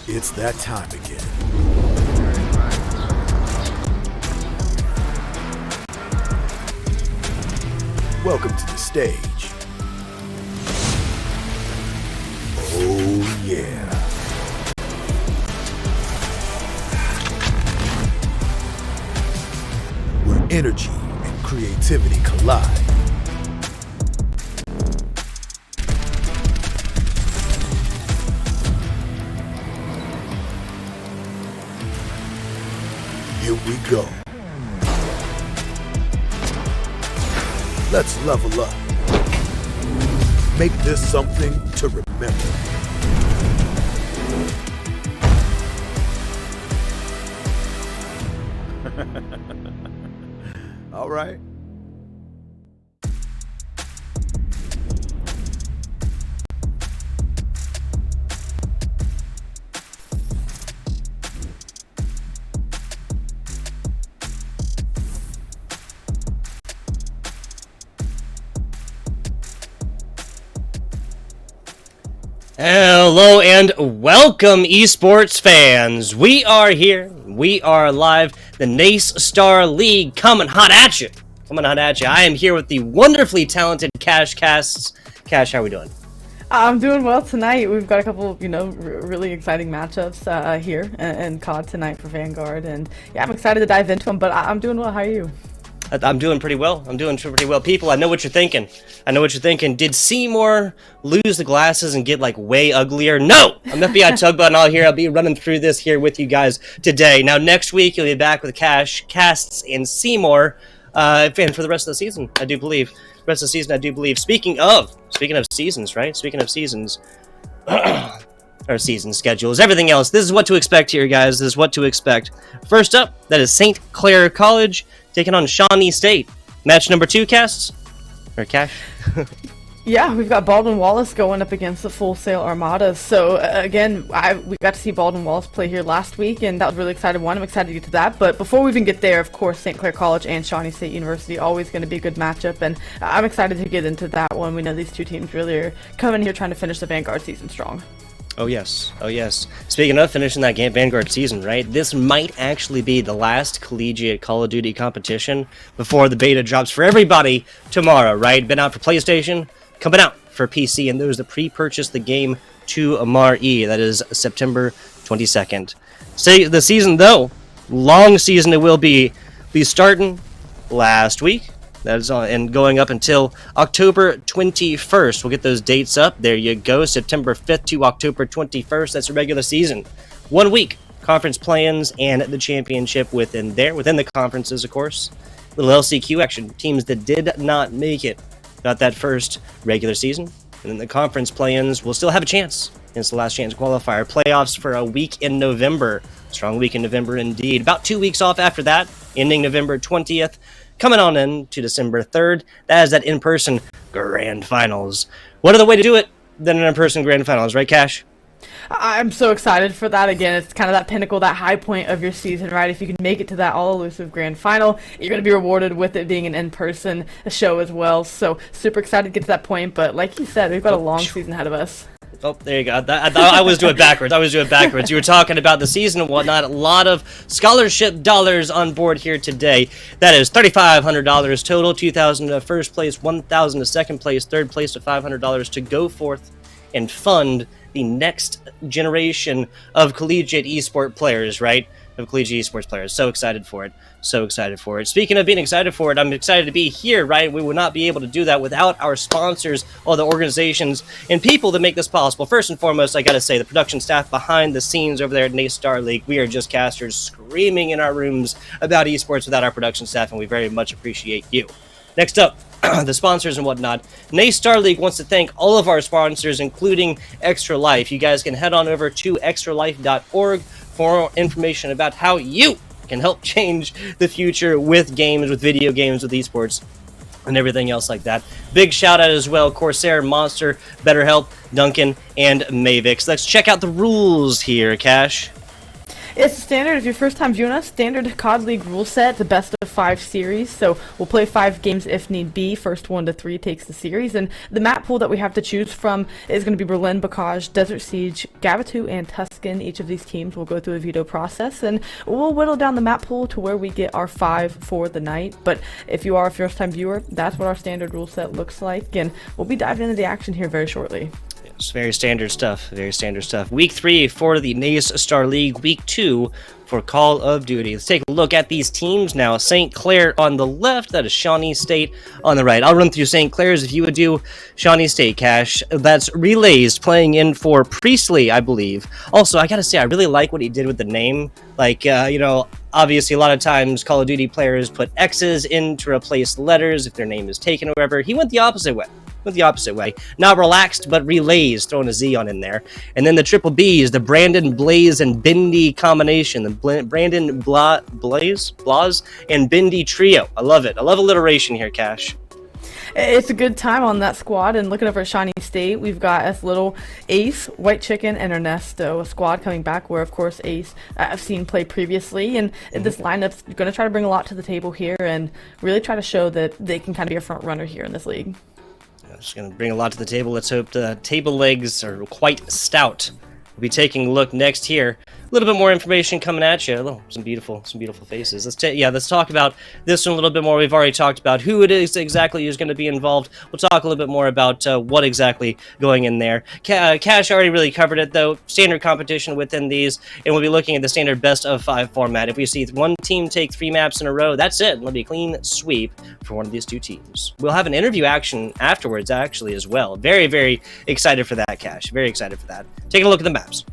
It's that time again. Welcome to the stage. Oh yeah. Where energy and creativity collide. Here we go. Let's level up. Make this something to remember. All right. Hello and welcome, esports fans. We are here. We are live. The NACE Starleague coming hot at you. I am here with the wonderfully talented Casts. Cash, how are we doing? I'm doing well tonight. We've got a couple, really exciting matchups here in COD tonight for Vanguard, and yeah, I'm excited to dive into them. But I'm doing well. How are you? I'm doing pretty well. People, I know what you're thinking. Did Seymour lose the glasses and get, way uglier? No! I'm FBI Tugboat and all here. I'll be running through this here with you guys today. Now, next week, you'll be back with Casts, and Seymour, and for the rest of the season, I do believe. Speaking of seasons, right? Or season schedules, everything else. This is what to expect here, guys. First up, that is St. Clair College taking on Shawnee State. Match number 2, Cash. Yeah, we've got Baldwin Wallace going up against the Full Sail Armada. So again, we got to see Baldwin Wallace play here last week, and that was really exciting one. I'm excited to get to that. But before we even get there, of course, St. Clair College and Shawnee State University, always going to be a good matchup, and I'm excited to get into that one. We know these two teams really are coming here trying to finish the Vanguard season strong. Oh yes. Speaking of finishing that Vanguard season, right? This might actually be the last collegiate Call of Duty competition before the beta drops for everybody tomorrow, right? Been out for PlayStation, coming out for PC, and those that pre-purchased the game to MRE. That is September 22nd. The season, though, long season it will be starting last week. That is on, and going up until October 21st. We'll get those dates up. There you go. September 5th to October 21st. That's a regular season. 1 week. Conference plans and the championship within the conferences, of course. Little LCQ action. Teams that did not make it got that first regular season. And then the conference plans will still have a chance. It's the last chance qualifier. Playoffs for a week in November. Strong week in November indeed. About 2 weeks off after that, ending November 20th. Coming on in to December 3rd, that is that in-person Grand Finals. What other way to do it than an in-person Grand Finals, right, Cash? I'm so excited for that. Again, it's kind of that pinnacle, that high point of your season, right? If you can make it to that all-elusive Grand Final, you're going to be rewarded with it being an in-person show as well. So super excited to get to that point. But like you said, we've got a long season ahead of us. Oh, there you go. I was doing it backwards. You were talking about the season and whatnot. A lot of scholarship dollars on board here today. That is $3,500 total. $2,000 to first place, $1,000 to second place, third place to $500 to go forth and fund the next generation of collegiate esports players, right? So excited for it. Speaking of being excited for it, I'm excited to be here, right? We would not be able to do that without our sponsors, all the organizations and people that make this possible. First and foremost, I gotta say, the production staff behind the scenes over there at NACE Starleague. We are just casters screaming in our rooms about esports without our production staff, and we very much appreciate you. Next up, the sponsors and whatnot. NACE Starleague wants to thank all of our sponsors, including Extra Life. You guys can head on over to extralife.org for more information about how you can help change the future with games, with video games, with esports, and everything else like that. Big shout out as well, Corsair, Monster, BetterHelp, Duncan, and Mavix. Let's check out the rules here, Cash. It's standard. If you're first time viewing us, standard COD League rule set. It's a best of 5 series, so we'll play 5 games if need be. First 1 to 3 takes the series, and the map pool that we have to choose from is going to be Berlin, Bocage, Desert Siege, Gavitu, and Tuscan. Each of these teams will go through a veto process, and we'll whittle down the map pool to where we get our 5 for the night. But if you are a first time viewer, that's what our standard rule set looks like, and we'll be diving into the action here very shortly. It's very standard stuff. Very standard stuff. Week 3 for the NACE Starleague. Week 2 for Call of Duty. Let's take a look at these teams now. St. Clair on the left. That is Shawnee State on the right. I'll run through St. Clair's if you would do Shawnee State, Cash. That's Relays playing in for Priestley, I believe. Also, I gotta say, I really like what he did with the name. Like, you know, obviously a lot of times Call of Duty players put X's in to replace letters if their name is taken or whatever. He went the opposite way. Not relaxed, but Relays, throwing a Z on in there. And then the triple B's, the Brandon, Blaze, and Bindi combination. The Brandon, Blaze, and Bindi trio. I love it. I love alliteration here, Cash. It's a good time on that squad, and looking over at Shawnee State, we've got S Little, Ace, White Chicken, and Ernesto, a squad coming back where, of course, Ace I've seen play previously, and this lineup's going to try to bring a lot to the table here and really try to show that they can kind of be a front runner here in this league. It's going to bring a lot to the table. Let's hope the table legs are quite stout. We'll be taking a look next here. A little bit more information coming at you. Oh, some beautiful faces. Let's talk about this one a little bit more. We've already talked about who it is exactly who's going to be involved. We'll talk a little bit more about what exactly going in there. Cash already really covered it, though. Standard competition within these, and we'll be looking at the standard best of 5 format. If we see one team take 3 maps in a row, that's it. It'll be a clean sweep for one of these 2 teams. We'll have an interview action afterwards, actually, as well. Very, very excited for that, Cash. Very excited for that. Taking a look at the maps.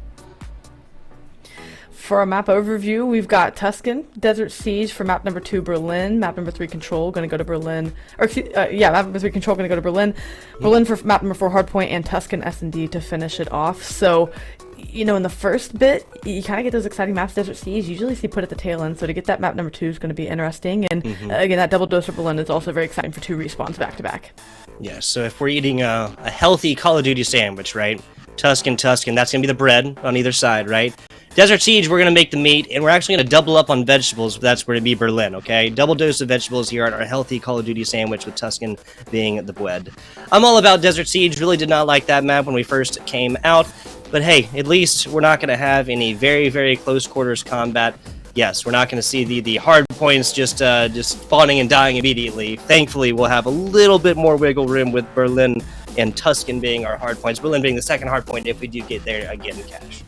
For our map overview, we've got Tuscan, Desert Siege for map number 2, Berlin, map number 3, Control, going to go to Berlin, map number 3, Control, going to go to Berlin, Berlin for map number 4, Hardpoint, and Tuscan S&D to finish it off. So, you know, in the first bit, you kind of get those exciting maps. Desert Siege usually see put at the tail end, so to get that map number 2 is going to be interesting, and again, that double dose for Berlin is also very exciting for 2 respawns back-to-back. Yeah, so if we're eating a healthy Call of Duty sandwich, right, Tuscan, that's going to be the bread on either side, right? Desert Siege, we're going to make the meat, and we're actually going to double up on vegetables. That's going to be Berlin, okay? Double dose of vegetables here on our healthy Call of Duty sandwich with Tuscan being the bread. I'm all about Desert Siege. Really did not like that map when we first came out. But hey, at least we're not going to have any very, very close quarters combat. Yes, we're not going to see the hard points just spawning and dying immediately. Thankfully, we'll have a little bit more wiggle room with Berlin and Tuscan being our hard points. Berlin being the second hard point if we do get there again, Cash.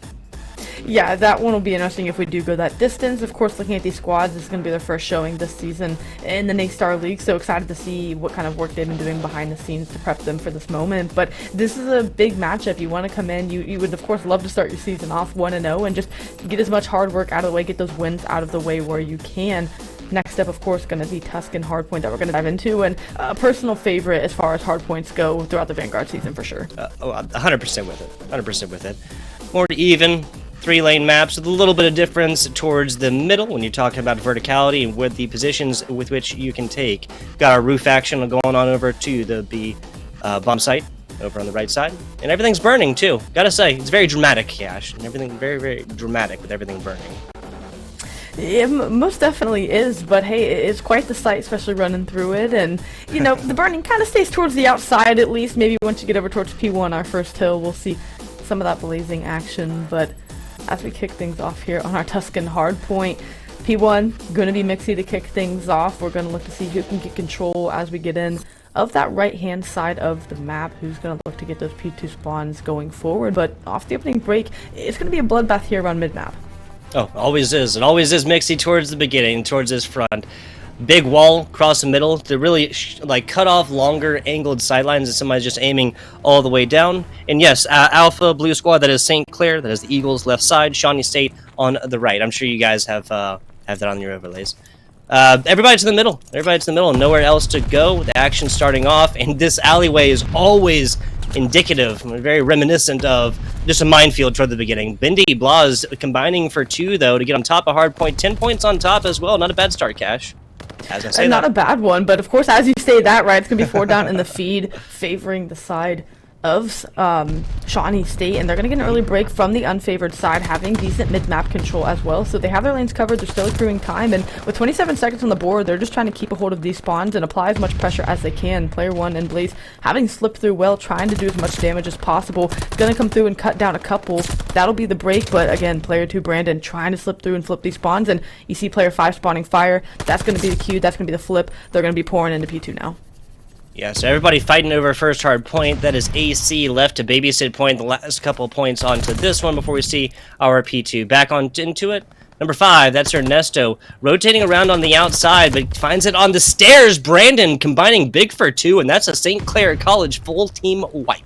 Yeah, that one will be interesting if we do go that distance. Of course, looking at these squads, this is going to be their first showing this season in the NACE Starleague, so excited to see what kind of work they've been doing behind the scenes to prep them for this moment. But this is a big matchup. You want to come in, you would of course love to start your season off 1-0 and just get as much hard work out of the way, get those wins out of the way where you can. Next up, of course, going to be Tuscan Hardpoint that we're going to dive into, and a personal favorite as far as hardpoints go throughout the Vanguard season for sure. 100% with it. 100% with it. More even. 3-lane maps with a little bit of difference towards the middle when you're talking about verticality and with the positions with which you can take. Got our roof action going on over to the B bomb site over on the right side, and everything's burning too. Gotta say, it's very dramatic, Cash, and everything very, very dramatic with everything burning. It most definitely is, but hey, it's quite the sight, especially running through it, and you know, the burning kind of stays towards the outside at least. Maybe once you get over towards P1, our first hill, we'll see some of that blazing action, but as we kick things off here on our Tuscan Hardpoint, P1 going to be Mixie to kick things off. We're going to look to see who can get control as we get in of that right-hand side of the map, who's going to look to get those P2 spawns going forward. But off the opening break, it's going to be a bloodbath here around mid-map. Oh, always is. It always is Mixie towards the beginning, towards his front. Big wall across the middle to really cut off longer angled sidelines, and somebody's just aiming all the way down. And yes, Alpha Blue Squad, that is St. Clair, that is the Eagles left side, Shawnee State on the right. I'm sure you guys have that on your overlays. Everybody to the middle. Everybody to the middle. Nowhere else to go. The action starting off, and this alleyway is always indicative, very reminiscent of just a minefield toward the beginning. Bindi Blaz combining for 2, though, to get on top of Hardpoint. 10 points on top as well. Not a bad start, Cash. As I say not a bad one, but of course, as you say that, right, it's going to be 4 down in the feed, favoring the side of Shawnee State, and they're going to get an early break from the unfavored side, having decent mid-map control as well. So they have their lanes covered, they're still accruing time, and with 27 seconds on the board, they're just trying to keep a hold of these spawns and apply as much pressure as they can. Player 1 and Blaze having slipped through well, trying to do as much damage as possible. Going to come through and cut down a couple. That'll be the break, but again, player 2 Brandon trying to slip through and flip these spawns, and you see player 5 spawning fire. That's going to be the Q, that's going to be the flip. They're going to be pouring into P2 now. Yeah, so everybody fighting over first hard point. That is AC left to babysit point the last couple points onto this one before we see our P2. Back on into it. Number 5, that's Ernesto. Rotating around on the outside, but finds it on the stairs. Brandon combining big for 2, and that's a St. Clair College full team wipe.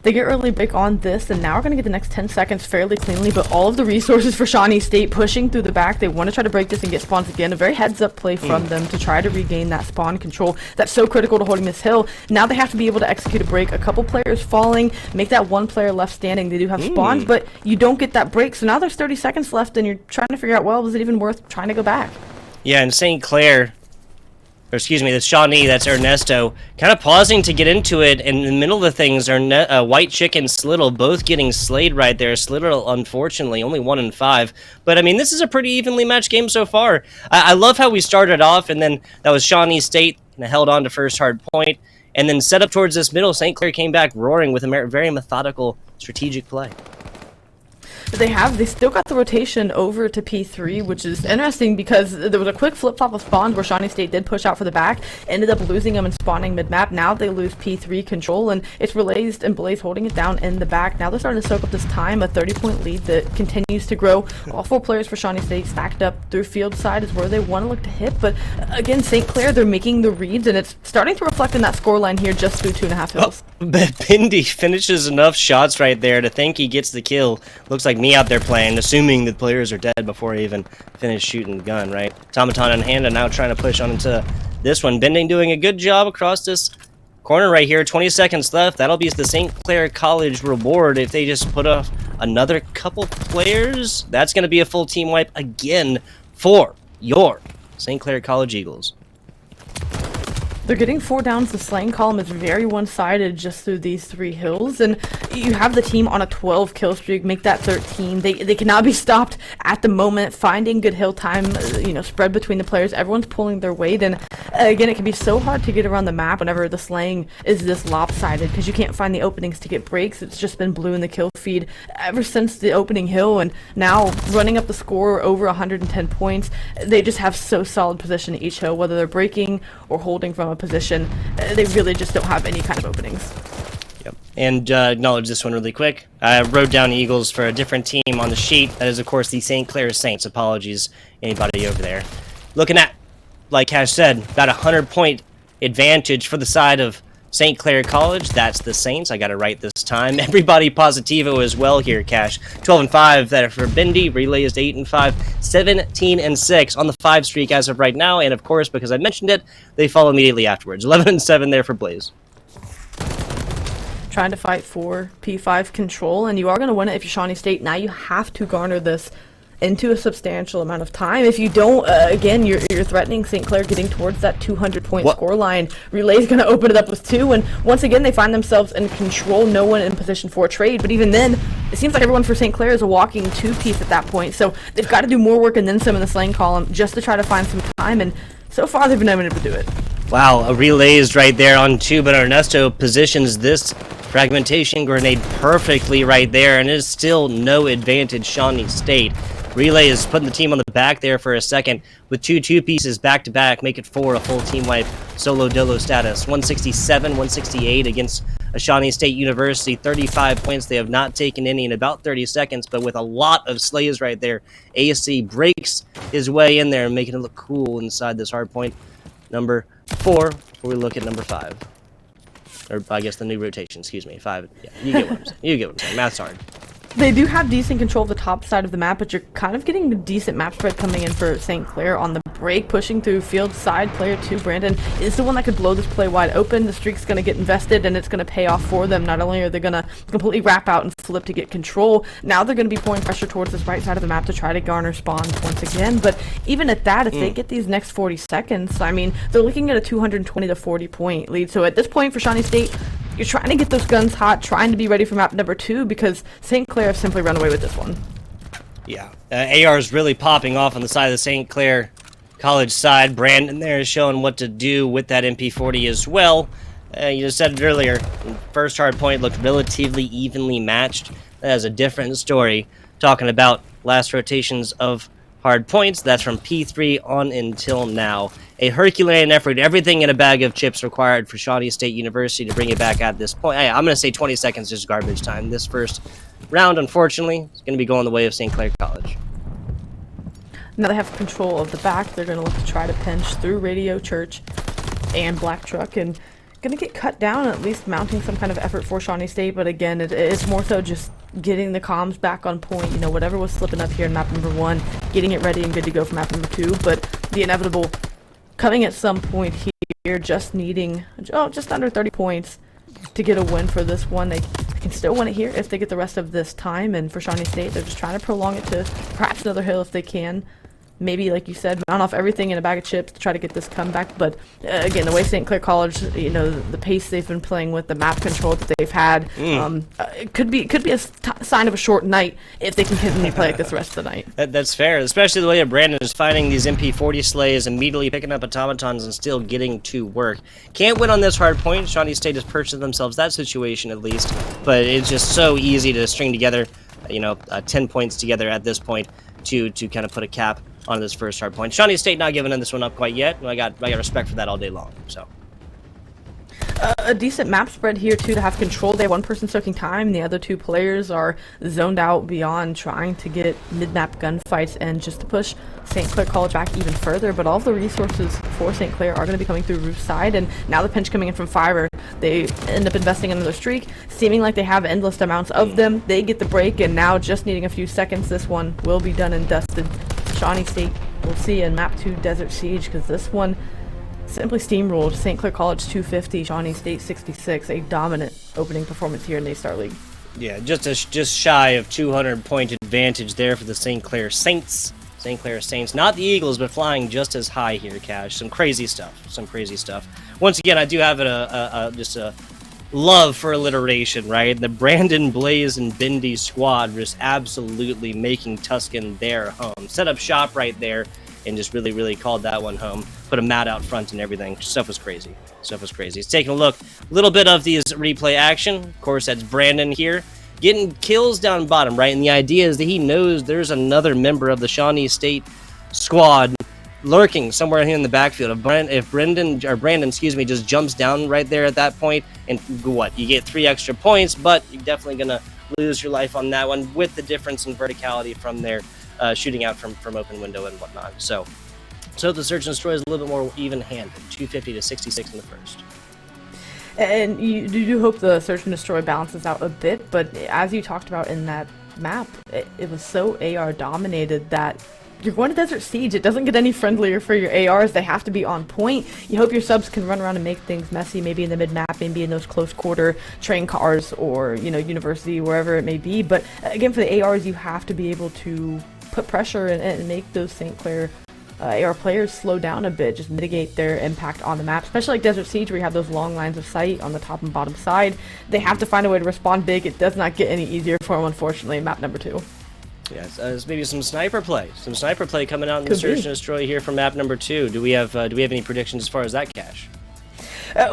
They get early break on this, and now we're going to get the next 10 seconds fairly cleanly, but all of the resources for Shawnee State pushing through the back. They want to try to break this and get spawns again. A very heads-up play from them to try to regain that spawn control that's so critical to holding this hill. Now they have to be able to execute a break. A couple players falling, make that one player left standing. They do have spawns, but you don't get that break. So now there's 30 seconds left, and you're trying to figure out, well, was it even worth trying to go back? Yeah, and St. Clair, or excuse me, that's Shawnee, that's Ernesto, kind of pausing to get into it, and in the middle of the things are White Chick and Slittle both getting slayed right there. Slittle, unfortunately, only 1 in 5. But, I mean, this is a pretty evenly matched game so far. I love how we started off, and then that was Shawnee State, and held on to first hard point, and then set up towards this middle. St. Clair came back roaring with a very methodical, strategic play. They still got the rotation over to P3, which is interesting because there was a quick flip-flop of spawns where Shawnee State did push out for the back, ended up losing them and spawning mid-map. Now they lose P3 control, and it's Relays and Blaze holding it down in the back. Now they're starting to soak up this time, a 30-point lead that continues to grow. All 4 players for Shawnee State stacked up through field side is where they want to look to hit, but again, St. Clair, they're making the reads, and it's starting to reflect in that scoreline here just through 2.5 hills. Bindi finishes enough shots right there to think he gets the kill. Looks like me out there playing, assuming the players are dead before I even finish shooting the gun, right? Tomaton in hand and now trying to push on into this one. Bending doing a good job across this corner right here. 20 seconds left. That'll be the St. Clair College reward if they just put off another couple players. That's going to be a full team wipe again for your St. Clair College Eagles. They're getting 4 downs. The slaying column is very one-sided just through these 3 hills, and you have the team on a 12 kill streak, make that 13. They cannot be stopped at the moment. Finding good hill time, spread between the players. Everyone's pulling their weight, and again, it can be so hard to get around the map whenever the slaying is this lopsided because you can't find the openings to get breaks. It's just been blue in the kill feed ever since the opening hill, and now running up the score over 110 points. They just have so solid position each hill, whether they're breaking or holding from a position. They really just don't have any kind of openings. Yep. And acknowledge this one really quick. I wrote down Eagles for a different team on the sheet. That is, of course, the St. Clair Saints. Apologies, anybody over there. Looking at, like Cash said, about a 100-point advantage for the side of St. Clair College. That's the Saints. I got it right this time. Everybody positivo as well here, Cash. 12 and 5 that are for Bindi. Relay is 8 and 5. 17 and 6 on the 5 streak as of right now. And of course, because I mentioned it, they fall immediately afterwards. 11 and 7 there for Blaze. Trying to fight for P5 control, and you are going to win it if you're Shawnee State. Now you have to garner this into a substantial amount of time. If you don't, again, you're threatening St. Clair getting towards that 200-point score line. Relay's going to open it up with 2, and once again, they find themselves in control. No one in position for a trade, but even then, it seems like everyone for St. Clair is a walking 2-piece at that point, so they've got to do more work and then some in the slaying column just to try to find some time, and so far they've been able to do it. Wow, a relay is right there on 2, but Ernesto positions this fragmentation grenade perfectly right there, and it is still no advantage Shawnee State. Relay is putting the team on the back there for a second with 2 pieces back to back, make it 4, a full team wipe, solo dolo status. 167, 168 against a Shawnee State University, 35 points. They have not taken any in about 30 seconds, but with a lot of slays right there, AC breaks his way in there, making it look cool inside this hard point. Number 4, before we look at number 5. Or I guess the new rotation, excuse me, 5. Yeah, you get what I'm saying. You get what I'm saying. Math's hard. They do have decent control of the top side of the map, but you're kind of getting a decent map spread coming in for St. Clair on the break, pushing through field side. Player 2, Brandon, is the one that could blow this play wide open. The streak's going to get invested, and it's going to pay off for them. Not only are they going to completely wrap out and flip to get control, now they're going to be pouring pressure towards this right side of the map to try to garner spawns once again. But even at that, if they get these next 40 seconds, I mean, they're looking at a 220 to 40 point lead. So at this point for Shawnee State, you're trying to get those guns hot, trying to be ready for map number 2, because St. Clair have simply run away with this one. Yeah, AR is really popping off on the side of the St. Clair College side. Brandon there is showing what to do with that MP40 as well. You just said it earlier, first hard point looked relatively evenly matched. That is a different story. Talking about last rotations of hard points, that's from P3 on until now. A Herculean effort, everything in a bag of chips required for Shawnee State University to bring it back at this point. Hey, I'm going to say 20 seconds is garbage time. This first round, unfortunately, is going to be going the way of St. Clair College. Now they have control of the back. They're going to look to try to pinch through Radio Church and Black Truck, and going to get cut down, at least mounting some kind of effort for Shawnee State. But again, it's more so just getting the comms back on point. You know, whatever was slipping up here in map number 1, getting it ready and good to go for map number 2. But the inevitable coming at some point here, just needing just under 30 points to get a win for this one. They can still win it here if they get the rest of this time. And for Shawnee State, they're just trying to prolong it to perhaps another hill if they can. Maybe, like you said, mount off everything in a bag of chips to try to get this comeback. But again, the way St. Clair College, you know, the pace they've been playing with, the map control that they've had, it could be a sign of a short night if they can continue to play like this the rest of the night. That's fair, especially the way that Brandon is finding these MP40 slays, immediately picking up automatons and still getting to work. Can't win on this hard point. Shawnee State has purchased themselves that situation at least, but it's just so easy to string together, 10 points together at this point to kind of put a cap on this first hard point. Shawnee State not giving this one up quite yet. I got respect for that all day long. So a decent map spread here too to have control. They have one person soaking time, and the other 2 players are zoned out beyond, trying to get mid-map gunfights and just to push St. Clair College back even further. But all of the resources for St. Clair are going to be coming through roof side, and now the pinch coming in from Fiverr. They end up investing in another streak, seeming like they have endless amounts of them. They get the break, and now just needing a few seconds, this one will be done and dusted. Shawnee State, we'll see in map 2 Desert Siege, because this one simply steamrolled St. Clair College 250, Shawnee State 66. A dominant opening performance here in NACE Starleague. yeah, just shy of 200-point advantage there for the St. Clair Saints. St. Clair Saints, not the Eagles, but flying just as high here, Cash. Some crazy stuff. Once again, I do have just a love for alliteration, right? The Brandon, Blaze, and Bindi squad just absolutely making Tuscan their home. Set up shop right there and just really called that one home. Put a mat out front and everything. Stuff was crazy. It's taking a look. A little bit of these replay action. Of course, that's Brandon here, getting kills down bottom, right? And the idea is that he knows there's another member of the Shawnee State squad lurking somewhere here in the backfield. If Brandon, just jumps down right there at that point, and what? You get 3 extra points, but you're definitely going to lose your life on that one with the difference in verticality from their shooting out from open window and whatnot. So the Search and Destroy is a little bit more even-handed, 250 to 66 in the first. And you do hope the Search and Destroy balances out a bit, but as you talked about in that map, it was so AR dominated that you're going to Desert Siege. It doesn't get any friendlier for your ARs. They have to be on point. You hope your subs can run around and make things messy, maybe in the mid-map, maybe in those close quarter train cars or, university, wherever it may be. But again, for the ARs, you have to be able to put pressure and make those St. Clair AR players slow down a bit, just mitigate their impact on the map, especially like Desert Siege where you have those long lines of sight on the top and bottom side. They have to find a way to respond big. It does not get any easier for them, unfortunately, in map number 2. Yeah, maybe some sniper play coming out in the Search and Destroy here from map number 2. Do we have any predictions as far as that, Cash?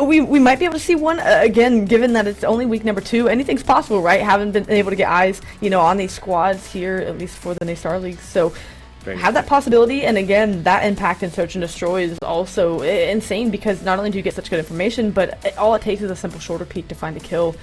We might be able to see one, again, given that it's only week number 2. Anything's possible, right? Haven't been able to get eyes, on these squads here, at least for the NACE Starleague. So have that possibility, and again, that impact in Search and Destroy is also insane, because not only do you get such good information, but all it takes is a simple shoulder peek to find a kill.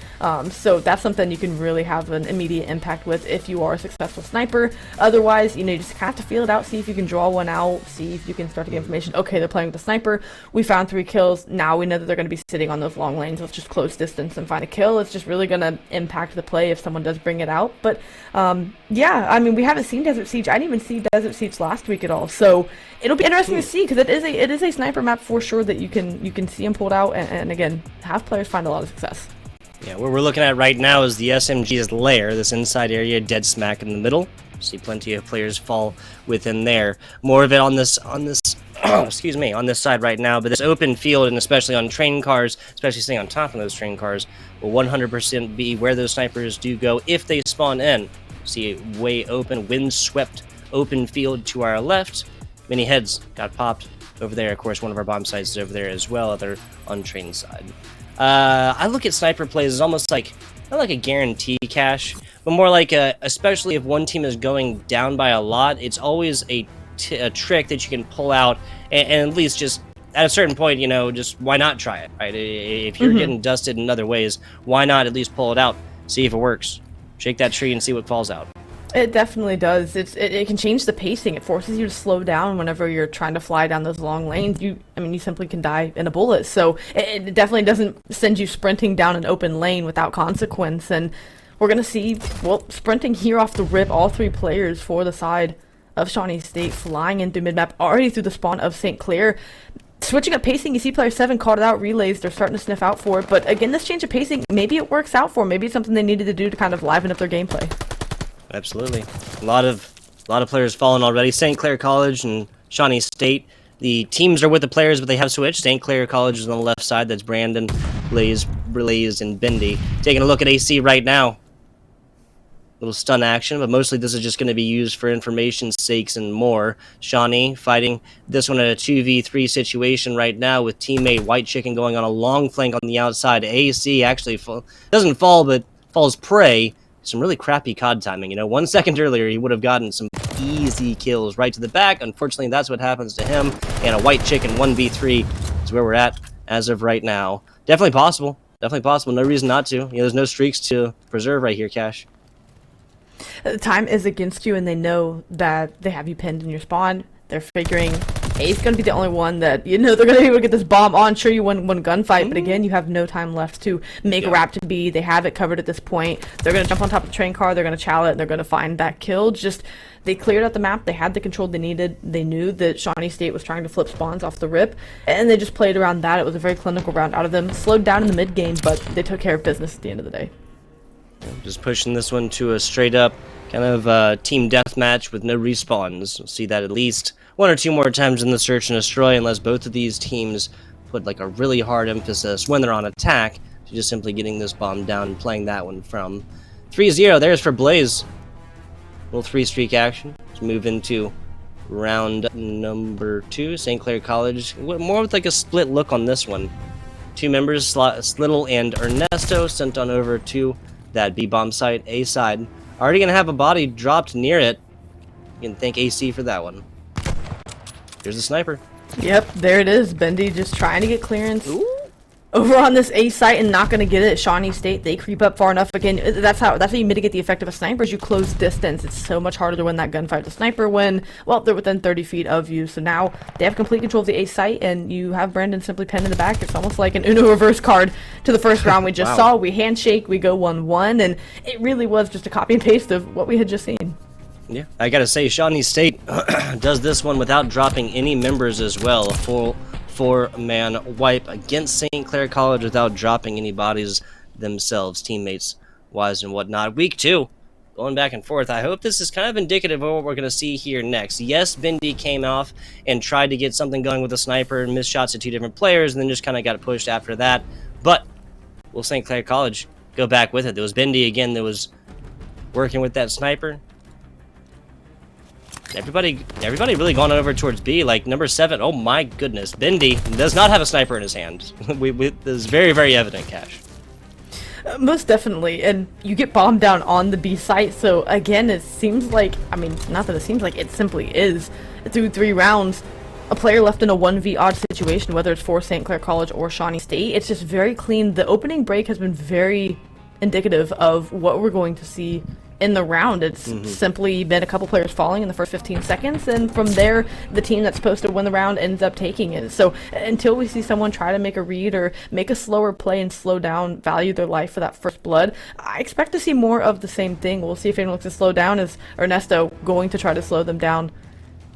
So that's something you can really have an immediate impact with if you are a successful sniper. Otherwise, you just have to feel it out, see if you can draw one out, see if you can start to get information. Okay, they're playing with a sniper. We found 3 kills. Now we know that they're going to be sitting on those long lanes. Let's just close distance and find a kill. It's just really going to impact the play if someone does bring it out. But yeah, we haven't seen Desert Siege. I didn't even see Desert Siege last week at all, so it'll be interesting to see, because it is a sniper map for sure that you can see them pulled out, and again, have players find a lot of success. Yeah, what we're looking at right now is the SMG's lair, this inside area dead smack in the middle. See plenty of players fall within there. More of it on this excuse me, on this side right now, but this open field, and especially on train cars, especially staying on top of those train cars, will 100% be where those snipers do go if they spawn in. See a way open, wind-swept open field to our left. Many heads got popped over there. Of course, one of our bomb sites is over there as well, other on train side. I look at sniper plays as almost like, not like a guarantee cache, but more like especially if one team is going down by a lot, it's always a trick that you can pull out and at least just at a certain point, you know, just why not try it, right? If you're getting dusted in other ways, why not at least pull it out, see if it works, shake that tree and see what falls out. It definitely does. It can change the pacing. It forces you to slow down whenever you're trying to fly down those long lanes. You simply can die in a bullet. So it definitely doesn't send you sprinting down an open lane without consequence. And we're gonna see, well, sprinting here off the rip, all three players for the side of Shawnee State flying in through mid-map, already through the spawn of St. Clair. Switching up pacing, you see player 7 called it out, relays, they're starting to sniff out for it. But again, this change of pacing, maybe it works out for them. Maybe it's something they needed to do to kind of liven up their gameplay. Absolutely. A lot of players fallen already. St. Clair College and Shawnee State. The teams are with the players, but they have switched. St. Clair College is on the left side. That's Brandon, Blaze, and Bendy. Taking a look at AC right now. Little stun action, but mostly this is just going to be used for information's sakes and more. Shawnee fighting this one in a 2v3 situation right now with teammate White Chicken going on a long flank on the outside. AC actually doesn't fall, but falls prey. Some really crappy COD timing. You know, 1 second earlier, he would have gotten some easy kills right to the back. Unfortunately, that's what happens to him. And a White Chicken 1v3 is where we're at as of right now. Definitely possible. Definitely possible. No reason not to. You know, there's no streaks to preserve right here, Cash. Time is against you, and they know that they have you pinned in your spawn. They're figuring A's going to be the only one that, you know, they're going to be able to get this bomb on. Sure, you won one gunfight, but again, you have no time left to make a wrap to B. They have it covered at this point. They're going to jump on top of the train car. They're going to chow it, and they're going to find that kill. Just, they cleared out the map. They had the control they needed. They knew that Shawnee State was trying to flip spawns off the rip, and they just played around that. It was a very clinical round out of them. Slowed down in the mid game, but they took care of business at the end of the day. Just pushing this one to a straight-up kind of team deathmatch with no respawns. We'll see that at least one or two more times in the search and destroy, unless both of these teams put like a really hard emphasis when they're on attack to just simply getting this bomb down and playing that one from 3-0. There's for Blaze. Little 3-streak action. Let's move into round number 2. St. Clair College. More with like a split look on this one. Two members, Slittle and Ernesto, sent on over to that B-bomb site, A side. Already going to have a body dropped near it. You can thank AC for that one. Here's the sniper. Yep, there it is. Bendy just trying to get clearance over on this A site and not going to get it. Shawnee State, they creep up far enough. Again, that's how you mitigate the effect of a sniper, is you close distance. It's so much harder to win that gunfight with a sniper when, well, they're within 30 feet of you. So now they have complete control of the A site, and you have Brandon simply pinned in the back. It's almost like an Uno reverse card to the first round we just saw. We handshake, we go 1-1, and it really was just a copy and paste of what we had just seen. Yeah, I gotta say, Shawnee State does this one without dropping any members as well. A full 4-man wipe against St. Clair College without dropping any bodies themselves, teammates wise and whatnot. Week 2, going back and forth. I hope this is kind of indicative of what we're gonna see here next. Yes, Bendy came off and tried to get something going with a sniper and missed shots at 2 different players and then just kind of got pushed after that. But will St. Clair College go back with it? There was Bendy again that was working with that sniper. Everybody really gone over towards B, like number 7. Oh my goodness, Bendy does not have a sniper in his hand. This is very, very evident, Cash. Most definitely, and you get bombed down on the B site, so again, it seems like, I mean, not that it seems like, it simply is. Through 3 rounds, a player left in a 1v odd situation, whether it's for St. Clair College or Shawnee State, it's just very clean. The opening break has been very indicative of what we're going to see in the round. It's simply been a couple players falling in the first 15 seconds, and from there, the team that's supposed to win the round ends up taking it. So until we see someone try to make a read or make a slower play and slow down, value their life for that first blood, I expect to see more of the same thing. We'll see if anyone looks to slow down. Is Ernesto going to try to slow them down?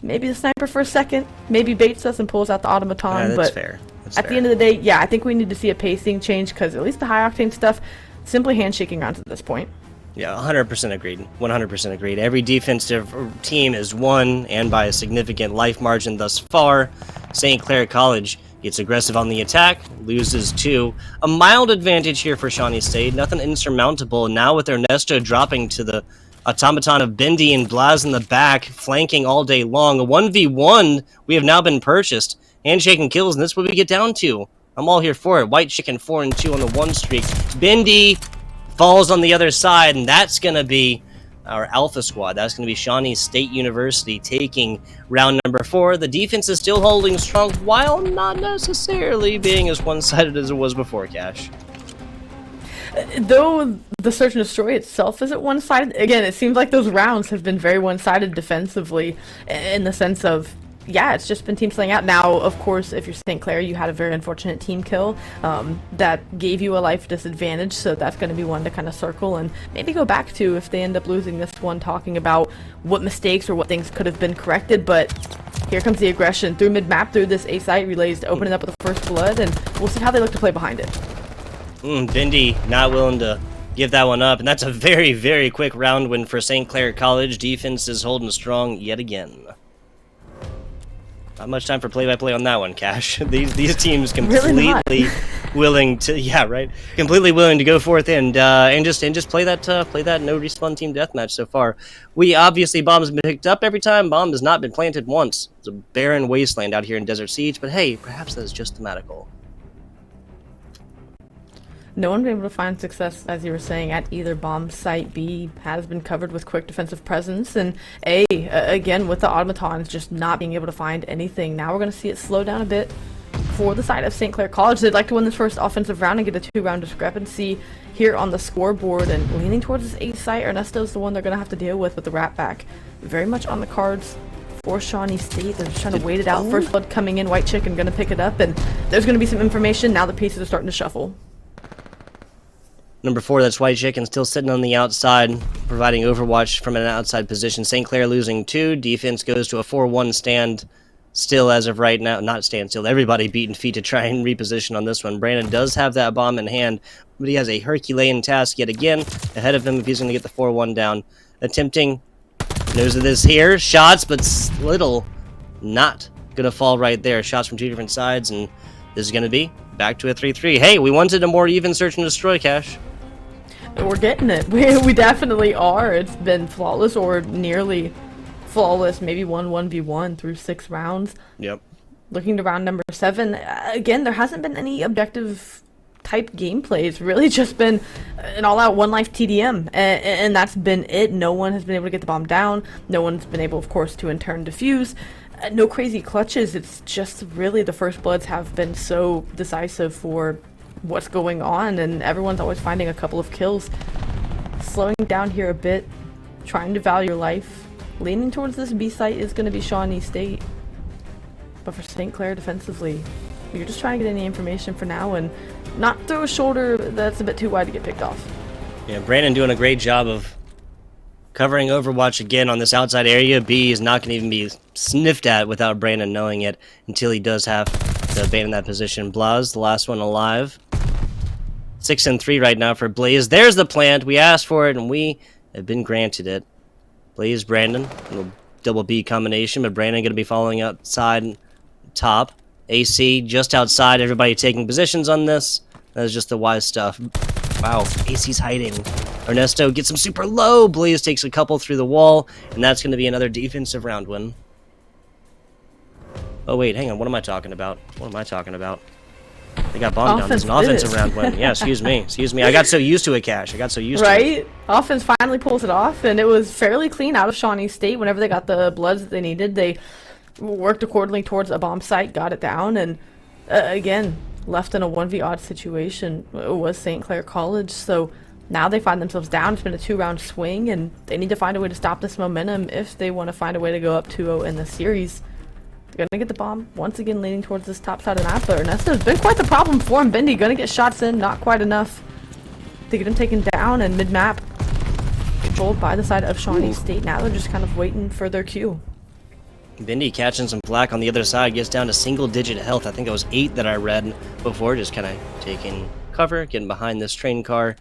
Maybe the sniper for a second, maybe baits us and pulls out the automaton, yeah, that's but fair. At the end of the day, yeah, I think we need to see a pacing change, because at least the high octane stuff, simply handshaking rounds at this point. Yeah, 100% agreed. 100% agreed. Every defensive team is won, and by a significant life margin thus far. St. Clair College gets aggressive on the attack, loses 2. A mild advantage here for Shawnee State. Nothing insurmountable. Now with Ernesto dropping to the automaton of Bendy and Blaz in the back, flanking all day long. A 1v1, we have now been purchased. Handshaking kills, and this is what we get down to. I'm all here for it. White Chicken 4-2 on the 1 streak. Bendy falls on the other side, and that's going to be our Alpha Squad. That's going to be Shawnee State University taking round number 4. The defense is still holding strong, while not necessarily being as one-sided as it was before, Cash. Though the search and destroy itself isn't one-sided, again, it seems like those rounds have been very one-sided defensively, in the sense of, yeah, it's just been teams playing out. Now, of course, if you're St. Clair, you had a very unfortunate team kill that gave you a life disadvantage, so that's going to be one to kind of circle and maybe go back to if they end up losing this one, talking about what mistakes or what things could have been corrected. But here comes the aggression through mid-map, through this A-site relays to open it up with the first blood, and we'll see how they look to play behind it. Bendy not willing to give that one up, and that's a very, very quick round win for St. Clair College. Defense is holding strong yet again. Not much time for play-by-play on that one, Cash. These teams completely willing to, yeah, right, completely willing to go forth and just play that no respawn team deathmatch so far. We obviously, bombs have been picked up every time. Bomb has not been planted once. It's a barren wasteland out here in Desert Siege, but hey, perhaps that's just thematical. No one been able to find success, as you were saying, at either bomb site. B has been covered with quick defensive presence, and A, again, with the automatons just not being able to find anything. Now we're going to see it slow down a bit for the side of St. Clair College. They'd like to win this first offensive round and get a 2-round discrepancy here on the scoreboard, and leaning towards this A site. Ernesto's the one they're going to have to deal with the rat back. Very much on the cards for Shawnee State. They're just trying to wait it out. First blood coming in, White Chicken going to pick it up, and there's going to be some information. Now the pieces are starting to shuffle. Number 4, that's White Chicken, still sitting on the outside, providing overwatch from an outside position. St. Clair losing 2. Defense goes to a 4-1 stand still as of right now. Not stand still. Everybody beating feet to try and reposition on this one. Brandon does have that bomb in hand, but he has a Herculean task yet again ahead of him if he's going to get the 4-1 down. Attempting, knows of this here. Shots, but little not going to fall right there. Shots from 2 different sides, and this is going to be back to a 3-3. Hey, we wanted a more even search and destroy, Cash. We're getting it. We definitely are. It's been flawless or nearly flawless. Maybe 1v1 through 6 rounds. Yep. Looking to round number 7. Again, there hasn't been any objective type gameplay. It's really just been an all-out one-life TDM, and that's been it. No one has been able to get the bomb down. No one's been able, of course, to in turn defuse. No crazy clutches. It's just really the first bloods have been so decisive for what's going on, and everyone's always finding a couple of kills. Slowing down here a bit, trying to value your life. Leaning towards this B site is going to be Shawnee State, but for St. Clair defensively, you're just trying to get any information for now and not throw a shoulder that's a bit too wide to get picked off. Yeah, Brandon doing a great job of covering Overwatch again on this outside area. B is not going to even be sniffed at without Brandon knowing it until he does have to abandon that position. Blaz, the last one alive. 6-3 right now for Blaze. There's the plant. We asked for it, and we have been granted it. Blaze, Brandon, little double B combination, but Brandon going to be following outside top. AC just outside. Everybody taking positions on this. That is just the wise stuff. Wow, AC's hiding. Ernesto gets him super low. Blaze takes a couple through the wall, and that's going to be another defensive round win. Oh, wait, hang on. What am I talking about? What am I talking about? They got bombed down. It's an offensive round win. Yeah, excuse me. Excuse me. I got so used to it, Cash. I got so used to it. Right? Offense finally pulls it off, and it was fairly clean out of Shawnee State. Whenever they got the bloods that they needed, they worked accordingly towards a bomb site, got it down, and again, left in a 1v odd situation was St. Clair College. So now they find themselves down. It's been a 2-round swing, and they need to find a way to stop this momentum if they want to find a way to go up 2-0 in the series. They're gonna get the bomb once again, leaning towards this top side of the map. But Ernesto's been quite the problem for him. Bendy gonna get shots in, not quite enough to get him taken down, and mid-map controlled by the side of Shawnee State. Now they're just kind of waiting for their cue. Bendy catching some flak on the other side, gets down to single-digit health. I think it was 8 that I read before, just kind of taking cover, getting behind this train car.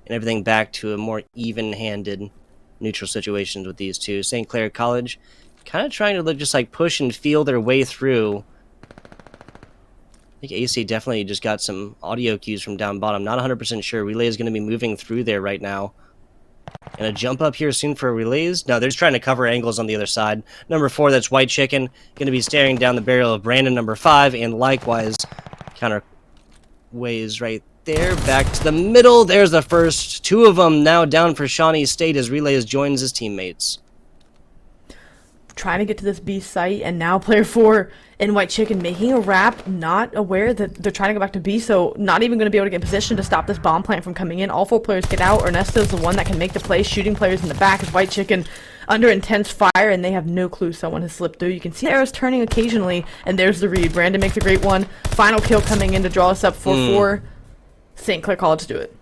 and everything back to a more even-handed neutral situations with these two. St. Clair College kind of trying to look just like push and feel their way through. I think AC definitely just got some audio cues from down bottom. Not 100% sure. Relay is going to be moving through there right now. And a jump up here soon for Relays. No, they're just trying to cover angles on the other side. Number 4, that's White Chicken, going to be staring down the barrel of Brandon, number 5, and likewise counter ways right there. Back to the middle. There's the first. 2 of them now down for Shawnee State as Relays joins his teammates. Trying to get to this B site, and now player 4 in White Chicken making a wrap, not aware that they're trying to go back to B, so not even going to be able to get in position to stop this bomb plant from coming in. All 4 players get out. Ernesto's the one that can make the play, shooting players in the back as White Chicken under intense fire, and they have no clue someone has slipped through. You can see the arrows turning occasionally, and there's the read. Brandon makes a great one. Final kill coming in to draw us up 4-4. St. Clair College do it.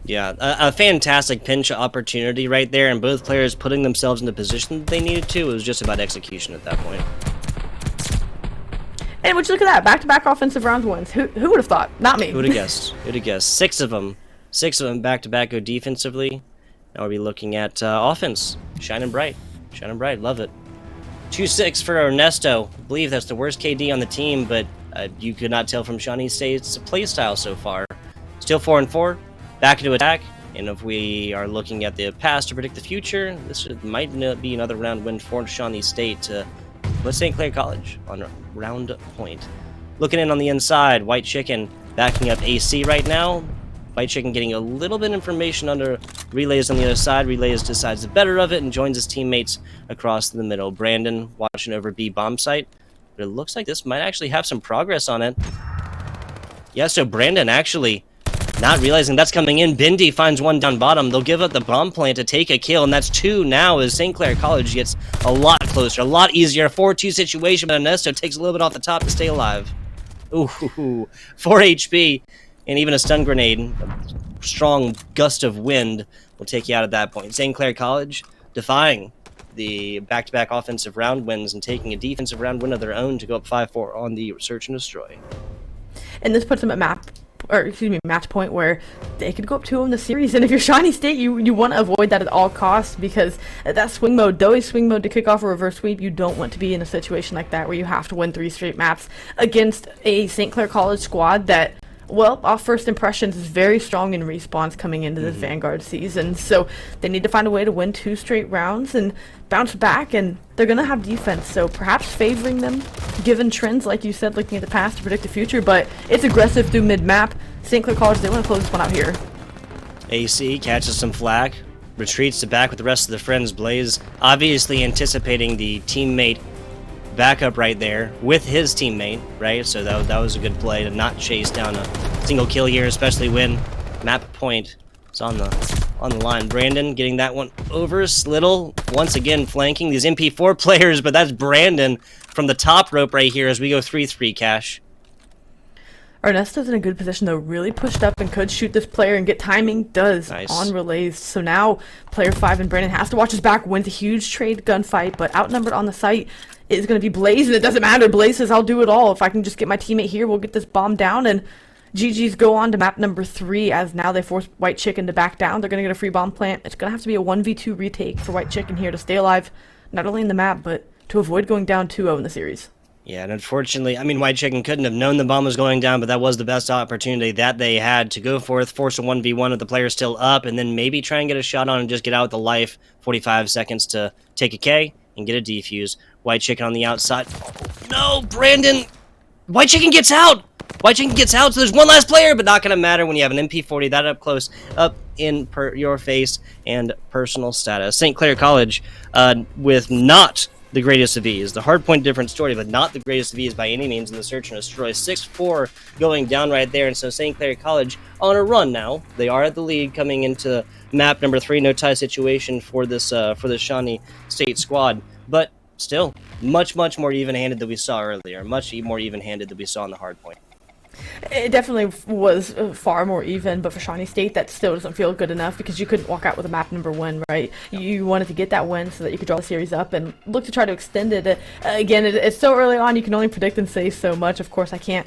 Yeah, a fantastic pinch opportunity right there, and both players putting themselves in the position that they needed to. It was just about execution at that point. And would you look at that? Back-to-back offensive round wins. Who would have thought? Not me. Who would have guessed? Who would have guessed? 6 of them. 6 of them back-to-back go defensively. Now we'll be looking at offense. Shining bright. Shining bright. Love it. 2-6 for Ernesto. I believe that's the worst KD on the team, but you could not tell from Shawnee State's play style so far. Still 4-4. Back into attack. And if we are looking at the past to predict the future, this might be another round win for Shawnee State to put St. Clair College on round point. Looking in on the inside, White Chicken backing up AC right now. White Chicken getting a little bit of information under Relays on the other side. Relays decides the better of it and joins his teammates across the middle. Brandon watching over B bomb site. But it looks like this might actually have some progress on it. Yeah, so Brandon actually not realizing that's coming in. Bindi finds one down bottom. They'll give up the bomb plant to take a kill, and that's 2 now as St. Clair College gets a lot closer, a lot easier. 4-2 situation, but Ernesto takes a little bit off the top to stay alive. Ooh, 4 HP, and even a stun grenade, a strong gust of wind will take you out at that point. St. Clair College defying the back-to-back offensive round wins and taking a defensive round win of their own to go up 5-4 on the Search and Destroy. And this puts them at match point where they could go up 2 in the series. And if you're Shawnee State, you want to avoid that at all costs, because that swing mode, though a swing mode to kick off a reverse sweep, you don't want to be in a situation like that where you have to win 3 straight maps against a St. Clair College squad that, well, off first impressions is very strong in respawns coming into this Vanguard season. So they need to find a way to win 2 straight rounds and bounce back, and they're going to have defense, so perhaps favoring them given trends, like you said, looking at the past to predict the future. But it's aggressive through mid-map. St. Clair College, they want to close this one out here. AC catches some flack, retreats to back with the rest of the friends. Blaze obviously anticipating the teammate backup right there with his teammate, right? So that was a good play to not chase down a single kill here, especially when map point is on the line. Brandon getting that one over. Slittle once again flanking these MP4 players, but that's Brandon from the top rope right here as we go 3-3 cash. Ernesto's in a good position, though, really pushed up and could shoot this player and get timing, does Nice. on relays. So now player 5 and Brandon has to watch his back, wins a huge trade gunfight, but outnumbered on the site is going to be Blaze, and it doesn't matter. Blaze says, I'll do it all. If I can just get my teammate here, we'll get this bomb down, and GG's go on to map number 3 as now they force White Chicken to back down. They're going to get a free bomb plant. It's going to have to be a 1v2 retake for White Chicken here to stay alive, not only in the map, but to avoid going down 2-0 in the series. Yeah, and unfortunately, I mean, White Chicken couldn't have known the bomb was going down, but that was the best opportunity that they had to go forth, force a 1v1 with the player still up, and then maybe try and get a shot on and just get out with the life. 45 seconds to take a K and get a defuse. White Chicken on the outside. Oh, no, Brandon! White Chicken gets out! White Chicken gets out, so there's one last player, but not going to matter when you have an MP40 that up close, up in your face, and personal status. St. Clair College, with not the greatest of ease. The hardpoint different story, but not the greatest of ease by any means in the search and destroy. 6-4 going down right there, and so St. Clair College on a run now. They are at the lead coming into map number 3. No tie situation for this Shawnee State squad, but still much more even-handed than we saw earlier. Much more even-handed than we saw on the hardpoint. It definitely was far more even, but for Shawnee State, that still doesn't feel good enough because you couldn't walk out with a map number one, right? You wanted to get that win so that you could draw the series up and look to try to extend it. Again, it's so early on, you can only predict and say so much. Of course, I can't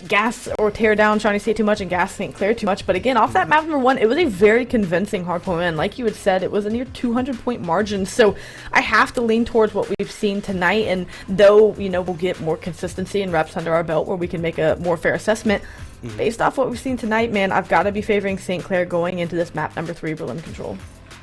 gas or tear down Shawnee State too much and gas St. Clair too much, but again, off that map number one, it was a very convincing hardpoint win. Like you had said, it was a near 200-point margin, so I have to lean towards what we've seen tonight, and though, you know, we'll get more consistency and reps under our belt where we can make a more fair assessment, based off what we've seen tonight, man, I've got to be favoring St. Clair going into this map number 3 Berlin Control.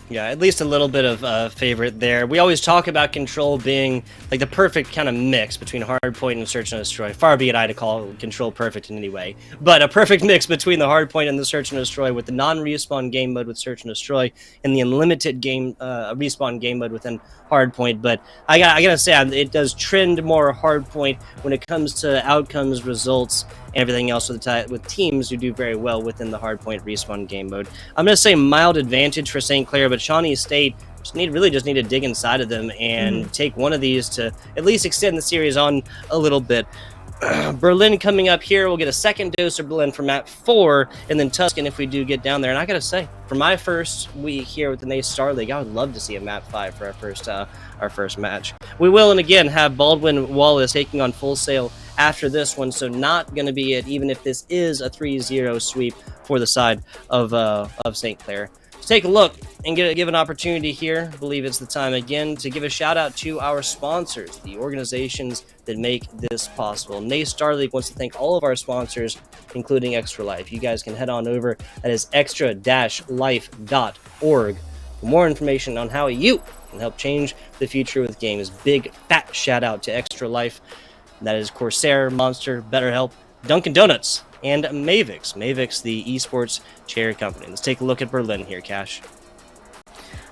Yeah, at least a little bit of favorite there. We always talk about Control being like the perfect kind of mix between Hardpoint and Search and Destroy. Far be it I to call Control perfect in any way, but a perfect mix between the Hardpoint and the Search and Destroy, with the non-respawn game mode with Search and Destroy and the unlimited game respawn game mode within Hardpoint. But I gotta say, it does trend more Hardpoint when it comes to outcomes, results, and everything else with teams who do very well within the Hardpoint respawn game mode. I'm gonna say mild advantage for St. Clair, but Shawnee State just need to dig inside of them and take one of these to at least extend the series on a little bit. Berlin coming up here. We'll get a second dose of Berlin for map 4, and then Tuscan if we do get down there. And I gotta say, for my first week here with the NACE Starleague, I would love to see a map 5 for our first match. We will, and again, have Baldwin Wallace taking on Full Sail after this one, so not going to be it, even if this is a 3-0 sweep for the side of St. Clair. Let's take a look and give an opportunity here. I believe it's the time again to give a shout out to our sponsors, the organizations that make this possible. NACE Starleague wants to thank all of our sponsors, including Extra Life. You guys can head on over. That is extra-life.org for more information on how you can help change the future with games. Big fat shout out to Extra Life. That is Corsair, Monster, BetterHelp, Dunkin' Donuts, and Mavix. Mavix, the esports chair company. Let's take a look at Berlin here, Cash.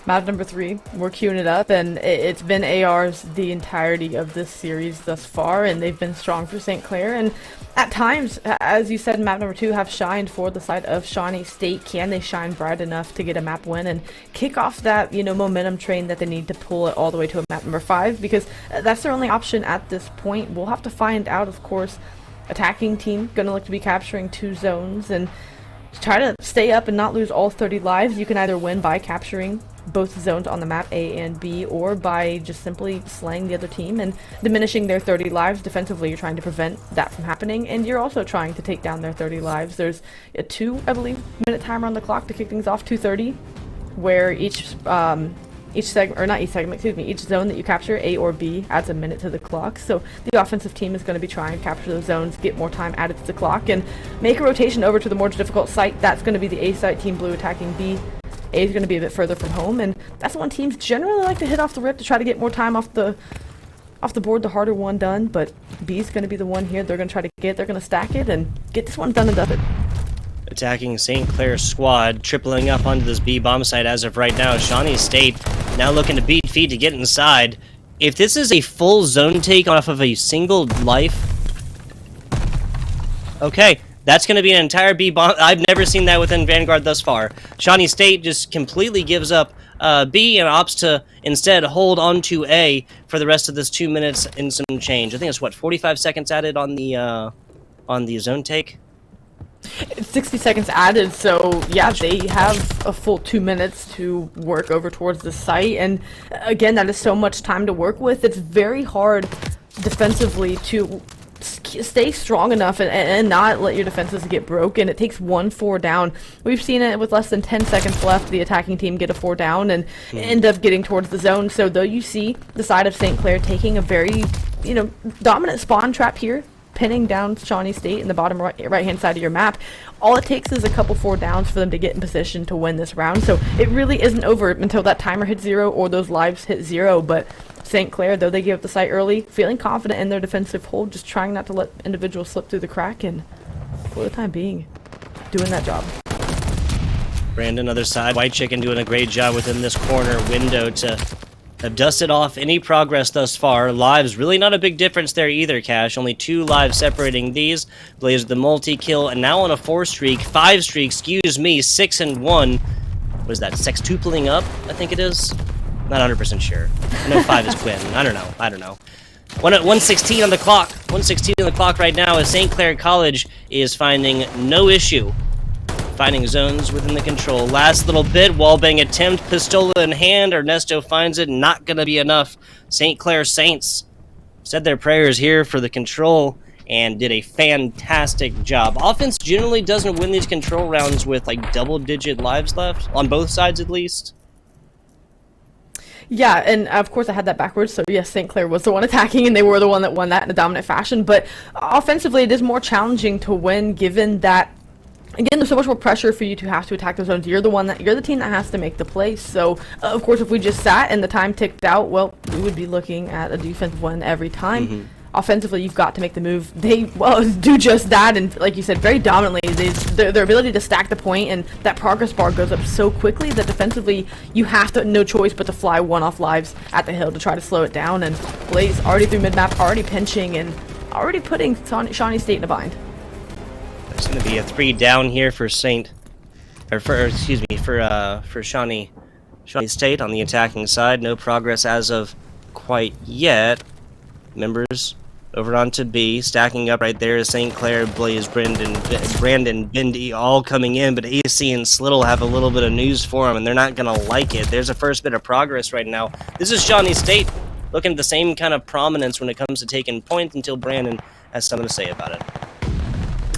Map number 3, we're queuing it up, and it's been ARs the entirety of this series thus far, and they've been strong for St. Clair, and at times, as you said, map number 2 have shined for the side of Shawnee State. Can they shine bright enough to get a map win and kick off that, momentum train that they need to pull it all the way to a map number 5? Because that's their only option at this point. We'll have to find out, of course. Attacking team gonna look to be capturing 2 zones, and to try to stay up and not lose all 30 lives, you can either win by capturing both zones on the map, A and B, or by just simply slaying the other team and diminishing their 30 lives. Defensively, you're trying to prevent that from happening, and you're also trying to take down their 30 lives. There's a 2, I believe, minute timer on the clock to kick things off, 2:30, where each segment, or not each segment, excuse me, each zone that you capture, A or B, adds a minute to the clock. So the offensive team is going to be trying to capture those zones, get more time added to the clock, and make a rotation over to the more difficult site. That's going to be the A site, Team Blue attacking B. A is going to be a bit further from home, and that's the one teams generally like to hit off the rip to try to get more time off the board, the harder one done. But B is going to be the one here. They're going to try to get it, they're going to stack it, and get this one done and dusted. Attacking St. Clair squad, tripling up onto this B bomb site as of right now. Shawnee State now looking to beat feet to get inside. If this is a full zone take off of a single life, okay, that's going to be an entire B bomb. I've never seen that within Vanguard thus far. Shawnee State just completely gives up B and opts to instead hold on to A for the rest of this 2 minutes and some change. I think it's what, 45 seconds added on the zone take. 60 seconds added, so yeah, they have a full 2 minutes to work over towards the site, and again, that is so much time to work with. It's very hard defensively to stay strong enough and not let your defenses get broken. It takes 1-4 down. We've seen it with less than 10 seconds left, the attacking team get a 4 down and end up getting towards the zone. So though you see the side of St. Clair taking a very, dominant spawn trap here, pinning down Shawnee State in the bottom right-hand side of your map, all it takes is a couple 4 downs for them to get in position to win this round. So it really isn't over until that timer hits 0 or those lives hit 0. But St. Clair, though they gave up the site early, feeling confident in their defensive hold, just trying not to let individuals slip through the crack, and for the time being, doing that job. Brandon, other side. White Chicken doing a great job within this corner window to have dusted off any progress thus far. Lives, really not a big difference there either, Cash. Only 2 lives separating these. Blaze the multi-kill, and now on a 4 streak, 5 streak, excuse me, 6 and 1. What is that, sextupling up, I think it is? Not 100% sure. I know 5 is Quinn. I don't know. 1:16 on the clock. 1:16 on the clock right now as St. Clair College is finding no issue. Finding zones within the control. Last little bit, wallbang attempt, pistola in hand. Ernesto finds it, not gonna be enough. St. Clair Saints said their prayers here for the control and did a fantastic job. Offense generally doesn't win these control rounds with like double-digit lives left, on both sides at least. Yeah, and of course I had that backwards, so yes, St. Clair was the one attacking, and they were the one that won that in a dominant fashion, but offensively it is more challenging to win given that, again, there's so much more pressure for you to have to attack the zones. You're the team that has to make the play. So, of course, if we just sat and the time ticked out, well, we would be looking at a defensive win every time. Offensively, you've got to make the move. They, well, do just that, and like you said, very dominantly. Their ability to stack the point and that progress bar goes up so quickly that defensively, you have to no choice but to fly one-off lives at the hill to try to slow it down. And Blaze already through mid-map, already pinching, and already putting Shawnee State in a bind. There's going to be a 3 down here for Shawnee State on the attacking side. No progress as of quite yet. Members over onto B, stacking up right there is St. Clair, Blaze, Brandon, Bendy all coming in, but AC and Slittle have a little bit of news for them, and they're not going to like it. There's a first bit of progress right now. This is Shawnee State looking at the same kind of prominence when it comes to taking points until Brandon has something to say about it.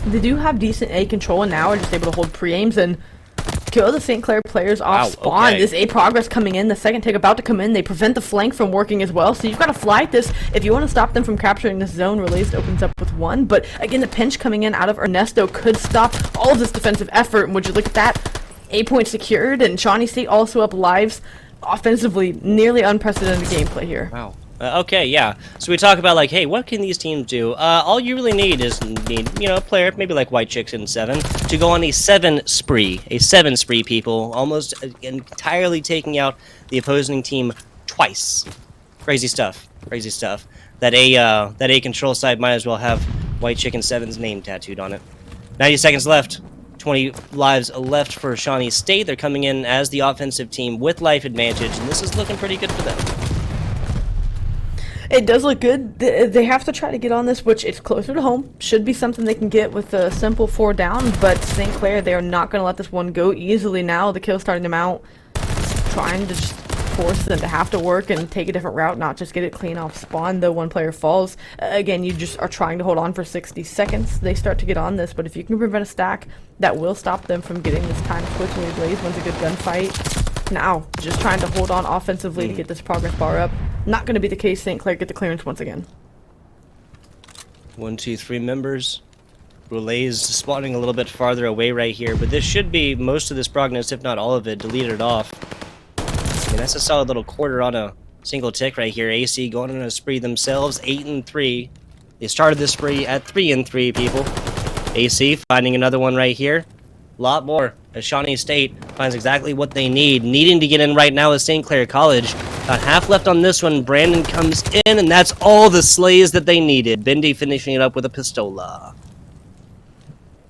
They do have decent A control and now are just able to hold pre-aims and kill the St. Clair players off spawn. Okay. This A progress coming in, the second take about to come in. They prevent the flank from working as well, so you've got to flag this if you want to stop them from capturing this zone. Released opens up with 1, but again, the pinch coming in out of Ernesto could stop all of this defensive effort. And would you look at that? A point secured, and Shawnee State also up lives. Offensively, nearly unprecedented gameplay here. Wow. Okay, yeah. So we talk about like, hey, what can these teams do? All you really need is a player, maybe like White Chicks in 7, to go on a 7 spree. A 7 spree, people. Almost entirely taking out the opposing team twice. Crazy stuff. Crazy stuff. That A control side might as well have White Chicken 7's name tattooed on it. 90 seconds left. 20 lives left for Shawnee State. They're coming in as the offensive team with life advantage, and this is looking pretty good for them. It does look good. They have to try to get on this, which it's closer to home. Should be something they can get with a simple 4 down, but St. Clair, they are not going to let this one go easily now. The kill starting them out, trying to just force them to have to work and take a different route, not just get it clean off spawn, though one player falls. Again, you just are trying to hold on for 60 seconds. They start to get on this, but if you can prevent a stack, that will stop them from getting this time quickly. Blaze wins a good gunfight. Now, just trying to hold on offensively to get this progress bar up. Not going to be the case. St. Clair get the clearance once again. 1, 2, 3 members. Relays spawning a little bit farther away right here, but this should be most of this progress, if not all of it, deleted off. I mean, that's a solid little quarter on a single tick right here. AC going on a spree themselves, 8-3. They started this spree at 3-3, people. AC finding another one right here. A lot more as Shawnee State finds exactly what they need. Needing to get in right now is St. Clair College. About half left on this one. Brandon comes in, and that's all the slays that they needed. Bendy finishing it up with a pistola.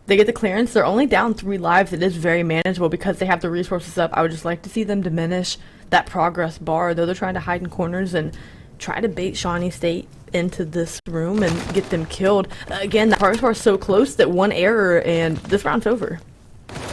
They get the clearance. They're only down 3 lives. It is very manageable because they have the resources up. I would just like to see them diminish that progress bar, though they're trying to hide in corners and try to bait Shawnee State into this room and get them killed. Again, the progress bar is so close that one error and this round's over.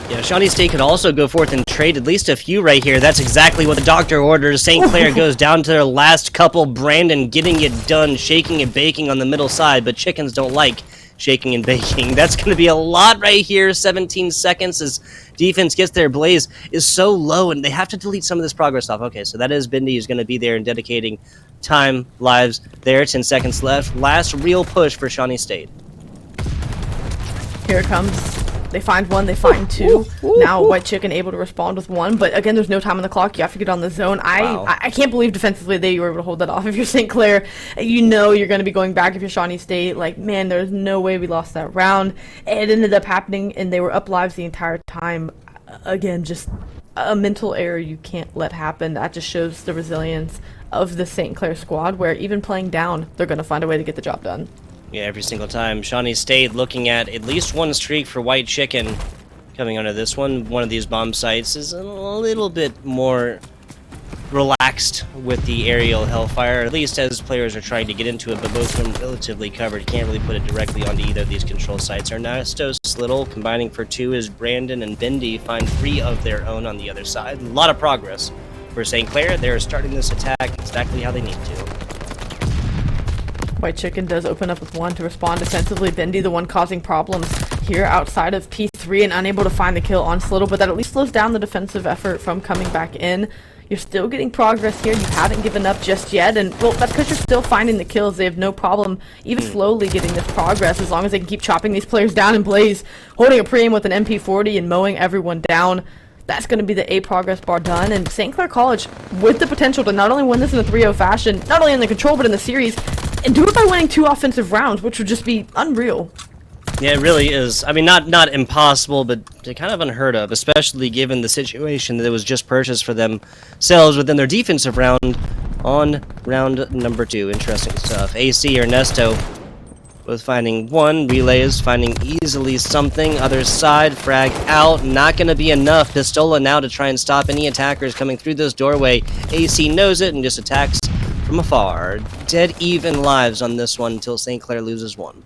Yeah, Shawnee State could also go forth and trade at least a few right here. That's exactly what the doctor orders. St. Clair goes down to their last couple. Brandon getting it done, shaking and baking on the middle side, but chickens don't like shaking and baking. That's going to be a lot right here. 17 seconds as defense gets their. Blaze is so low, and they have to delete some of this progress off. Okay, so that is Bendy who's going to be there and dedicating time, lives there. 10 seconds left. Last real push for Shawnee State. Here it comes. They find 1, they find 2. Now White Chicken able to respond with 1, but again, there's no time on the clock. You have to get on the zone. I can't believe defensively they were able to hold that off. If you're St. Clair, you know you're going to be going back. If you're Shawnee State, like, man, there's no way we lost that round. It ended up happening, and they were up lives the entire time. Again, just a mental error you can't let happen. That just shows the resilience of the St. Clair squad, where even playing down, they're going to find a way to get the job done. Yeah, every single time. Shawnee State looking at least 1 streak for White Chicken coming onto this one. One of these bomb sites is a little bit more relaxed with the aerial hellfire, at least as players are trying to get into it, but both of them relatively covered. Can't really put it directly onto either of these control sites. Ernesto's Little combining for 2 as Brandon and Bendy find 3 of their own on the other side. A lot of progress for St. Clair. They're starting this attack exactly how they need to. White Chicken does open up with 1 to respond defensively. Bendy, the one causing problems here outside of P3 and unable to find the kill on Slittle, but that at least slows down the defensive effort from coming back in. You're still getting progress here. You haven't given up just yet, and well, that's because you're still finding the kills. They have no problem even slowly getting this progress as long as they can keep chopping these players down. And Blaze holding a pre-aim with an MP40 and mowing everyone down. That's going to be the A progress bar done, and St. Clair College with the potential to not only win this in a 3-0 fashion, not only in the control but in the series, and do it by winning 2 offensive rounds, which would just be unreal. Yeah, it really is. I mean, not impossible, but kind of unheard of, especially given the situation that was just purchased for themselves within their defensive round on round number 2. Interesting stuff. AC Ernesto both finding 1. Relays finding easily something. Other side, frag out. Not going to be enough. Pistola now to try and stop any attackers coming through this doorway. AC knows it and just attacks from afar. Dead even lives on this one until St. Clair loses 1.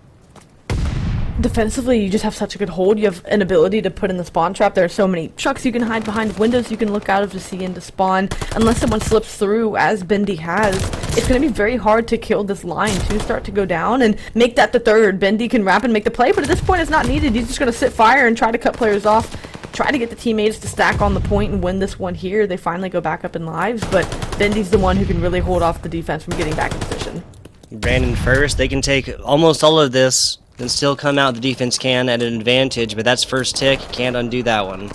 Defensively, you just have such a good hold. You have an ability to put in the spawn trap. There are so many trucks you can hide behind, windows you can look out of to see into spawn. Unless someone slips through, as Bendy has, it's going to be very hard to kill this line to start to go down and make that the third. Bendy can wrap and make the play, but at this point it's not needed. He's just going to sit fire and try to cut players off, try to get the teammates to stack on the point and win this one here. They finally go back up in lives, but Bendy's the one who can really hold off the defense from getting back in position. Brandon first. They can take almost all of this and still come out. The defense can at an advantage, but that's first tick. Can't undo that one.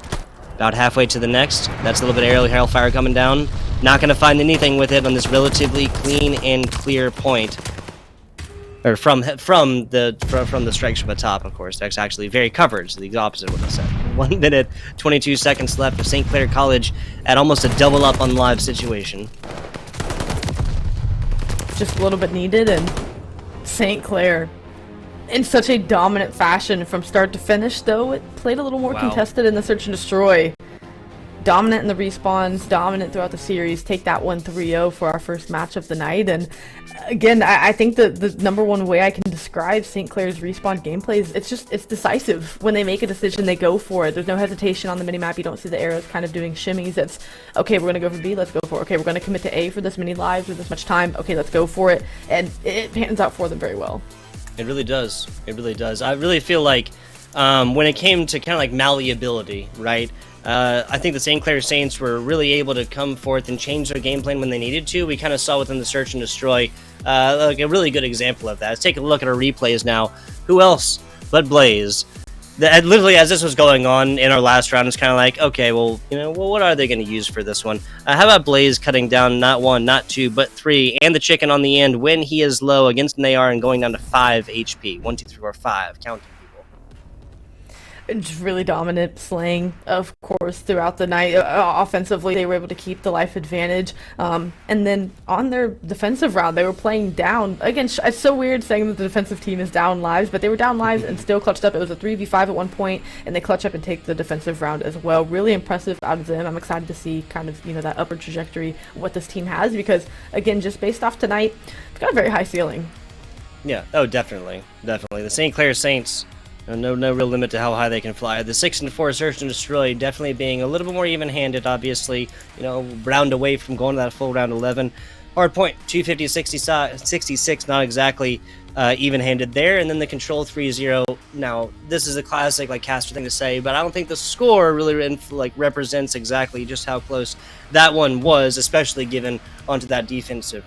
About halfway to the next. That's a little bit of aerial hellfire coming down. Not going to find anything with it on this relatively clean and clear point. Or from the strikes from the top, of course. That's actually very covered, so the opposite of what I said. 1 minute, 22 seconds left of St. Clair College at almost a double up on live situation. Just a little bit needed, and St. Clair in such a dominant fashion from start to finish, though it played a little more contested in the search and destroy. Dominant in the respawns, dominant throughout the series. Take that one 3-0 for our first match of the night. And again, I think the number one way I can describe St. Clair's respawn gameplay is it's decisive. When they make a decision, they go for it. There's no hesitation on the minimap. You don't see the arrows kind of doing shimmies. It's, okay, we're going to go for B, let's go for it. Okay, we're going to commit to A for this many lives or this much time. Okay, let's go for it. And it pans out for them very well. It really does. It really does. I really feel like when it came to kind of like malleability, right? I think the St. Clair Saints were really able to come forth and change their game plan when they needed to. We kind of saw within the search and destroy like a really good example of that. Let's take a look at our replays now. Who else but Blaze? Literally, as this was going on in our last round, it's kind of like, okay, well, what are they going to use for this one? How about Blaze cutting down not 1, not 2, but 3, and the chicken on the end when he is low against an AR and going down to 5 HP. 1, 2, 3, 4, 5. Counting. Just really dominant slaying, of course, throughout the night. Offensively, they were able to keep the life advantage. And then on their defensive round, they were playing down. Again, it's so weird saying that the defensive team is down lives, but they were down lives and still clutched up. It was a 3v5 at one point, and they clutch up and take the defensive round as well. Really impressive out of them. I'm excited to see kind of, that upward trajectory, what this team has, because, again, just based off tonight, it's got a very high ceiling. Yeah, oh, definitely. Definitely. The St. Clair Saints, no real limit to how high they can fly. The 6 and 4 search and destroy definitely being a little bit more even-handed, obviously. Round away from going to that full round 11. Hard point, 250, 66, not exactly even-handed there. And then the control 3-0. Now, this is a classic, caster thing to say, but I don't think the score really represents exactly just how close that one was, especially given onto that defensive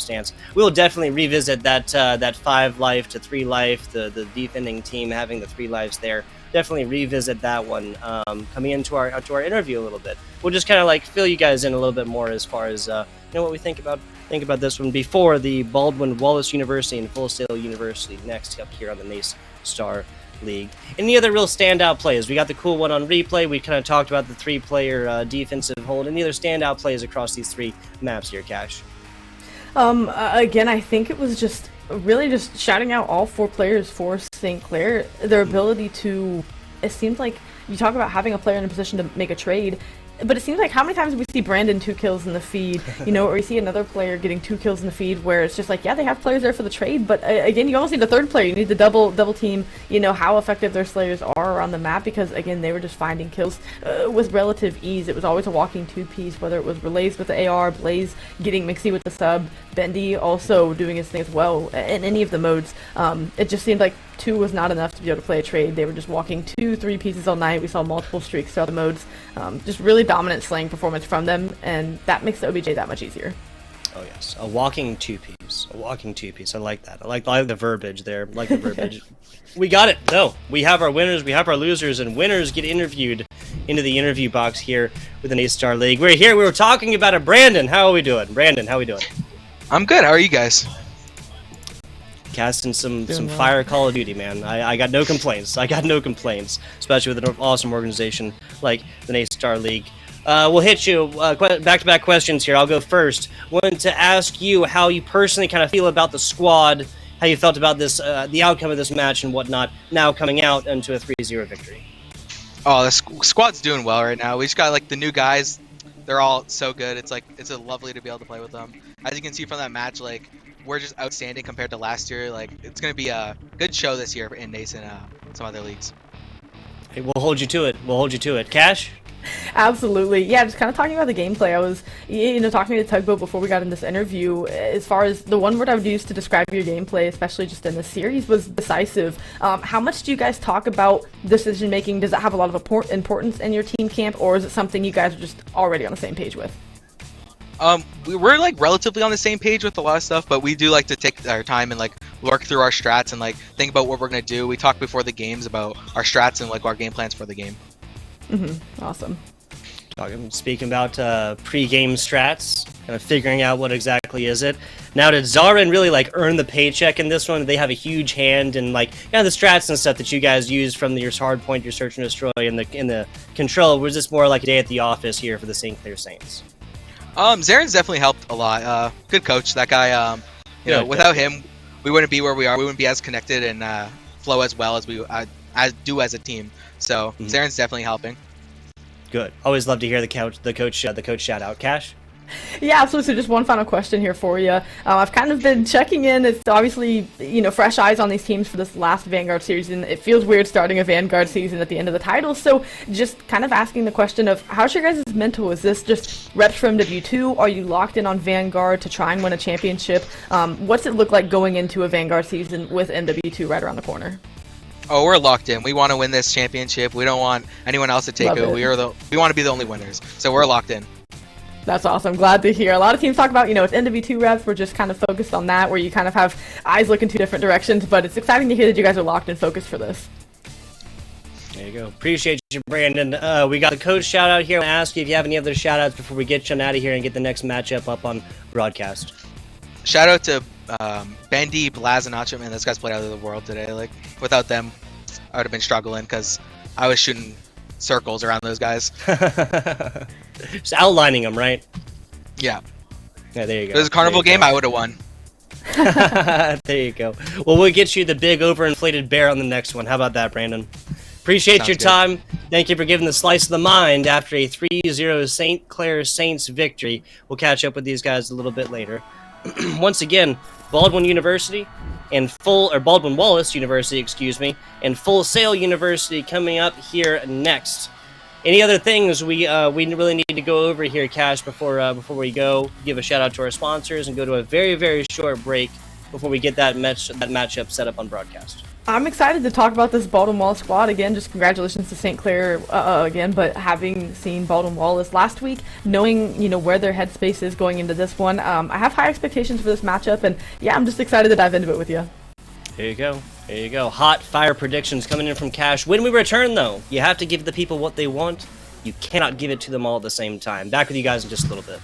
stance. We'll definitely revisit that 5 life to 3 life, the defending team having the 3 lives there. Definitely revisit that one coming into our interview a little bit. We'll just kind of fill you guys in a little bit more as far as what we think about this one before the Baldwin Wallace University and Full Sail University next up here on the NACE Starleague. Any other real standout plays? We got the cool one on replay. We kind of talked about the 3-player defensive hold. Any other standout plays across these 3 maps here, Cash? Again, I think it was just shouting out all 4 players for St. Clair. Their ability to, it seems like you talk about having a player in a position to make a trade. But it seems like how many times we see Brandon 2 kills in the feed, or we see another player getting 2 kills in the feed, where it's just like, yeah, they have players there for the trade, but again, you almost need a third player. You need to double team, how effective their Slayers are around the map, because again, they were just finding kills with relative ease. It was always a walking 2-piece, whether it was Relays with the AR, Blaze getting mixy with the sub, Bendy also doing his thing as well in any of the modes. It just seemed like 2 was not enough to be able to play a trade. They were just walking 2-3 pieces all night. We saw multiple streaks throughout the modes. Just really dominant slaying performance from them, and that makes the OBJ that much easier. Oh yes, a walking 2-piece. A walking 2-piece. I like that. I like the verbiage there. I like the verbiage. We got it. No, we have our winners, we have our losers, and winners get interviewed into the interview box here with the NACE Starleague. We're here. We were talking about it. Brandon, how are we doing? Brandon, how are we doing? I'm good. How are you guys? Casting some fire Call of Duty, man. I got no complaints. I got no complaints, especially with an awesome organization like the NACE Starleague. We'll hit you back-to-back questions here. I'll go first. Wanted to ask you how you personally kind of feel about the squad, how you felt about this, the outcome of this match and whatnot, now coming out into a 3-0 victory. Oh, the squad's doing well right now. We just got like the new guys. They're all so good. It's lovely to be able to play with them. As you can see from that match, like, we're just outstanding compared to last year. Like, it's going to be a good show this year in NACE and some other leagues. Hey, we'll hold you to it. We'll hold you to it. Cash? Absolutely. Yeah, just kind of talking about the gameplay. I was, talking to Tugboat before we got in this interview. As far as the one word I would use to describe your gameplay, especially just in this series, was decisive. How much do you guys talk about decision making? Does it have a lot of importance in your team camp, or is it something you guys are just already on the same page with? We're like relatively on the same page with a lot of stuff, but we do like to take our time and like work through our strats and like think about what we're gonna do. We talk before the games about our strats and like our game plans for the game. Awesome. Speaking about pre-game strats, kind of figuring out what exactly is it. Now, did Zarin really like earn the paycheck in this one? Did they have a huge hand in like the strats and stuff that you guys use from your hard point, your search and destroy, in the control? Or was this more like a day at the office here for the St. Clair Saints? Zarin's definitely helped a lot. Good coach, that guy. Without him, we wouldn't be where we are. We wouldn't be as connected and flow as well as we do as a team. So Zarin's definitely helping. Good. Always love to hear the coach shout out. Cash? Yeah, absolutely. So just one final question here for you. I've kind of been checking in. It's obviously, fresh eyes on these teams for this last Vanguard season. It feels weird starting a Vanguard season at the end of the title. So just kind of asking the question of, how's your guys' mental? Is this just reps from MW2? Are you locked in on Vanguard to try and win a championship? What's it look like going into a Vanguard season with MW2 right around the corner? Oh, we're locked in. We want to win this championship. We don't want anyone else to take it. We want to be the only winners. So we're locked in. That's awesome. Glad to hear. A lot of teams talk about, it's NW2 reps. We're just kind of focused on that, where you kind of have eyes looking two different directions. But it's exciting to hear that you guys are locked and focused for this. There you go. Appreciate you, Brandon. We got the coach shout out here. I want to ask you if you have any other shout outs before we get you out of here and get the next matchup up on broadcast. Shout out to Bendy, Blaz, and Nacho. Man, those guys played out of the world today. Like, without them, I would have been struggling because I was shooting circles around those guys. Just outlining them, right? Yeah. Yeah, there you go. If it was a carnival game, I would have won. There you go. Well, we'll get you the big overinflated bear on the next one. How about that, Brandon? Appreciate Sounds your good. time. Thank you for giving the slice of the mind after a 3-0 St. Clair Saints victory. We'll catch up with these guys a little bit later. Once again, Baldwin Wallace University, and Full Sail University coming up here next. Any other things we really need to go over here, Cash, before we go? Give a shout out to our sponsors and go to a very, very short break before we get that matchup set up on broadcast. I'm excited to talk about this Baldwin Wallace squad again. Just congratulations to St. Clair again, but having seen Baldwin Wallace last week, knowing where their headspace is going into this one, I have high expectations for this matchup, and yeah, I'm just excited to dive into it with you. There you go. There you go. Hot fire predictions coming in from Cash. When we return, though, you have to give the people what they want. You cannot give it to them all at the same time. Back with you guys in just a little bit.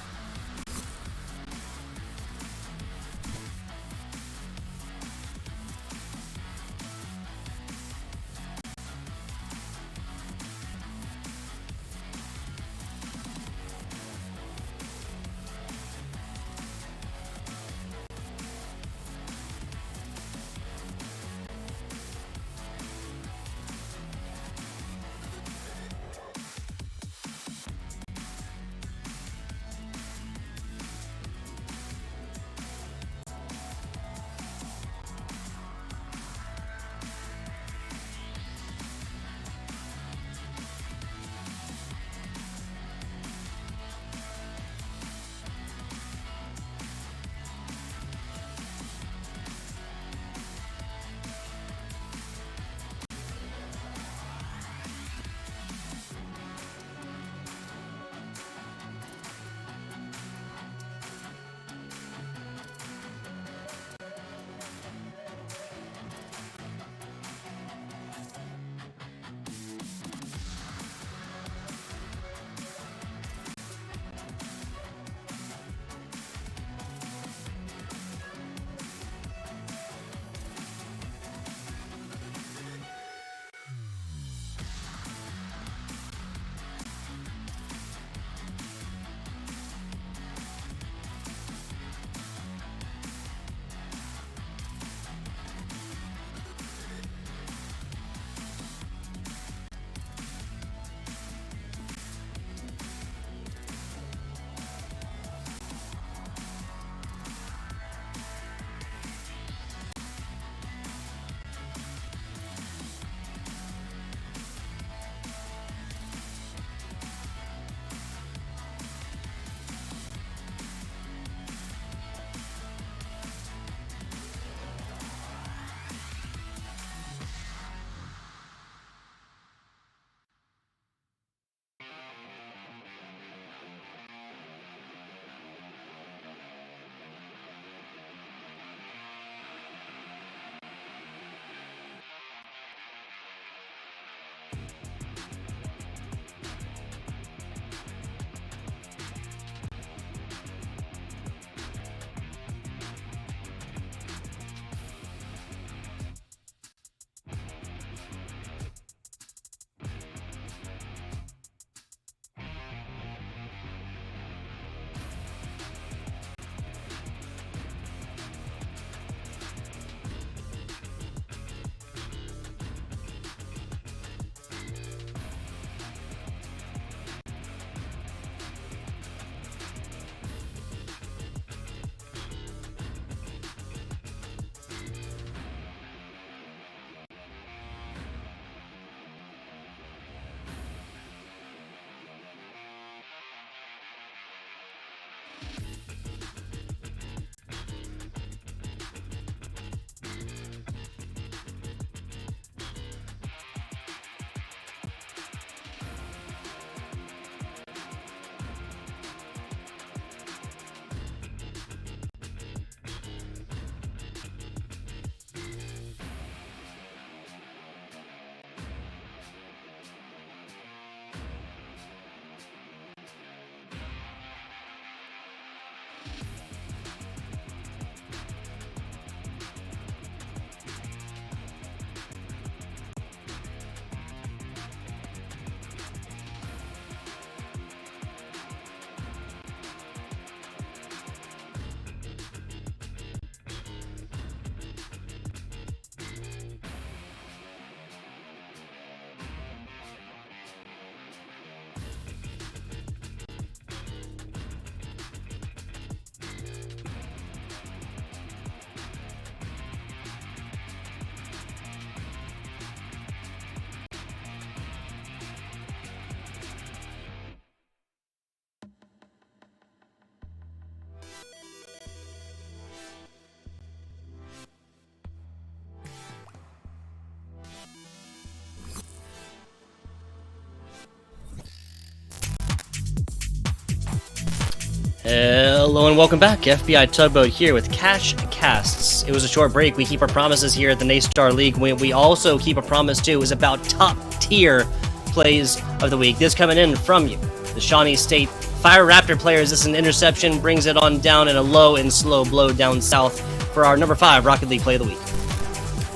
Hello and welcome back. FBI Tugboat here with Cash Casts. It was a short break. We keep our promises here at the NACE Starleague. We also keep a promise too is about top tier plays of the week. This coming in from you, the Shawnee State Fire Raptor players. This is an interception, brings it on down in a low and slow blow down south for our number 5 Rocket League play of the week.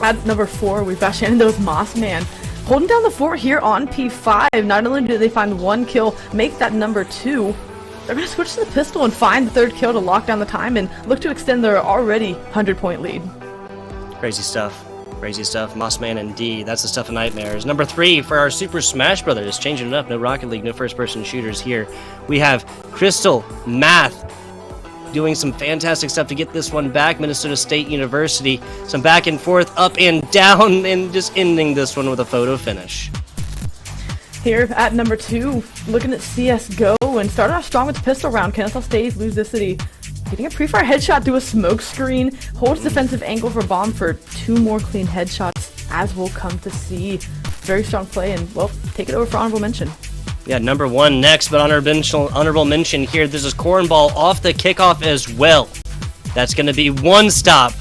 At number 4, we've got Shenandoah's Mossman holding down the fort here on P5. Not only do they find 1 kill, make that number 2, they're going to switch to the pistol and find the 3rd kill to lock down the time and look to extend their already 100-point lead. Crazy stuff. Crazy stuff. Mossman and D. That's the stuff of nightmares. Number 3 for our Super Smash Brothers. Changing it up. No Rocket League. No first-person shooters here. We have Crystal Math doing some fantastic stuff to get this one back. Minnesota State University. Some back and forth, up and down, and just ending this one with a photo finish. Here at number 2, looking at CSGO and started off strong with the pistol round. Kennesaw State's Lose This City getting a pre-fire headshot through a smoke screen, holds defensive angle for bomb for 2 more clean headshots, as we'll come to see. Very strong play, and well, take it over for honorable mention. Yeah, number 1 next, but honorable mention here. This is Cornball off the kickoff as well. That's going to be 1 stop.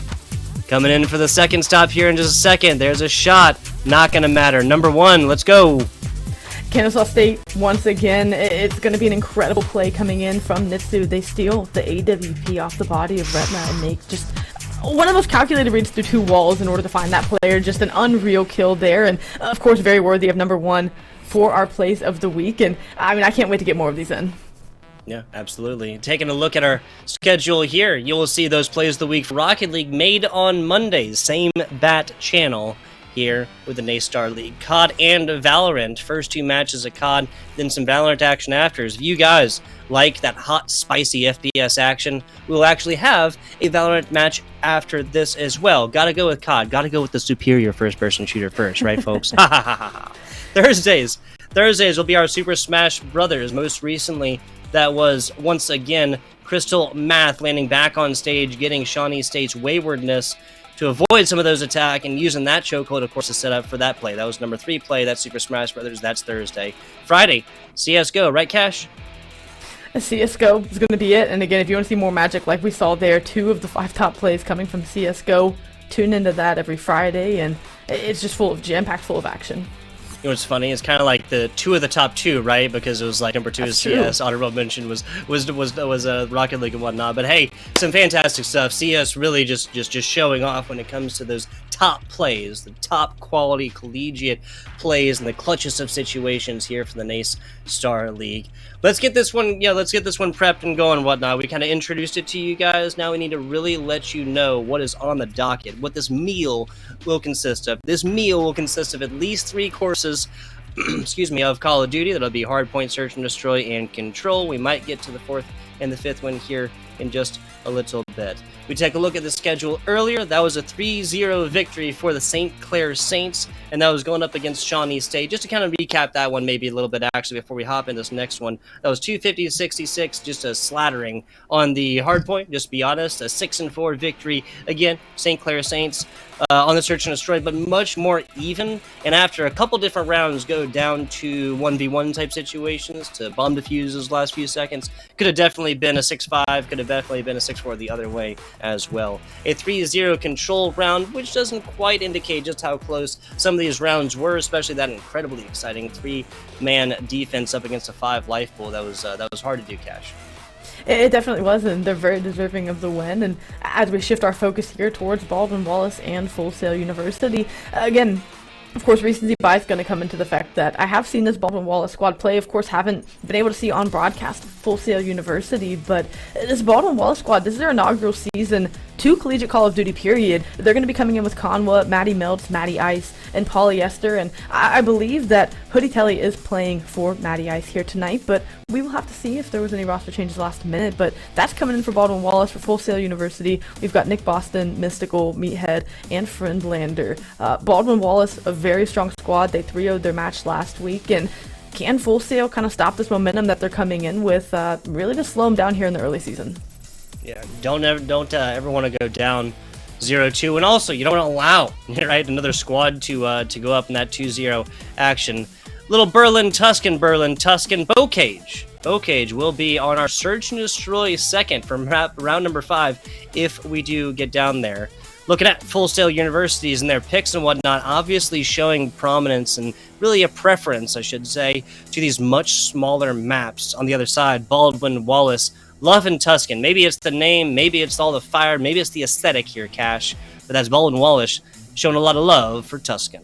Coming in for the 2nd stop here in just a second. There's a shot. Not going to matter. Number 1, let's go. Kennesaw State, once again, it's going to be an incredible play coming in from Nitsu. They steal the AWP off the body of Retna and make just one of those calculated reads through 2 walls in order to find that player. Just an unreal kill there, and of course very worthy of number 1 for our plays of the week. And I mean, I can't wait to get more of these in. Yeah, absolutely. Taking a look at our schedule here, you will see those plays of the week for Rocket League made on Mondays. Same bat channel here with the NACE Starleague. COD and Valorant. First 2 matches of COD, then some Valorant action after. If you guys like that hot, spicy FPS action, we'll actually have a Valorant match after this as well. Gotta go with COD. Gotta go with the superior first-person shooter first, right, folks? Thursdays will be our Super Smash Brothers. Most recently, that was, once again, Crystal Math landing back on stage, getting Shawnee State's waywardness to avoid some of those attacks and using that chokehold, of course, to set up for that play. That was number 3 play. That's Super Smash Brothers. That's Thursday. Friday, CSGO, right, Cash? CSGO is going to be it. And again, if you want to see more magic like we saw there, 2 of the 5 top plays coming from CSGO. Tune into that every Friday, and it's just full of jam-packed, full of action. You know what's funny? It's kind of like the 2 of the top 2, right? Because it was like number 2 is CS, honorable mention was Rocket League and whatnot. But hey, some fantastic stuff. CS really just showing off when it comes to those top plays, the top quality collegiate plays, and the clutchest of situations here for the NACE Starleague. Let's get this one, prepped and going and whatnot. We kind of introduced it to you guys. Now we need to really let you know what is on the docket, what this meal will consist of. This meal will consist of at least 3 courses of Call of Duty. That'll be Hardpoint, Search and Destroy, and Control. We might get to the 4th and the 5th one here in just a little bit. We take a look at the schedule earlier. That was a 3-0 victory for the St. Clair Saints, and that was going up against Shawnee State. Just to kind of recap that one maybe a little bit actually before we hop into this next one. That was 250-66, just a slattering on the Hardpoint, just to be honest. A 6-4 victory, again, St. Clair Saints on the Search and Destroy, but much more even. And after a couple different rounds go down to 1v1 type situations, to bomb defuse those last few seconds, could have definitely been a 6-5, could have definitely been a 6-4 the other way as well. A 3-0 Control round, which doesn't quite indicate just how close some of these rounds were, especially that incredibly exciting 3-man defense up against a 5 life pool. That was hard to do, Cash. It definitely was, and they're very deserving of the win. And as we shift our focus here towards Baldwin Wallace and Full Sail University, again, of course, recency bias is going to come into the fact that I have seen this Baldwin Wallace squad play. Of course, haven't been able to see on broadcast Full Sail University, but this Baldwin Wallace squad, this is their inaugural season to Collegiate Call of Duty, period. They're going to be coming in with Conwa, Maddie Meltz, Maddie Ice, and Polyester, and I believe that Hoodie Telly is playing for Maddie Ice here tonight, but we will have to see if there was any roster changes last minute. But that's coming in for Baldwin Wallace. For Full Sail University, we've got Nick Boston, Mystical, Meathead, and Friendlander. Baldwin Wallace, a very strong squad. They 3-0'd their match last week, and can Full Sail kind of stop this momentum that they're coming in with, really to slow them down here in the early season? Yeah, don't ever want to go down 0-2, and also you don't want to allow another squad to go up in that 2-0 action. Little Berlin Tuscan Bocage Cage will be on our Search and Destroy second from round number 5 if we do get down there. Looking at Full Sail Universities and their picks and whatnot, obviously showing prominence and really a preference, I should say, to these much smaller maps on the other side. Baldwin, Wallace, Love, and Tuscan. Maybe it's the name, maybe it's all the fire, maybe it's the aesthetic here, Cash. But that's Baldwin, Wallace showing a lot of love for Tuscan.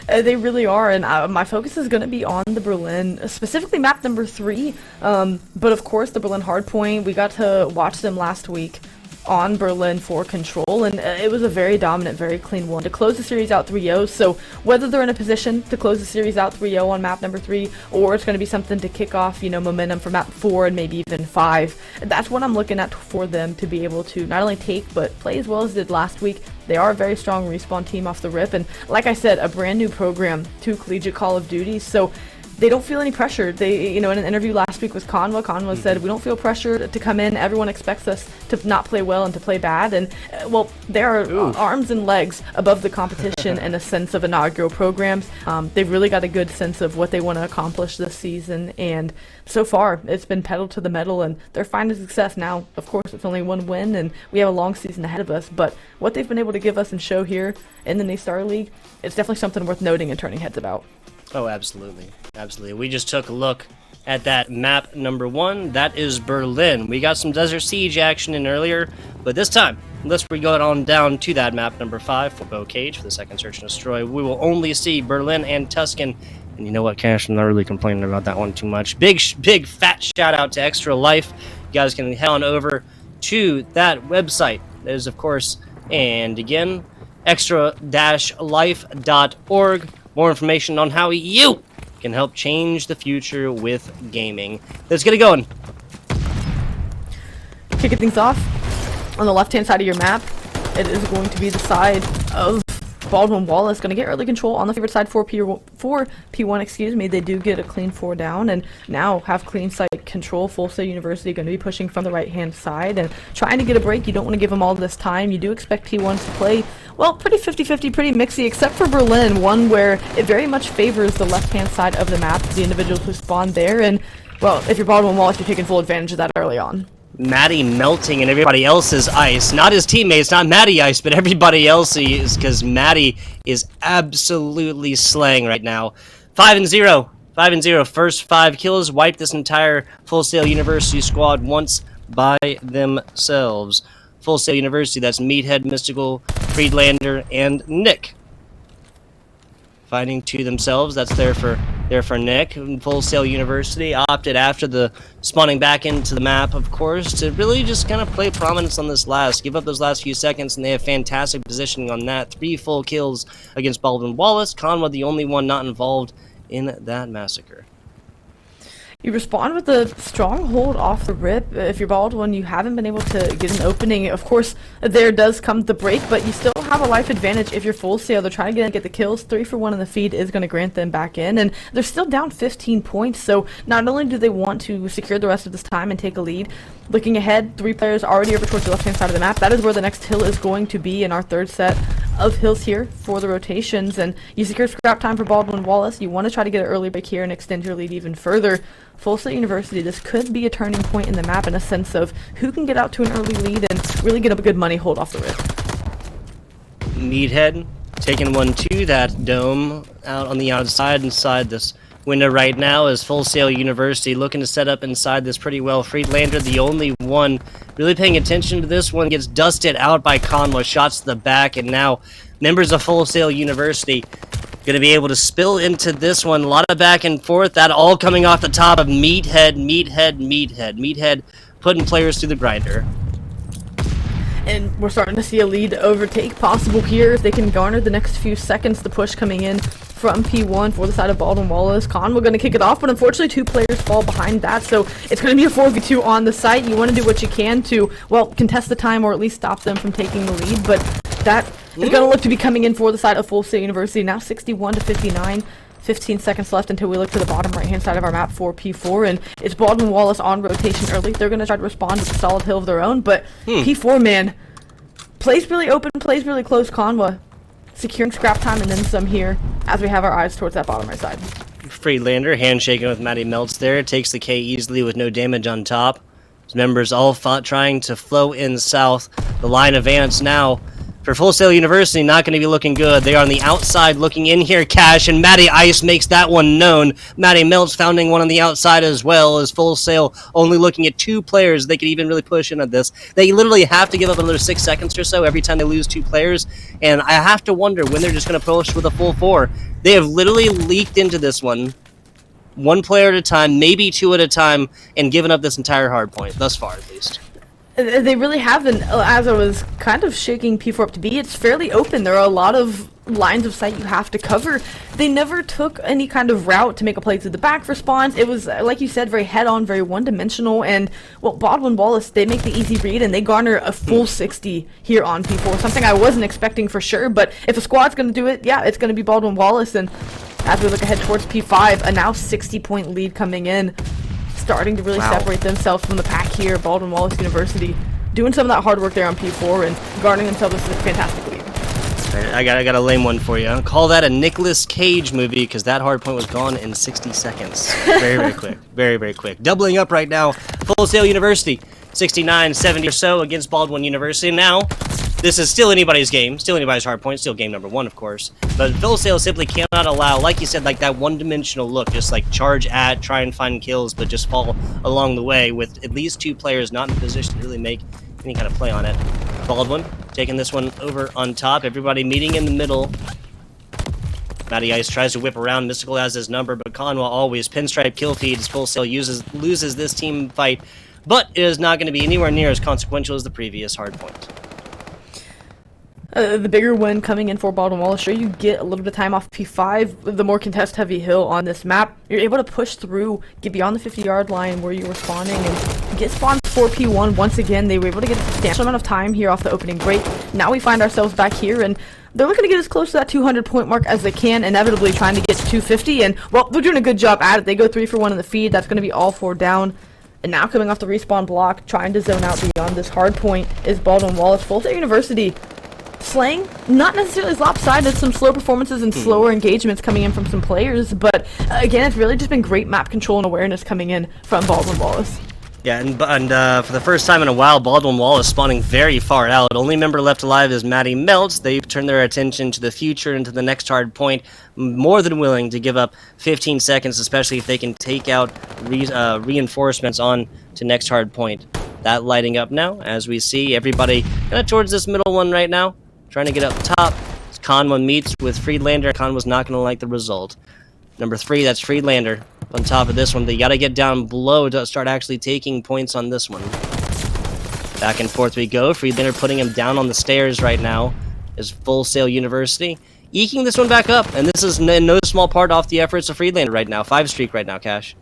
They really are, and my focus is going to be on the Berlin, specifically map number 3. But of course, the Berlin Hardpoint, we got to watch them last week on Berlin for Control, and it was a very dominant, very clean one to close the series out 3-0. So whether they're in a position to close the series out 3-0 on map number 3, or it's going to be something to kick off, momentum for map 4 and maybe even 5, that's what I'm looking at for them to be able to not only take but play as well as they did last week. They are a very strong respawn team off the rip, and like I said, a brand new program to Collegiate Call of Duty, so they don't feel any pressure. They, in an interview last week with Conwa said, we don't feel pressure to come in. Everyone expects us to not play well and to play bad. And, well, they are arms and legs above the competition in a sense of inaugural programs. They've really got a good sense of what they want to accomplish this season. And so far, it's been pedal to the metal, and they're finding success. Now, of course, it's only one win, and we have a long season ahead of us. But what they've been able to give us and show here in the NACE Starleague, it's definitely something worth noting and turning heads about. Oh, absolutely. Absolutely. We just took a look at that map number 1. That is Berlin. We got some Desert Siege action in earlier, but this time, unless we go on down to that map number 5 for Cage for the second Search and Destroy, we will only see Berlin and Tuscan. And you know what, Cash? I'm not really complaining about that one too much. Big fat shout out to Extra Life. You guys can head on over to that website. That is, of course, and again, extra-life.org. More information on how you can help change the future with gaming. Let's get it going. Kicking things off, on the left-hand side of your map, it is going to be the side of Baldwin Wallace. Going to get early control on the favorite side for P1, excuse me. They do get a clean 4 down and now have clean site control. Full Sail University going to be pushing from the right-hand side and trying to get a break. You don't want to give them all this time. You do expect P1 to play, well, pretty 50-50, pretty mixy, except for Berlin, one where it very much favors the left-hand side of the map, the individuals who spawn there. And, well, if you're Baldwin Wallace, you're taking full advantage of that early on. Matty melting in everybody else's ice. Not his teammates, not Matty ice, but everybody else's, because Matty is absolutely slaying right now. 5-0. 5-0. First 5 kills. Wiped this entire Full Sail University squad once by themselves. Full Sail University, that's Meathead, Mystical, Friedlander, and Nick. Fighting to themselves, that's there for Nick. And Full Sail University opted after the spawning back into the map, of course, to really just kind of play prominence on this last, give up those last few seconds, and they have fantastic positioning on that. 3 full kills against Baldwin Wallace. Conwa, the only one not involved in that massacre. You respond with a strong hold off the rip. If you're Baldwin, you haven't been able to get an opening. Of course, there does come the break, but you still have a life advantage if you're Full Sail. They're trying to get the kills. 3 for 1 in the feed is going to grant them back in, and they're still down 15 points. So not only do they want to secure the rest of this time and take a lead, looking ahead, 3 players already over towards the left-hand side of the map. That is where the next hill is going to be in our third set of hills here for the rotations. And you secure scrap time for Baldwin Wallace. You want to try to get an early break here and extend your lead even further. Full Sail University, this could be a turning point in the map in a sense of who can get out to an early lead and really get up a good money hold off the rip. Meathead taking one to that dome out on the outside inside this window right now is Full Sail University looking to set up inside this pretty well. Friedlander, the only one really paying attention to this one, gets dusted out by Conwa, shots to the back, and now members of Full Sail University going to be able to spill into this one. A lot of back and forth, that all coming off the top of Meathead putting players through the grinder. And we're starting to see a lead overtake possible here if they can garner the next few seconds. The push coming in from P1 for the side of Baldwin Wallace. Conwa going to kick it off, but unfortunately 2 players fall behind that, so it's going to be a 4v2 on the site. You want to do what you can to, well, contest the time or at least stop them from taking the lead, but that is going to look to be coming in for the side of Full Sail University. Now 61-59. 15 seconds left until we look to the bottom right-hand side of our map for P4, and it's Baldwin Wallace on rotation early. They're going to try to respond with a solid hill of their own, but P4, man, plays really open, plays really close. Conwa securing scrap time and then some here as we have our eyes towards that bottom right side. Friedlander, handshaking with Matty Melts there, takes the K easily with no damage on top. His members all trying to flow in south. The line of Ants now for Full Sail University not going to be looking good. They are on the outside looking in here, Cash, and Matty Ice makes that one known. Matty Melts founding one on the outside as well, as Full Sail only looking at 2 players they could even really push in at this. They literally have to give up another 6 seconds or so every time they lose 2 players, and I have to wonder when they're just going to push with a full 4. They have literally leaked into this one 1 player at a time, maybe 2 at a time, and given up this entire hard point, thus far at least. They really haven't. As I was kind of shaking P4 up to B, it's fairly open. There are a lot of lines of sight you have to cover. They never took any kind of route to make a play to the back for spawns. It was, like you said, very head-on, very one-dimensional, and, well, Baldwin Wallace, they make the easy read, and they garner a full 60 here on P4, something I wasn't expecting for sure, but if a squad's going to do it, yeah, it's going to be Baldwin Wallace, and as we look ahead towards P5, a now 60-point lead coming in, starting to really separate themselves from the pack here. Baldwin Wallace University doing some of that hard work there on P4 and garnering themselves a fantastic lead. I got a lame one for you. Call that a Nicolas Cage movie, because that hard point was gone in 60 seconds. Very, very quick. Very, very quick. Doubling up right now. Full Sail University, 69-70 or so against Baldwin University. Now, this is still anybody's game, still anybody's hard point, still game number 1, of course. But Full Sail simply cannot allow, like you said, like that one-dimensional look, just like charge at, try and find kills, but just fall along the way with at least 2 players not in position to really make any kind of play on it. Baldwin taking this one over on top, everybody meeting in the middle. Matty Ice tries to whip around, Mystical has his number, but Conwa always pinstripe kill feed as Full Sail loses this team fight, but it is not going to be anywhere near as consequential as the previous hard point. The bigger win coming in for Baldwin Wallace. Sure, you get a little bit of time off P5, the more contest-heavy hill on this map. You're able to push through, get beyond the 50-yard line where you were spawning, and get spawned for P1 once again. They were able to get a substantial amount of time here off the opening break. Now we find ourselves back here, and they're looking to get as close to that 200-point mark as they can, inevitably trying to get to 250, and, well, they're doing a good job at it. They go 3 for 1 in the feed. That's going to be all 4 down. And now coming off the respawn block, trying to zone out beyond this hard point is Baldwin Wallace. Full Sail University slaying, not necessarily as lopsided, some slow performances and slower engagements coming in from some players, but again, it's really just been great map control and awareness coming in from Baldwin Wallace. Yeah, and for the first time in a while, Baldwin Wallace spawning very far out. Only member left alive is Matty Melts. They turn their attention to the future and to the next hard point, more than willing to give up 15 seconds, especially if they can take out reinforcements on to next hard point. That lighting up now, as we see everybody kind of towards this middle one right now, trying to get up top. Conwa meets with Friedlander. Conwa's not going to like the result. Number 3, that's Friedlander. On top of this one, they got to get down below to start actually taking points on this one. Back and forth we go. Friedlander putting him down on the stairs right now is Full Sail University. Eking this one back up, and this is in no small part off the efforts of Friedlander right now. 5 streak right now, Cash.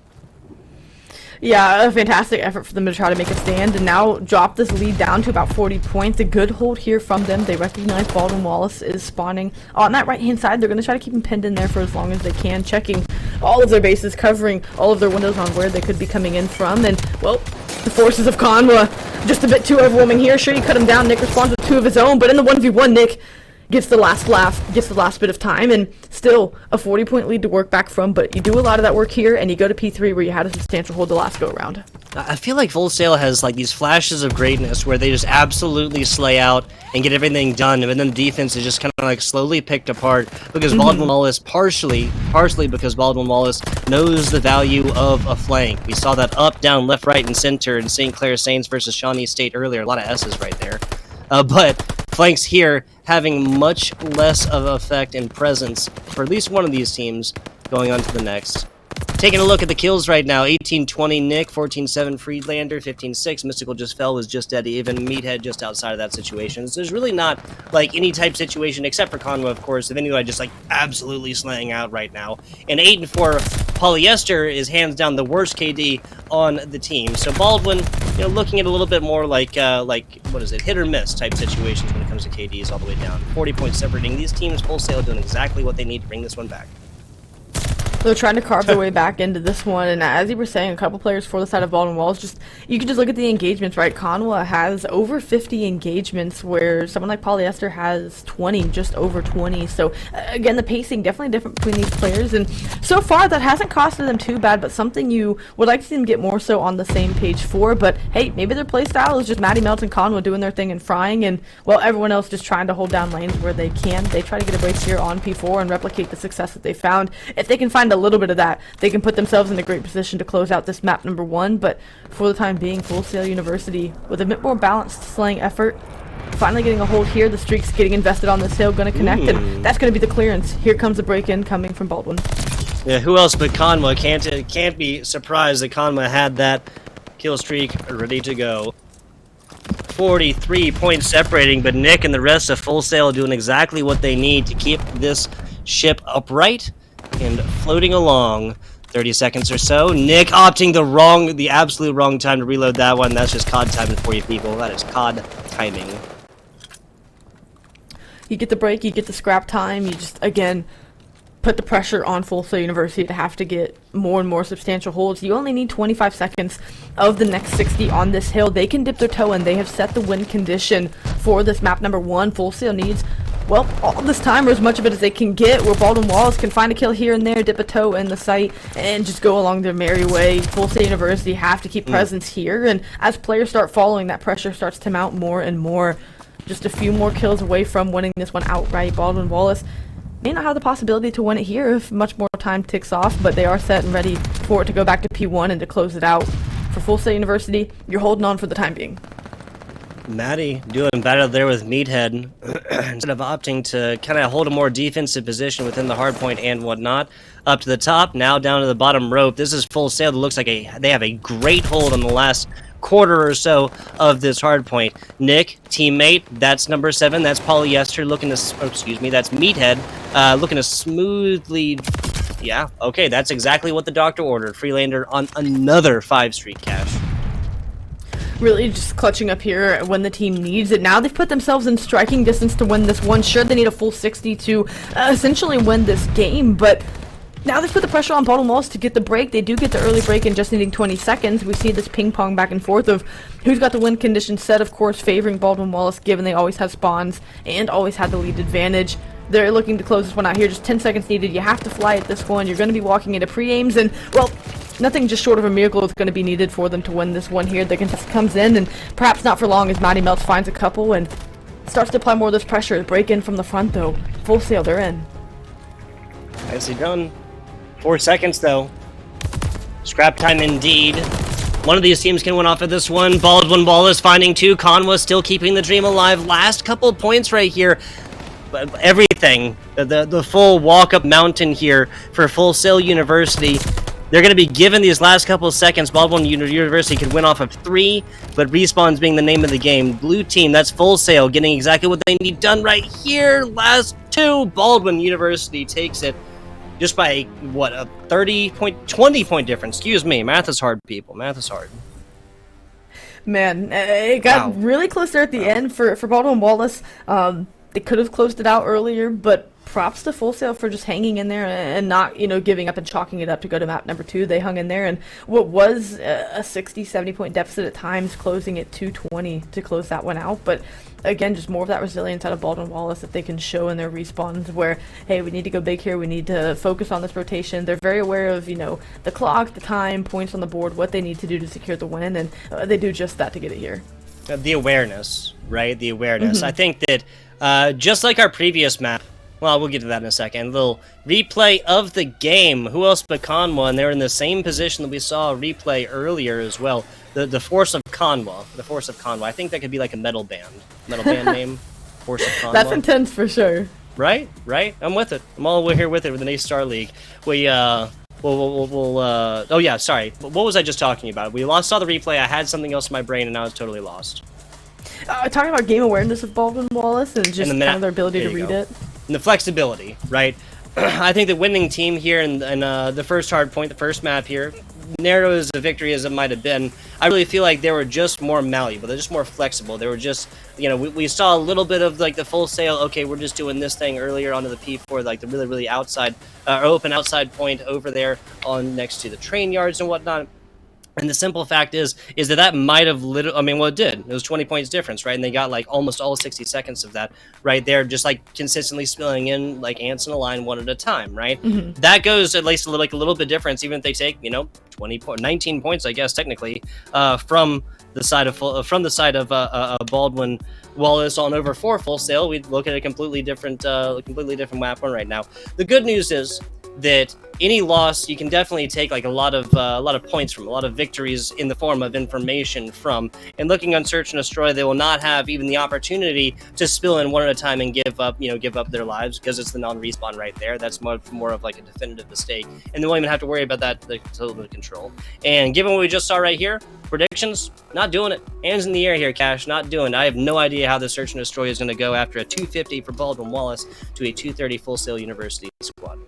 Yeah, a fantastic effort for them to try to make a stand and now drop this lead down to about 40 points. A good hold here from them. They recognize Baldwin Wallace is spawning on that right-hand side. They're going to try to keep him pinned in there for as long as they can, checking all of their bases, covering all of their windows on where they could be coming in from. And, well, the forces of Conwa just a bit too overwhelming here. Sure, you cut him down. Nick responds with 2 of his own, but in the 1v1, Nick gets the last laugh, gets the last bit of time, and still a 40-point lead to work back from, but you do a lot of that work here, and you go to P3 where you had a substantial hold the last go-around. I feel like Full Sail has like these flashes of greatness where they just absolutely slay out and get everything done, and then the defense is just kind of like slowly picked apart because Baldwin Wallace, partially because Baldwin Wallace knows the value of a flank. We saw that up, down, left, right, and center in St. Clair Saints versus Shawnee State earlier. A lot of S's right there. But flanks here having much less of an effect and presence for at least one of these teams going on to the next. Taking a look at the kills right now, 18-20 Nick, 14-7 Friedlander, 15-6 Mystical just fell, was just dead even, Meathead just outside of that situation. So there's really not like any type situation except for Conwa, of course, if anybody just like absolutely slaying out right now. And 8-4 Polyester is hands down the worst KD on the team. So Baldwin, you know, looking at a little bit more like what is it, hit or miss type situations when it comes to KDs all the way down. 40 points separating these teams. Full Sail doing exactly what they need to bring this one back. They're trying to carve their way back into this one, and as you were saying, a couple players for the side of Baldwin Wallace, you can just look at the engagements, right? Conwa has over 50 engagements, where someone like Polyester has 20, just over 20. So again, the pacing definitely different between these players, and so far that hasn't costed them too bad, but something you would like to see them get more so on the same page for. But hey, maybe their play style is just Maddie Melt and Conwa doing their thing and frying, and well, everyone else just trying to hold down lanes where they can. They try to get a break here on P4 and replicate the success that they found. If they can find a little bit of that, they can put themselves in a great position to close out this map number 1. But for the time being, Full Sail University with a bit more balanced slaying effort, finally getting a hold here. The streak's getting invested on this hill, gonna connect, and that's gonna be the clearance. Here comes the break-in coming from Baldwin. Yeah, who else but Conwa? Can't be surprised that Conwa had that kill streak ready to go. 43 points separating, but Nick and the rest of Full Sail doing exactly what they need to keep this ship upright and floating along. 30 seconds or so. Nick opting the absolute wrong time to reload that one. That's just COD timing for you people. That is COD timing. You get the break, you get the scrap time, you just, again, put the pressure on Full Sail University to have to get more and more substantial holds. You only need 25 seconds of the next 60 on this hill. They can dip their toe in. They have set the win condition for this map number 1. Full Sail needs, well, all this time or as much of it as they can get, where Baldwin Wallace can find a kill here and there, dip a toe in the site, and just go along their merry way. Full Sail University have to keep presence here, and as players start following, that pressure starts to mount more and more. Just a few more kills away from winning this one outright. Baldwin Wallace may not have the possibility to win it here if much more time ticks off, but they are set and ready for it to go back to P1 and to close it out. For Full Sail University, you're holding on for the time being. Maddie doing better there with Meathead instead of opting to kind of hold a more defensive position within the hardpoint and whatnot. Up to the top, now down to the bottom rope. This is Full Sail that looks like they have a great hold on the last quarter or so of this hardpoint. Nick, teammate, that's number 7. That's Polyester looking to, that's Meathead looking to smoothly. Yeah, okay, that's exactly what the doctor ordered. Freelander on another 5-streak cash. Really just clutching up here when the team needs it. Now they've put themselves in striking distance to win this one. Sure, they need a full 60 to essentially win this game, but now they've put the pressure on Baldwin Wallace to get the break. They do get the early break in just needing 20 seconds. We see this ping pong back and forth of who's got the win condition set, of course, favoring Baldwin Wallace, given they always had spawns and always had the lead advantage. They're looking to close this one out here. Just 10 seconds needed. You have to fly at this one. You're going to be walking into pre-aims, and, well, nothing just short of a miracle is going to be needed for them to win this one here. The contest comes in, and perhaps not for long as Maddie Melts finds a couple and starts to apply more of this pressure. Break in from the front, though. Full Sail, they're in. Nicely done. 4 seconds, though. Scrap time indeed. One of these teams can win off of this one. Baldwin Wallace finding 2. Conwa still keeping the dream alive. Last couple points right here. But everything. The full walk-up mountain here for Full Sail University. They're going to be given these last couple of seconds. Baldwin University could win off of 3, but respawns being the name of the game. Blue team, that's Full Sail, getting exactly what they need done right here. Last 2. Baldwin University takes it. Just by, what, a 20-point difference. Excuse me. Math is hard, people. Math is hard. Man, it got really close there at the end for Baldwin Wallace. They could have closed it out earlier, but props to Full Sail for just hanging in there and not, giving up and chalking it up to go to map number 2. They hung in there, and what was a 60, 70-point deficit at times, closing at 220 to close that one out. But again, just more of that resilience out of Baldwin Wallace that they can show in their respawns where, hey, we need to go big here, we need to focus on this rotation. They're very aware of, the clock, the time, points on the board, what they need to do to secure the win, and they do just that to get it here. The awareness, right? The awareness. I think that just like our previous map, well, we'll get to that in a second. A little replay of the game. Who else but Conwa? And they're in the same position that we saw a replay earlier as well. The Force of Conwa. The Force of Conwa. I think that could be like a metal band. Metal band name. Force of Conwa. That's intense for sure. Right? I'm with it. I'm all here with it with the NACE Starleague. Oh yeah, sorry. What was I just talking about? Saw the replay. I had something else in my brain and now it's totally lost. Talking about game awareness of Baldwin Wallace and just kind of their ability to read it. And the flexibility, right? I think the winning team here in the first hard point, the first map here, narrow as a victory as it might have been, I really feel like they were just more malleable. They're just more flexible. They were just, you know, we saw a little bit of like the full sail. Okay, we're just doing this thing earlier onto the P4, like the really outside, open outside point over there on next to the train yards and whatnot. And the simple fact is that might have I mean, well, it did. It was 20 points difference, right? And they got like almost all 60 seconds of that right there, just like consistently spilling in like ants in a line one at a time, right? That goes at least a little bit difference, even if they take, you know, 19 points, I guess technically, from the side of Baldwin Wallace on over 4 Full Sail. We'd look at a completely different map one right now. The good news is that any loss you can definitely take like a lot of points from, a lot of victories in the form of information from. And looking on Search and Destroy, they will not have even the opportunity to spill in one at a time and give up their lives, because it's the non-respawn right there. That's more of like a definitive mistake, and they won't even have to worry about that total control. And given what we just saw right here, predictions, not doing it. Hands in the air here, Cash, not doing it. I have no idea how the Search and Destroy is going to go after a 250 for Baldwin Wallace to a 230 Full Sail University squad.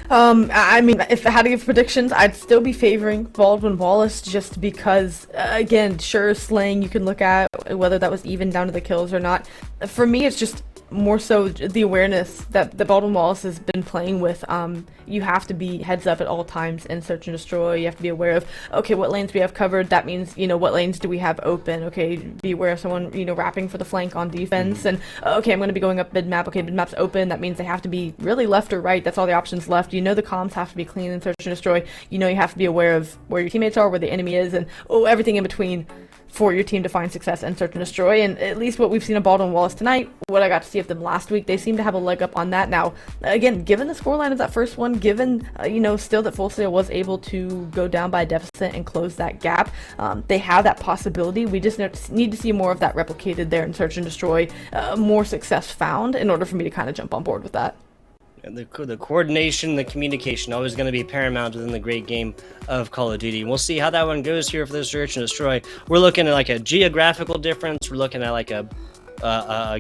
I mean, if I had to give predictions, I'd still be favoring Baldwin Wallace, just because, again, sure, slaying, you can look at whether that was even down to the kills or not. For me, it's just more so the awareness that the Baldwin Wallace has been playing with. You have to be heads up at all times in Search and Destroy. You have to be aware of, okay, what lanes we have covered. That means, you know, what lanes do we have open? Okay, be aware of someone, you know, wrapping for the flank on defense. And, okay, I'm going to be going up mid-map. Okay, mid-map's open. That means they have to be really left or right. That's all the options left. You know the comms have to be clean in Search and Destroy. You know you have to be aware of where your teammates are, where the enemy is, and, everything in between for your team to find success and Search and Destroy. And at least what we've seen of Baldwin Wallace tonight, what I got to see of them last week, they seem to have a leg up on that now. Again, given the scoreline of that first one, given, you know, still that Full Sail was able to go down by a deficit and close that gap, they have that possibility. We just need to see more of that replicated there in Search and Destroy, more success found, in order for me to kind of jump on board with that. And the coordination, the communication, always going to be paramount within the great game of Call of Duty. And we'll see how that one goes here for the Search and Destroy. We're looking at like a geographical difference. We're looking at like a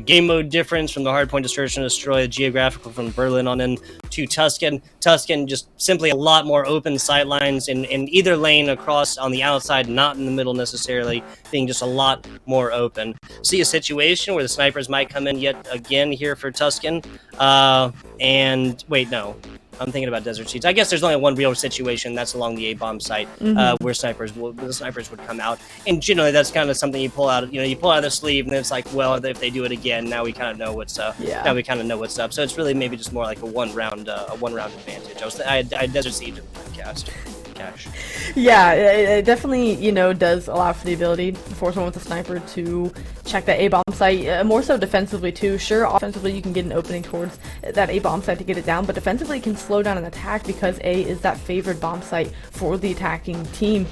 game mode difference from the hardpoint to Search and Destroy, geographical from Berlin on in to Tuscan. Tuscan, just simply a lot more open sight lines in either lane across on the outside, not in the middle necessarily, being just a lot more open. See a situation where the snipers might come in yet again here for Tuscan. And wait, no. I'm thinking about Desert Seeds. I guess there's only one real situation, that's along the A-bomb site, where the snipers would come out. And generally, that's kind of something you pull out. You know, you pull out of the sleeve, and then it's like, well, if they do it again, now we kind of know what's up. Yeah. Now we kind of know what's up. So it's really maybe just more like a one round advantage. I had Desert Siege in the cast. Cash. Yeah, it definitely, you know, does allow for the ability for someone with a sniper to check that A-bomb site, more so defensively too. Sure, offensively you can get an opening towards that A-bomb site to get it down, but defensively it can slow down an attack because A is that favored bomb site for the attacking team.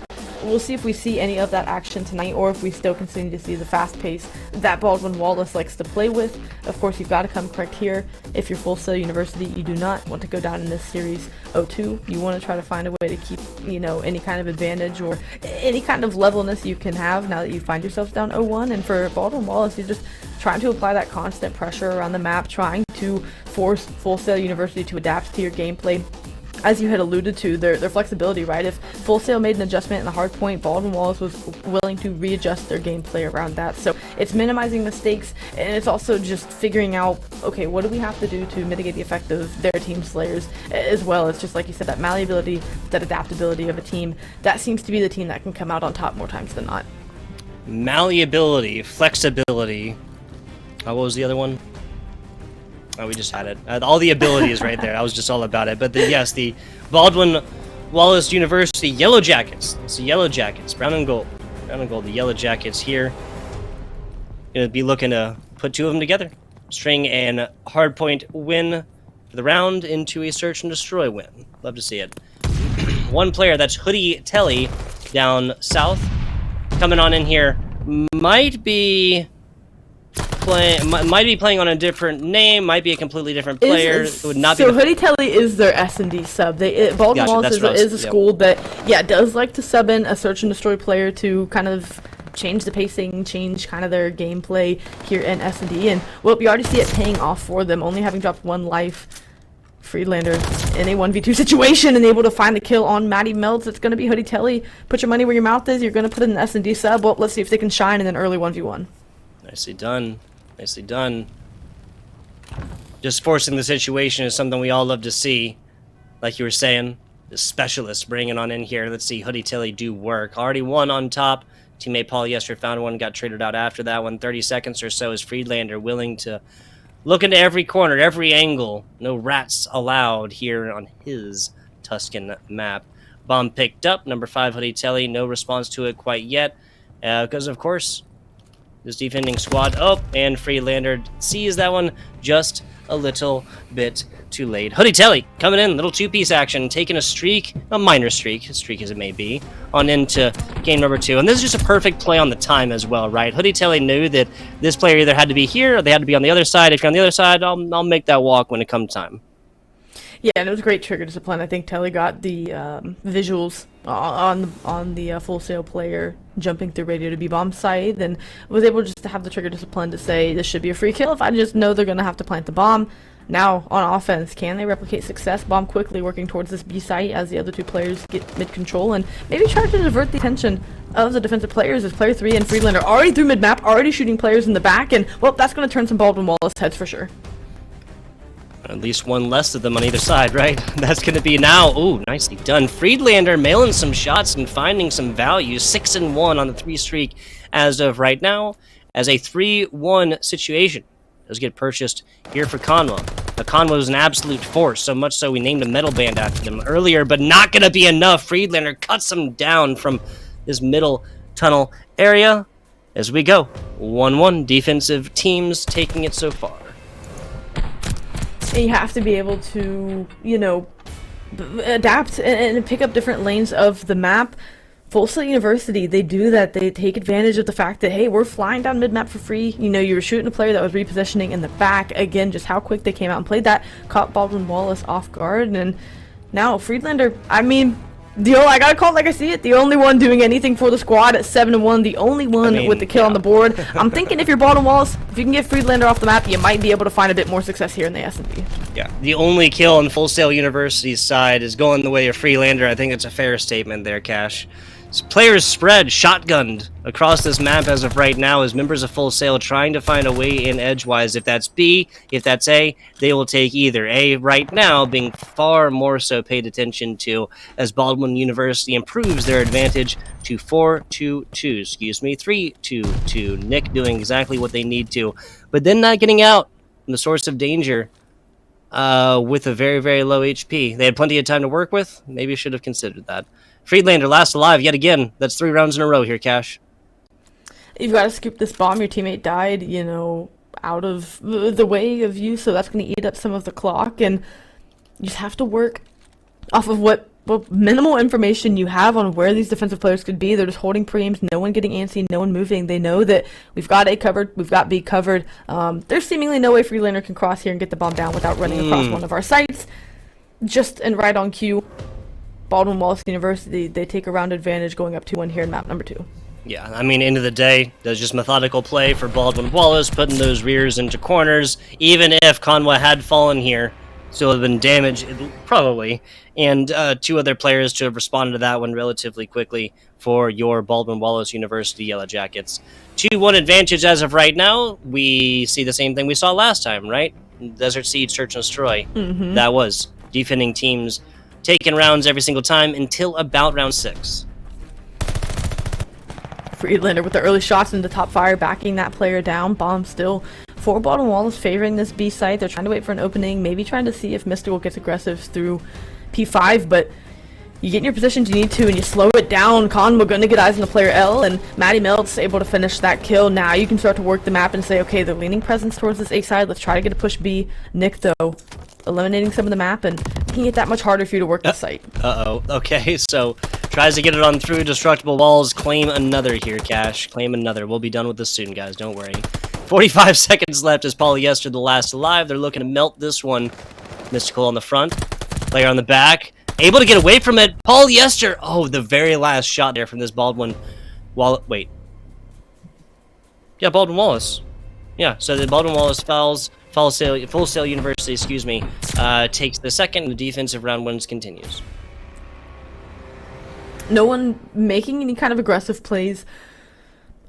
We'll see if we see any of that action tonight, or if we still continue to see the fast pace that Baldwin Wallace likes to play with. Of course, you've got to come correct here. If you're Full Sail University, you do not want to go down in this series 0-2. You want to try to find a way to keep, you know, any kind of advantage or any kind of levelness you can have now that you find yourselves down 0-1. And for Baldwin Wallace, you're just trying to apply that constant pressure around the map, trying to force Full Sail University to adapt to your gameplay. As you had alluded to, their flexibility, right? If Full Sail made an adjustment in the hard point, Baldwin Wallace was willing to readjust their gameplay around that. So it's minimizing mistakes, and it's also just figuring out, okay, what do we have to do to mitigate the effect of their team slayers as well. It's just like you said, that malleability, that adaptability of a team, that seems to be the team that can come out on top more times than not. Malleability, flexibility. What was the other one? Oh, we just had it. All the ability is right there. I was just all about it. But yes, the Baldwin Wallace University Yellow Jackets. It's the Yellow Jackets, brown and gold. Brown and gold, the Yellow Jackets here. Gonna be looking to put two of them together. String and hardpoint win for the round into a Search and Destroy win. Love to see it. One player, that's Hoodie Telly down south. Coming on in here. Might be playing on a different name, might be a completely different player. It would not be. So Hoodie Telly is their S&D sub. Baldwin Wallace is a school that, yeah, does like to sub in a Search and Destroy player to kind of change the pacing, change kind of their gameplay here in S&D. And well, we already see it paying off for them, only having dropped one life Friedlander in a 1v2 situation and able to find the kill on Maddie Melts. It's going to be Hoodie Telly. Put your money where your mouth is. You're going to put in an S&D sub. Well, let's see if they can shine in an early 1v1. Nicely done. Nicely done. Just forcing the situation is something we all love to see. Like you were saying, the specialist bringing on in here. Let's see Hoodie Telly do work. Already one on top. Teammate Paul Yester found one, got traded out after that one. 30 seconds or so is Friedlander willing to look into every corner, every angle. No rats allowed here on his Tuscan map. Bomb picked up. Number 5, Hoodie Telly. No response to it quite yet. Because, of course, this defending squad. Oh, and Friedlander sees that one just a little bit too late. Hoodie Telly coming in. Little two-piece action. Taking a streak. A minor streak. A streak as it may be. On into game number 2. And this is just a perfect play on the time as well, right? Hoodie Telly knew that this player either had to be here or they had to be on the other side. If you're on the other side, I'll make that walk when it comes time. Yeah, and it was a great trigger discipline. I think Telly got the visuals on the Full Sail player jumping through radio to B bomb site, and was able just to have the trigger discipline to say this should be a free kill if I just know they're going to have to plant the bomb. Now, on offense, can they replicate success? Bomb quickly working towards this B site as the other two players get mid-control and maybe try to divert the attention of the defensive players as player 3 and Friedlander already through mid-map, already shooting players in the back, and, well, that's going to turn some Baldwin Wallace heads for sure. At least one less of them on either side, right? That's going to be now. Ooh, nicely done. Friedlander mailing some shots and finding some value. 6-1 on the 3 streak as of right now. As a 3-1 situation does get purchased here for Conwa. Now, Conwa was an absolute force, so much so we named a metal band after them earlier, but not going to be enough. Friedlander cuts him down from this middle tunnel area. As we go, 1-1 defensive teams taking it so far. And you have to be able to, you know, adapt and pick up different lanes of the map. Full Sail University, they do that. They take advantage of the fact that, hey, we're flying down mid-map for free. You know, you were shooting a player that was repositioning in the back. Again, just how quick they came out and played that. Caught Baldwin Wallace off guard. And now Friedlander, I mean, I gotta call it like I see it. The only one doing anything for the squad at 7-1. The only one with the kill on the board. I'm thinking if you're Baldwin Wallace, if you can get Friedlander off the map, you might be able to find a bit more success here in the S&D. Yeah, the only kill on Full Sail University's side is going the way of Friedlander. I think it's a fair statement there, Cash. Players spread, shotgunned across this map as of right now as members of Full Sail trying to find a way in edgewise. If that's B, if that's A, they will take either. A right now being far more so paid attention to as Baldwin University improves their advantage to 4-2-2, 3-2-2. Nick doing exactly what they need to, but then not getting out from the source of danger with a very, very low HP. They had plenty of time to work with. Maybe should have considered that. Friedlander last alive yet again. That's 3 rounds in a row here, Cash. You've got to scoop this bomb. Your teammate died, you know, out of the way of you, so that's going to eat up some of the clock, and you just have to work off of what minimal information you have on where these defensive players could be. They're just holding pre-aims, no one getting antsy, no one moving. They know that we've got A covered, we've got B covered. There's seemingly no way Friedlander can cross here and get the bomb down without running across one of our sites. Just and right on cue, Baldwin Wallace University, they take a round advantage going up 2-1 here in map number 2. Yeah, I mean, end of the day, that's just methodical play for Baldwin Wallace, putting those rears into corners. Even if Conwa had fallen here, still have been damaged, probably. And 2 other players to have responded to that one relatively quickly for your Baldwin Wallace University Yellow Jackets. 2-1 advantage as of right now. We see the same thing we saw last time, right? Desert Siege, Search and Destroy. That was defending teams taking rounds every single time until about round 6. Friedlander with the early shots into top fire, backing that player down. Bomb still for Baldwin Wallace, favoring this B site. They're trying to wait for an opening, maybe trying to see if Mystical gets aggressive through P5, but you get in your positions you need to, and you slow it down. We're going to get eyes on the player L, and Maddie Melt's able to finish that kill. Now you can start to work the map and say, okay, they're leaning presence towards this A side. Let's try to get a push B. Nick, though, eliminating some of the map and making it that much harder for you to work the site. Okay, so tries to get it on through destructible walls. Claim another here, Cash. Claim another. We'll be done with this soon, guys. Don't worry. 45 seconds left as Polyester the last alive. They're looking to melt this one. Mystical on the front. Player on the back. Able to get away from it. Polyester. Oh, the very last shot there from this Baldwin. Wait. Yeah, Baldwin Wallace. Yeah, so the Baldwin Wallace Full Sail University, excuse me, takes the second, and the defensive round wins continues. No one making any kind of aggressive plays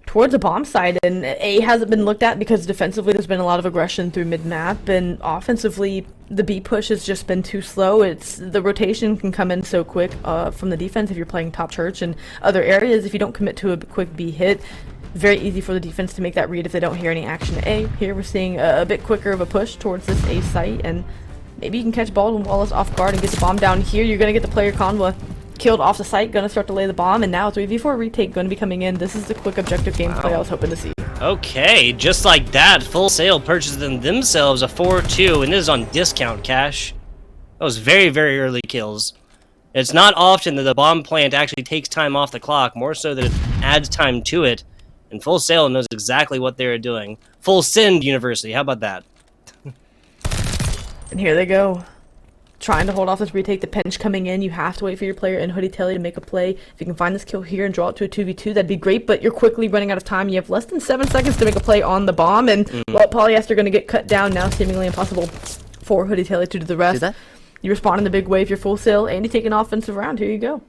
towards the bomb side, and A hasn't been looked at because defensively there's been a lot of aggression through mid-map, and offensively the B push has just been too slow. It's the rotation can come in so quick from the defense if you're playing top church and other areas. If you don't commit to a quick B hit, very easy for the defense to make that read if they don't hear any action at A. Here we're seeing a bit quicker of a push towards this A site, and maybe you can catch Baldwin Wallace off guard and get the bomb down here. You're going to get the player Conwa killed off the site, going to start to lay the bomb, and now 3v4 retake going to be coming in. This is the quick objective gameplay I was hoping to see. Okay, just like that, Full Sail purchases themselves a 4-2, and this is on discount cash. That was very, very early kills. It's not often that the bomb plant actually takes time off the clock, more so that it adds time to it. And Full Sail knows exactly what they're doing. Full Send University, how about that? And here they go. Trying to hold off this retake, the pinch coming in. You have to wait for your player in Hoodie Telly to make a play. If you can find this kill here and draw it to a 2v2, that'd be great, but you're quickly running out of time. You have less than 7 seconds to make a play on the bomb, and well, Polyester going to get cut down now, seemingly impossible for Hoodie Telly to do the rest. You respond in the big wave, you're Full Sail, and you take an offensive round. Here you go.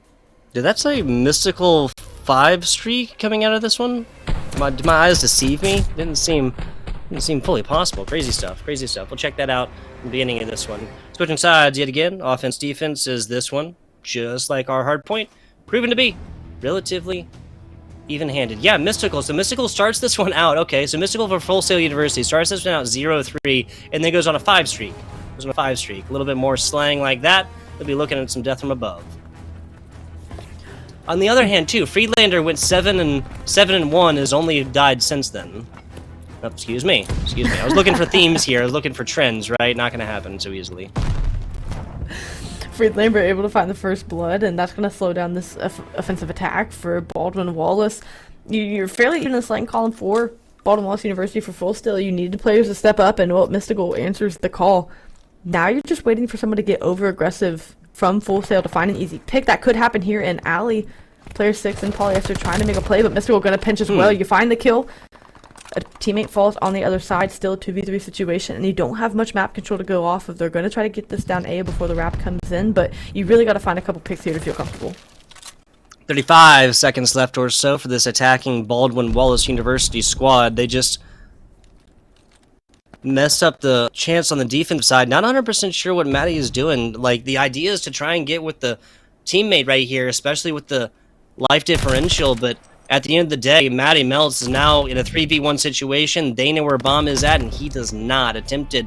Did that say mystical 5 streak coming out of this one? Did my eyes deceive me? Didn't seem fully possible. Crazy stuff. Crazy stuff. We'll check that out in the beginning of this one. Switching sides yet again. Offense defense is this one, just like our hard point, proven to be relatively even-handed. Yeah, Mystical. So Mystical starts this one out. Okay, so Mystical for Full Sail University starts this one out 0-3, and then goes on a 5 streak. Goes on a 5 streak. A little bit more slang like that. They'll be looking at some death from above. On the other hand, too, Friedlander went 7-1, has only died since then. Oh, excuse me. I was looking for themes here. I was looking for trends, right? Not going to happen so easily. Friedlander able to find the first blood, and that's going to slow down this offensive attack for Baldwin Wallace. You're fairly even in the slang column for Baldwin Wallace University for Full Sail. You needed players to step up, and well, Mystical answers the call. Now you're just waiting for someone to get over-aggressive from Full Sail to find an easy pick. That could happen here in Alley. Player 6 and Polyester trying to make a play, but Mystical going to pinch as well. You find the kill. A teammate falls on the other side, still a 2v3 situation, and you don't have much map control to go off of. They're going to try to get this down A before the wrap comes in, but you really got to find a couple picks here to feel comfortable. 35 seconds left or so for this attacking Baldwin Wallace University squad. They just messed up the chance on the defensive side. Not 100% sure what Matty is doing. Like, the idea is to try and get with the teammate right here, especially with the life differential, but at the end of the day, Matty Melts is now in a 3v1 situation. They know where Bomb is at, and he does not. Attempted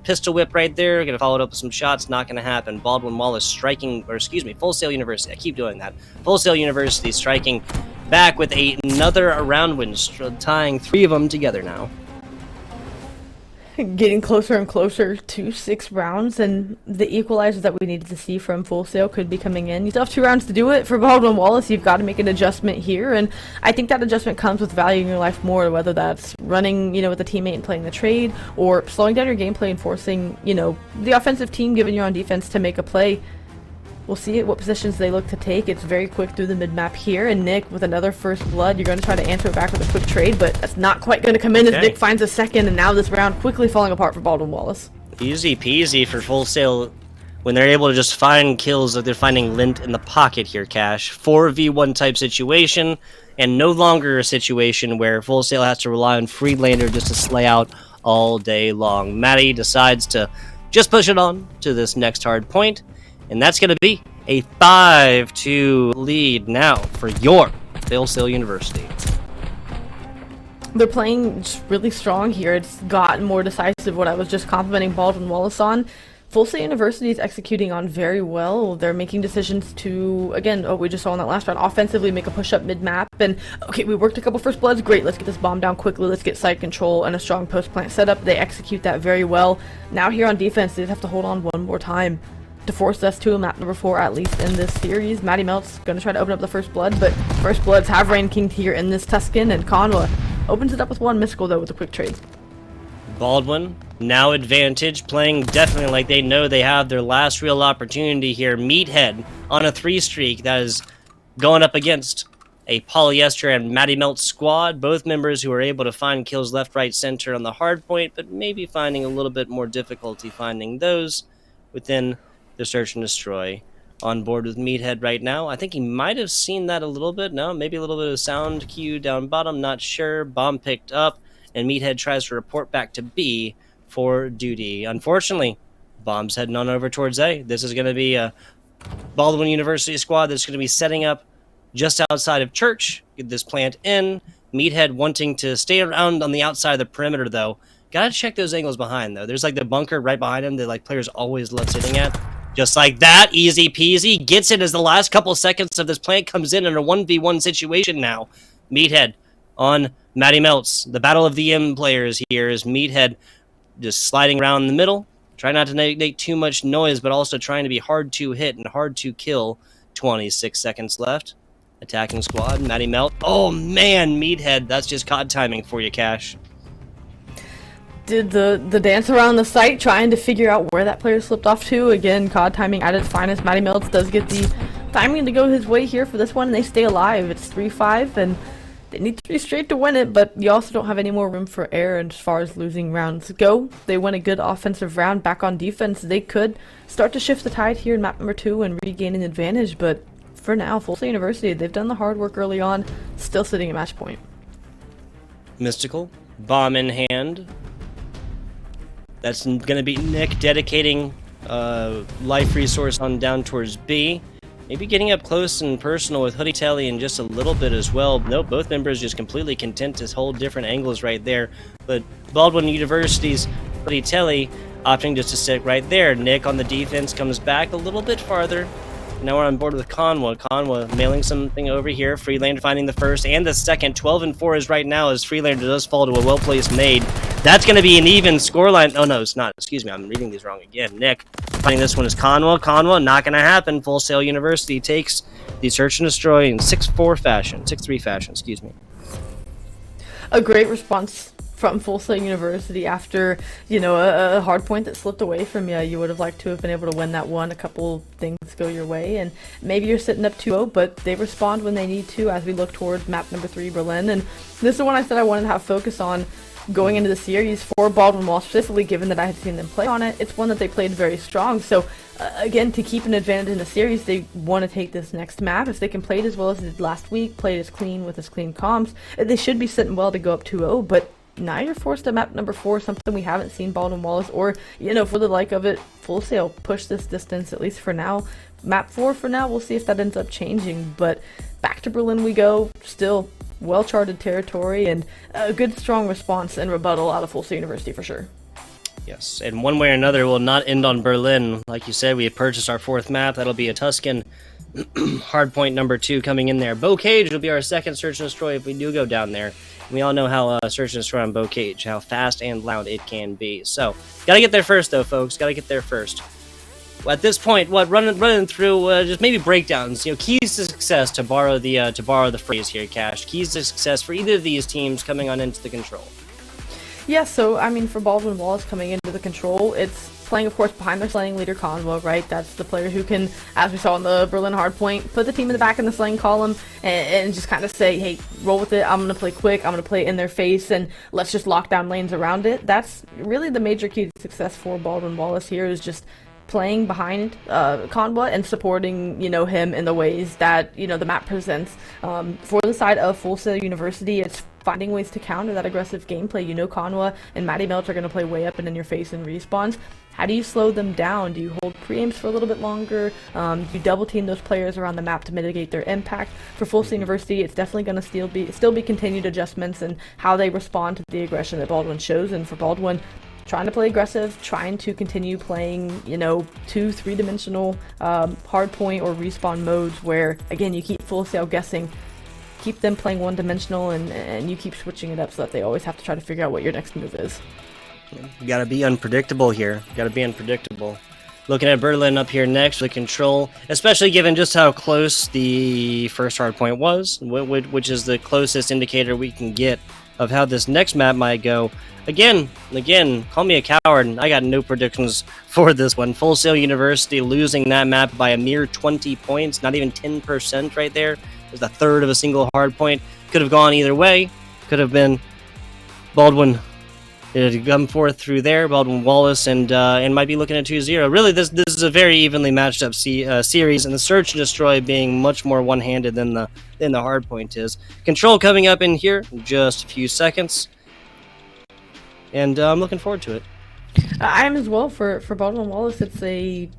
pistol whip right there. Gonna follow it up with some shots. Not gonna happen. Baldwin Wallace striking, or excuse me, Full Sail University. I keep doing that. Full Sail University striking back with another round win, tying 3 of them together now. Getting closer and closer to 6 rounds, and the equalizers that we needed to see from Full Sail could be coming in. You still have 2 rounds to do it. For Baldwin Wallace, you've got to make an adjustment here, and I think that adjustment comes with valuing your life more, whether that's running, with a teammate and playing the trade, or slowing down your gameplay and forcing, the offensive team given you on defense to make a play. We'll see what positions they look to take. It's very quick through the mid-map here, and Nick with another first blood. You're going to try to answer it back with a quick trade, but that's not quite going to come in as Nick finds a second, and now this round quickly falling apart for Baldwin Wallace. Easy peasy for Full Sail when they're able to just find kills like they're finding lint in the pocket here, Cash. 4v1 type situation, and no longer a situation where Full Sail has to rely on Friedlander just to slay out all day long. Matty decides to just push it on to this next hard point, and that's going to be a 5-2 lead now for your Full Sail University. They're playing just really strong here. It's gotten more decisive, what I was just complimenting Baldwin Wallace on. Full Sail University is executing on very well. They're making decisions to, again, we just saw in that last round, offensively make a push-up mid-map. And, okay, we worked a couple first bloods. Great, let's get this bomb down quickly. Let's get site control and a strong post-plant setup. They execute that very well. Now here on defense, they just have to hold on one more time to force us to map number 4, at least in this series. Matty Melt's going to try to open up the first blood, but first bloods have Rain King here in this Tuscan, and Conwa opens it up with 1 Mystical, though, with a quick trade. Baldwin, now advantage, playing definitely like they know they have their last real opportunity here. Meathead on a 3 streak that is going up against a Polyester and Matty Melt squad, both members who are able to find kills left, right, center on the hard point, but maybe finding a little bit more difficulty finding those within the search and destroy. On board with Meathead right now. I think he might have seen that a little bit. No, maybe a little bit of sound cue down bottom, not sure. Bomb picked up, and Meathead tries to report back to B for duty. Unfortunately, Bomb's heading on over towards A. This is going to be a Baldwin University squad that's going to be setting up just outside of Church. Get this plant in. Meathead wanting to stay around on the outside of the perimeter, though. Gotta check those angles behind, though. There's like the bunker right behind him that like players always love sitting at. Just like that, easy peasy. Gets it as the last couple seconds of this plant comes in a 1v1 situation now. Meathead on Matty Melts. The battle of the M players here is Meathead just sliding around in the middle. Trying not to make too much noise, but also trying to be hard to hit and hard to kill. 26 seconds left. Attacking squad, Matty Melt. Oh man, Meathead, that's just COD timing for you, Cash. Did the dance around the site trying to figure out where that player slipped off to. Again, COD timing at its finest. Matty Melts does get the timing to go his way here for this one, and they stay alive. It's 3-5, and they need 3 straight to win it, but you also don't have any more room for error as far as losing rounds go. They win a good offensive round back on defense. They could start to shift the tide here in map number 2 and regain an advantage, but for now, Full Sail University, they've done the hard work early on, still sitting at match point. Mystical, bomb in hand. That's going to be Nick dedicating life resource on down towards B. Maybe getting up close and personal with Hoodie Telly in just a little bit as well. Nope, both members just completely content to hold different angles right there. But Baldwin University's Hoodie Telly opting just to sit right there. Nick on the defense comes back a little bit farther. Now we're on board with Conwa. Conwa mailing something over here. Freelander finding the first and the second. 12-4 is right now as Freelander does fall to a well-placed nade. That's going to be an even scoreline. Oh, no, it's not. Excuse me. I'm reading these wrong again. Nick finding this one is Conwa. Conwa, not going to happen. Full Sail University takes the search and destroy in 6-4 fashion. 6-3 fashion, excuse me. A great response from Full Sail University after, you know, a hard point that slipped away from you. You would have liked to have been able to win that one. A couple things go your way, and maybe you're sitting up 2-0, but they respond when they need to as we look towards map number 3, Berlin. And this is one I said I wanted to have focus on going into the series for Baldwin Wall, specifically given that I had seen them play on it. It's one that they played very strong. So, again, to keep an advantage in the series, they want to take this next map. If they can play it as well as they did last week, play it as clean with as clean comms, they should be sitting well to go up 2-0, but now you're forced to map number 4, something we haven't seen Baldwin Wallace, or, you know, for the like of it, Full Sail push this distance, at least for now. Map 4 for now, we'll see if that ends up changing, but back to Berlin we go, still well-charted territory, and a good strong response and rebuttal out of Full Sail University for sure. Yes, and one way or another will not end on Berlin. Like you said, we have purchased our 4th map. That'll be a Tuscan. Hardpoint number 2 coming in there. Bow Cage will be our second search and destroy if we do go down there. We all know how search and destroy on Bow Cage, how fast and loud it can be. So, gotta get there first, though, folks. Gotta get there first. Well, at this point, running through just maybe breakdowns. You know, keys to success, to borrow the phrase here, Cash. Keys to success for either of these teams coming on into the control. Yeah, so, I mean, for Baldwin Wallace coming into the control, it's playing, of course, behind their slaying leader, Conwa, right? That's the player who can, as we saw in the Berlin hardpoint, put the team in the back in the slaying column and just kind of say, hey, roll with it, I'm going to play quick, I'm going to play in their face, and let's just lock down lanes around it. That's really the major key to success for Baldwin Wallace here, is just playing behind Conwa and supporting, you know, him in the ways that, you know, the map presents. For the side of Full Sail University, it's finding ways to counter that aggressive gameplay. You know, Conwa and Matty Melch are going to play way up and in your face in respawns. How do you slow them down? Do you hold pre-aims for a little bit longer? Do you double team those players around the map to mitigate their impact? For Full Sail University, it's definitely going to still be continued adjustments in how they respond to the aggression that Baldwin shows. And for Baldwin, trying to play aggressive, trying to continue playing, you know, 2-3-dimensional hardpoint or respawn modes where, again, you keep Full Sail guessing, keep them playing one-dimensional, and you keep switching it up so that they always have to try to figure out what your next move is. You gotta be unpredictable here. Gotta be unpredictable. Looking at Berlin up here next with control, especially given just how close the first hardpoint was, which is the closest indicator we can get of how this next map might go. Again, call me a coward. I got no predictions for this one. Full Sail University losing that map by a mere 20 points, not even 10% right there. was a third of a single hard point. Could have gone either way. Could have been Baldwin to come forth through there, Baldwin Wallace, and might be looking at 2-0. Really, this is a very evenly matched up series, and the Search and Destroy being much more one-handed than the hard point is. Control coming up in here in just a few seconds, and I'm looking forward to it. I am as well for Baldwin Wallace. It's a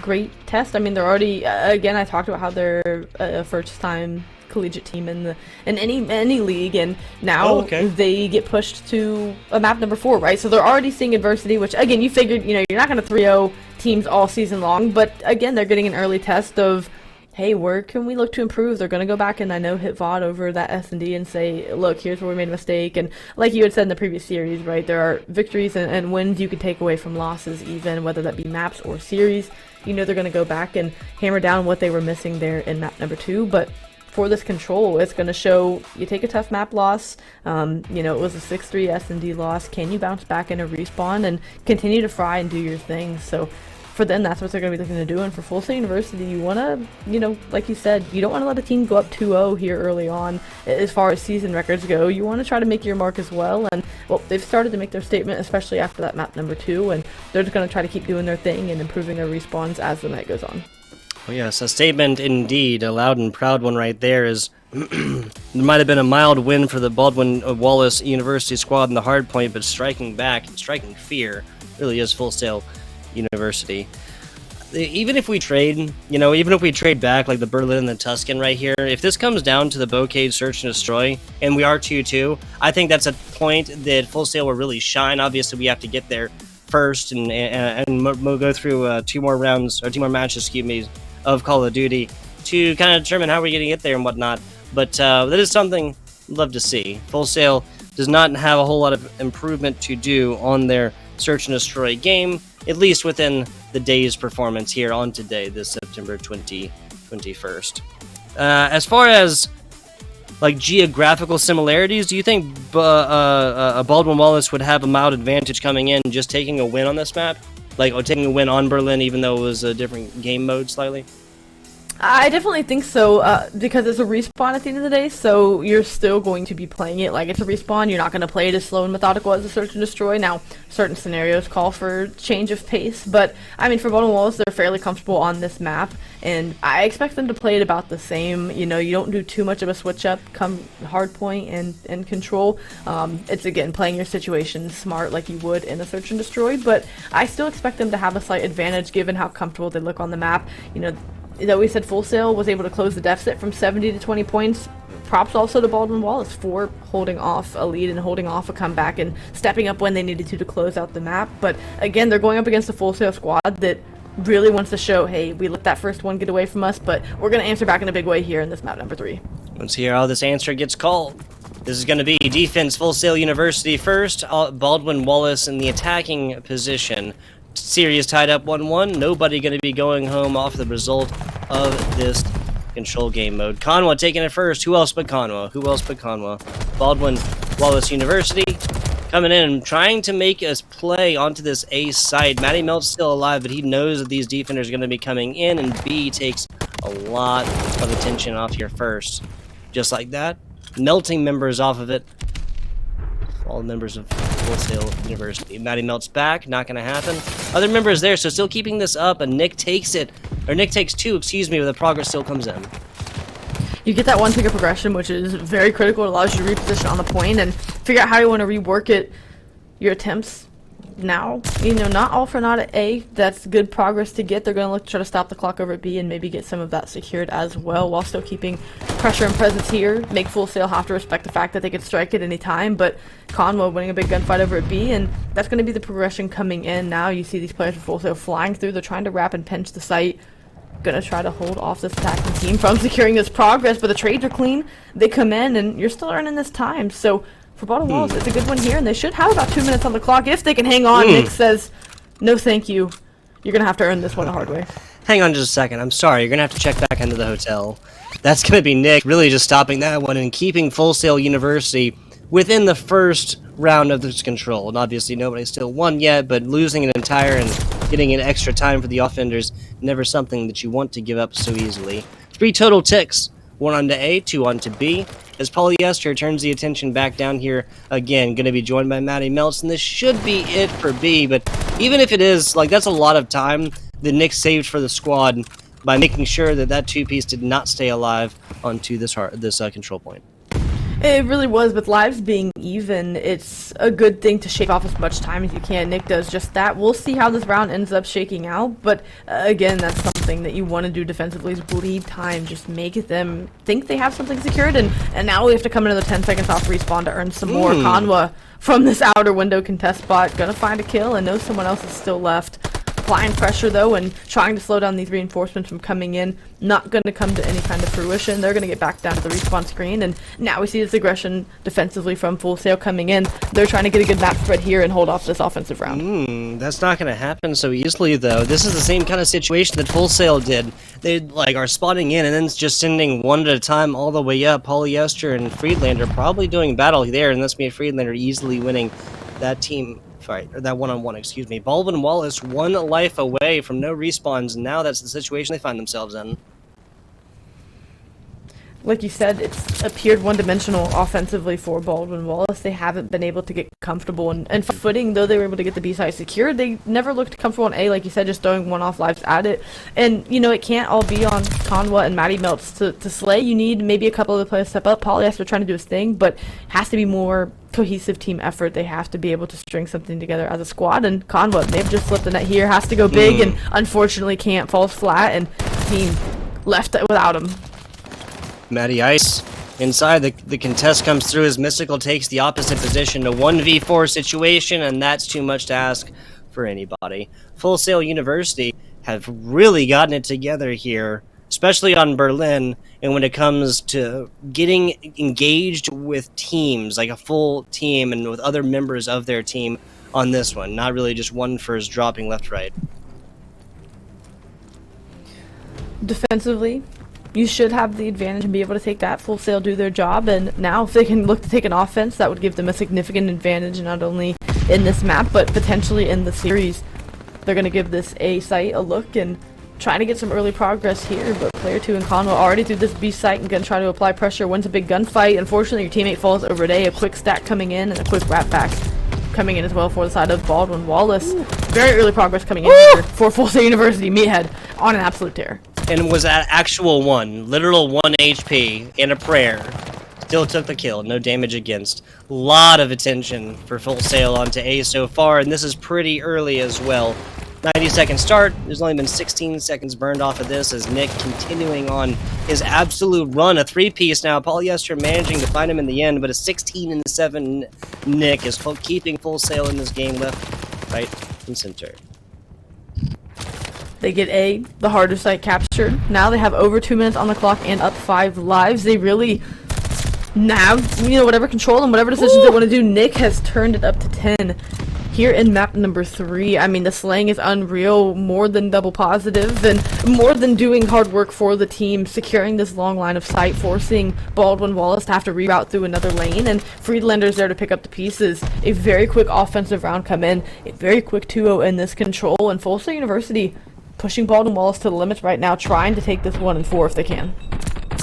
great test. I mean, they're already again. I talked about how they're a first-time collegiate team in any league, and now they get pushed to a map number 4, right? So they're already seeing adversity, which again, you figured, you're not going to 3-0 teams all season long, but again, they're getting an early test of, hey, where can we look to improve? They're going to go back and I know hit VOD over that S&D and say, look, here's where we made a mistake. And like you had said in the previous series, right, there are victories and wins you can take away from losses, even whether that be maps or series. They're going to go back and hammer down what they were missing there in map number 2, but for this Control, it's going to show you take a tough map loss. It was a 6-3 S&D loss. Can you bounce back in a respawn and continue to fry and do your thing? So for them, that's what they're going to be looking to do. And for Full Sail University, you want to, like you said, you don't want to let a team go up 2-0 here early on as far as season records go. You want to try to make your mark as well. And, well, they've started to make their statement, especially after that map number 2. And they're just going to try to keep doing their thing and improving their respawns as the night goes on. Oh yes, a statement indeed, a loud and proud one right there. Is there might have been a mild win for the Baldwin Wallace University squad in the hard point, but striking back, striking fear, really is Full Sail University. Even if we trade, back like the Berlin and the Tuscan right here, if this comes down to the Bocade Search and Destroy, and we are 2-2, I think that's a point that Full Sail will really shine. Obviously, we have to get there first, and we'll go through 2 more matches, of Call of Duty to kind of determine how we're going to get there and whatnot. But that is something I'd love to see. Full Sail does not have a whole lot of improvement to do on their Search and Destroy game, at least within the day's performance here on today, this September 21st. As far as like geographical similarities, do you think Baldwin Wallace would have a mild advantage coming in just taking a win on this map? Or taking a win on Berlin, even though it was a different game mode slightly? I definitely think so, because it's a respawn at the end of the day, so you're still going to be playing it like it's a respawn. You're not going to play it as slow and methodical as a Search and Destroy. Now, certain scenarios call for change of pace, but, I mean, for Baldwin Wallace, they're fairly comfortable on this map, and I expect them to play it about the same. You don't do too much of a switch-up come hardpoint and Control. It's, again, playing your situation smart like you would in a Search and Destroy, but I still expect them to have a slight advantage given how comfortable they look on the map. That we said Full Sail was able to close the deficit from 70 to 20 points. Props also to Baldwin Wallace for holding off a lead and holding off a comeback and stepping up when they needed to close out the map. But again, they're going up against a Full Sail squad that really wants to show, hey, we let that first one get away from us, but we're going to answer back in a big way here in this map number 3. Let's hear how this answer gets called. This is going to be defense Full Sail University first, Baldwin Wallace in the attacking position. Series tied up 1-1. Nobody going to be going home off the result of this Control game mode. Conwa taking it first. Who else but Conwa? Baldwin Wallace University coming in and trying to make us play onto this A site. Matty Melt's still alive, but he knows that these defenders are going to be coming in, and B takes a lot of attention off here first. Just like that. Melting members off of it. All members of Full Sail University. Matty Melt's back, not going to happen. Other members there, so still keeping this up, and Nick takes 2, but the progress still comes in. You get that one ticket progression, which is very critical. It allows you to reposition on the point and figure out how you want to rework it, your attempts now. Not all for naught at A. That's good progress to get. They're going to look to try to stop the clock over at B and maybe get some of that secured as well, while still keeping pressure and presence here. Make Full Sail have to respect the fact that they could strike at any time, but Conwo winning a big gunfight over at B, and that's going to be the progression coming in. Now you see these players from Full Sail flying through. They're trying to wrap and pinch the site. Gonna try to hold off this attacking team from securing this progress, but the trades are clean. They come in, and you're still earning this time. So for Baldwin Wallace, it's a good one here, and they should have about 2 minutes on the clock if they can hang on. Nick says, no thank you. You're gonna have to earn this one the hard way. Hang on just a second. I'm sorry. You're gonna have to check back into the hotel. That's gonna be Nick really just stopping that one and keeping Full Sail University within the first round of this Control. And obviously nobody still won yet, but losing an entire and getting an extra time for the offenders, never something that you want to give up so easily. 3 total ticks 1 onto A, 2 onto B. As Polyester turns the attention back down here again, going to be joined by Matty Melts, and this should be it for B. But even if it is, like, that's a lot of time that Nick saved for the squad by making sure that that two-piece did not stay alive onto this control point. It really was. With lives being even, it's a good thing to shave off as much time as you can. Nick does just that. We'll see how this round ends up shaking out, but again, that's something that you want to do defensively is bleed time. Just make them think they have something secured, and now we have to come another 10 seconds off respawn to earn some more. Conwa from this outer window contest spot, gonna find a kill and knows someone else is still left. Applying pressure though and trying to slow down these reinforcements from coming in, not going to come to any kind of fruition. They're going to get back down to the respawn screen, and now we see this aggression defensively from Full Sail coming in. They're trying to get a good map spread here and hold off this offensive round. That's not going to happen so easily though. This is the same kind of situation that Full Sail did. They are spotting in and then just sending one at a time all the way up. Polyester and Friedlander probably doing battle there, and that's me and Friedlander easily winning that team fight, or that one-on-one, excuse me. Baldwin Wallace 1 life away from no respawns, and now that's the situation they find themselves in. Like you said, it's appeared one-dimensional offensively for Baldwin Wallace. They haven't been able to get comfortable and footing, though they were able to get the B side secured. They never looked comfortable on A, like you said, just throwing one-off lives at it. And, you know, it can't all be on Conwa and Matty Melts to slay. You need maybe a couple of the players step up. Polyester trying to do his thing, but has to be more cohesive team effort. They have to be able to string something together as a squad, and Conwa, they've just slipped the net here, has to go big, and unfortunately can't, falls flat, and team left without him. Matty Ice inside, the contest comes through as Mystical takes the opposite position, a 1v4 situation, and that's too much to ask for anybody. Full Sail University have really gotten it together here, especially on Berlin, and when it comes to getting engaged with teams, like a full team, and with other members of their team on this one, not really just one first dropping left-right. Defensively, you should have the advantage and be able to take that. Full Sail do their job, and now if they can look to take an offense, that would give them a significant advantage, not only in this map, but potentially in the series. They're going to give this A site a look and trying to get some early progress here, but player 2 and Conwa already through this B site and going to try to apply pressure, wins a big gunfight. Unfortunately, your teammate falls over at A, a quick stack coming in, and a quick wrap back coming in as well for the side of Baldwin Wallace. Very early progress coming in here for Full Sail University. Meathead on an absolute tear. And was that actual literal 1 HP and a prayer. Still took the kill, no damage against. Lot of attention for Full Sail onto A so far, and this is pretty early as well. 90-second start, there's only been 16 seconds burned off of this as Nick continuing on his absolute run. A 3-piece now, Polyester managing to find him in the end, but a 16-7 Nick is keeping Full Sail in this game left, right, and center. They get A, the harder site captured. Now they have over 2 minutes on the clock and up 5 lives. They really have, you know, whatever control and whatever decisions they want to do. Nick has turned it up to 10 here in map number 3. I mean, the slaying is unreal, more than double positive, and more than doing hard work for the team, securing this long line of sight, forcing Baldwin Wallace to have to reroute through another lane, and Friedlander's there to pick up the pieces. A very quick offensive round come in, a very quick 2-0 in this control, and Full Sail University pushing Baldwin Wallace to the limits right now, trying to take this 1-4 if they can.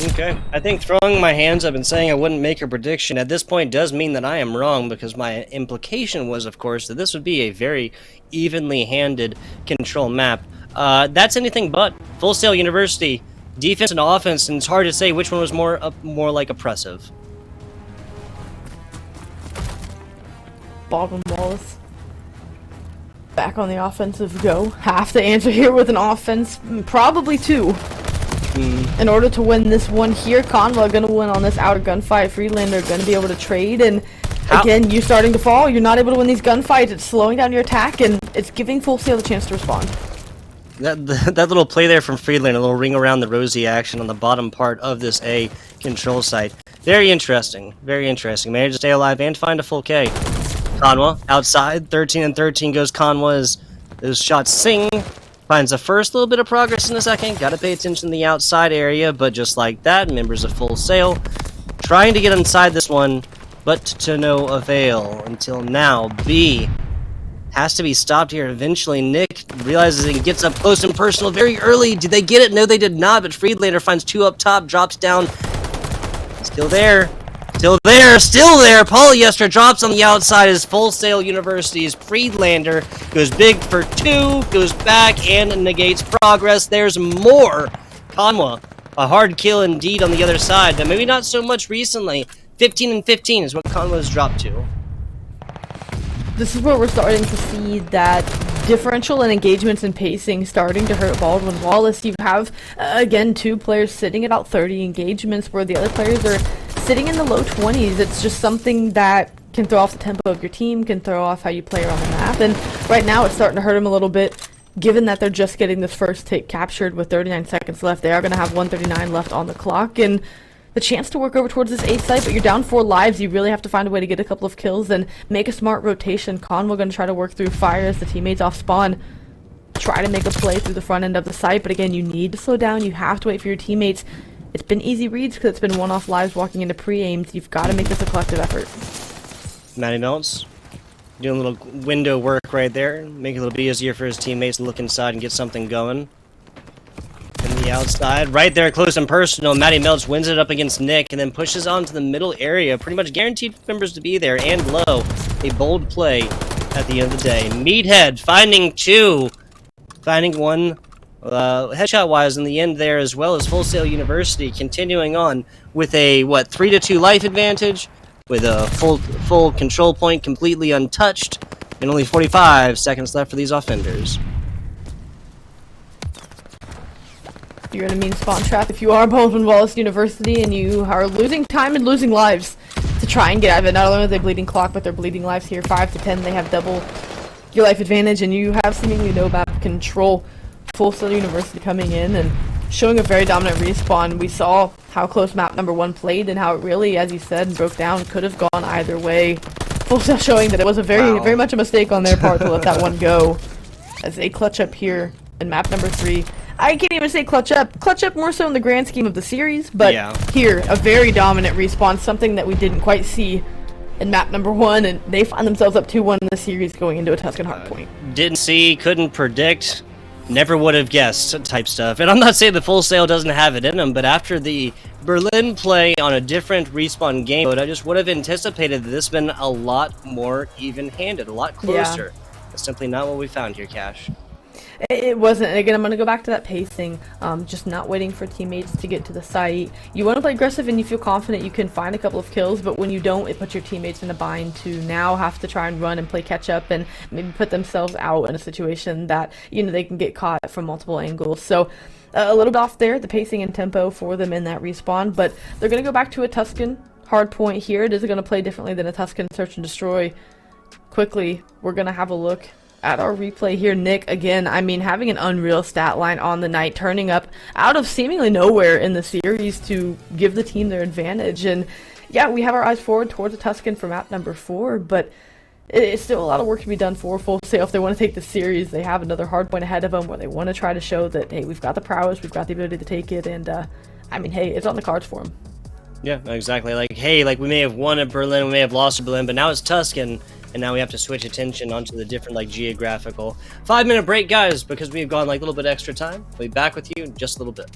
Okay, I think throwing my hands up and saying I wouldn't make a prediction at this point does mean that I am wrong, because my implication was, of course, that this would be a very evenly handed control map. That's anything but. Full Sail University, defense and offense, and it's hard to say which one was more like oppressive. Baldwin Wallace back on the offensive go. Have to answer here with an offense, probably 2. In order to win this one here, Conwa gonna win on this outer gunfight. Friedlander gonna be able to trade, and again, you starting to fall. You're not able to win these gunfights. It's slowing down your attack, and it's giving Full Sail the chance to respond. That little play there from Friedlander, a little ring around the rosy action on the bottom part of this A control site. Very interesting. Very interesting. Managed to stay alive and find a full K. Conwa outside, 13-13 goes Conwa as those shots sing. Finds the first little bit of progress in a second. Gotta pay attention to the outside area, but just like that, members of Full Sail trying to get inside this one, but to no avail until now. B has to be stopped here eventually. Nick realizes and gets up close and personal very early. Did they get it? No, they did not, but Friedlander finds 2 up top, drops down. Still there. Still there. Still there. Polyester drops on the outside as Full Sail University's Friedlander goes big for 2, goes back and negates progress. There's more. Conwa, a hard kill indeed on the other side, but maybe not so much recently. 15 and 15 is what Conwa's dropped to. This is where we're starting to see that differential in engagements and pacing starting to hurt Baldwin Wallace. You have, again, 2 players sitting at about 30 engagements where the other players are sitting in the low 20s. It's just something that can throw off the tempo of your team, can throw off how you play around the map, and right now it's starting to hurt them a little bit, given that they're just getting this first take captured with 39 seconds left. They are going to have 139 left on the clock, and the chance to work over towards this 8th site, but you're down 4 lives. You really have to find a way to get a couple of kills and make a smart rotation. Conwell going to try to work through fire as the teammates off spawn. Try to make a play through the front end of the site, but again, you need to slow down. You have to wait for your teammates. It's been easy reads because it's been one-off lives walking into pre-aims. You've got to make this a collective effort. Matty Melts doing a little window work right there. Make it a little bit easier for his teammates to look inside and get something going. In the outside, right there, close and personal. Matty Melts wins it up against Nick and then pushes on to the middle area. Pretty much guaranteed members to be there and low. A bold play at the end of the day. Meathead finding 2. Finding 1 headshot-wise in the end there, as well as Full Sail University continuing on with a, 3-2 life advantage with a full control point completely untouched and only 45 seconds left for these offenders. You're in a mean spawn trap if you are Baldwin Wallace University and you are losing time and losing lives to try and get out of it. Not only are they bleeding clock, but they're bleeding lives here. 5 to 10, they have double your life advantage, and you have seemingly no map control. Full Sail University coming in and showing a very dominant respawn. We saw how close map number 1 played and how it really, as you said, broke down. Could have gone either way. Full Sail showing that it was a very much a mistake on their part to let that one go. As they clutch up here in map number 3. I can't even say clutch up. Clutch up more so in the grand scheme of the series, but here, a very dominant respawn, something that we didn't quite see in map number 1, and they find themselves up 2-1 in the series going into a Tuscan hardpoint. Didn't see, couldn't predict, never would have guessed type stuff. And I'm not saying the Full Sail doesn't have it in them, but after the Berlin play on a different respawn game mode, I just would have anticipated that this been a lot more even-handed, a lot closer. That's simply not what we found here, Cash. It wasn't, and again, I'm going to go back to that pacing, just not waiting for teammates to get to the site. You want to play aggressive and you feel confident you can find a couple of kills, but when you don't, it puts your teammates in a bind to now have to try and run and play catch up and maybe put themselves out in a situation that, they can get caught from multiple angles. So a little bit off there, the pacing and tempo for them in that respawn, but they're going to go back to a Tuscan hard point here. It is going to play differently than a Tuscan search and destroy. Quickly, we're going to have a look at our replay here. Nick, again, having an unreal stat line on the night, turning up out of seemingly nowhere in the series to give the team their advantage. And yeah, we have our eyes forward towards the Tuscan for map number 4, but it's still a lot of work to be done for Full Sail. If they want to take the series, they have another hard point ahead of them where they want to try to show that, hey, we've got the prowess, we've got the ability to take it, and hey, it's on the cards for them. Yeah, exactly. We may have won at Berlin, we may have lost at Berlin, but now it's Tuscan. And now we have to switch attention onto the different, geographical 5-minute break, guys, because we've gone, a little bit extra time. We'll be back with you in just a little bit.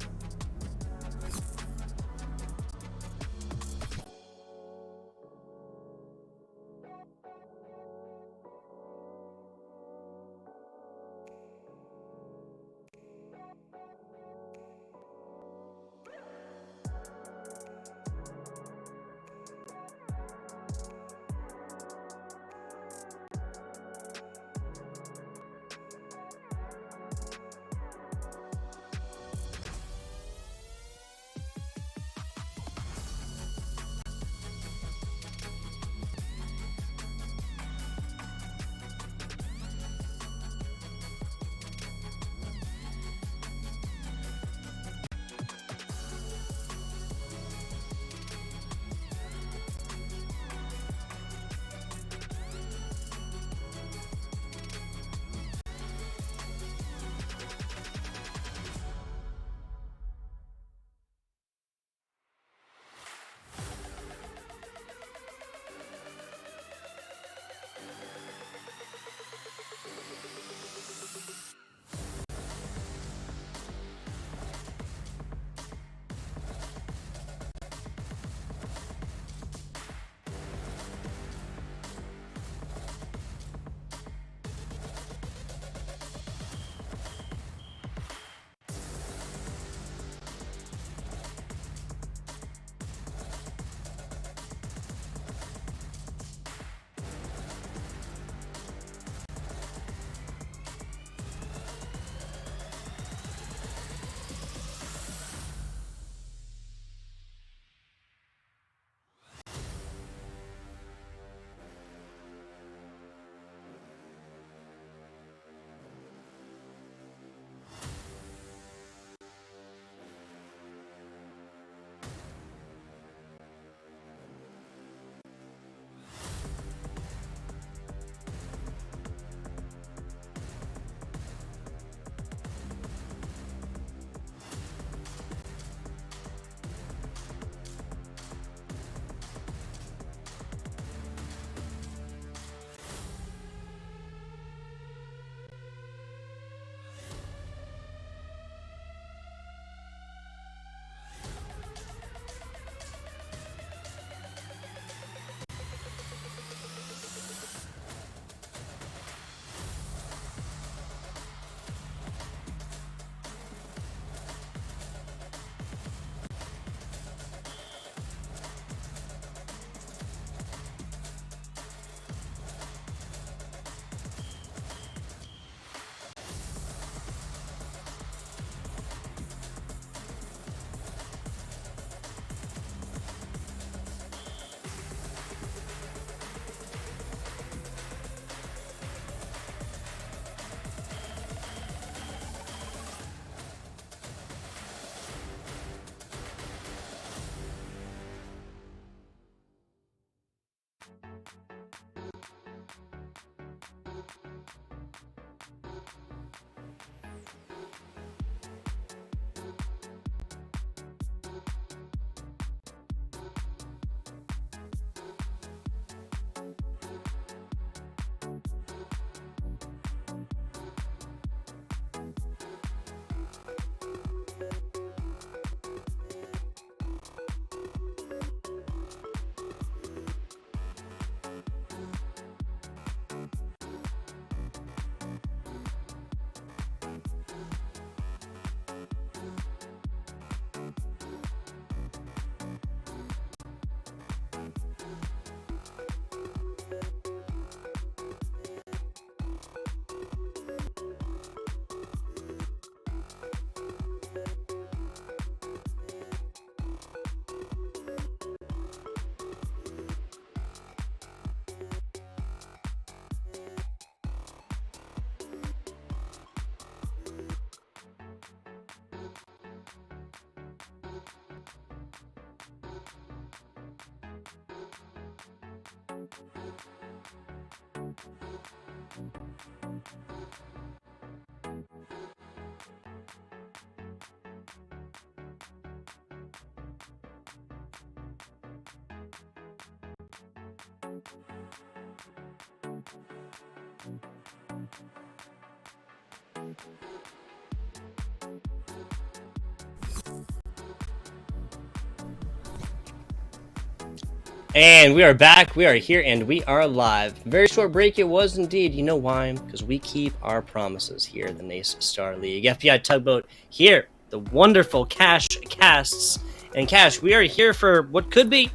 And we are back, we are here, and we are live. Very short break it was indeed. You know why? Because we keep our promises here in the NACE Starleague. FBI Tugboat here, the wonderful Cash casts. And Cash, we are here for what could be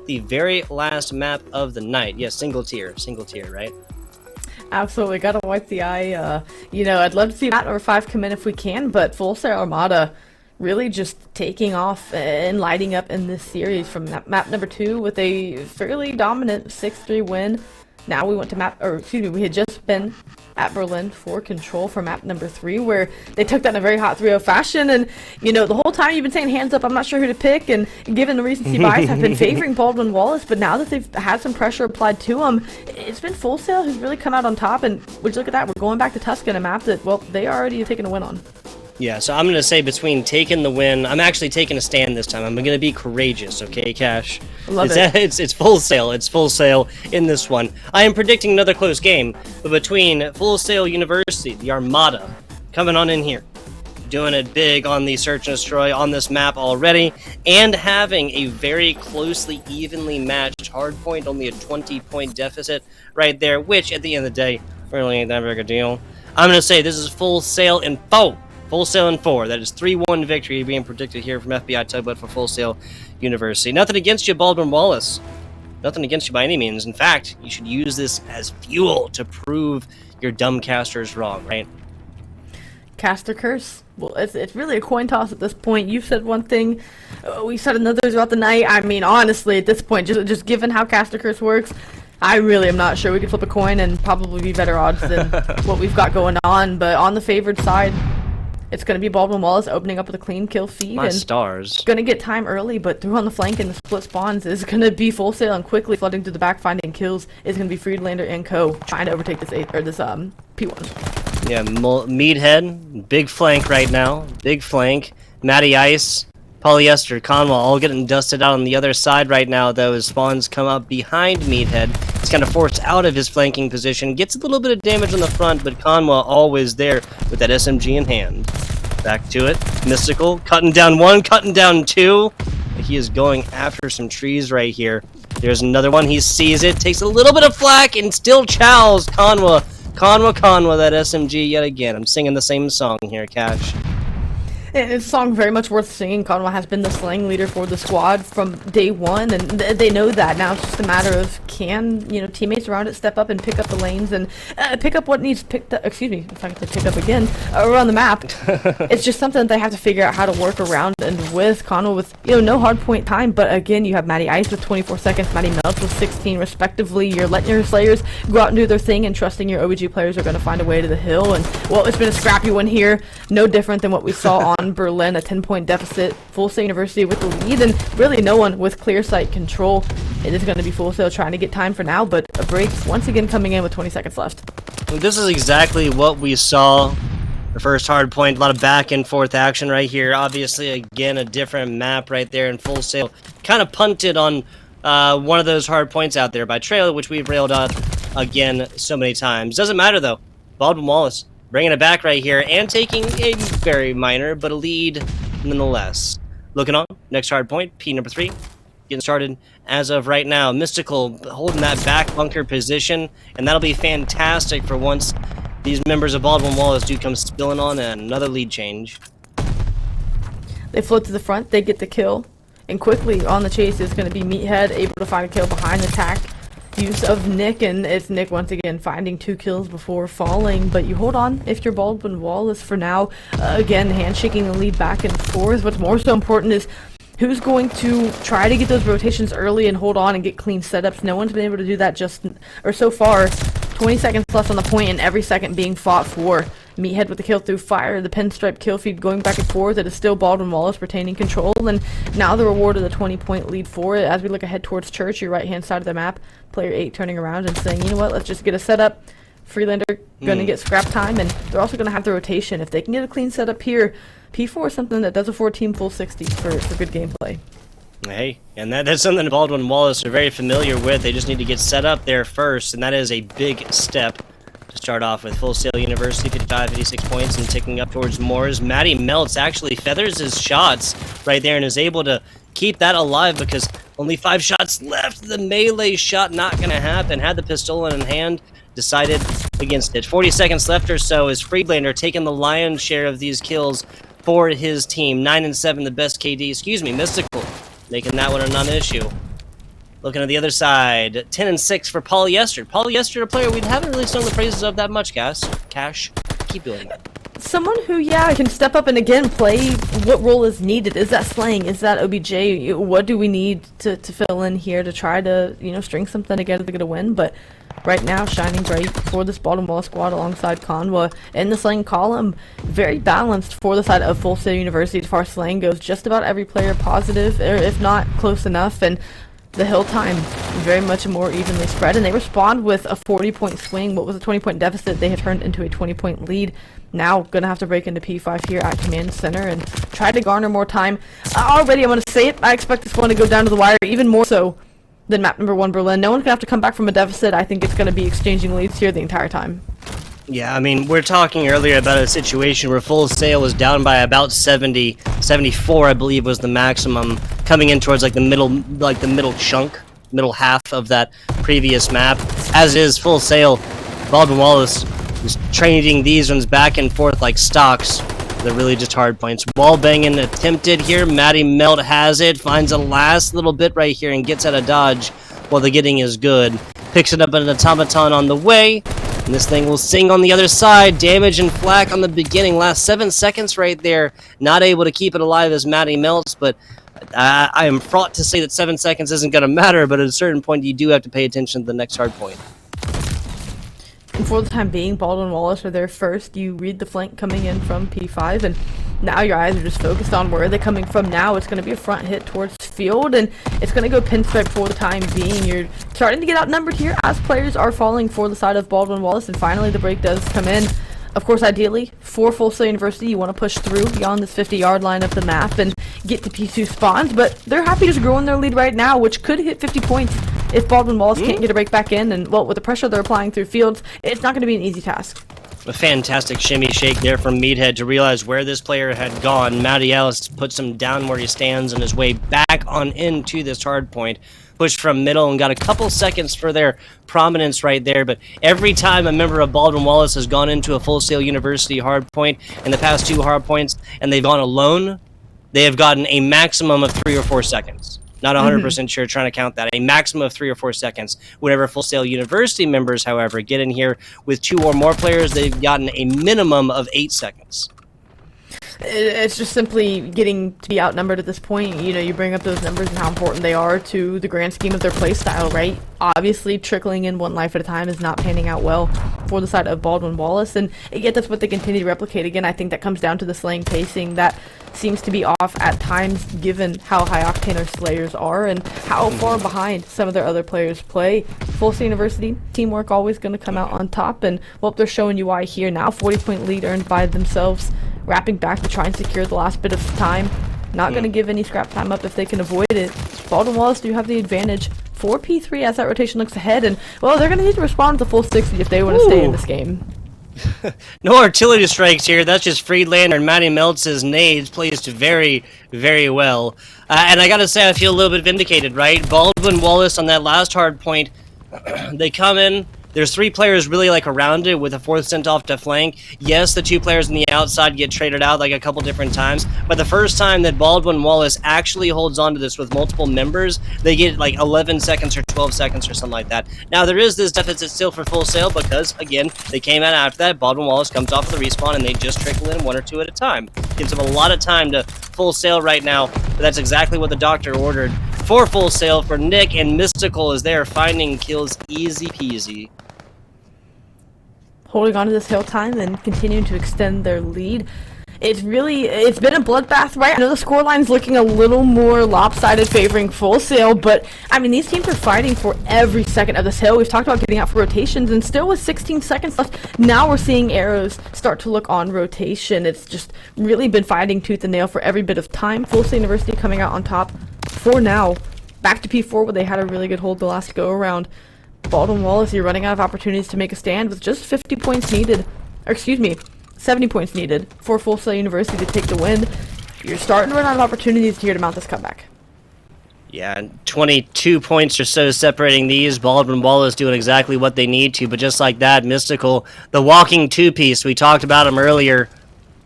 the very last map of the night. Yes, single tier, right? Absolutely, gotta wipe the eye. You know, I'd love to see Matt number 5 come in if we can, but Full Sail Armada really just taking off and lighting up in this series from map number 2 with a fairly dominant 6-3 win. Now we went to we had just been at Berlin for Control for map number 3, where they took that in a very hot 3-0 fashion. And, you know, the whole time you've been saying hands up, I'm not sure who to pick, and given the recency bias, I've been favoring Baldwin Wallace, but now that they've had some pressure applied to him, it's been Full Sail who's really come out on top. And would you look at that, we're going back to Tuscan, a map that, well, they already have taken a win on. Yeah, so I'm going to say between taking the win, I'm actually taking a stand this time. I'm going to be courageous, okay, Cash? Love it. It's Full Sail. It's Full Sail in this one. I am predicting another close game, but between Full Sail University, the Armada, coming on in here, doing it big on the Search and Destroy on this map already, and having a very closely, evenly matched hardpoint, only a 20-point deficit right there, which at the end of the day, really ain't that big a deal. I'm going to say this is Full Sail in 4. Full Sail in 4. That is 3-1 victory being predicted here from FBI Tugboat for Full Sail University. Nothing against you, Baldwin Wallace. Nothing against you by any means. In fact, you should use this as fuel to prove your dumb casters wrong, right? Caster curse? Well, it's really a coin toss at this point. You've said one thing, we said another throughout the night. I mean, honestly, at this point, just given how caster curse works, I really am not sure. We could flip a coin and probably be better odds than what we've got going on. But on the favored side, it's going to be Baldwin Wallace opening up with a clean kill feed. My and stars. Going to get time early, but through on the flank and the split spawns is going to be Full Sail, and quickly flooding through the back, finding kills is going to be Friedlander and Co. trying to overtake this P1. Yeah, Meathead, big flank right now. Big flank. Matty Ice, Polyester, Conwell all getting dusted out on the other side right now, though, as spawns come up behind Meathead. He's kind of forced out of his flanking position. Gets a little bit of damage on the front, but Conwell always there with that SMG in hand. Back to it. Mystical, cutting down 1, cutting down 2. He is going after some trees right here. There's another one. He sees it, takes a little bit of flak, and still chows Conwell, that SMG yet again. I'm singing the same song here, Cash. And it's a song very much worth singing. Conwell has been the slaying leader for the squad from day one, and they know that. Now it's just a matter of can teammates around it step up and pick up the lanes and pick up what needs picked up. Excuse me, if I could pick up again around the map. It's just something that they have to figure out how to work around and with. Conwell with no hard point time, but again you have Matty Ice with 24 seconds, Matty Melts with 16 respectively. You're letting your Slayers go out and do their thing, and trusting your OBG players are going to find a way to the hill. And well, it's been a scrappy one here, no different than what we saw on Berlin, a 10-point deficit, Full Sail University with the lead, and really no one with clear sight control. It is going to be Full Sail trying to get time for now, but a break once again coming in with 20 seconds left. This is exactly what we saw. The first hard point, a lot of back and forth action right here. Obviously, again, a different map right there, and Full Sail kind of punted on one of those hard points out there by Trail, which we've railed out again so many times. Doesn't matter though. Baldwin Wallace bringing it back right here and taking a very minor, but a lead nonetheless. Looking on, next hard point, P number 3, getting started as of right now. Mystical holding that back bunker position, and that'll be fantastic for once these members of Baldwin Wallace do come spilling on another lead change. They float to the front, they get the kill, and quickly on the chase is going to be Meathead, able to find a kill behind the tack. Use of Nick, and it's Nick once again finding 2 kills before falling, but you hold on if you're Baldwin Wallace for now. Again, handshaking the lead back and forth. What's more so important is who's going to try to get those rotations early and hold on and get clean setups. No one's been able to do that so far. 20 seconds left on the point, and every second being fought for. Meathead with the kill through fire, the pinstripe kill feed going back and forth. It is still Baldwin Wallace retaining control, and now the reward of the 20-point lead for it. As we look ahead towards Church, your right-hand side of the map, player 8 turning around and saying, you know what, let's just get a setup. Freelander going to get scrap time, and they're also going to have the rotation. If they can get a clean setup here, P4 is something that does afford team full 60s for good gameplay. Hey, and that's something Baldwin Wallace are very familiar with. They just need to get set up there first, and that is a big step to Start off with Full Sail University, 55, 56 points, and ticking up towards Moors. Matty Melts actually feathers his shots right there and is able to keep that alive because only 5 shots left. The melee shot not going to happen. Had the pistol in hand, decided against it. 40 seconds left or so is Friedlander taking the lion's share of these kills for his team. 9 and 7, the best KD. Excuse me, Mystical, making that one a non-issue. Looking at the other side, 10 and 6 for Polyester. Polyester, a player we haven't really sung the praises of that much, guys. Cash, keep doing that. Someone who, yeah, can step up and again play what role is needed. Is that slaying? Is that OBJ? What do we need to fill in here to try to, you know, string something together to get a win? But right now, shining bright for this bottom wall squad alongside Conwa in the slaying column. Very balanced for the side of Full Sail University as far as slaying goes. Just about every player positive, or if not close enough. And the hill time very much more evenly spread, and they respond with a 40-point swing. What was a 20-point deficit, they have turned into a 20-point lead. Now gonna have to break into P5 here at command center and try to garner more time. Already, I'm gonna say it, I expect this one to go down to the wire, even more so than map number 1 Berlin. No one's gonna have to come back from a deficit. I think it's gonna be exchanging leads here the entire time. Yeah, I mean, we're talking earlier about a situation where Full Sail was down by about 70, 74, I believe was the maximum, coming in towards like the middle chunk, middle half of that previous map. As is Full Sail, Baldwin Wallace is trading these ones back and forth like stocks. They're really just hard points. Wall banging attempted here. Matty Melt has it, finds a last little bit right here and gets out of dodge while the getting is good. Picks it up an automaton on the way. And this thing will sing on the other side. Damage and flak on the beginning. Last 7 seconds right there. Not able to keep it alive as Matty Melts, but I am fraught to say that 7 seconds isn't going to matter, but at a certain point you do have to pay attention to the next hard point. And for the time being, Baldwin Wallace are there first. You read the flank coming in from P5, and now your eyes are just focused on where they're coming from now. It's going to be a front hit towards field, and it's going to go pinstripe for the time being. You're starting to get outnumbered here as players are falling for the side of Baldwin Wallace, and finally the break does come in. Of course, ideally, for Full Sail University, you want to push through beyond this 50-yard line of the map and get to P2 spawns, but they're happy just growing their lead right now, which could hit 50 points if Baldwin Wallace can't get a break back in. And, well, with the pressure they're applying through fields, it's not going to be an easy task. A fantastic shimmy shake there from Meathead to realize where this player had gone. Matty Ellis puts him down where he stands on his way back on into this hard point. Pushed from middle and got a couple seconds for their prominence right there, but every time a member of Baldwin Wallace has gone into a Full Sail University hard point in the past 2 hard points and they've gone alone, they have gotten a maximum of 3 or 4 seconds. Not 100% sure, trying to count that. A maximum of 3 or 4 seconds. Whenever Full Sail University members, however, get in here with 2 or more players, they've gotten a minimum of 8 seconds. It's just simply getting to be outnumbered at this point. You know, you bring up those numbers and how important they are to the grand scheme of their playstyle, right? Obviously, trickling in 1 life at a time is not panning out well for the side of Baldwin Wallace, and yet that's what they continue to replicate. Again, I think that comes down to the slaying pacing that seems to be off at times given how high octane our slayers are and how far behind some of their other players play. Full Sail University, teamwork always going to come out on top, and well, they're showing you why here now. 40-point lead earned by themselves, wrapping back to try and secure the last bit of time. Not going to give any scrap time up if they can avoid it. Baldwin Wallace do have the advantage for P3 as that rotation looks ahead, and well, they're going to need to respond to the full 60 if they want to stay in this game. No artillery strikes here. That's just Friedlander and Matty Meltz's nades placed very, very well. And I gotta say, I feel a little bit vindicated, right? Baldwin Wallace on that last hard point, they come in. There's 3 players really like around it with a 4th sent off to flank. Yes, the 2 players on the outside get traded out like a couple different times, but the first time that Baldwin Wallace actually holds on to this with multiple members, they get like 11 seconds or 12 seconds or something like that. Now there is this deficit still for Full Sail because, again, they came out after that. Baldwin Wallace comes off of the respawn and they just trickle in 1 or 2 at a time. Gives them a lot of time to Full Sail right now, but that's exactly what the doctor ordered for Full Sail for Nick, and Mystical is there finding kills easy peasy. Holding on to this hill time and continuing to extend their lead. It's been a bloodbath, right? I know the scoreline's looking a little more lopsided, favoring Full Sail, but I mean, these teams are fighting for every second of this hill. We've talked about getting out for rotations, and still with 16 seconds left, now we're seeing arrows start to look on rotation. It's just really been fighting tooth and nail for every bit of time. Full Sail University coming out on top for now. Back to P4 where they had a really good hold the last go around. Baldwin Wallace, you're running out of opportunities to make a stand with just 50 points needed. Or excuse me, 70 points needed for Full Sail University to take the win. You're starting to run out of opportunities here to mount this comeback. Yeah, 22 points or so separating these. Baldwin Wallace doing exactly what they need to, but just like that, Mystical, the walking two-piece, we talked about him earlier,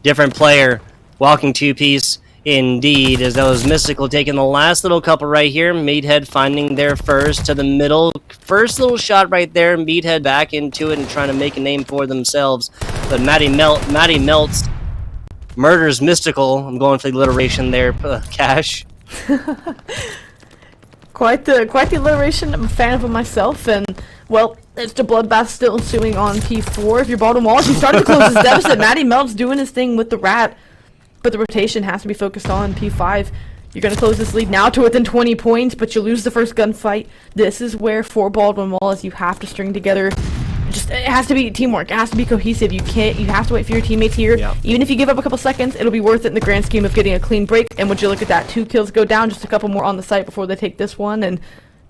different player, walking two-piece indeed, as that was Mystical taking the last little couple right here. Meathead finding their first to the middle. First little shot right there, Meathead back into it and trying to make a name for themselves. But Matty Melts murders Mystical. I'm going for the alliteration there, Cash. Quite the alliteration. I'm a fan of it myself, and well, it's the bloodbath still ensuing on P4. If you're Baldwin Wallace, you started to close his deficit. Matty Melt's doing his thing with the rat, but the rotation has to be focused on P5. You're going to close this lead now to within 20 points, but you lose the first gunfight. This is where for Baldwin Wallace, you have to string together. It has to be teamwork. It has to be cohesive. You have to wait for your teammates here. Yep. Even if you give up a couple seconds, it'll be worth it in the grand scheme of getting a clean break. And would you look at that? 2 kills go down, just a couple more on the site before they take this one. And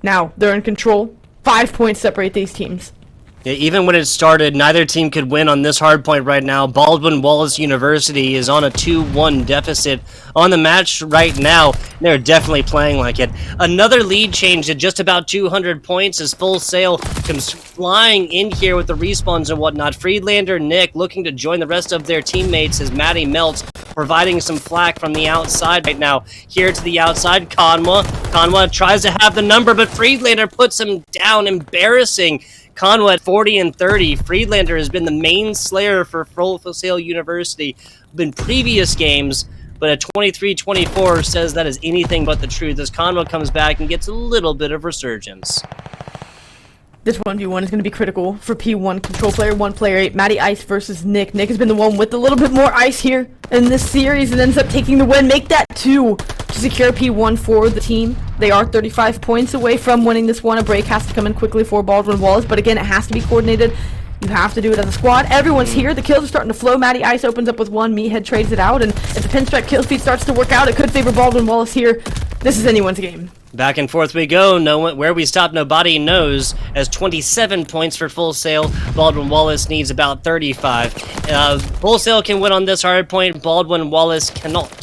now they're in control. 5 points separate these teams. Yeah, even when it started, neither team could win on this hard point right now. Baldwin Wallace University is on a 2-1 deficit on the match right now. They're definitely playing like it. Another lead change at just about 200 points as Full Sail comes flying in here with the respawns and whatnot. Friedlander, Nick looking to join the rest of their teammates as Matty Melts providing some flak from the outside right now. Here to the outside, Conwa tries to have the number, but Friedlander puts him down. Embarrassing. Conwa at 40 and 30. Friedlander has been the main slayer for Full Sail University in previous games, but at 23-24 says that is anything but the truth as Conwa comes back and gets a little bit of resurgence. This 1v1 is going to be critical for P1 control player 1 player 8. Matty Ice versus Nick. Nick has been the one with a little bit more ice here in this series and ends up taking the win. Make that 2 to secure P1 for the team. They are 35 points away from winning this one. A break has to come in quickly for Baldwin Wallace, but again, it has to be coordinated. You have to do it as a squad. Everyone's here. The kills are starting to flow. Matty Ice opens up with 1. Meathead trades it out, and if the pinstripe kill feed starts to work out, it could favor Baldwin Wallace here. This is anyone's game. Back and forth we go. Where we stop, nobody knows. As 27 points for Full Sail, Baldwin Wallace needs about 35. Full Sail can win on this hard point. Baldwin Wallace cannot.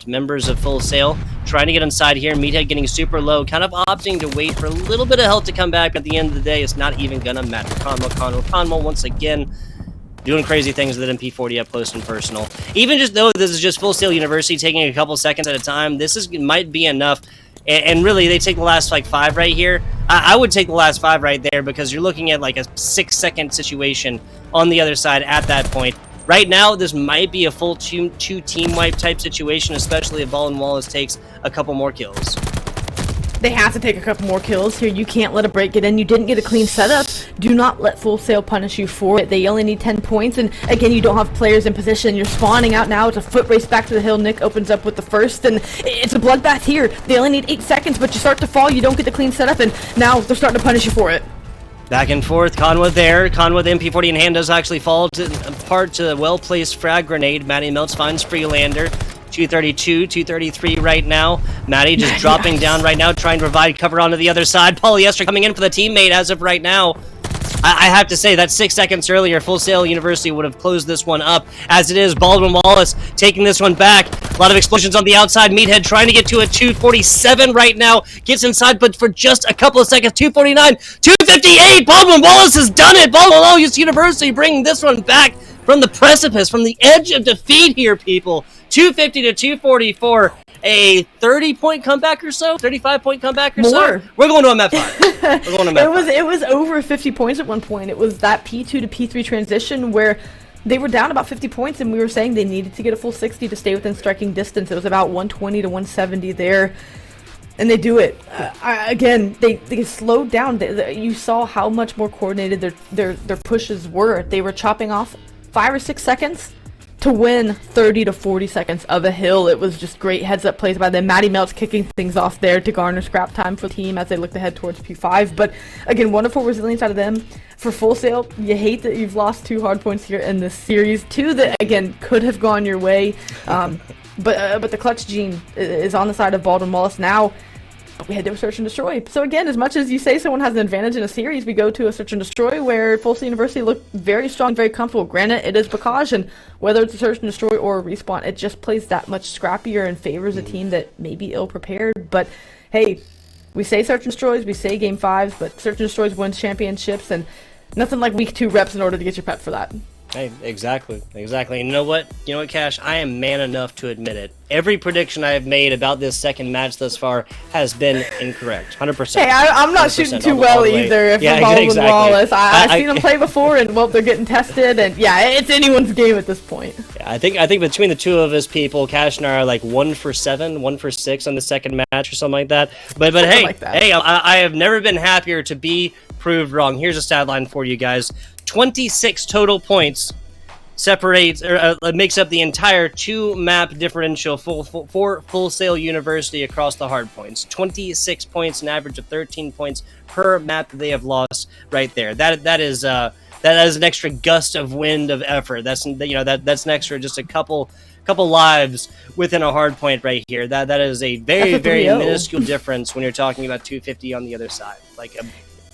Members of Full Sail trying to get inside here. Meathead getting super low, kind of opting to wait for a little bit of health to come back. At the end of the day, it's not even gonna matter. Conwell once again doing crazy things with an MP40 up close and personal. Even just though this is just Full Sail University taking a couple seconds at a time, might be enough. And really, they take the last like 5 right here. I would take the last 5 right there because you're looking at like a 6-second situation on the other side at that point. Right now, this might be a full 2 team wipe type situation, especially if Baldwin Wallace takes a couple more kills. They have to take a couple more kills here. You can't let a break get in. You didn't get a clean setup. Do not let Full Sail punish you for it. They only need 10 points, and again, you don't have players in position. You're spawning out now. It's a foot race back to the hill. Nick opens up with the first, and it's a bloodbath here. They only need 8 seconds, but you start to fall. You don't get the clean setup, and now they're starting to punish you for it. Back and forth, Conwa there. Conwa, the MP40 in hand, does actually fall apart to a well-placed frag grenade. Matty Melts finds Freelander. 232, 233 right now. Matty just dropping down right now, trying to provide cover onto the other side. Polyester coming in for the teammate as of right now. I have to say that 6 seconds earlier, Full Sail University would have closed this one up. As it is, Baldwin Wallace taking this one back. A lot of explosions on the outside. Meathead trying to get to a 247 right now. Gets inside, but for just a couple of seconds. 249, 258. Baldwin Wallace has done it. Baldwin Wallace University bringing this one back from the precipice, from the edge of defeat here, people. 250 to 244. A 30-point comeback or so? 35-point comeback or so? We're going to a map 5. We're going to map 5. It was over 50 points at one point. It was that P2 to P3 transition where they were down about 50 points, and we were saying they needed to get a full 60 to stay within striking distance. It was about 120 to 170 there, and they do it. Again, they slowed down. You saw how much more coordinated their pushes were. They were chopping off 5 or 6 seconds to win 30 to 40 seconds of a hill. It was just great heads-up plays by them. Matty Melts kicking things off there to garner scrap time for the team as they look to head towards P5. But again, wonderful resilience out of them. For Full Sail, you hate that you've lost 2 hard points here in this series. 2 that, again, could have gone your way. But the clutch gene is on the side of Baldwin Wallace now. we head to a search and destroy. So again, as much as you say someone has an advantage in a series, we go to a search and destroy where Full Sail University looked very strong, very comfortable. Granted, it is Bakaj, and whether it's a search and destroy or a respawn, it just plays that much scrappier and favors a team that may be ill-prepared. But hey, we say search and destroys, we say game 5s, but search and destroys wins championships, and nothing like week 2 reps in order to get your pep for that. Hey, exactly. And you know what, Cash? I am man enough to admit it. Every prediction I have made about this second match thus far has been incorrect, 100%. Hey, I'm not shooting too well either. If I'm all with Wallace, I've seen them play before, and well, they're getting tested, and yeah, it's anyone's game at this point. Yeah, I think between the two of us, people, Cash and I are like 1 for 7, 1 for 6 on the second match or something like that. But hey, like that. hey, I have never been happier to be proved wrong. Here's a stat line for you guys: 26 total points separates or makes up the entire 2-map differential for Full Sail University across the hard points. 26 points, an average of 13 points per map that they have lost right there. That is an extra gust of wind of effort. That's that's an extra just a couple lives within a hard point right here. That is a very minuscule difference when you're talking about 250 on the other side. Like a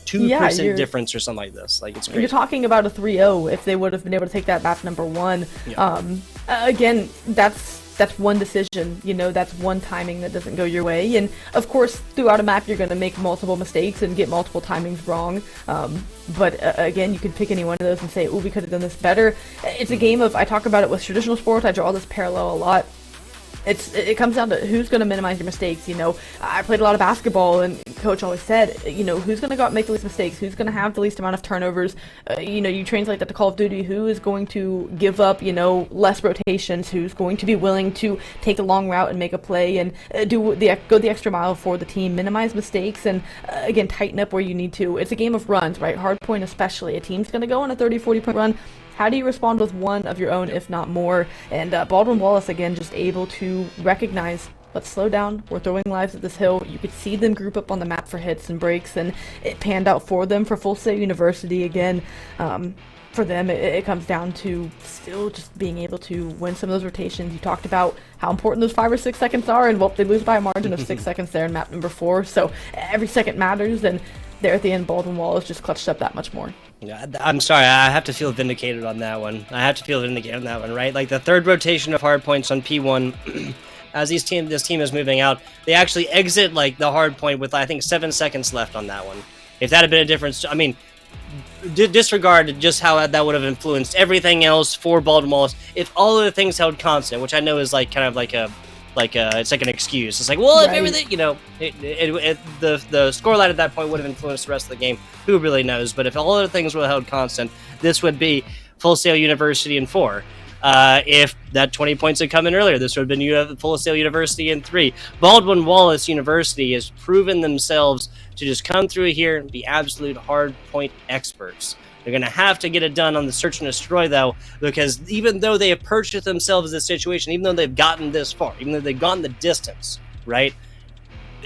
2% difference or something like this. Like, it's crazy. You're talking about a 3-0 if they would have been able to take that map number 1. Yeah. Again, that's one decision, that's one timing that doesn't go your way. And of course, throughout a map, you're going to make multiple mistakes and get multiple timings wrong. But again, you could pick any one of those and say, oh, we could have done this better. It's a game of, I talk about it with traditional sports, I draw this parallel a lot. It comes down to who's going to minimize your mistakes. I played a lot of basketball, and coach always said, who's going to go out and make the least mistakes? Who's going to have the least amount of turnovers? You translate that to Call of Duty. Who is going to give up, less rotations? Who's going to be willing to take the long route and make a play and go the extra mile for the team? Minimize mistakes and, again, tighten up where you need to. It's a game of runs, right? Hardpoint especially. A team's going to go on a 30, 40-point run. How do you respond with one of your own, if not more? And Baldwin Wallace, again, just able to recognize, let's slow down, we're throwing lives at this hill. You could see them group up on the map for hits and breaks, and it panned out for them. For Full Sail University, again, for them, it comes down to still just being able to win some of those rotations. You talked about how important those 5 or 6 seconds are, and well, they lose by a margin of 6 seconds there in map number 4, so every second matters, and there at the end, Baldwin Wallace just clutched up that much more. Yeah, I'm sorry, I have to feel vindicated on that one. Right? Like the third rotation of hard points on P1, as this team is moving out, they actually exit like the hard point with, I think, 7 seconds left on that one. If that had been a difference, I mean, disregard just how that would have influenced everything else for Baldwin Wallace. If all of the things held constant, which I know is like kind of like it's like an excuse. It's like, well, if everything, the scoreline at that point would have influenced the rest of the game. Who really knows? But if all other things were held constant, this would be Full Sail University in 4. If that 20 points had come in earlier, this would have been Full Sail University in 3. Baldwin Wallace University has proven themselves to just come through here and be absolute hard point experts. They're going to have to get it done on the search and destroy, though, because even though they have purchased themselves this situation, even though they've gotten this far, even though they've gone the distance, right?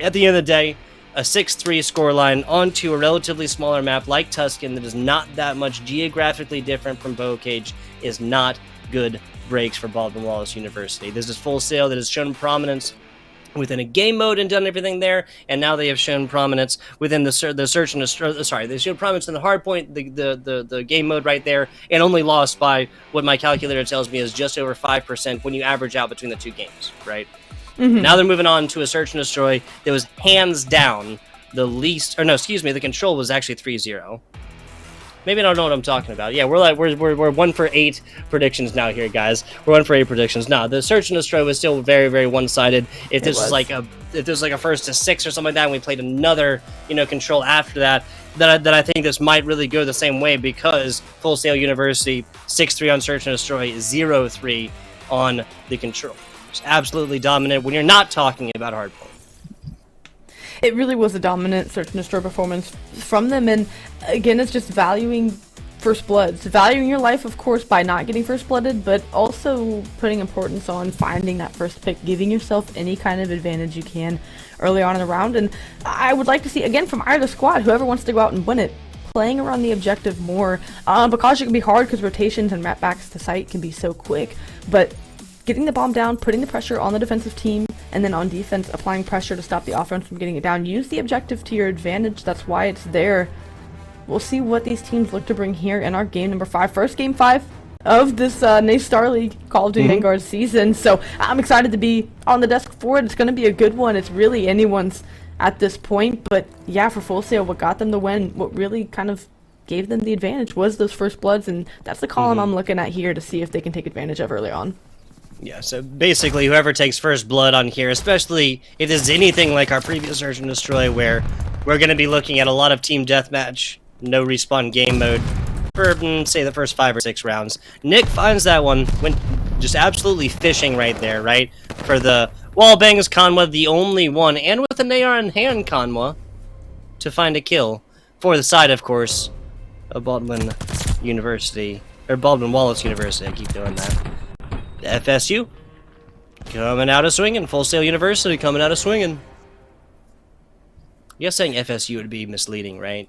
At the end of the day, a 6-3 scoreline onto a relatively smaller map like Tuscan that is not that much geographically different from Bocage is not good breaks for Baldwin Wallace University. This is Full Sail that has shown prominence within a game mode and done everything there, and now they have shown prominence within the search and destroy. Sorry, they showed prominence in the hard point, the game mode right there, and only lost by what my calculator tells me is just over 5% when you average out between the two games, right? Mm-hmm. Now they're moving on to a search and destroy that was hands down the least, or no, excuse me, the control was actually 3-0. Maybe I don't know what I'm talking about. Yeah, we're 1 for 8 predictions now here, guys. We're 1 for 8 predictions. No, the search and destroy was still very, very one-sided. If this was like a first to 6 or something like that, and we played another, control after that, then I think this might really go the same way, because Full Sail University 6-3 on search and destroy, 0-3 on the control. It's absolutely dominant when you're not talking about hardpoint. It really was a dominant search and destroy performance from them, and again, it's just valuing first bloods, valuing your life, of course, by not getting first blooded, but also putting importance on finding that first pick, giving yourself any kind of advantage you can early on in the round. And I would like to see, again, from either squad, whoever wants to go out and win it, playing around the objective more, because it can be hard because rotations and map backs to site can be so quick, but getting the bomb down, putting the pressure on the defensive team, And then on defense, applying pressure to stop the offense from getting it down. Use the objective to your advantage. That's why it's there. We'll see what these teams look to bring here in our game number 5. First game 5 of this NACE Starleague Call of Duty Vanguard season. So I'm excited to be on the desk for it. It's going to be a good one. It's really anyone's at this point. But yeah, for Full Sail, what got them the win, what really kind of gave them the advantage was those first bloods. And that's the column I'm looking at here to see if they can take advantage of early on. Yeah, so basically whoever takes first blood on here, especially if it is anything like our previous Search and Destroy, where we're going to be looking at a lot of team deathmatch, no respawn game mode, for, say, the first 5 or 6 rounds. Nick finds that one, went just absolutely fishing right there, right? For the wallbangs, Conwa, the only one, and with an AR in hand, Conwa, to find a kill. For the side, of course, of Baldwin University, or Baldwin Wallace University, I keep doing that. FSU coming out of swinging. Full Sail University coming out of swinging. I guess saying FSU would be misleading, right?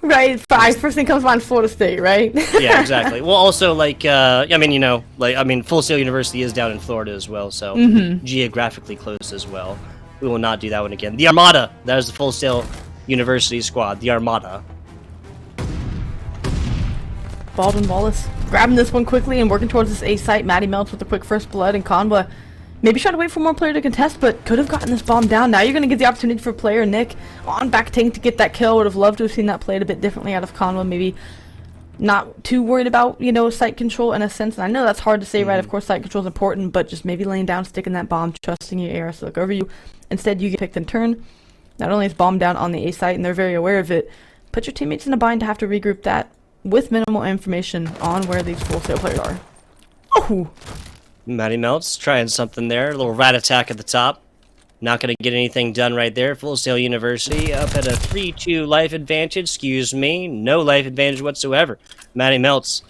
Right, first thing comes to mind, Florida State, right? Yeah, exactly. Well, also, like, I mean, you know, like, I mean, Full Sail University is down in Florida as well, so geographically close as well. We will not do that one again. The Armada. That is the Full Sail University squad. The Armada. Baldwin Wallace grabbing this one quickly and working towards this A site. Maddie Melts with a quick first blood, and Conwa maybe trying to wait for more player to contest, but could have gotten this bomb down. Now you're going to get the opportunity for player Nick on back tank to get that kill. Would have loved to have seen that played a bit differently out of Conwa. Maybe not too worried about, you know, site control in a sense. And I know that's hard to say, right? Of course, site control is important, but just maybe laying down, sticking that bomb, trusting your ARs to look over you. Instead, you get picked in turn. Not only is bomb down on the A site, and they're very aware of it, put your teammates in a bind to have to regroup that with minimal information on where these Full Sail players are. Oh! Matty Melts trying something there. A little rat attack at the top. Not going to get anything done right there. Full Sail University up at a 3-2 life advantage. Excuse me. No life advantage whatsoever. Matty Melts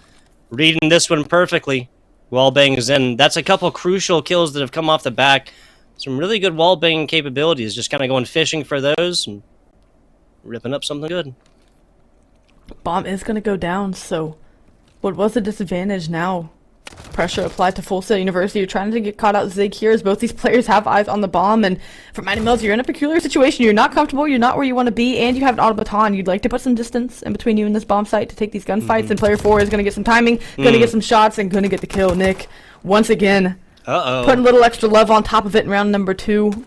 reading this one perfectly. Wallbangs in. That's a couple crucial kills that have come off the back. Some really good wallbanging capabilities. Just kind of going fishing for those and ripping up something good. Bomb is going to go down, so what was the disadvantage now? Pressure applied to Full Sail University. You're trying to get caught out zig here as both these players have eyes on the bomb, and for Mighty Mills, you're in a peculiar situation. You're not comfortable, you're not where you want to be, and you have an auto baton. You'd like to put some distance in between you and this bomb site to take these gunfights, and player 4 is going to get some timing, going to get some shots, and going to get the kill. Nick, once again, putting a little extra love on top of it in round number 2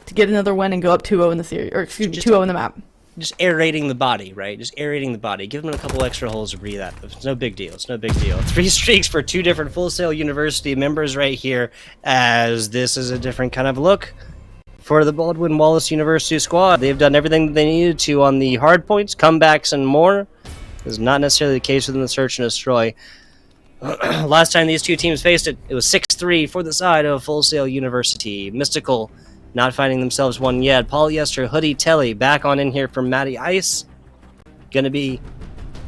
to get another win and go up 2-0 in the series, or excuse me, 2-0 in the map. Just aerating the body, right? Just aerating the body. Give them a couple extra holes to breathe out of. It's no big deal. It's no big deal. 3 streaks for 2 different Full Sail University members right here, as this is a different kind of look for the Baldwin Wallace University squad. They've done everything that they needed to on the hard points, comebacks, and more. This is not necessarily the case within the Search and Destroy. Last time these two teams faced it, it was 6-3 for the side of Full Sail University. Mystical not finding themselves one yet. Polyester Hoodie Telly back on in here for Matty Ice. Gonna be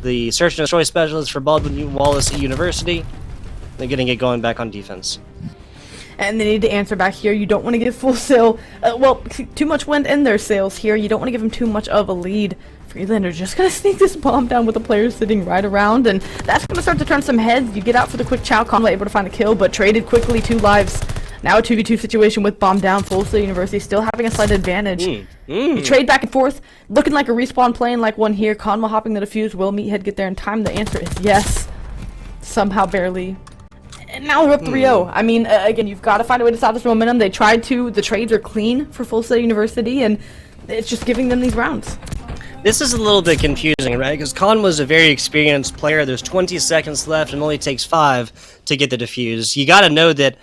the Search and Destroy specialist for Baldwin Wallace University. They're gonna get going back on defense. And they need to answer back here. You don't want to give Full Sail, too much wind in their sails here. You don't want to give them too much of a lead. Freelander just going to sneak this bomb down with the players sitting right around, and that's going to start to turn some heads. You get out for the quick chow. Conway able to find the kill, but traded quickly. 2 lives. Now a 2v2 situation with bomb down. Full Sail University still having a slight advantage. You trade back and forth, looking like a respawn, playing like one here. Conwa hopping the defuse. Will Meathead get there in time? The answer is yes. Somehow barely. And now they're up 3-0. I mean, again, you've got to find a way to stop this momentum. They tried to. The trades are clean for Full Sail University, and it's just giving them these rounds. This is a little bit confusing, right? Because Khan was a very experienced player. There's 20 seconds left and only takes 5 to get the defuse. You got to know that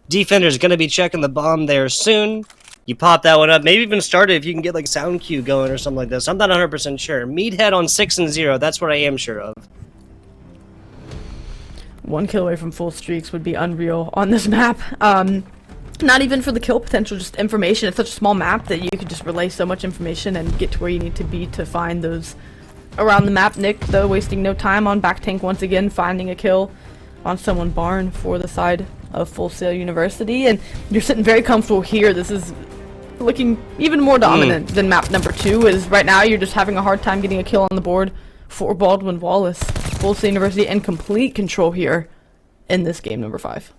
defender's going to be checking the bomb there soon. You pop that one up. Maybe even start it if you can get like sound cue going or something like this. I'm not 100% sure. Meathead on 6-0. That's what I am sure of. 1 kill away from full streaks would be unreal on this map. Not even for the kill potential, just information. It's such a small map that you could just relay so much information and get to where you need to be to find those around the map. Nick, though, wasting no time on back tank once again, finding a kill on someone barn for the side of Full Sail University. And you're sitting very comfortable here. This is looking even more dominant than map number 2, is right now you're just having a hard time getting a kill on the board for Baldwin Wallace. Full Sail University in complete control here in this game number 5.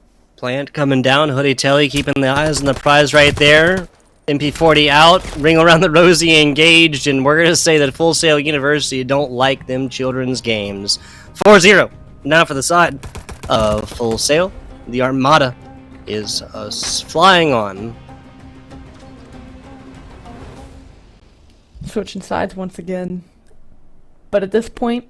plant coming down. Hoodie Telly keeping the eyes on the prize right there. MP40 out, ring around the rosy engaged, and we're going to say that Full Sail University don't like them children's games. 4-0. Now for the side of Full Sail. The Armada is flying on. Switching sides once again. But at this point,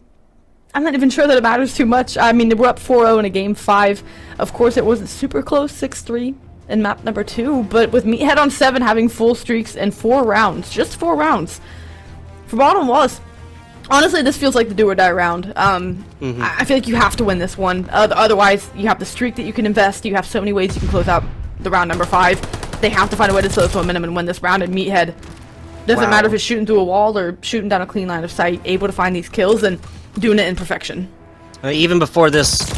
I'm not even sure that it matters too much. I mean, we're up 4-0 in a game 5. Of course, it wasn't super close, 6-3 in map number 2. But with Meathead on 7 having full streaks and 4 rounds, just 4 rounds. For Baldwin Wallace, honestly, this feels like the do or die round. I feel like you have to win this one. Otherwise, you have the streak that you can invest. You have so many ways you can close out the round number 5. They have to find a way to slow this momentum and win this round. And Meathead, doesn't matter if it's shooting through a wall or shooting down a clean line of sight, able to find these kills and doing it in perfection. Even before this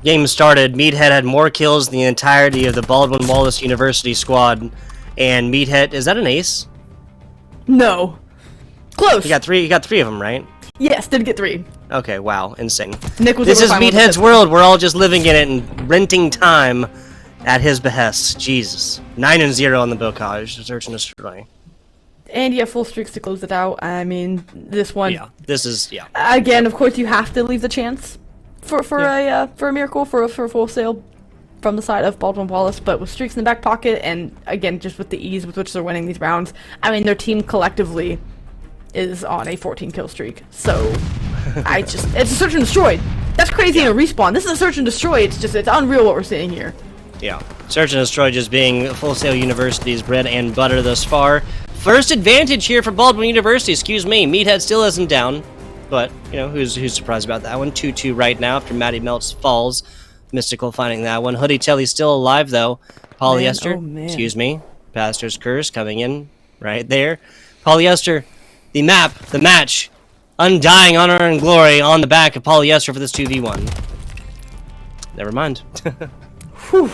game started, Meathead had more kills than the entirety of the Baldwin Wallace University squad. And Meathead, is that an ace? No. Close. You got three of them, right? Yes, did get 3. Okay, wow, insane. Nick was This able is to find one Meathead's with world. We're all just living in it and renting time at his behest. Jesus. 9-0 on the Bocage. Search and destroy. And you have full streaks to close it out. I mean, this one. Yeah, this is, yeah. Again, of course, you have to leave the chance for a miracle, for a Full Sail from the side of Baldwin Wallace. But with streaks in the back pocket, and again, just with the ease with which they're winning these rounds, I mean, their team collectively is on a 14 kill streak. So, it's a search and destroy. That's crazy in a respawn. This is a search and destroy. It's unreal what we're seeing here. Yeah. Search and destroy just being Full Sail University's bread and butter thus far. First advantage here for Baldwin University, excuse me. Meathead still isn't down, but, you know, who's surprised about that one? 2-2 right now after Matty Melts falls. Mystical finding that one. Hoodie Telly's still alive, though. Polyester, man. excuse me. Pastor's Curse coming in right there. Polyester, the map, the match. Undying honor and glory on the back of Polyester for this 2v1. Never mind. Whew.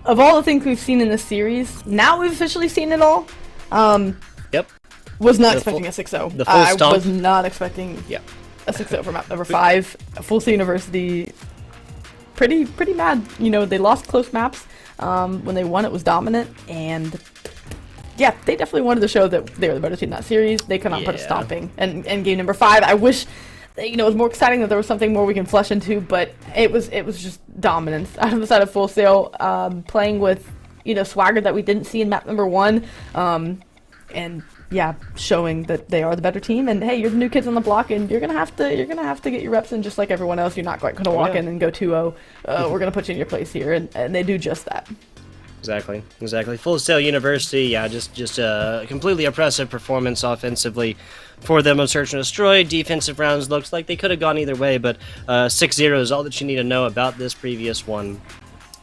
Of all the things we've seen in this series, now we've officially seen it all. Yep. Was not expecting a 6-0. The full I stomp. was not expecting a 6-0 for map number 5. Full Sail University, pretty mad. You know, they lost close maps. When they won, it was dominant, and yeah, they definitely wanted to show that they were the better team in that series. They could not put a stomping. And game number 5, I wish, you know, it was more exciting that there was something more we can flesh into, but it was just dominance out of the side of Full Sail, playing with, you know, swagger that we didn't see in map number 1, and yeah, showing that they are the better team. And hey, you're the new kids on the block, and you're gonna have to get your reps in just like everyone else. You're not quite gonna walk in and go 2-0. We're gonna put you in your place here, and they do just that. Exactly. Full Sail University, yeah, just a completely oppressive performance offensively for them on Search and Destroy. Defensive rounds looks like they could have gone either way, but 6-0 is all that you need to know about this previous one.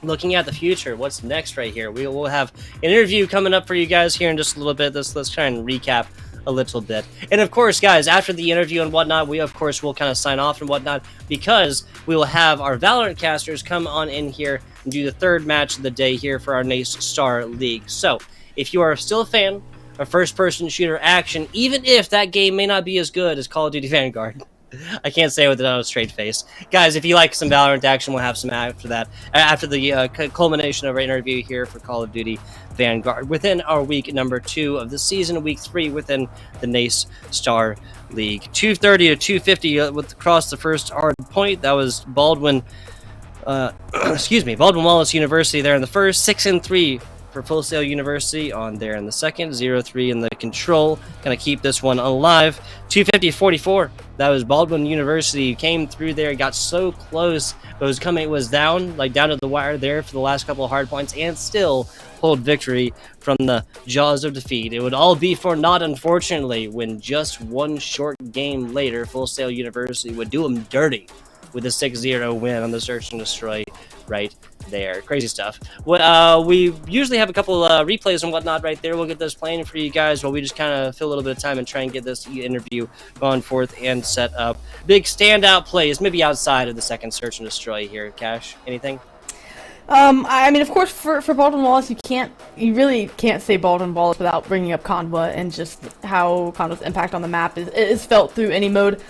Looking at the future, what's next right here? We'll have an interview coming up for you guys here in just a little bit. Let's try and recap a little bit. And of course, guys, after the interview and whatnot, we of course will kind of sign off and whatnot, because we will have our Valorant casters come on in here and do the third match of the day here for our NACE Starleague. So, if you are still a fan of first-person shooter action, even if that game may not be as good as Call of Duty Vanguard, I can't say it with a straight face. Guys, if you like some Valorant action, we'll have some after that. After the culmination of our interview here for Call of Duty Vanguard. Within our week number 2 of the season, week 3 within the NACE Star League. 230 to 250 across the first hard point. That was Baldwin Wallace University there in the first. 6-3 for Full Sail University on there in the second. 0-3 in the control. Gonna keep this one alive. 250-44. That was Baldwin University. Came through there, got so close, but was down to the wire there for the last couple of hard points, and still pulled victory from the jaws of defeat. It would all be for naught, unfortunately, when just one short game later, Full Sail University would do them dirty with a 6-0 win on the Search and Destroy right there. Crazy stuff. We usually have a couple replays and whatnot right there. We'll get those playing for you guys while we just kind of fill a little bit of time and try and get this interview gone forth and set up. Big standout plays, maybe outside of the second Search and Destroy here. Cash, anything? I mean, of course, for Baldwin Wallace, you really can't say Baldwin Wallace without bringing up Conva and just how Conva's impact on the map is felt through any mode.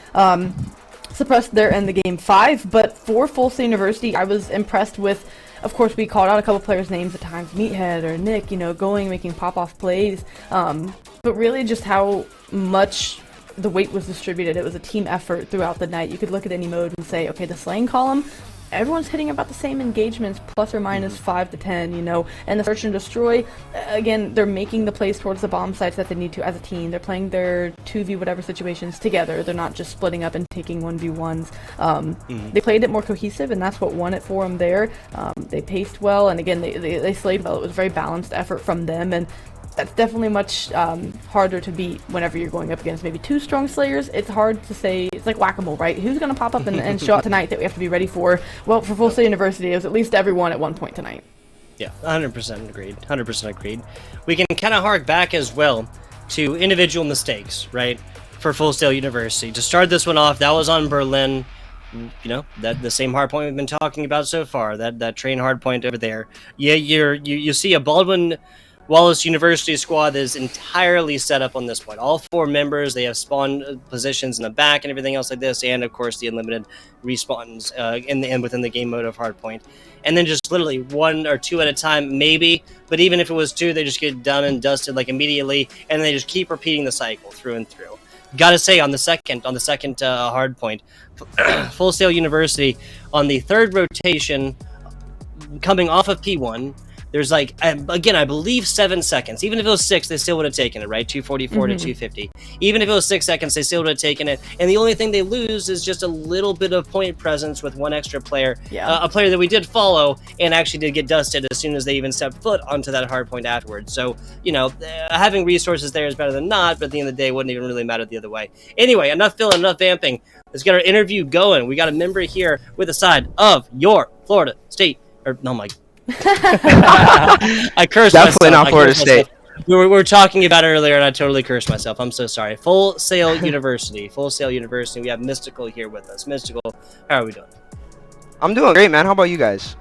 suppressed there in the game 5, but for Full Sail University, I was impressed with, of course, we called out a couple players' names at times, Meathead or Nick, you know, making pop-off plays, but really just how much the weight was distributed. It was a team effort throughout the night. You could look at any mode and say, okay, the slaying column, everyone's hitting about the same engagements, plus or minus 5 to 10, you know, and the search and destroy, again, they're making the plays towards the bomb sites that they need to as a team. They're playing their 2v whatever situations together. They're not just splitting up and taking 1v1s. They played it more cohesive, and that's what won it for them there. They paced well, and again, they slayed well. It was a very balanced effort from them, and that's definitely much harder to beat whenever you're going up against maybe 2 strong slayers. It's hard to say. It's like whack-a-mole, right? Who's going to pop up and show out tonight that we have to be ready for? Well, for Full Sail University, it was at least everyone at one point tonight. Yeah, 100% agreed. 100% agreed. We can kind of hark back as well to individual mistakes, right? For Full Sail University. To start this one off, that was on Berlin. You know, that the same hard point we've been talking about so far. That train hard point over there. Yeah, you see a Baldwin Wallace University squad that is entirely set up on this point. All 4 members, they have spawn positions in the back and everything else like this, and of course the unlimited respawns within the game mode of hardpoint. And then just literally 1 or 2 at a time, maybe. But even if it was 2, they just get done and dusted like immediately, and they just keep repeating the cycle through and through. Gotta say, on the second hard point, Full Sail University on the 3rd rotation, coming off of P1. There's like, again, I believe 7 seconds. Even if it was 6, they still would have taken it, right? 244 to 250. Even if it was 6 seconds, they still would have taken it. And the only thing they lose is just a little bit of point presence with 1 extra player. Yeah. A player that we did follow and actually did get dusted as soon as they even stepped foot onto that hard point afterwards. So, you know, having resources there is better than not, but at the end of the day, it wouldn't even really matter the other way. Anyway, enough filling, enough vamping. Let's get our interview going. We got a member here with the side of your Florida State, or no, my I cursed Definitely myself. not Florida State. We were talking about it earlier, and I totally cursed myself. I'm so sorry. Full Sail University. Full Sail University. We have Mystical here with us. Mystical, how are we doing? I'm doing great, man. How about you guys?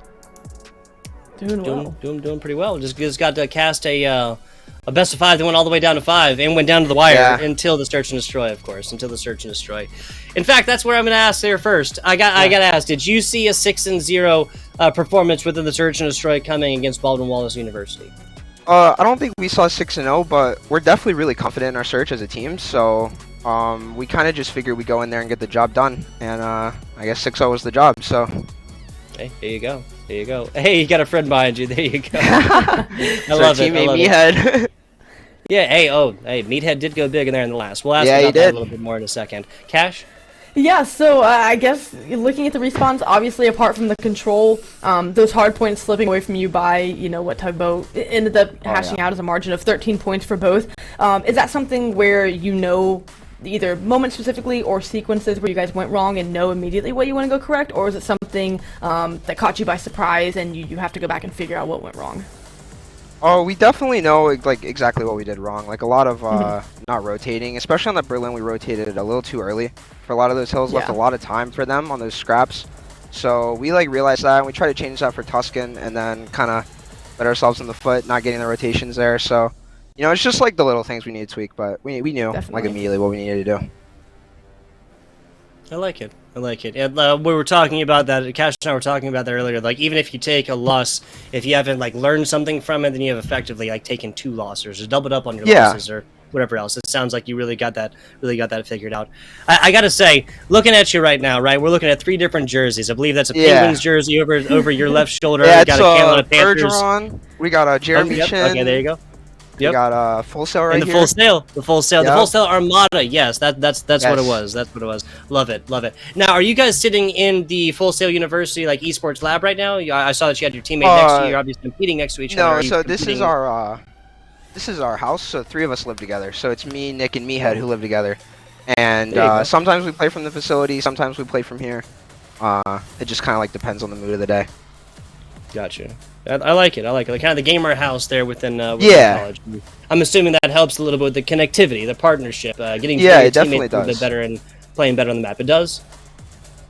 Doing pretty well. Just got to cast a best of 5 that went all the way down to 5 and went down to the wire until the search and destroy, of course. Until the search and destroy. In fact, that's where I'm going to ask there first. I got to ask, did you see a 6-0 performance within the search and destroy coming against Baldwin Wallace University? I don't think we saw 6-0, but we're definitely really confident in our search as a team. So we kind of just figured we'd go in there and get the job done. And I guess 6-0 was the job. So. Hey, there you go. There you go. Hey, you got a friend behind you. There you go. I love it. Teammate Meathead. Yeah. Hey. Meathead did go big in there in the last. We'll ask about that a little bit more in a second. Cash. Yeah, so I guess looking at the respawns, obviously apart from the control, those hard points slipping away from you by, you know, what Tugboat ended up hashing out as a margin of 13 points for both. Is that something where you know either moments specifically or sequences where you guys went wrong and know immediately what you want to go correct, or is it something that caught you by surprise and you have to go back and figure out what went wrong? Oh, we definitely know like exactly what we did wrong. Like a lot of not rotating, especially on the Berlin, we rotated a little too early for a lot of those hills. Left a lot of time for them on those scraps. So we like realized that, and we tried to change that for Tuscan, and then kind of let ourselves in the foot, not getting the rotations there. So, you know, it's just like the little things we need to tweak, but we knew like immediately what we needed to do. I like it. I like it. And we were talking about that. Cash and I were talking about that earlier. Like, even if you take a loss, if you haven't like learned something from it, then you have effectively like taken 2 losses or doubled up on your losses or whatever else. It sounds like you really got that figured out. I gotta say, looking at you right now, right? We're looking at 3 different jerseys. I believe that's a Penguins jersey over your left shoulder. Yeah, you got a Carolina Panthers. Bergeron. We got a Jeremy Shen. Okay, there you go. Yep. We got a Full Sail right here. The Full Sail Armada. Yes, that's what it was. That's what it was. Love it. Now, are you guys sitting in the Full Sail University like esports lab right now? I saw that you had your teammate next to you. You're obviously competing next to each other. No, so this is our house. So 3 of us live together. So it's me, Nick, and Meathead who live together. And sometimes we play from the facility. Sometimes we play from here. It just kind of like depends on the mood of the day. Gotcha. I like it. Like kind of the gamer house there within college. I'm assuming that helps a little bit with the connectivity, the partnership, getting to know your teammates a little bit better and playing better on the map. It does?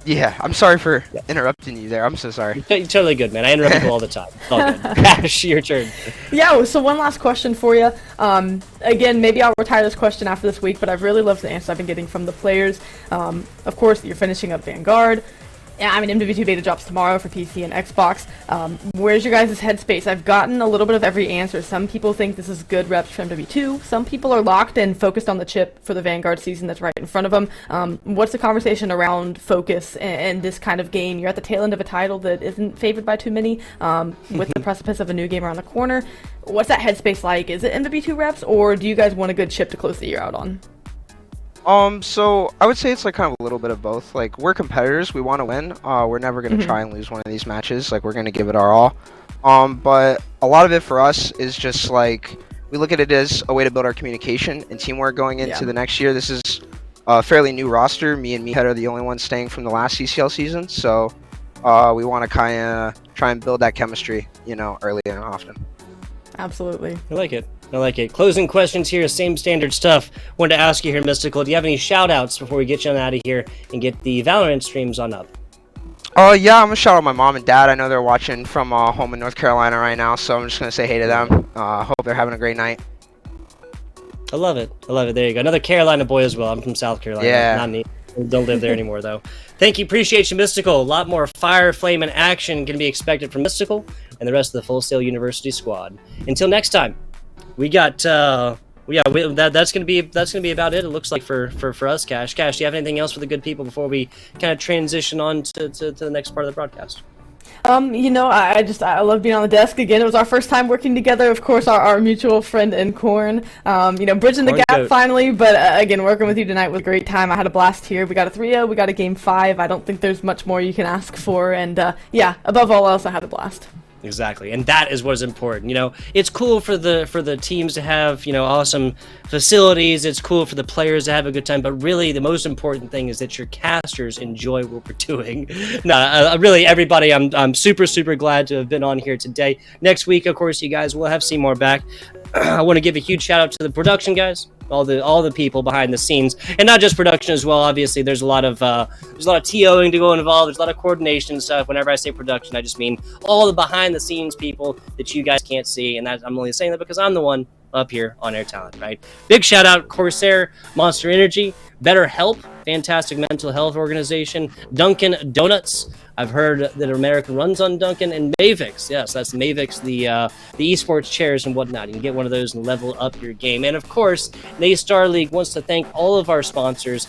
Yeah, I'm sorry for interrupting you there. I'm so sorry. You're totally good, man. I interrupt people all the time. It's all good. Cash, your turn. Yeah, so one last question for you. Again, maybe I'll retire this question after this week, but I've really loved the answers I've been getting from the players. Of course, you're finishing up Vanguard. Yeah, I mean, MW2 beta drops tomorrow for PC and Xbox. Where's your guys' headspace? I've gotten a little bit of every answer. Some people think this is good reps for MW2. Some people are locked and focused on the chip for the Vanguard season that's right in front of them. What's the conversation around focus and this kind of game? You're at the tail end of a title that isn't favored by too many, with the precipice of a new game around the corner. What's that headspace like? Is it MW2 reps, or do you guys want a good chip to close the year out on? So I would say it's like kind of a little bit of both. Like, we're competitors, we want to win. We're never going to try and lose one of these matches. Like, we're going to give it our all. But a lot of it for us is just like, we look at it as a way to build our communication and teamwork going into the next year. This is a fairly new roster. Me and Meathead are the only ones staying from the last CCL season. So we want to kind of try and build that chemistry, you know, early and often. Absolutely. I like it. I like it. Closing questions here, same standard stuff. Wanted to ask you here, Mystical, do you have any shout-outs before we get you on out of here and get the Valorant streams on up? Yeah, I'm gonna shout out my mom and dad. I know they're watching from home in North Carolina right now, so I'm just gonna say hey to them. Hope they're having a great night. I love it. I love it. There you go. Another Carolina boy as well. I'm from South Carolina. Yeah. Not me. Don't live there anymore, though. Thank you. Appreciate you, Mystical. A lot more fire, flame, and action can be expected from Mystical and the rest of the Full Sail University squad. Until next time, we got that's gonna be about it. It looks like for us, Cash. Cash, do you have anything else for the good people before we kind of transition on to the next part of the broadcast? You know, I love being on the desk again. It was our first time working together. Of course, our mutual friend and Corn. You know, bridging the Corn gap goat. finally. But again, working with you tonight was a great time. I had a blast here. We got a 3-0. We got a game 5. I don't think there's much more you can ask for. And yeah, above all else, I had a blast. Exactly, and that is what is important. You know, it's cool for the teams to have, you know, awesome facilities. It's cool for the players to have a good time, but really the most important thing is that your casters enjoy what we're doing. No, really, everybody, I'm super glad to have been on here today. Next week, of course, you guys will have Seymour back. I want to give a huge shout out to the production guys, all the people behind the scenes, and not just production as well. Obviously, there's a lot of TOing to go involved. There's a lot of coordination stuff. Whenever I say production, I just mean all the behind the scenes people that you guys can't see, and I'm only saying that because I'm the one up here on Air Talent, right? Big shout out Corsair, Monster Energy, BetterHelp, fantastic mental health organization, Dunkin' Donuts. I've heard that America runs on Dunkin', and Mavix. Yes, that's Mavix, the esports chairs and whatnot. You can get one of those and level up your game. And of course, NACE Starleague wants to thank all of our sponsors,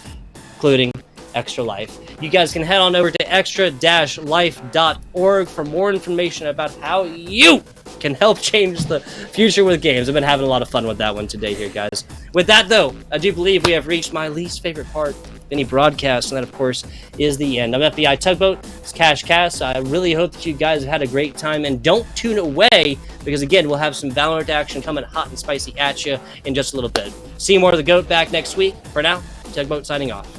including Extra Life. You guys can head on over to extra-life.org for more information about how you can help change the future with games. I've been having a lot of fun with that one today here, guys. With that, though, I do believe we have reached my least favorite part of any broadcast, and that, of course, is the end. I'm FBI Tugboat. It's Cash Cast. I really hope that you guys have had a great time, and don't tune away, because, again, we'll have some Valorant action coming hot and spicy at you in just a little bit. Seymour the Goat back next week. For now, Tugboat signing off.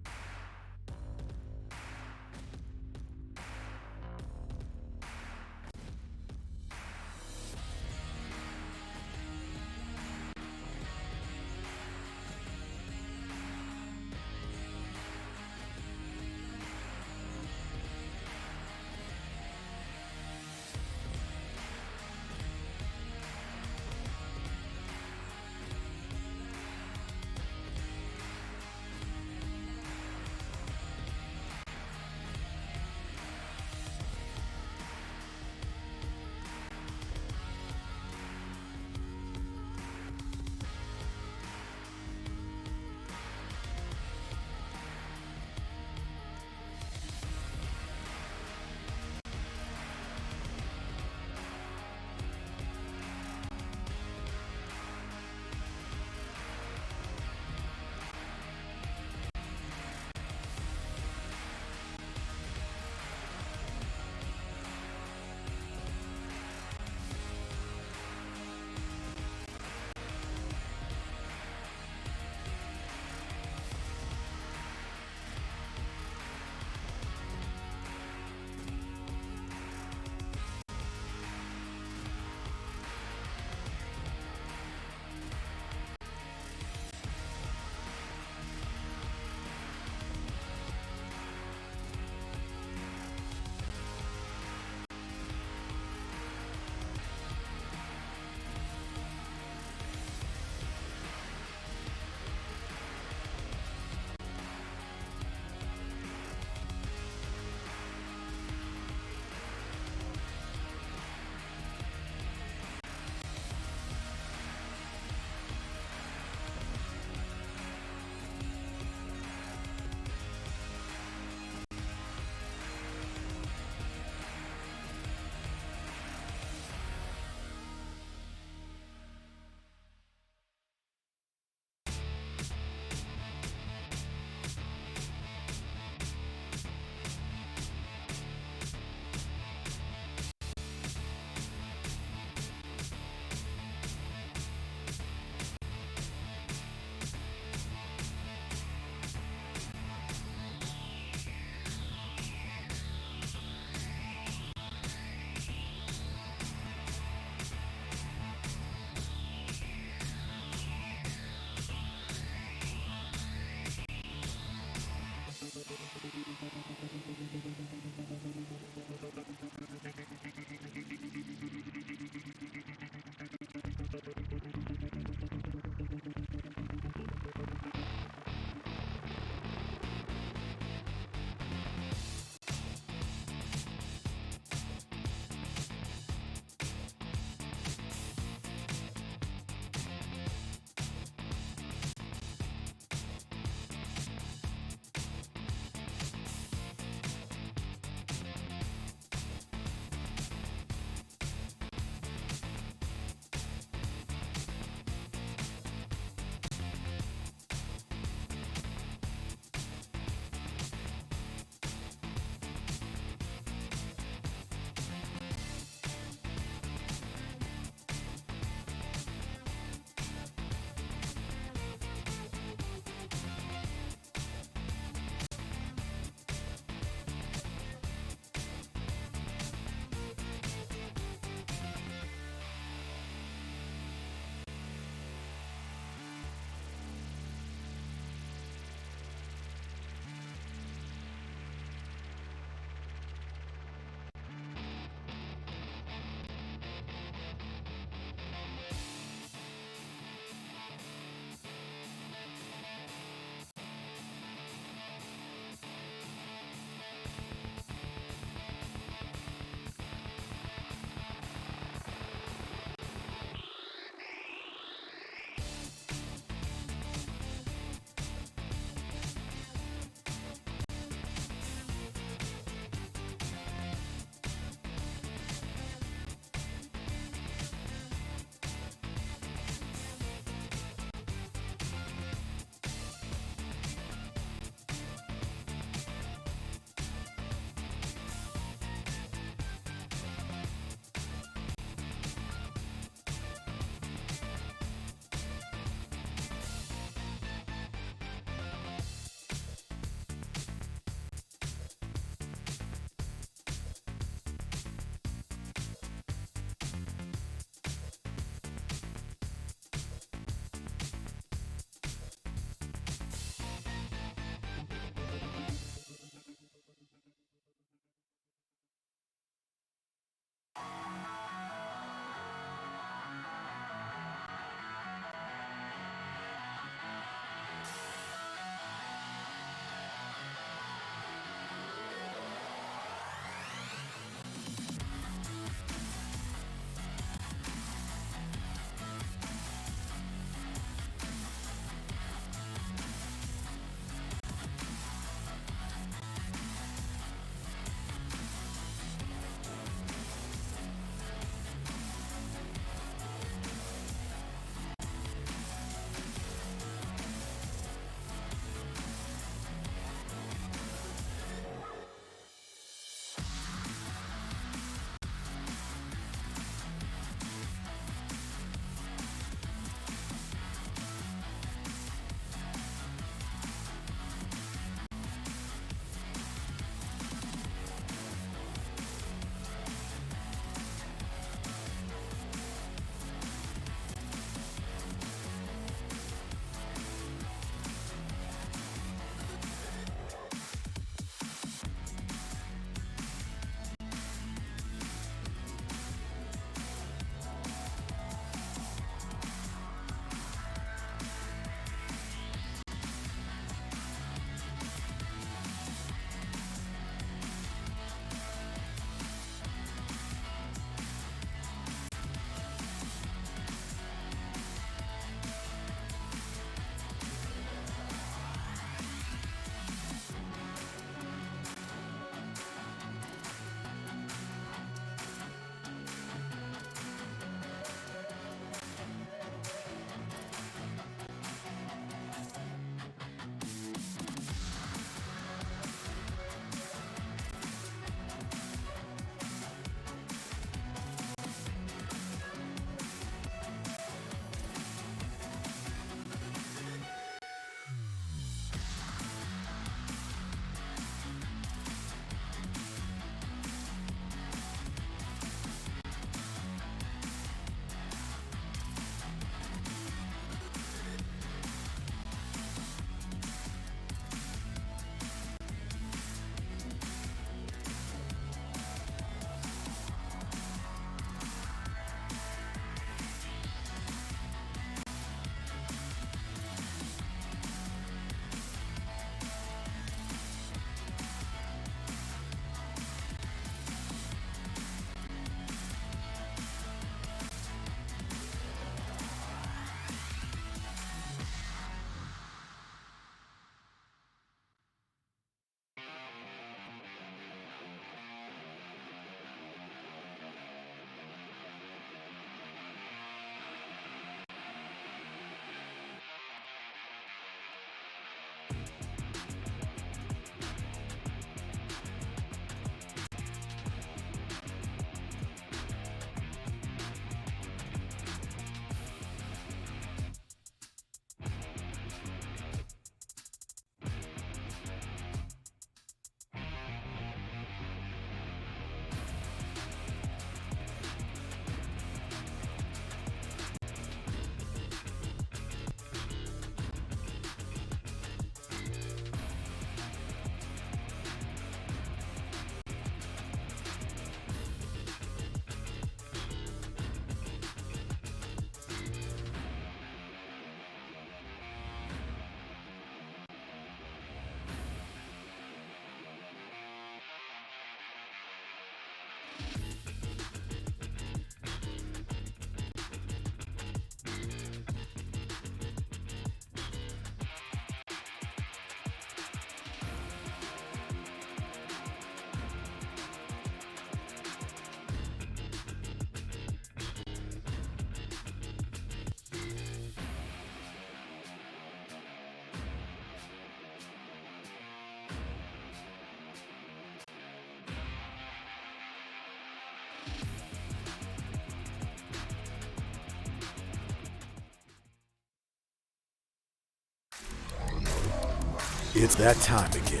It's that time again.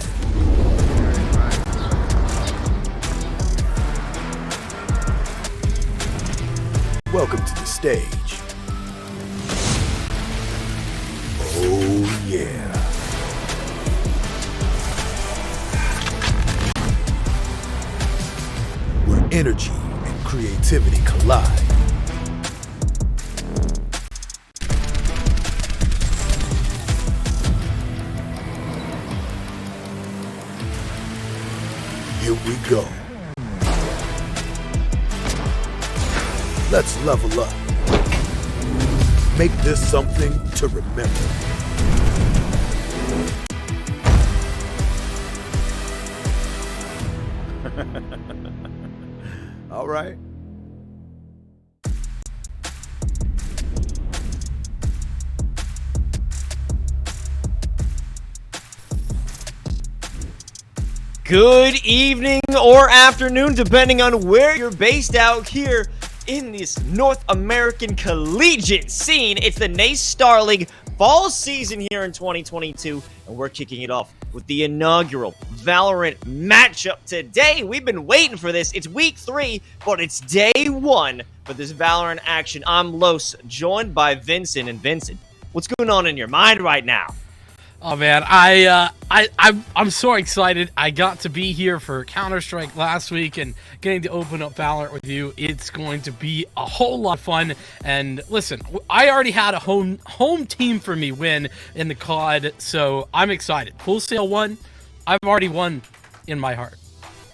Welcome to the stage. Oh yeah. Where energy and creativity collide. Here we go. Let's level up. Make this something to remember. All right. Good evening or afternoon, depending on where you're based out here in this North American collegiate scene. It's the NACE Starleague fall season here in 2022, and we're kicking it off with the inaugural Valorant matchup today. We've been waiting for this. It's week 3, but it's day 1 for this Valorant action. I'm Los, joined by Vincent. And Vincent, what's going on in your mind right now? Oh man, I'm so excited. I got to be here for Counter-Strike last week and getting to open up Valorant with you. It's going to be a whole lot of fun. And listen, I already had a home team for me win in the COD, so I'm excited. Full Sail won. I've already won in my heart.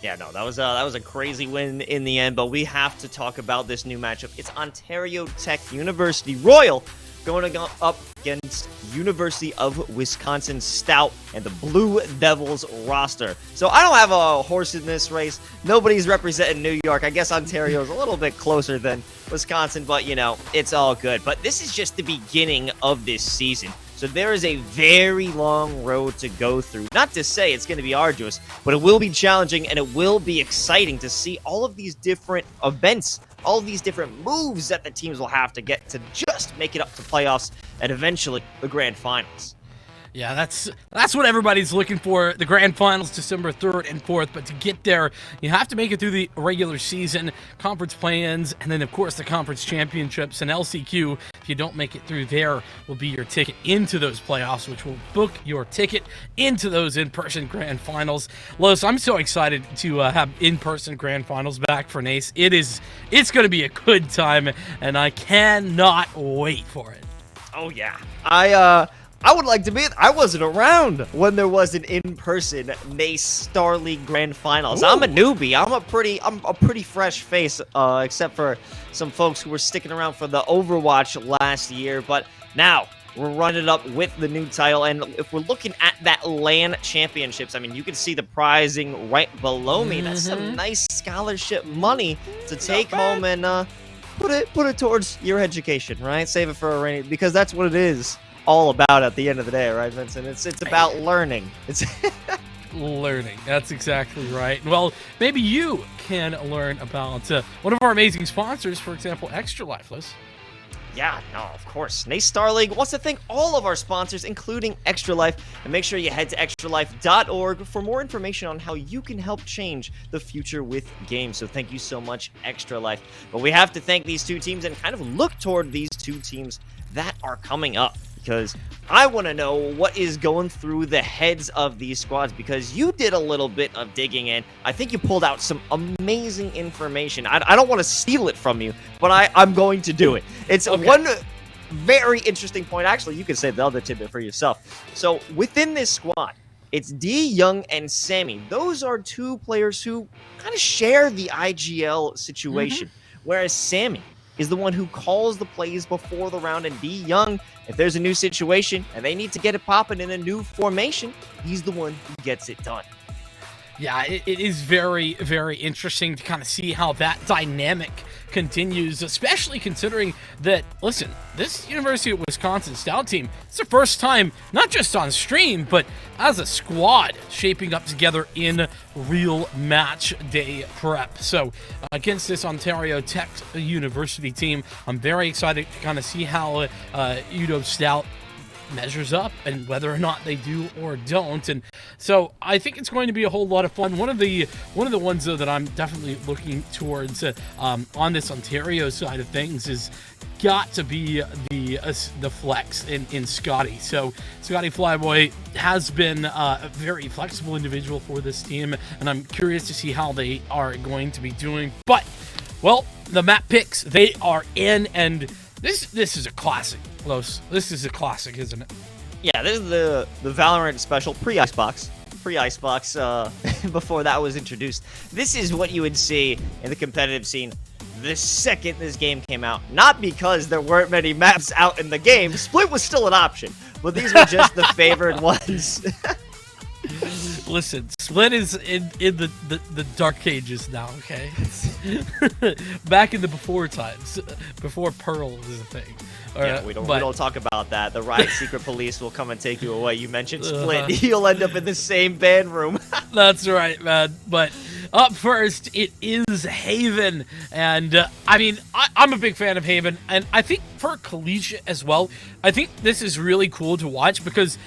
Yeah, no, that was a crazy win in the end, but we have to talk about this new matchup. It's Ontario Tech University Royal going up against University of Wisconsin Stout and the Blue Devils roster. So I don't have a horse in this race. Nobody's representing New York. I guess Ontario's a little bit closer than Wisconsin, but you know, it's all good. But this is just the beginning of this season. So there is a very long road to go through. Not to say it's going to be arduous, but it will be challenging and it will be exciting to see all of these different events, all of these different moves that the teams will have to get to just make it up to playoffs and eventually the grand finals. Yeah, that's what everybody's looking for. The grand finals, December 3rd and 4th. But to get there, you have to make it through the regular season, conference play-ins, and then, of course, the conference championships. And LCQ, if you don't make it through there, will be your ticket into those playoffs, which will book your ticket into those in-person grand finals. Los, I'm so excited to have in-person grand finals back for NACE. It's going to be a good time, and I cannot wait for it. Oh, yeah. I would like to be. I wasn't around when there was an in-person NACE Starleague Grand Finals. Ooh. I'm a newbie. I'm a pretty fresh face, except for some folks who were sticking around for the Overwatch last year. But now we're running it up with the new title, and if we're looking at that LAN championships, I mean, you can see the prizing right below me. That's some nice scholarship money to take home and put it towards your education, right? Save it for a rainy, because that's what it is all about at the end of the day, right, Vincent? It's about learning. It's learning. That's exactly right. Well, maybe you can learn about one of our amazing sponsors, for example, Extra Life, Liz. Yeah, no, of course. NACE Starleague wants to thank all of our sponsors, including Extra Life, and make sure you head to extralife.org for more information on how you can help change the future with games. So thank you so much, Extra Life. But we have to thank these two teams and kind of look toward these two teams that are coming up, because I want to know what is going through the heads of these squads, because you did a little bit of digging in. I think you pulled out some amazing information. I don't want to steal it from you, but I'm going to do it. It's okay. One very interesting point. Actually, you can say the other tidbit for yourself. So within this squad, it's D Young and Sammy. Those are two players who kind of share the IGL situation, whereas Sammy is the one who calls the plays before the round, and D Young, if there's a new situation and they need to get it popping in a new formation, he's the one who gets it done. Yeah, it is very, very interesting to kind of see how that dynamic continues, especially considering that, listen, this University of Wisconsin Stout team, it's their first time, not just on stream, but as a squad, shaping up together in real match day prep. So, against this Ontario Tech University team, I'm very excited to kind of see how UW Stout measures up and whether or not they do or don't. And so I think it's going to be a whole lot of fun. One of the ones though that I'm definitely looking towards on this Ontario side of things is got to be the flex in Scotty. So Scotty Flyboy has been a very flexible individual for this team, and I'm curious to see how they are going to be doing. But well, the map picks, they are in, and this is a classic, Los. This is a classic, isn't it? Yeah, this is the Valorant special pre-Icebox. Pre-Icebox, before that was introduced. This is what you would see in the competitive scene the second this game came out. Not because there weren't many maps out in the game. Split was still an option, but these were just the favored ones. Listen, Split is in the dark ages now, okay? Back in the before times, before Pearl was a thing. Yeah, we don't talk about that. The Riot Secret Police will come and take you away. You mentioned Split. You'll end up in the same band room. That's right, man. But up first, it is Haven. And, I mean, I'm a big fan of Haven. And I think for Collegiate as well, I think this is really cool to watch because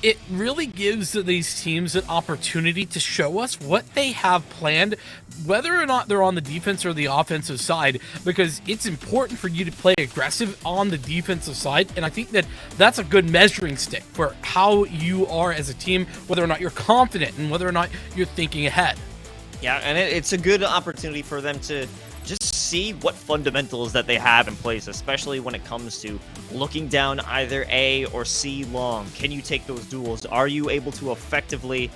it really gives these teams an opportunity to show us what they have planned, whether or not they're on the defense or the offensive side, because it's important for you to play aggressive on the defensive side, and I think that that's a good measuring stick for how you are as a team, whether or not you're confident and whether or not you're thinking ahead. Yeah, and it's a good opportunity for them to just see what fundamentals that they have in place, especially when it comes to looking down either A or C long. Can you take those duels? Are you able to effectively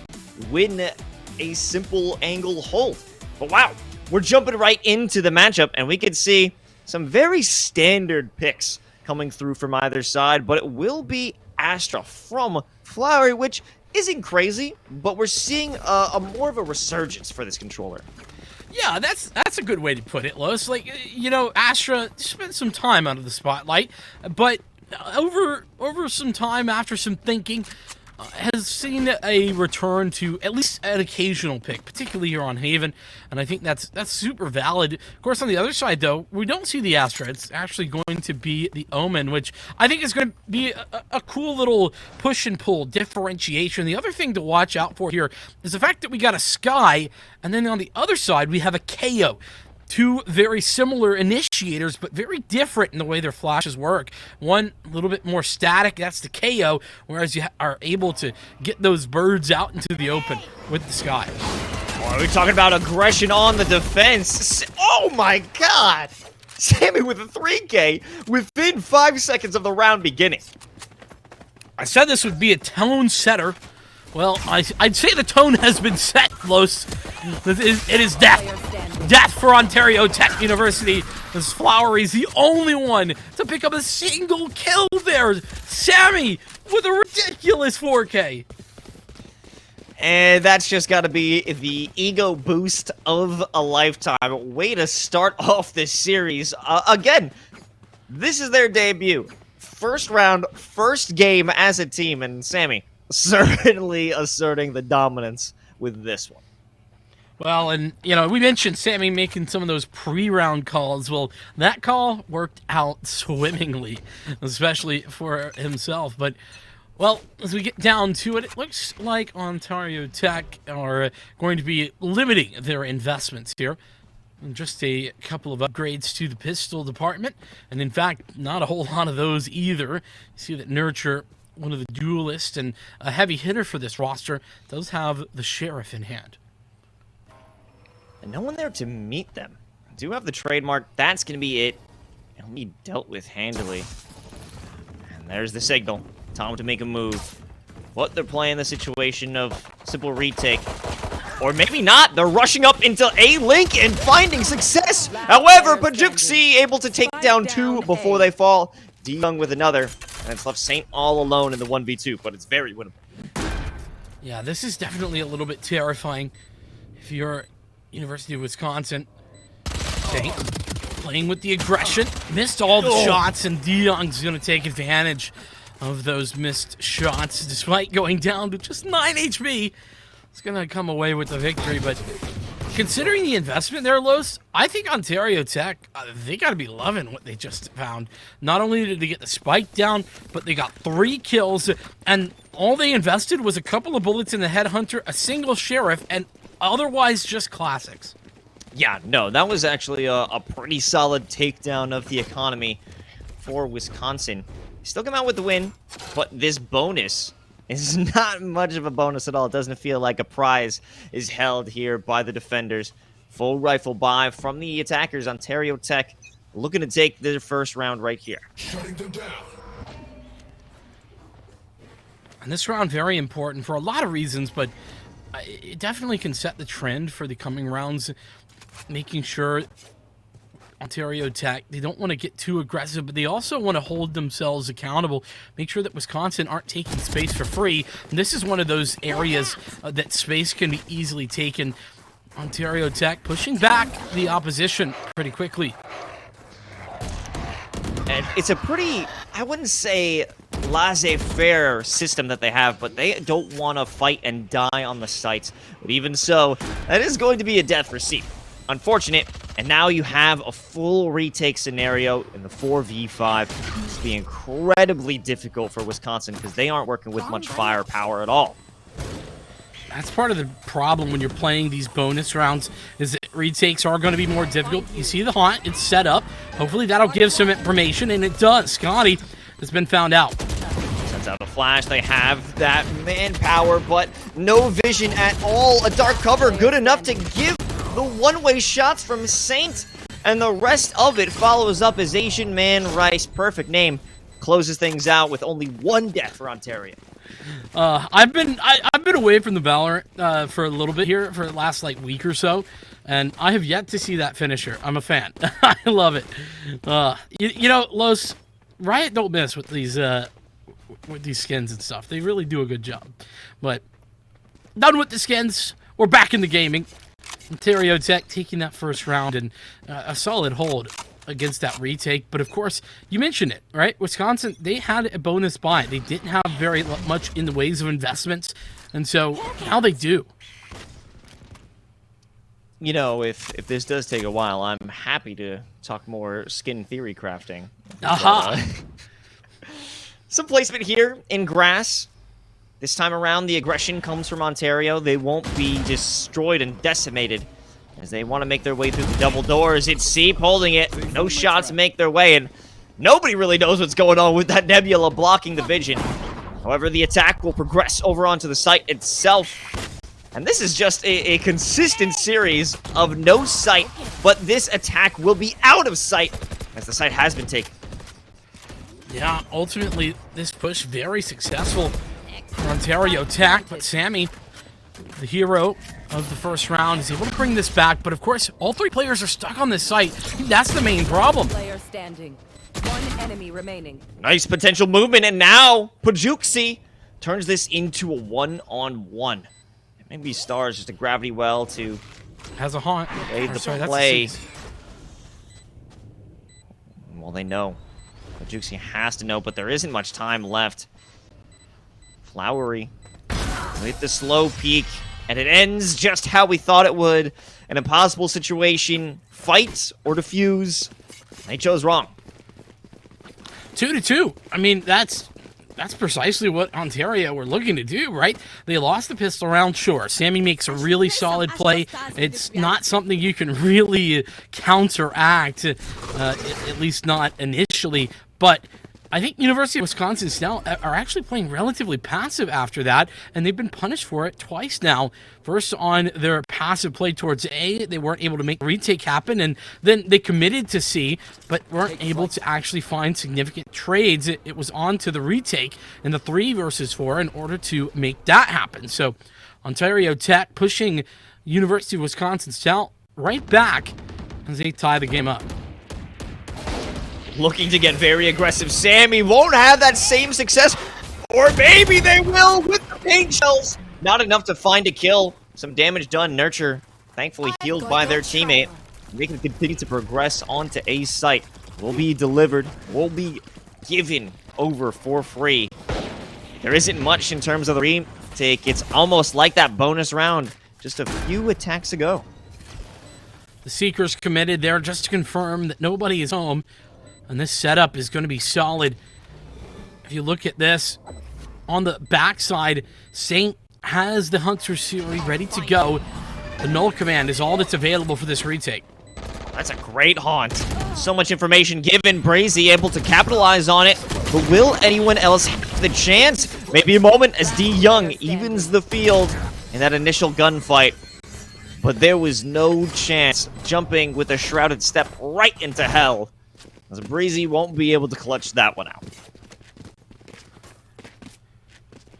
win a simple angle hold? But wow, we're jumping right into the matchup, and we can see some very standard picks coming through from either side, but it will be Astra from Flowery, which isn't crazy, but we're seeing a more of a resurgence for this controller. Yeah, that's a good way to put it, Los. Like, you know, Astra spent some time out of the spotlight, but over some time, after some thinking, has seen a return to at least an occasional pick, particularly here on Haven, and I think that's super valid. Of course, on the other side, though, we don't see the Astra. It's actually going to be the Omen, which I think is going to be a cool little push and pull differentiation. The other thing to watch out for here is the fact that we got a Sky, and then on the other side, we have a KO. Two very similar initiators, but very different in the way their flashes work. One a little bit more static, that's the KO, whereas you are able to get those birds out into the open with the Sky. Oh, are we talking about aggression on the defense? Oh my god! Sammy with a 3K within 5 seconds of the round beginning. I said this would be a tone setter. Well, I'd say the tone has been set, Los. It is death. Death for Ontario Tech University. This Flowery is the only one to pick up a single kill there. Sammy with a ridiculous 4K. And that's just got to be the ego boost of a lifetime. Way to start off this series. Again, this is their debut. First round, first game as a team, and Sammy certainly asserting the dominance with this one. Well, and, you know, we mentioned Sammy making some of those pre-round calls. Well, that call worked out swimmingly, especially for himself. But, well, as we get down to it, it looks like Ontario Tech are going to be limiting their investments here. And just a couple of upgrades to the pistol department. And, in fact, not a whole lot of those either. You see that Nurture, one of the duelists and a heavy hitter for this roster, does have the Sheriff in hand. And no one there to meet them. Do have the trademark. That's going to be it. It'll be dealt with handily. And there's the signal. Time to make a move. What, they're playing the situation of simple retake. Or maybe not. They're rushing up into A-Link and finding success. However, Pajuxi able to take down two before they fall. D-Young with another. And it's left Saint all alone in the 1v2, but it's very winnable. Yeah, this is definitely a little bit terrifying. If you're University of Wisconsin, Saint playing with the aggression, missed all the shots, and D-Young's going to take advantage of those missed shots, despite going down to just 9 HP. He's going to come away with the victory, but considering the investment there, Los, I think Ontario Tech, they got to be loving what they just found. Not only did they get the spike down, but they got 3 kills, and all they invested was a couple of bullets in the Headhunter, a single Sheriff, and otherwise just classics. Yeah, no, that was actually a pretty solid takedown of the economy for Wisconsin. Still come out with the win, but this bonus is not much of a bonus at all. It doesn't feel like a prize is held here by the defenders. Full rifle buy from the attackers. Ontario Tech looking to take their first round right here. Shutting them down. And this round very important for a lot of reasons, but it definitely can set the trend for the coming rounds, making sure Ontario Tech, they don't want to get too aggressive, but they also want to hold themselves accountable, make sure that Wisconsin aren't taking space for free. And this is one of those areas that space can be easily taken. Ontario Tech pushing back the opposition pretty quickly. And it's a pretty, I wouldn't say laissez-faire system that they have, but they don't want to fight and die on the sites. But even so, that is going to be a death for C. Unfortunate, and now you have a full retake scenario in the 4v5. It's be incredibly difficult for Wisconsin because they aren't working with much firepower at all. That's part of the problem when you're playing these bonus rounds, is that retakes are going to be more difficult. You see the haunt, it's set up. Hopefully that'll give some information, and it does. Scotty has been found out. Sends out a flash. They have that manpower, but no vision at all. A dark cover good enough to give the one-way shots from Saint, and the rest of it follows up as Asian Man Rice, perfect name, closes things out with only 1 death for Ontario. I've been away from the Valorant for a little bit here for the last week or so, and I have yet to see that finisher. I'm a fan. I love it. You know, Los, Riot don't miss with these skins and stuff. They really do a good job. But done with the skins. We're back in the gaming. Ontario Tech taking that first round and a solid hold against that retake. But of course, you mentioned it, right? Wisconsin, they had a bonus buy. They didn't have very much in the ways of investments. And so now they do. You know, if this does take a while, I'm happy to talk more skin theory crafting. Aha! Some placement here in grass. This time around, the aggression comes from Ontario. They won't be destroyed and decimated as they want to make their way through the double doors. It's Seep holding it. No shots make their way, and nobody really knows what's going on with that Nebula blocking the vision. However, the attack will progress over onto the site itself. And this is just a consistent series of no sight, but this attack will be out of sight as the site has been taken. Yeah, ultimately, this push very successful for Ontario Tech, but Sammy, the hero of the first round, is able to bring this back. But of course, all 3 players are stuck on this site. That's the main problem. Player standing. 1 enemy remaining. Nice potential movement, and now Pajuxi turns this into a 1-on-1. Maybe Stars just a gravity well to Has a haunt. play the Sorry, that's a play. seize. Well, they know. Pajuxi has to know, but there isn't much time left. Flowery with the slow peek, and it ends just how we thought it would. An impossible situation, fight or defuse. They chose wrong. 2-2. I mean, that's precisely what Ontario were looking to do, right? They lost the pistol round, sure. Sammy makes a really solid play. It's not something you can really counteract, at least not initially. But I think University of Wisconsin now are actually playing relatively passive after that, and they've been punished for it twice now. First on their passive play towards A, they weren't able to make the retake happen, and then they committed to C, but weren't able to actually find significant trades. It was on to the retake in the 3 versus 4 in order to make that happen. So Ontario Tech pushing University of Wisconsin Stout right back as they tie the game up. Looking to get very aggressive. Sammy won't have that same success. Or maybe they will with the paint shells. Not enough to find a kill. Some damage done. Nurture, thankfully healed by their teammate. They can continue to progress onto A site. Will be delivered. Will be given over for free. There isn't much in terms of the retake. It's almost like that bonus round. Just a few attacks ago. The Seeker's committed there just to confirm that nobody is home. And this setup is going to be solid. If you look at this, on the backside, Saint has the Hunter's Fury ready to go. The null command is all that's available for this retake. That's a great haunt. So much information given. Brazy able to capitalize on it. But will anyone else have the chance? Maybe a moment as D Young evens the field in that initial gunfight. But there was no chance, jumping with a shrouded step right into hell, as Brazy won't be able to clutch that one out.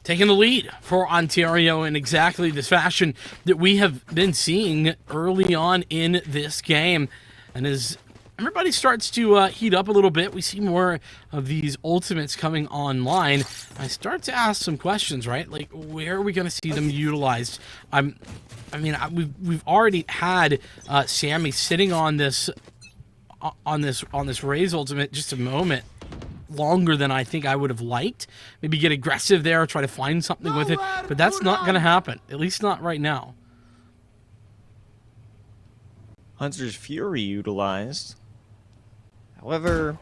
Taking the lead for Ontario in exactly this fashion that we have been seeing early on in this game. And as everybody starts to heat up a little bit, we see more of these ultimates coming online. I start to ask some questions, right? Like, where are we going to see them utilized? We've already had Sammy sitting on this Raze ultimate just a moment longer than I think I would have liked. Maybe get aggressive there, try to find something with it, but that's not going to happen, at least not right now. Hunter's Fury utilized. However,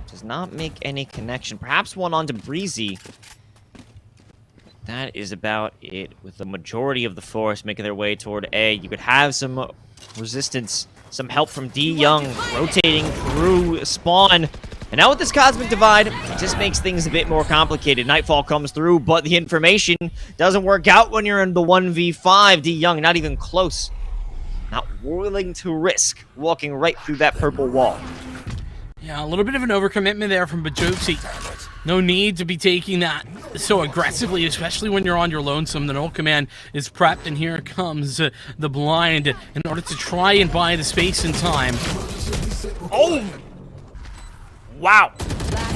does not make any connection. Perhaps one onto Breezy. That is about it, with the majority of the force making their way toward A. You could have some resistance, some help from D Young rotating through spawn. And now with this Cosmic Divide, it just makes things a bit more complicated. Nightfall comes through, but the information doesn't work out when you're in the 1v5. D Young not even close. Not willing to risk walking right through that purple wall. Yeah, a little bit of an overcommitment there from Bajotsi. No need to be taking that so aggressively, especially when you're on your lonesome. The null command is prepped, and here comes the blind in order to try and buy the space and time. Oh! Wow.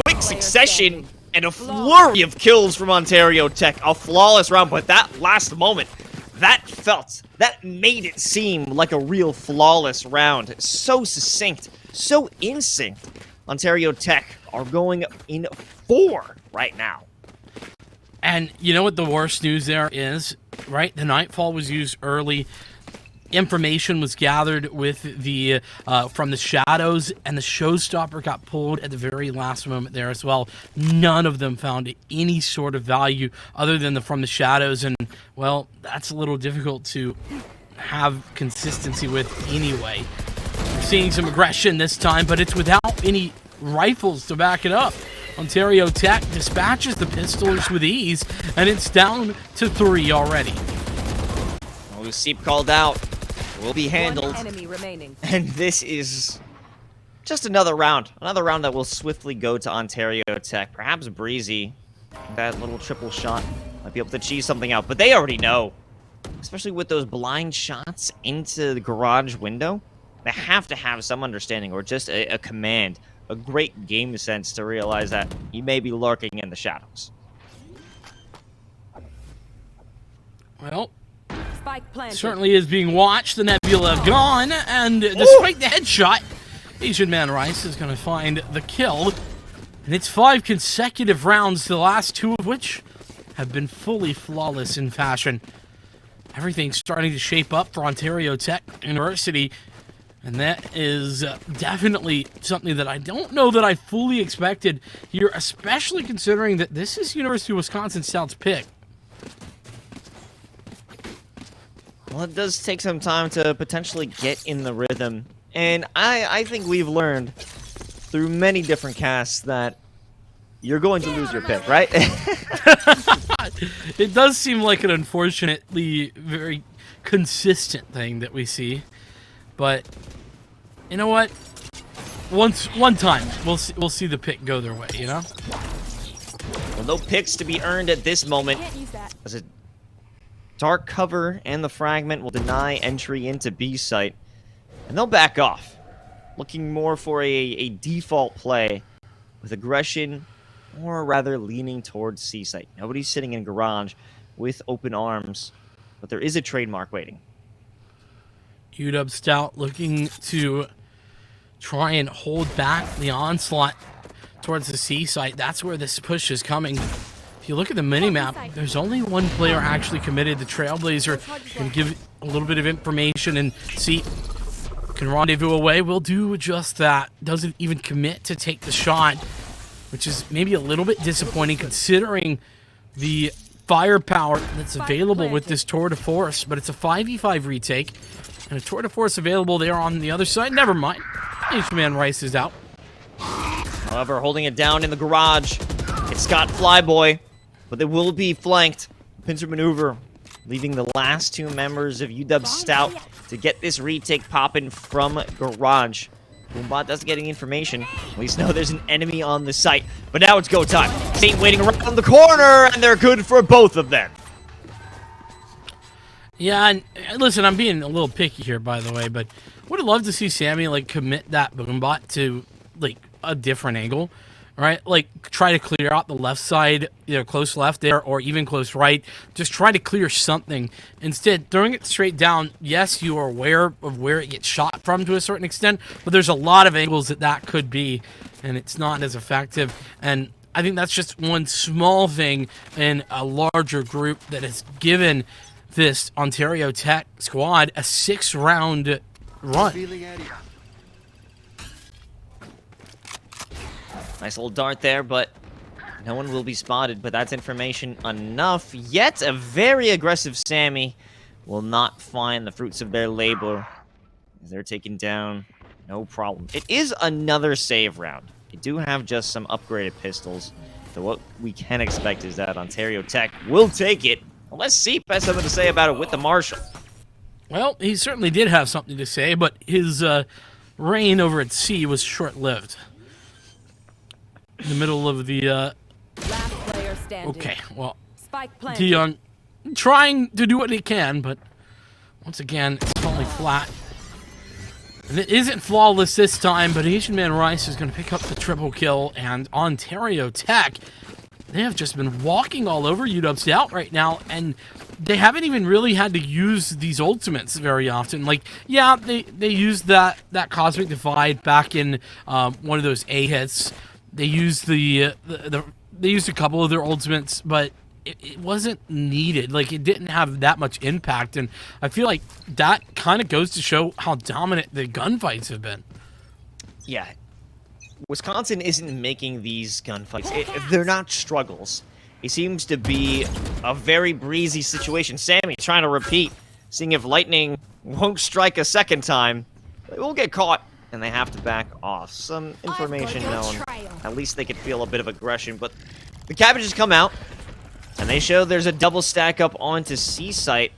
Quick succession and a flurry of kills from Ontario Tech. A flawless round, but that last moment, that made it seem like a real flawless round. So succinct, so in sync. Ontario Tech are going in 4 right now. And you know what the worst news there is, right? The Nightfall was used early. Information was gathered with the from the shadows, and the showstopper got pulled at the very last moment there as well. None of them found any sort of value other than the from the shadows, and well, that's a little difficult to have consistency with anyway. We're seeing some aggression this time, but it's without any rifles to back it up. Ontario Tech dispatches the pistols with ease, and it's down to 3 already. Oh, Seep called out. Will be handled. One enemy remaining. And this is just another round that will swiftly go to Ontario Tech. Perhaps Breezy, that little triple shot, might be able to cheese something out, but they already know. Especially with those blind shots into the garage window, they have to have some understanding or just a command, a great game sense to realize that he may be lurking in the shadows. Well, Spike planted. certainly is being watched. The Nebula gone, and despite the headshot, Asian Man Rice is going to find the kill. And it's 5 consecutive rounds, the last 2 of which have been fully flawless in fashion. Everything's starting to shape up for Ontario Tech University, and that is definitely something that I don't know that I fully expected here, especially considering that this is University of Wisconsin South's pick. Well, it does take some time to potentially get in the rhythm. And I think we've learned through many different casts that you're going to lose your pick, right? It does seem like an unfortunately very consistent thing that we see. But you know what? One time we'll see the pick go their way, you know? Well, no picks to be earned at this moment. As a dark cover and the fragment will deny entry into B site. And they'll back off, looking more for a default play with aggression, or rather leaning towards C site. Nobody's sitting in garage with open arms, but there is a trademark waiting. UW Stout looking to try and hold back the onslaught towards the C site. That's where this push is coming. If you look at the minimap, there's only one player actually committed. The Trailblazer can give a little bit of information and see Looking rendezvous away, will do just that. Doesn't even commit to take the shot, which is maybe a little bit disappointing considering the firepower that's available with this tour de force. But it's a 5v5 retake, and a tour de force available there on the other side. Never mind. H-Man Rice is out. However, holding it down in the garage, it's Scott Flyboy, but they will be flanked. Pincer maneuver, leaving the last two members of UW Stout to get this retake popping from garage. Boombot doesn't get any information. At least know there's an enemy on the site. But now it's go time. Saint waiting around the corner, and they're good for both of them. Yeah, and listen, I'm being a little picky here, by the way, but would have loved to see Sammy, like, commit that Boombot to, like, a different angle, right? Like, try to clear out the left side, either close left there or even close right. Just try to clear something. Instead, throwing it straight down, yes, you are aware of where it gets shot from to a certain extent, but there's a lot of angles that could be, and it's not as effective. And I think that's just one small thing in a larger group that has given this Ontario Tech squad a 6-round run. Nice little dart there, but no one will be spotted. But that's information enough. Yet a very aggressive Sammy will not find the fruits of their labor. They're taken down. No problem. It is another save round. They do have just some upgraded pistols. So what we can expect is that Ontario Tech will take it. Unless Seep has something to say about it with the Marshal. Well, he certainly did have something to say, but his reign over at C was short-lived. In the middle of the, Last player standing. Okay, well, Spike planted. Dion trying to do what he can, but once again, it's falling flat. And it isn't flawless this time, but Asian Man Rice is going to pick up the triple kill, and Ontario Tech, they have just been walking all over UW Stout right now, and they haven't even really had to use these ultimates very often. Like, yeah, they used that Cosmic Divide back in one of those A hits. They used they used a couple of their ultimates, but it wasn't needed. Like, it didn't have that much impact, and I feel like that kind of goes to show how dominant the gunfights have been. Yeah. Wisconsin isn't making these gunfights. They're not struggles. It seems to be a very breezy situation. Sammy trying to repeat, seeing if lightning won't strike a second time. They will get caught, and they have to back off. Some information known. At least they could feel a bit of aggression, but the cabbages come out, and they show there's a double stack up onto C site,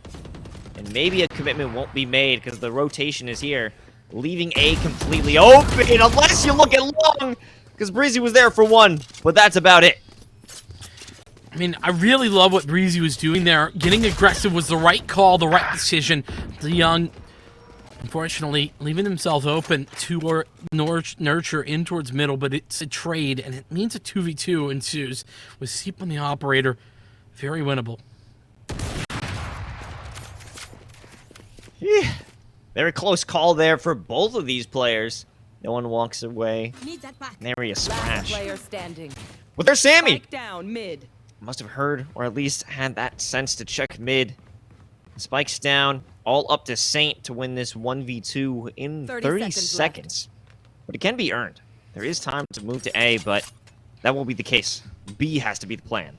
and maybe a commitment won't be made because the rotation is here, leaving A completely open, unless you look at long, because Breezy was there for one, but that's about it. I mean, I really love what Breezy was doing there. Getting aggressive was the right call, the right decision. The young, unfortunately, leaving themselves open to nurture in towards middle, but it's a trade, and it means a 2v2 ensues with Seep on the operator. Very winnable. Yeah. Very close call there for both of these players. No one walks away. Nary a Last smash. player standing. But there's Sammy! Spike down mid. Must have heard, or at least had that sense to check mid. Spikes down, all up to Saint to win this 1v2 in 30 seconds. But it can be earned. There is time to move to A, but that won't be the case. B has to be the plan.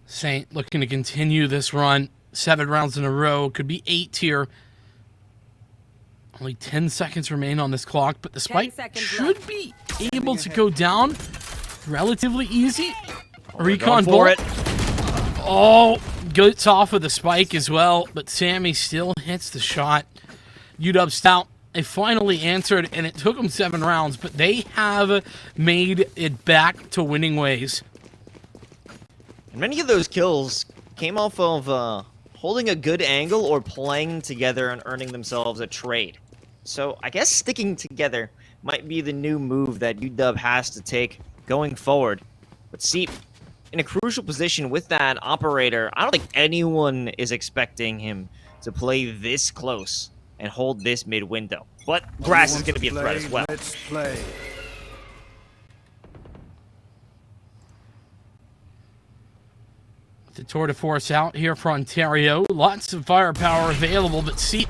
Saint looking to continue this run. 7 rounds in a row. Could be 8 here. Only 10 seconds remain on this clock, but the spike should be able to go down relatively easy. Recon for bullet. it. Oh, gets off of the spike as well, but Sammy still hits the shot. UW Stout, they finally answered, and it took them 7 rounds, but they have made it back to winning ways. And many of those kills came off of holding a good angle or playing together and earning themselves a trade. So I guess sticking together might be the new move that UW has to take going forward. But Seep in a crucial position with that operator. I don't think anyone is expecting him to play this close and hold this mid window. But grass is going to be a threat as well. Let's play. The tour de force out here for Ontario. Lots of firepower available, but see,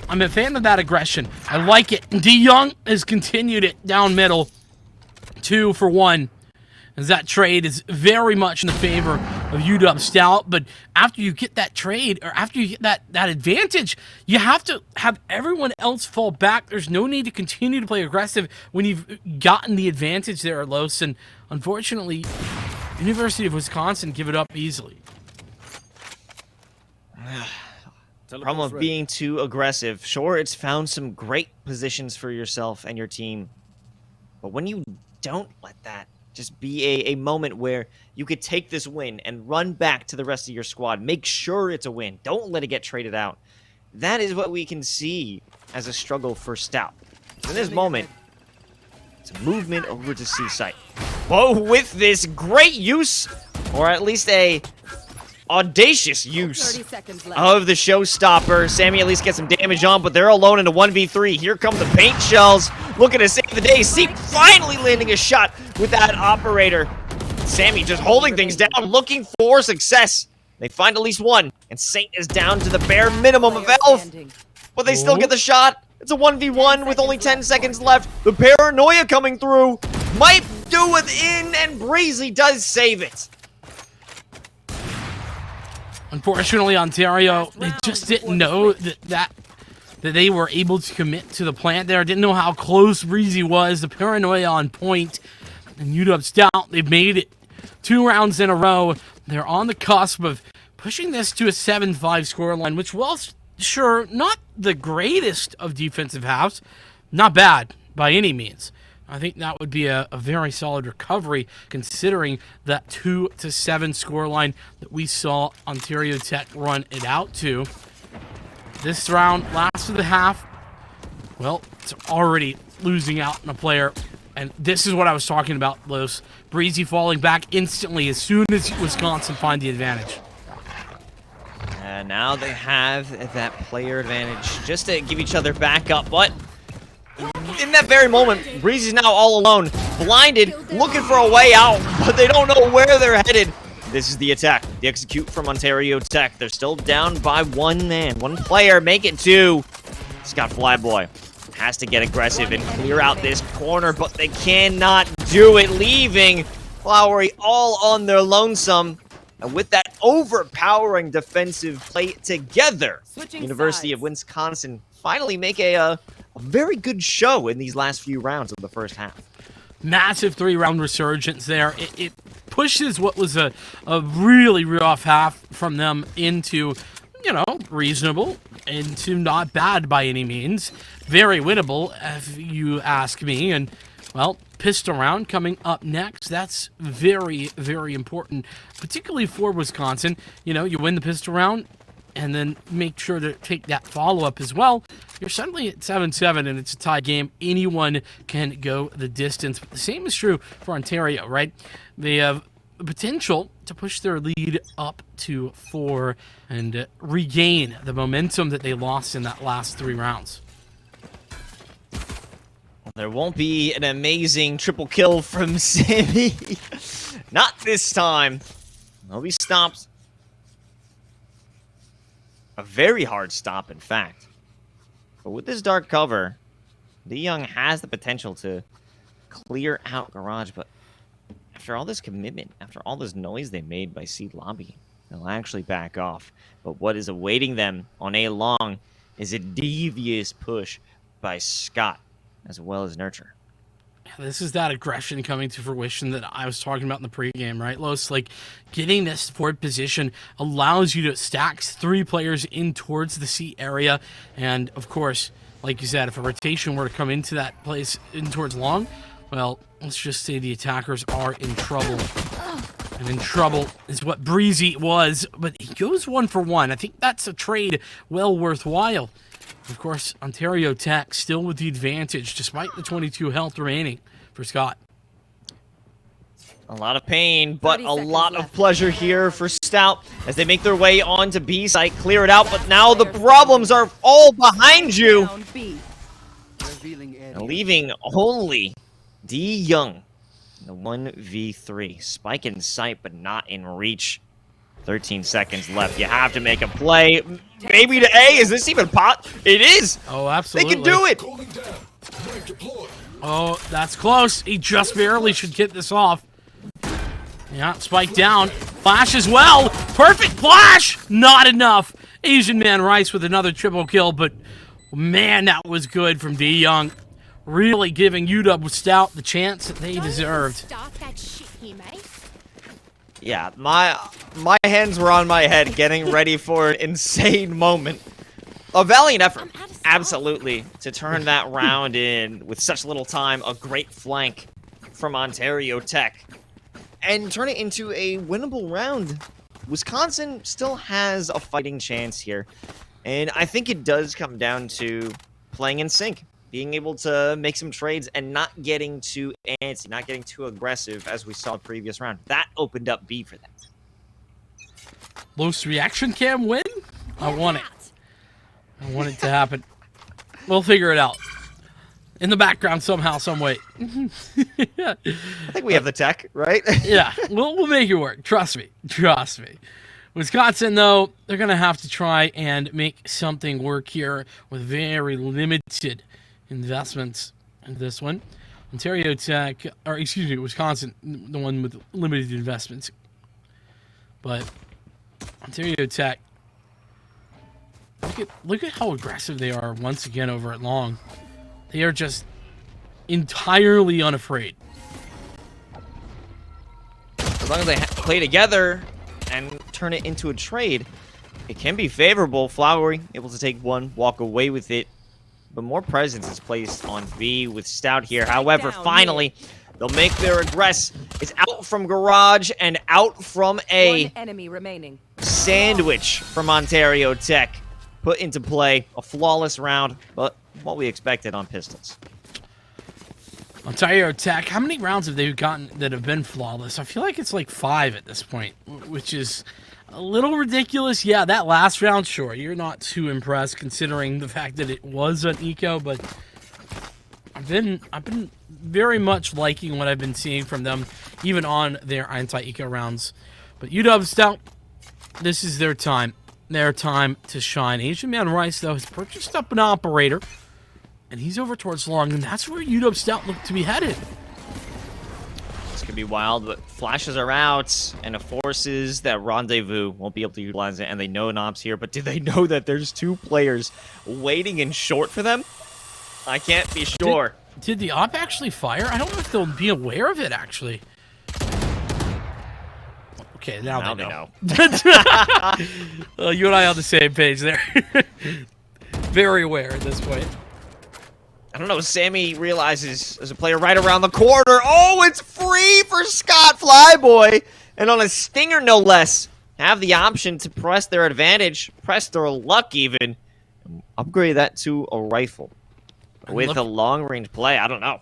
I'm a fan of that aggression. I like it. De Young has continued it down middle. 2 for 1. As that trade is very much in the favor of UW Stout. But after you get that trade, or after you get that advantage, you have to have everyone else fall back. There's no need to continue to play aggressive when you've gotten the advantage there, Los. And unfortunately, University of Wisconsin give it up easily. Problem of being too aggressive. Sure, it's found some great positions for yourself and your team. But when you don't let that just be a moment where you could take this win and run back to the rest of your squad. Make sure it's a win. Don't let it get traded out. That is what we can see as a struggle for Stout. In this moment, it's a movement over to C site. Whoa, with this great use, or at least a audacious use 30 seconds left. of the showstopper. Sammy at least gets some damage on, but they're alone in a 1v3. Here come the paint shells, looking to save the day. Seep finally landing a shot with that operator. Sammy just holding things down, looking for success. They find at least one, and Saint is down to the bare minimum of health, but they still get the shot. It's a 1v1 with only 10 seconds left. The paranoia coming through might do it in, and Breezy does save it. Unfortunately, Ontario, they just didn't know that they were able to commit to the plant there. Didn't know how close Breezy was. The paranoia on point. And UW Stout, they've made it 2 rounds in a row. They're on the cusp of pushing this to a 7-5 scoreline, which, well, sure, not the greatest of defensive halves. Not bad by any means. I think that would be a very solid recovery considering that 2-7 scoreline that we saw Ontario Tech run it out to. This round, last of the half, well, it's already losing out on a player. And this is what I was talking about, Los. Breezy falling back instantly as soon as Wisconsin find the advantage. And now they have that player advantage just to give each other back up, but in that very moment, Breezy's now all alone, blinded, looking for a way out, but they don't know where they're headed. This is the attack, the execute from Ontario Tech. They're still down by one man, one player, make it 2. Scott Flyboy has to get aggressive and clear out this corner, but they cannot do it, leaving Flowery all on their lonesome. And with that overpowering defensive play together, University of Wisconsin finally make a very good show in these last few rounds of the first half. Massive 3-round resurgence there. It pushes what was a really rough half from them into, you know, reasonable, into not bad by any means. Very winnable, if you ask me. And, well, pistol round coming up next. That's very, very important, particularly for Wisconsin. You know, you win the pistol round, and then make sure to take that follow-up as well. You're suddenly at 7-7, and it's a tie game. Anyone can go the distance. But the same is true for Ontario, right? They have the potential to push their lead up to 4 and regain the momentum that they lost in that last 3 rounds. There won't be an amazing triple kill from Sammy. Not this time. He'll be stopped. A very hard stop, in fact. But with this dark cover, De Young has the potential to clear out Garage, but after all this commitment, after all this noise they made by C Lobby, they'll actually back off. But what is awaiting them on A long is a devious push by Scott, as well as Nurture. This is that aggression coming to fruition that I was talking about in the pregame, right, Los? Like, getting this forward position allows you to stack 3 players in towards the C area. And, of course, like you said, if a rotation were to come into that place in towards long, well, let's just say the attackers are in trouble. And in trouble is what Breezy was, but he goes 1 for 1. I think that's a trade well worthwhile. Of course, Ontario Tech still with the advantage, despite the 22 health remaining for Scott. A lot of pain, but a lot of pleasure here for Stout as they make their way onto B site, clear it out, but now the problems are all behind you. And leaving only De Young, the 1v3. Spike in sight, but not in reach. 13 seconds left. You have to make a play. Maybe to A. Is this even pot? It is. Oh, absolutely. They can do it. Oh, that's close. He just barely should get this off. Yeah, spike down. Flash as well. Perfect flash. Not enough. Asian Man Rice with another triple kill, but man, that was good from D Young. Really giving UW Stout the chance that they deserved. Yeah, my hands were on my head getting ready for an insane moment. A valiant effort, absolutely, to turn that round in with such little time. A great flank from Ontario Tech. And turn it into a winnable round. Wisconsin still has a fighting chance here. And I think it does come down to playing in sync. Being able to make some trades and not getting too antsy, not getting too aggressive as we saw the previous round. That opened up B for them. Los reaction cam win? I want it. I want it to happen. We'll figure it out. In the background somehow, some way. I think we have the tech, right? Yeah, we'll make it work. Trust me. Trust me. Wisconsin, though, they're going to have to try and make something work here with very limited investments in this one. Ontario Tech, or excuse me, Wisconsin, the one with limited investments. But Ontario Tech, look at how aggressive they are once again over at long. They are just entirely unafraid. As long as they play together and turn it into a trade, it can be favorable. Flowery able to take one, walk away with it. But more presence is placed on B with Stout here. However, finally, they'll make their aggress. It's out from Garage and out from A. One enemy remaining. Sandwich from Ontario Tech. Put into play. A flawless round, but what we expected on Pistols. Ontario Tech, how many rounds have they gotten that have been flawless? I feel like it's like 5 at this point, which is a little ridiculous. Yeah, that last round, sure, you're not too impressed considering the fact that it was an eco, but I've been very much liking what I've been seeing from them, even on their anti-eco rounds. But UW Stout, this is their time. Their time to shine. Asian Man Rice, though, has purchased up an operator, and he's over towards long, and that's where UW Stout look to be headed. This could be wild, but flashes are out, and it forces that rendezvous. Won't be able to utilize it, and they know Knob's here, but do they know that there's 2 players waiting in short for them? I can't be sure. Did the op actually fire? I don't know if they'll be aware of it, actually. Okay, now they know. You and I on the same page there. Very aware at this point. I don't know, Sammy realizes there's a player right around the corner. Oh, it's free for Scott Flyboy. And on a stinger, no less. Have the option to press their advantage, press their luck even. Upgrade that to a rifle. With a long-range play, I don't know.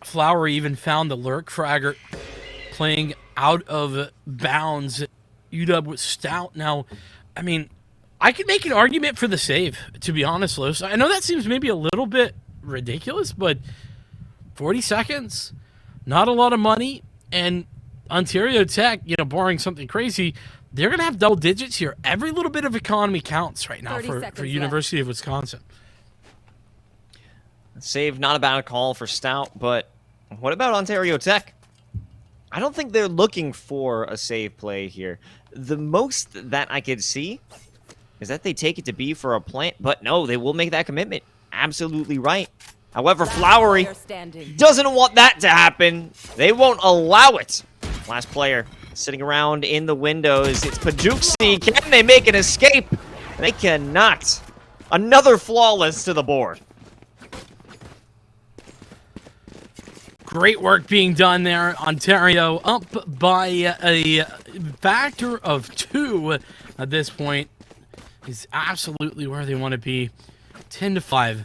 Flower even found the lurk fragger playing out of bounds. UW with Stout. Now, I mean, I could make an argument for the save, to be honest, Los. I know that seems maybe a little bit ridiculous, but 40 seconds, not a lot of money, and Ontario Tech, you know, barring something crazy, they're going to have double digits here. Every little bit of economy counts right now for University of Wisconsin. Save, not a bad call for Stout, but what about Ontario Tech? I don't think they're looking for a save play here. The most that I could see is that they take it to B for a plant, but no, they will make that commitment. Absolutely right. However, Flowery doesn't want that to happen. They won't allow it. Last player sitting around in the windows. It's Pajuxi. Can they make an escape? They cannot. Another flawless to the board. Great work being done there. Ontario up by a factor of 2 at this point. Is absolutely where they want to be. 10-5.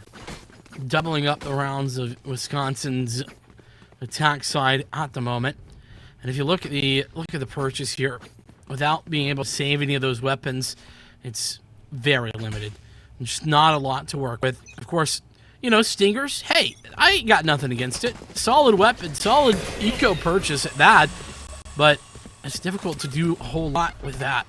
Doubling up the rounds of Wisconsin's attack side at the moment. And if you look at the purchase here, without being able to save any of those weapons, it's very limited. Just not a lot to work with. Of course, you know, Stingers, hey, I ain't got nothing against it. Solid weapon, solid eco purchase at that, but it's difficult to do a whole lot with that.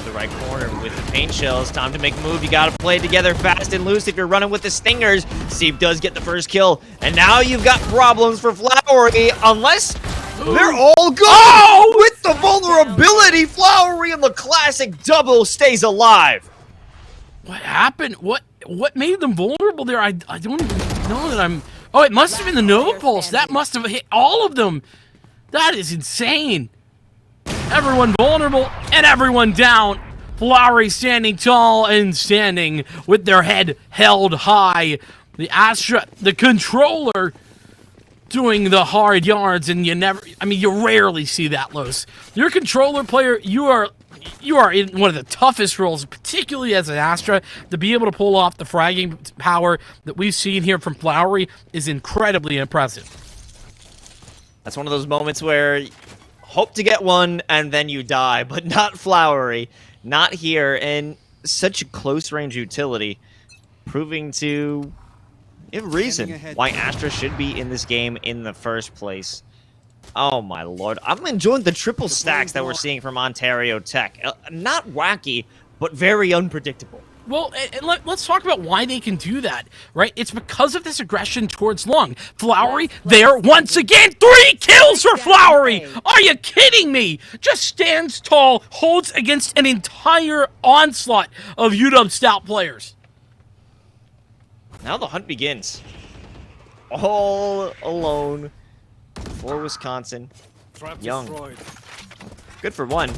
the right corner with the paint shells. Time to make a move. You gotta play together fast and loose if you're running with the stingers. Steve does get the first kill. And now you've got problems for Flowery, unless they're all good. Oh, with the vulnerability, Flowery and the classic double stays alive. What happened? What made them vulnerable there? I don't even know that I'm... Oh, it must have been the Nova Pulse. That must have hit all of them. That is insane. Everyone vulnerable and everyone down. Flowery standing tall and standing with their head held high. The Astra, the controller, doing the hard yards, and you rarely see that, Los. You're a controller player, you are in one of the toughest roles, particularly as an Astra. To be able to pull off the fragging power that we've seen here from Flowery is incredibly impressive. That's one of those moments where hope to get one and then you die, but not Flowery, not here, and such a close range utility, proving to give reason why Astra should be in this game in the first place. Oh my lord, I'm enjoying the triple stacks that we're seeing from Ontario Tech. Not wacky, but very unpredictable. Well, let's talk about why they can do that, right? It's because of this aggression towards long. Flowery, there once again. 3 kills for Flowery! Are you kidding me? Just stands tall, holds against an entire onslaught of UW Stout players. Now the hunt begins. All alone for Wisconsin. Young. Good for one.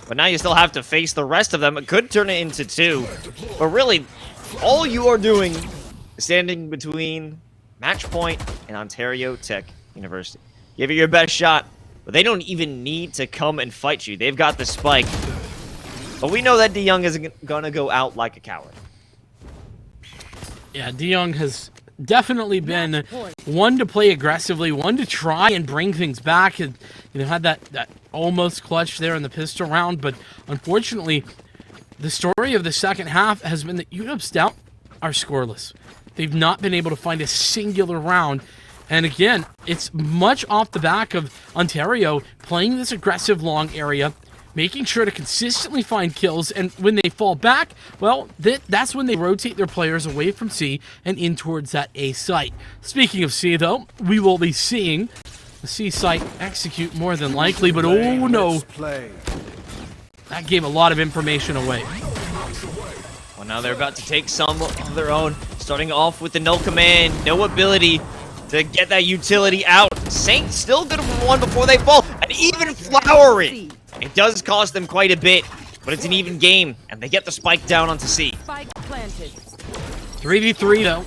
But now you still have to face the rest of them. It could turn it into 2. But really, all you are doing is standing between Match Point and Ontario Tech University. Give it your best shot, but they don't even need to come and fight you. They've got the spike. But we know that DeYoung isn't going to go out like a coward. Yeah, DeYoung has definitely been one to play aggressively, one to try and bring things back. And had that almost clutch there in the pistol round, but unfortunately, the story of the second half has been that UW Stout are scoreless. They've not been able to find a singular round. And again, it's much off the back of Ontario playing this aggressive long area, making sure to consistently find kills, and when they fall back, well, that's when they rotate their players away from C and in towards that A site. Speaking of C, though, we will be seeing the C site execute more than likely, but oh no, that gave a lot of information away. Well, now they're about to take some of their own, starting off with the no command, no ability to get that utility out. Saint still good for one before they fall, and even Flowery. It does cost them quite a bit, but it's an even game, and they get the spike down onto C. Spike planted. 3v3 though.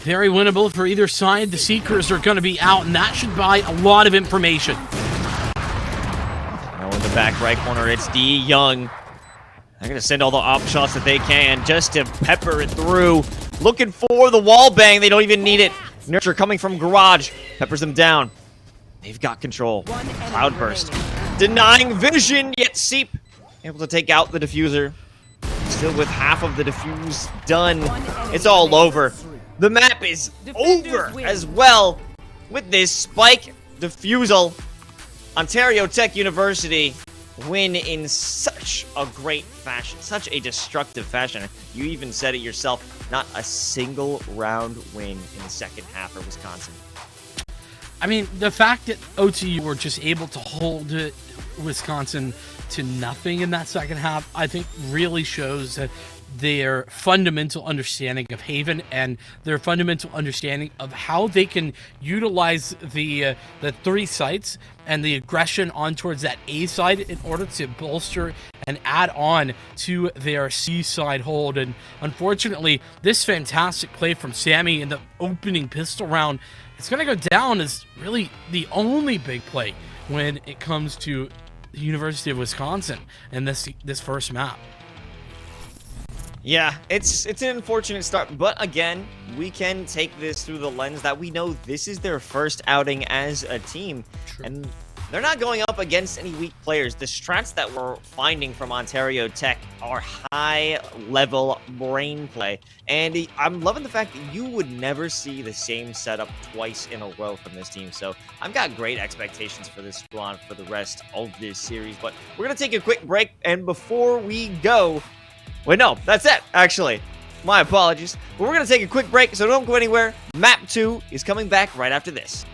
Very winnable for either side. The Seekers are going to be out, and that should buy a lot of information. Now in the back right corner, it's DeYoung. They're going to send all the op shots that they can just to pepper it through. Looking for the wall bang. They don't even need it. Nurture coming from Garage. Peppers them down. They've got control. Cloudburst. Denying vision, yet Seep able to take out the diffuser. Still with half of the diffuse done. It's all over. The map is over as well with this spike diffusal. Ontario Tech University win in such a great fashion, such a destructive fashion. You even said it yourself, not a single round win in the second half for Wisconsin. I mean, the fact that OTU were just able to hold Wisconsin to nothing in that second half, I think really shows that their fundamental understanding of Haven and their fundamental understanding of how they can utilize the 3 sites and the aggression on towards that A side in order to bolster and add on to their C side hold. And unfortunately, this fantastic play from Sammy in the opening pistol round, it's going to go down as really the only big play when it comes to the University of Wisconsin and this first map. Yeah, it's an unfortunate start, but again, we can take this through the lens that we know this is their first outing as a team. True. And they're not going up against any weak players. The strats that we're finding from Ontario Tech are high-level brain play. And I'm loving the fact that you would never see the same setup twice in a row from this team. So I've got great expectations for this squad for the rest of this series. But we're going to take a quick break. And before we go... Wait, no, that's it, actually. My apologies. But we're going to take a quick break, so don't go anywhere. Map 2 is coming back right after this.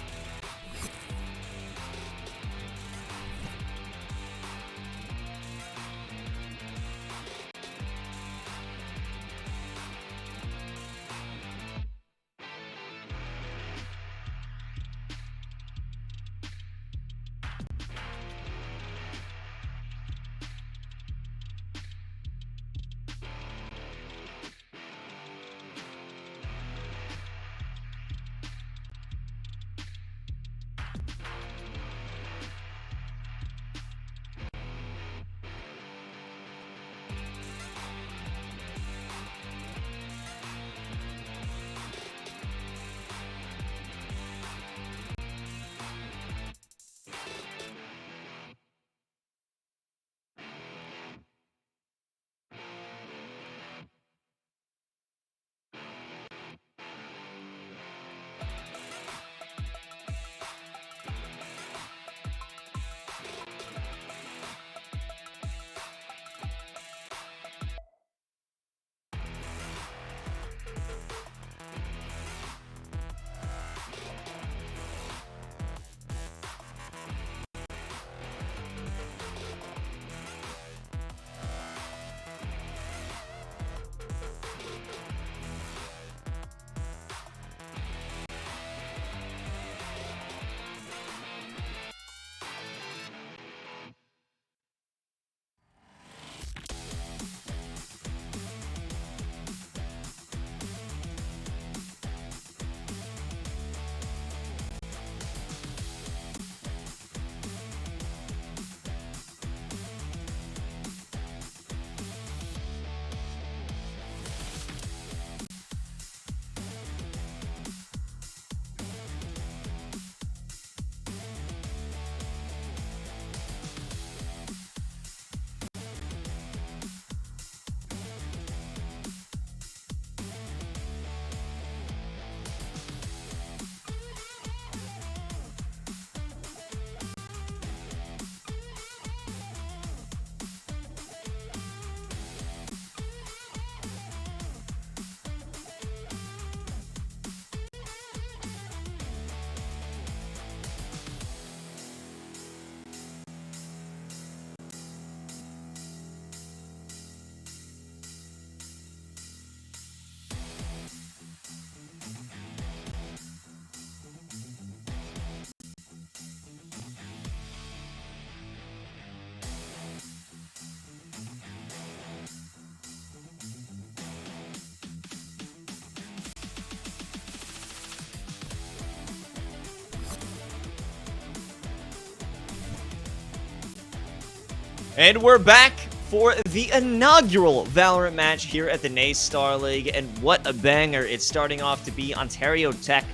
And we're back for the inaugural Valorant match here at the NACE Starleague. And what a banger it's starting off to be. Ontario Tech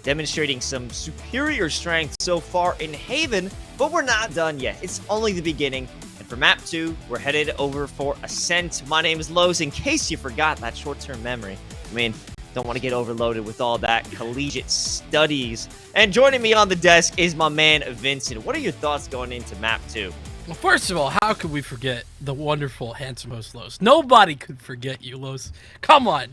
demonstrating some superior strength so far in Haven, but we're not done yet. It's only the beginning. And for map 2, we're headed over for Ascent. My name is Lowe's, in case you forgot that short-term memory. I mean, don't want to get overloaded with all that collegiate studies. And joining me on the desk is my man, Vincent. What are your thoughts going into map 2? Well, first of all, how could we forget the wonderful, handsome host, Los? Nobody could forget you, Los. Come on.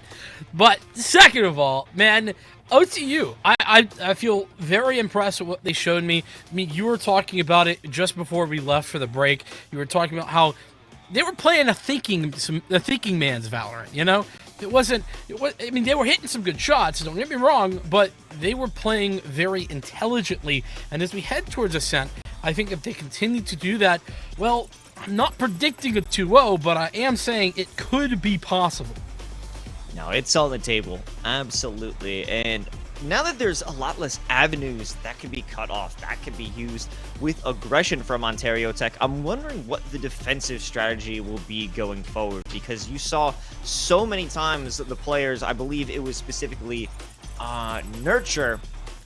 But second of all, man, OTU, I feel very impressed with what they showed me. I mean, you were talking about it just before we left for the break. You were talking about how they were playing a thinking man's Valorant, you know? I mean, they were hitting some good shots, don't get me wrong, but they were playing very intelligently. And as we head towards Ascent, I think if they continue to do that, well, I'm not predicting a 2-0, but I am saying it could be possible. No, it's on the table. Absolutely. And now that there's a lot less avenues that can be cut off, that can be used with aggression from Ontario Tech, I'm wondering what the defensive strategy will be going forward, because you saw so many times the players, I believe it was specifically Nurture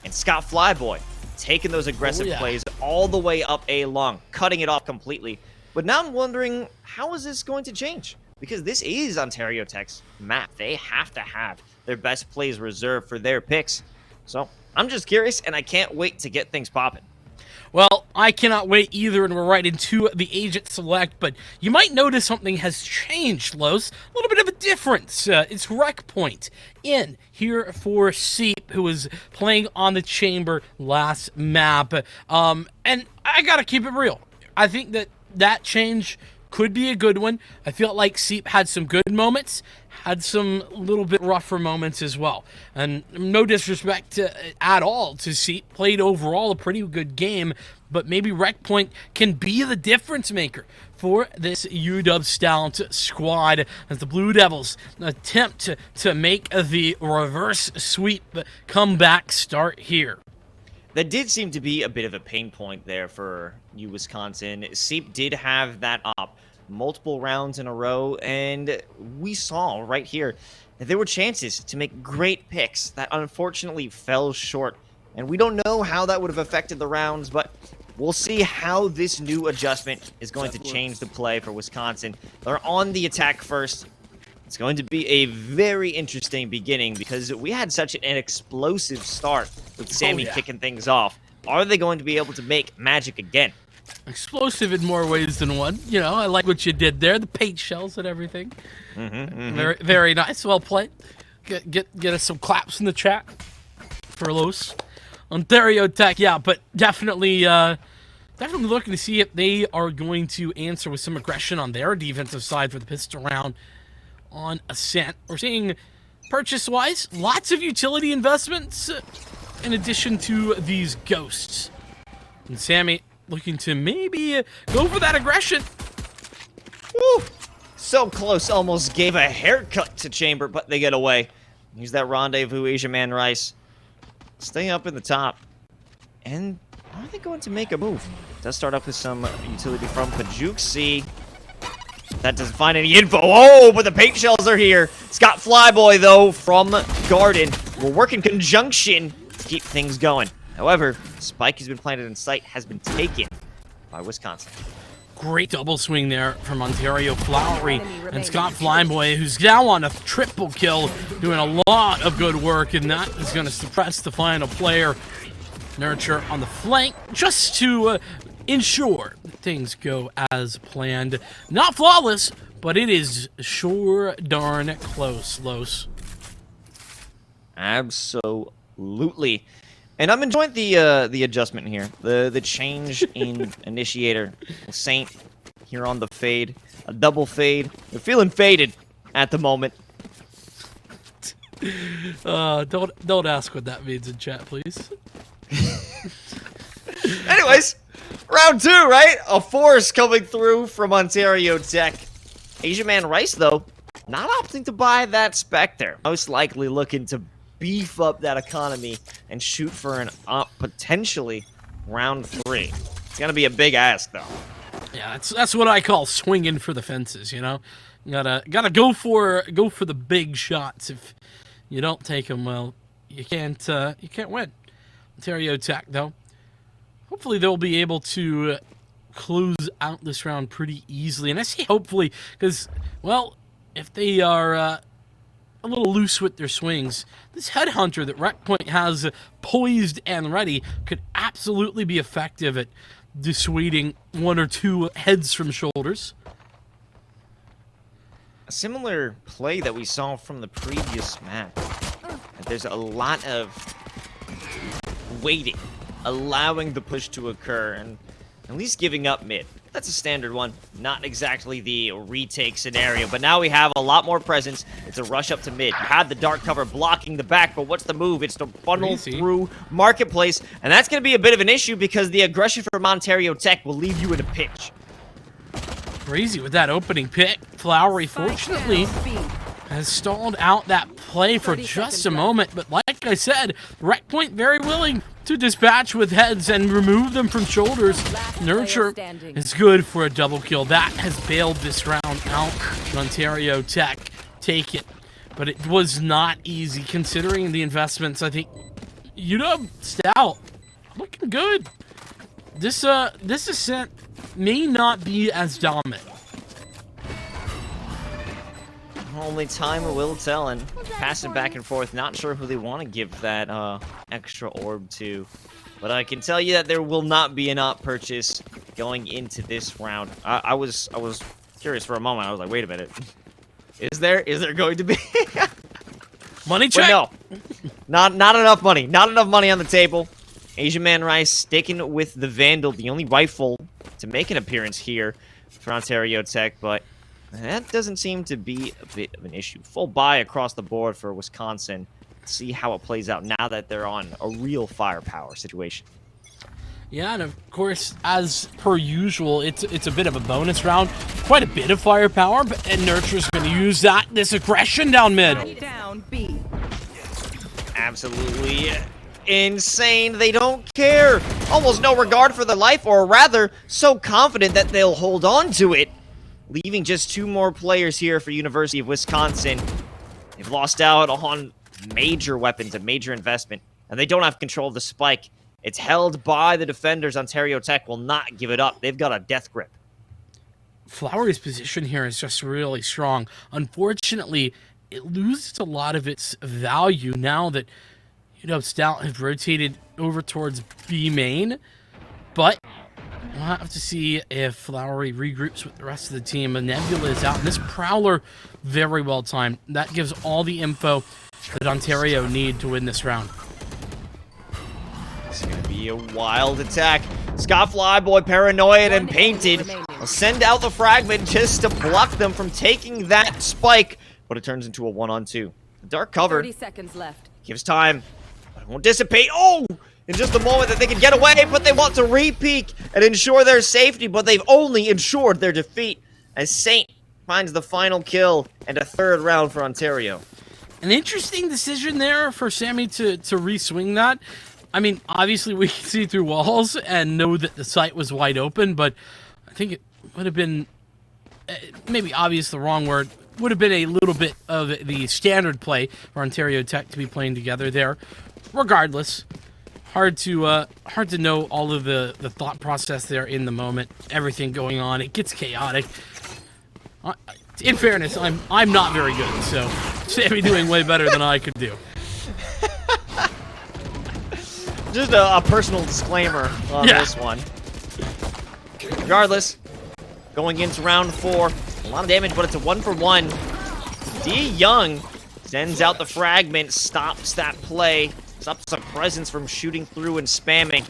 and Scott Flyboy, taking those aggressive Oh, yeah. plays all the way up A long, cutting it off completely. But now I'm wondering, how is this going to change? Because this is Ontario Tech's map. They have to have their best plays reserved for their picks. So I'm just curious, and I can't wait to get things popping. Well, I cannot wait either, and we're right into the agent select, but you might notice something has changed, Los. A little bit of a difference. It's Rec Point in here for Seep, who was playing on the Chamber last map. And I gotta keep it real. I think that change could be a good one. I feel like Seep had some good moments, had some little bit rougher moments as well. And no disrespect at all to Seep, played overall a pretty good game, but maybe Rec Point can be the difference maker for this UW Stout squad as the Blue Devils attempt to make the reverse sweep comeback start here. That did seem to be a bit of a pain point there for you, Wisconsin. Seep did have that op multiple rounds in a row, and we saw right here that there were chances to make great picks that unfortunately fell short. And we don't know how that would have affected the rounds, but we'll see how this new adjustment is going to change the play for Wisconsin. They're on the attack first. It's going to be a very interesting beginning because we had such an explosive start with Sammy kicking things off. Are they going to be able to make magic again? Explosive in more ways than one. You know, I like what you did there. The paint shells and everything. Very, very nice. Well played. Get us some claps in the chat for Los. Ontario Tech, yeah, but definitely looking to see if they are going to answer with some aggression on their defensive side for the pistol round on Ascent. We're seeing purchase-wise, lots of utility investments in addition to these ghosts. And Sammy looking to maybe go for that aggression. Woo! So close, almost gave a haircut to Chamber, but they get away. Use that rendezvous, Asia Man Rice. Stay up in the top. And are they going to make a move? Does start off with some utility from Pajuxi. That doesn't find any info. Oh, but the paint shells are here. Scott Flyboy, though, from Garden, will work in conjunction to keep things going. However, Spike has been planted in sight, has been taken by Wisconsin. Great double swing there from Ontario Flowery and Scott Flyboy, who's now on a triple kill, doing a lot of good work, and that is going to suppress the final player. Nurture on the flank, just to ensure things go as planned. Not flawless, but it is sure darn close, Los. Absolutely. And I'm enjoying the adjustment here. The change in initiator. Saint here on the fade. A double fade. They're feeling faded at the moment. Don't ask what that means in chat, please. Anyways, round 2, right? A force coming through from Ontario Tech. Asia Man Rice, though, not opting to buy that Spectre. Most likely looking to beef up that economy and shoot for an potentially round 3. It's gonna be a big ask, though. Yeah, that's what I call swinging for the fences. You know, gotta go for the big shots. If you don't take them, well, you can't win. Ontario Tech, though, hopefully they'll be able to close out this round pretty easily. And I say hopefully because, well, if they are a little loose with their swings, this Headhunter that Rec Point has poised and ready could absolutely be effective at dissuading one or two heads from shoulders. A similar play that we saw from the previous map. There's a lot of waiting, allowing the push to occur, and at least giving up mid. That's a standard one, not exactly the retake scenario, but now we have a lot more presence. It's a rush up to mid. You had the dark cover blocking the back, but what's the move? It's to funnel through Marketplace, and that's going to be a bit of an issue because the aggression from Ontario Tech will leave you in a pinch. Crazy with that opening pick. Flowery, fortunately, has stalled out that play for just a moment, but like I said, Rec Point very willing to dispatch with heads and remove them from shoulders. Nurture is good for a double kill. That has bailed this round out. Ontario Tech take it, but it was not easy considering the investments. I think UW Stout looking good. This ascent may not be as dominant. Only time will tell, and passing back and forth. Not sure who they want to give that extra orb to, but I can tell you that there will not be an op purchase going into this round. I was curious for a moment. I was like, wait a minute, is there going to be Money check? But no, not enough money. Not enough money on the table. Asian Man Rice sticking with the Vandal, the only rifle to make an appearance here for Ontario Tech, but that doesn't seem to be a bit of an issue. Full buy across the board for Wisconsin. See how it plays out now that they're on a real firepower situation. Yeah, and of course, as per usual, it's a bit of a bonus round. Quite a bit of firepower, and Nurture's going to use this aggression down mid. Down B. Absolutely insane. They don't care. Almost no regard for their life, or rather, so confident that they'll hold on to it. Leaving just 2 more players here for University of Wisconsin. They've lost out on major weapons, a major investment, and they don't have control of the spike. It's held by the defenders. Ontario Tech will not give it up. They've got a death grip. Flowery's position here is just really strong. Unfortunately, it loses a lot of its value now that Stout has rotated over towards B main, but we'll have to see if Flowery regroups with the rest of the team. And Nebula is out, and this Prowler, very well timed. That gives all the info that Ontario need to win this round. It's going to be a wild attack. Scott Flyboy, paranoid and painted, will send out the fragment just to block them from taking that spike, but it turns into a 1-on-2. The dark cover 30 seconds left. gives time, but it won't dissipate. Oh! In just a moment that they can get away, but they want to re-peek and ensure their safety, but they've only ensured their defeat as Saint finds the final kill and a 3rd round for Ontario. An interesting decision there for Sammy to re-swing that. I mean, obviously we can see through walls and know that the site was wide open, but I think it would have been, maybe obvious the wrong word, would have been a little bit of the standard play for Ontario Tech to be playing together there. Regardless, hard to know all of the thought process there in the moment, everything going on. It gets chaotic. In fairness, I'm not very good, so Sammy doing way better than I could do. Just a personal disclaimer on this one. Regardless, going into round 4, a lot of damage, but it's a 1-for-1. D Young sends out the fragment, stops that play, stops a presence from shooting through and spamming,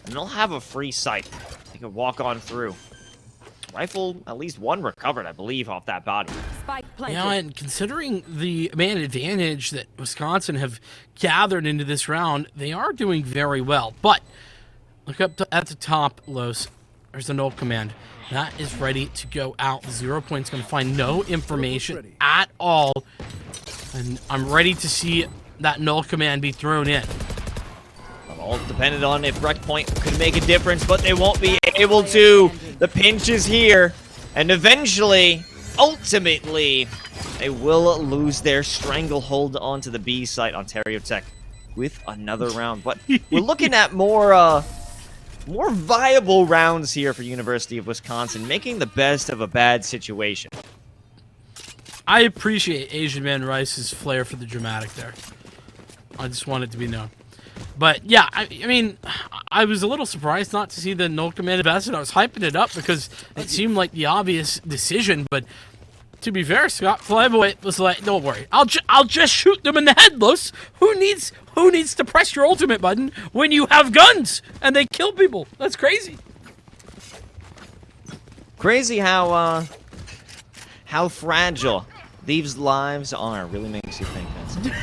and they'll have a free sight. They can walk on through. Rifle, at least 1 recovered, I believe, off that body. Spike planted. Yeah, and considering the man advantage that Wisconsin have gathered into this round, they are doing very well. But look up at the top, Los. There's the null command. That is ready to go out. 0 point's going to find no information at all. And I'm ready to see that null command be thrown in. All depended on if Breakpoint could make a difference, but they won't be able to. The pinch is here, and eventually, ultimately, they will lose their stranglehold onto the B site, Ontario Tech, with another round. But we're looking at more viable rounds here for University of Wisconsin, making the best of a bad situation. I appreciate Asian Man Rice's flair for the dramatic there. I just want it to be known. But yeah, I mean, I was a little surprised not to see the null command invested. I was hyping it up because it seemed like the obvious decision. But to be fair, Scott Flyboy was like, "Don't worry, I'll just shoot them in the head, Los. Who needs to press your ultimate button when you have guns and they kill people? That's crazy." Crazy how fragile these lives are. Really makes you think, Vincent.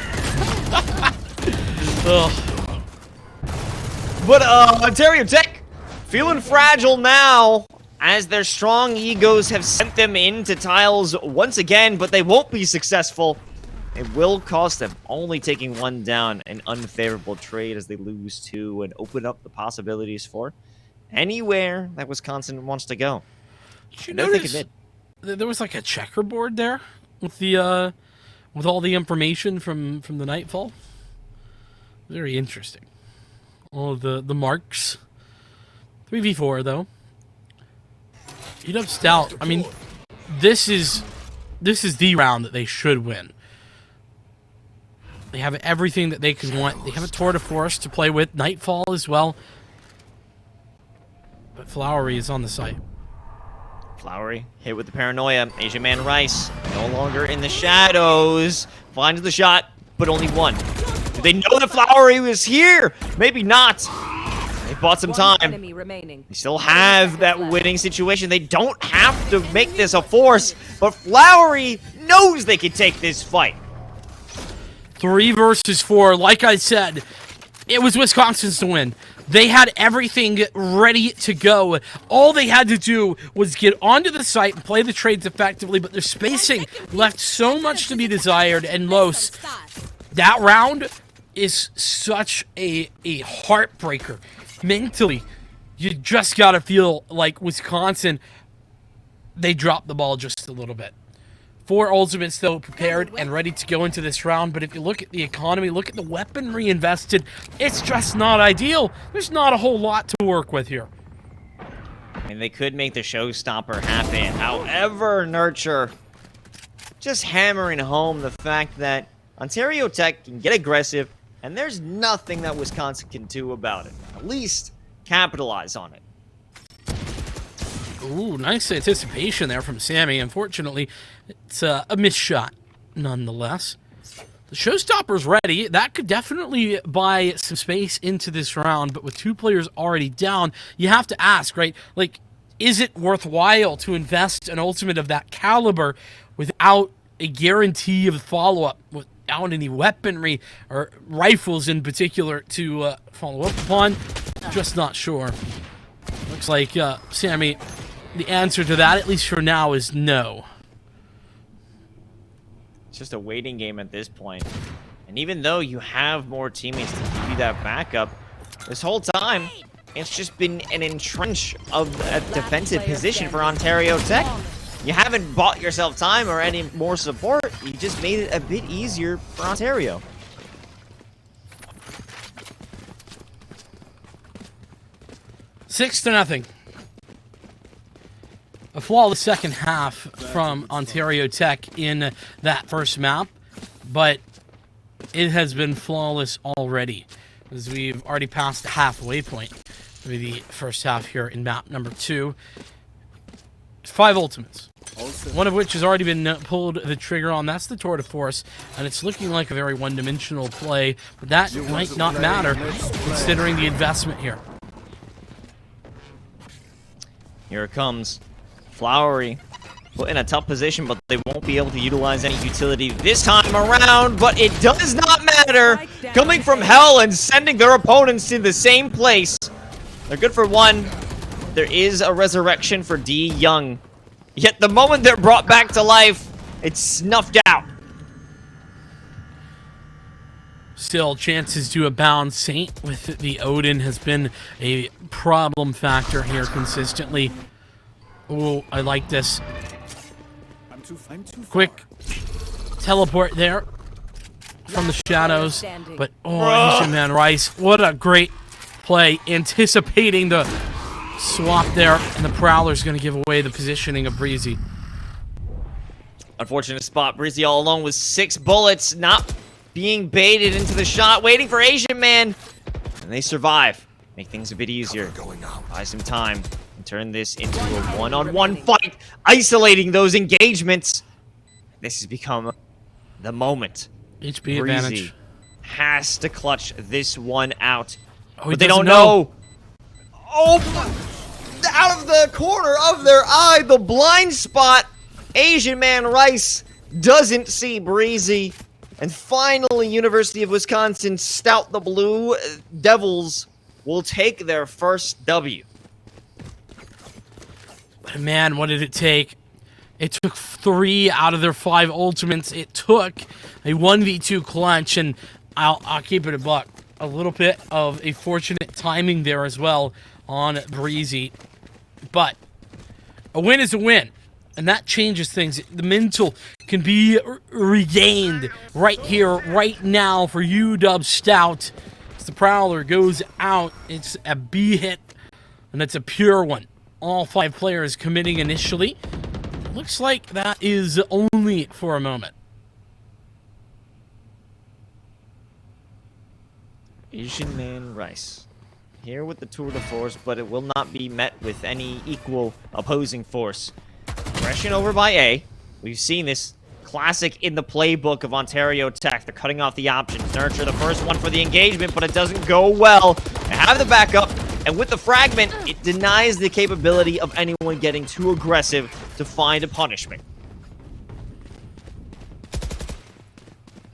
Ugh. But Ontario Tech feeling fragile now as their strong egos have sent them into tiles once again, but they won't be successful. It will cost them, only taking 1 down, an unfavorable trade as they lose 2 and open up the possibilities for anywhere that Wisconsin wants to go. Did you notice there was like a checkerboard there with the with all the information from the Nightfall? Very interesting. all of the marks. 3v4 though. UW Stout. I mean, this is the round that they should win. They have everything that they could want. They have a tour de force to play with, Nightfall as well. But Flowery is on the site. Flowery hit with the paranoia. Asian Man Rice no longer in the shadows. Finds the shot, but only one. Do they know that Flowery was here? Maybe not. They bought some time. Enemy remaining. They still have that winning situation. They don't have to make this a force, but Flowery knows they can take this fight. 3 versus 4. Like I said, it was Wisconsin's to win. They had everything ready to go. All they had to do was get onto the site and play the trades effectively, but their spacing left so much to be desired. And Los, that round is such a heartbreaker. Mentally, you just got to feel like Wisconsin, they dropped the ball just a little bit. 4 ultimates, though, prepared and ready to go into this round. But if you look at the economy, look at the weaponry invested, it's just not ideal. There's not a whole lot to work with here. I mean, they could make the showstopper happen. However, Nurture just hammering home the fact that Ontario Tech can get aggressive, and there's nothing that Wisconsin can do about it. At least capitalize on it. Ooh, nice anticipation there from Sammy. Unfortunately, it's a missed shot, nonetheless. The showstopper's ready. That could definitely buy some space into this round, but with 2 players already down, you have to ask, right? Like, is it worthwhile to invest an ultimate of that caliber without a guarantee of follow-up, without any weaponry or rifles in particular to follow up upon? Just not sure. Looks like, Sammy, the answer to that, at least for now, is no. It's just a waiting game at this point. And even though you have more teammates to give you that backup, this whole time, it's just been an entrench of a defensive position for Ontario Tech. You haven't bought yourself time or any more support. You just made it a bit easier for Ontario. Six to nothing. A flawless second half from Ontario Tech in that first map, but it has been flawless already, as we've already passed the halfway point for the first half here in map number 2. 5 ultimates, one of which has already been pulled the trigger on. That's the Tour de Force, and it's looking like a very one-dimensional play, but that might not matter considering the investment here. Here it comes. Flowery put in a tough position, but they won't be able to utilize any utility this time around, but it does not matter. Coming from hell and sending their opponents to the same place. They're good for 1. There is a resurrection for D Young. Yet the moment they're brought back to life, it's snuffed out. Still, chances to abound. Saint with the Odin has been a problem factor here consistently. Oh, I like this. Quick teleport there from the shadows. But, oh, Asian Man Rice, what a great play. Anticipating the swap there, and the Prowler's going to give away the positioning of Breezy. Unfortunate spot. Breezy all alone with 6 bullets, not being baited into the shot, waiting for Asian Man. And they survive. Make things a bit easier. Buy some time. Turn this into a one-on-one fight, isolating those engagements. This has become the moment. HP Breezy advantage. has to clutch this one out. Oh, but they don't know. Oh, out of the corner of their eye, the blind spot. Asian Man Rice doesn't see Breezy. And finally, University of Wisconsin Stout the Blue Devils will take their first W. But man, what did it take? It took 3 out of their 5 ultimates. It took a 1v2 clutch, and I'll keep it a buck. A little bit of a fortunate timing there as well on Breezy. But a win is a win, and that changes things. The mental can be regained right here, right now for UW Stout As the Prowler goes out, it's a B hit, and it's a pure one. All 5 players committing initially. Looks like that is only for a moment. Asian Man Rice here with the tour de force, but it will not be met with any equal opposing force. Aggression over by A. We've seen this classic in the playbook of Ontario Tech. They're cutting off the options. Nurture the first one for the engagement, but it doesn't go well. They have the backup, and with the fragment, it denies the capability of anyone getting too aggressive to find a punishment.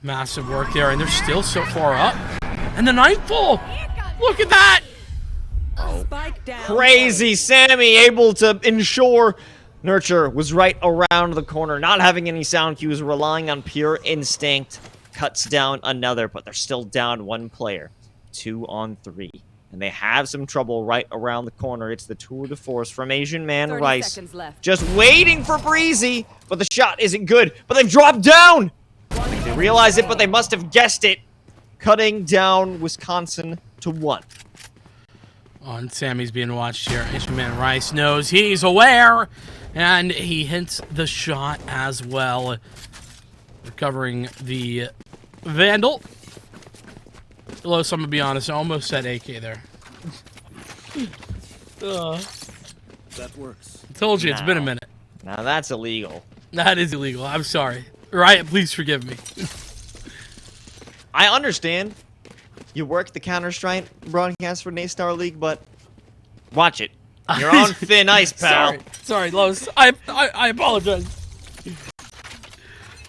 Massive work there, and they're still so far up. And the Nightfall! Look at that! Spike down. Crazy Sammy able to ensure Nurture was right around the corner, not having any sound cues, relying on pure instinct. Cuts down another, but they're still down 1 player. 2 on 3. And they have some trouble right around the corner. It's the tour de force from Asian Man 30 Rice. seconds left. Just waiting for Breezy, but the shot isn't good. But they've dropped down! They realize it, but they must have guessed it. Cutting down Wisconsin to 1. And Sammy's being watched here. Asian Man Rice knows he's aware, and he hits the shot as well. Recovering the Vandal. Los, I'm gonna be honest, I almost said AK there. That works. I told you, it's been a minute. Now that's illegal. That is illegal. I'm sorry. Riot, please forgive me. I understand you work the Counter-Strike broadcast for NACE Starleague, but watch it. You're on thin ice, pal. Sorry, Los. I apologize.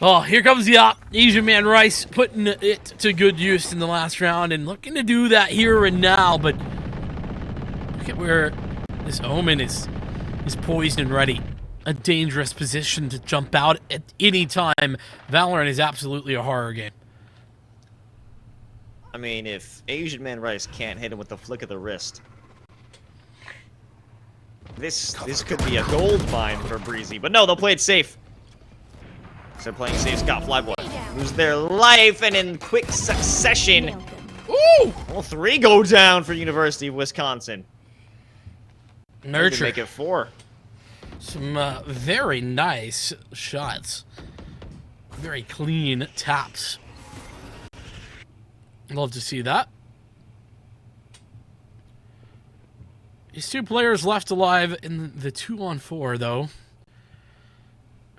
Oh, here comes the op. Asian Man Rice putting it to good use in the last round and looking to do that here and now, but look at where this Omen is poised and ready. A dangerous position to jump out at any time. Valorant is absolutely a horror game. I mean, if Asian Man Rice can't hit him with the flick of the wrist, this could be a gold mine for Breezy. But no, they'll play it safe. So playing safe, Scott Flyboy lose their life, and in quick succession, ooh, all 3 go down for University of Wisconsin. Nurture. Make it 4. Some very nice shots. Very clean taps. Love to see that. These 2 players left alive in the 2-on-4, though.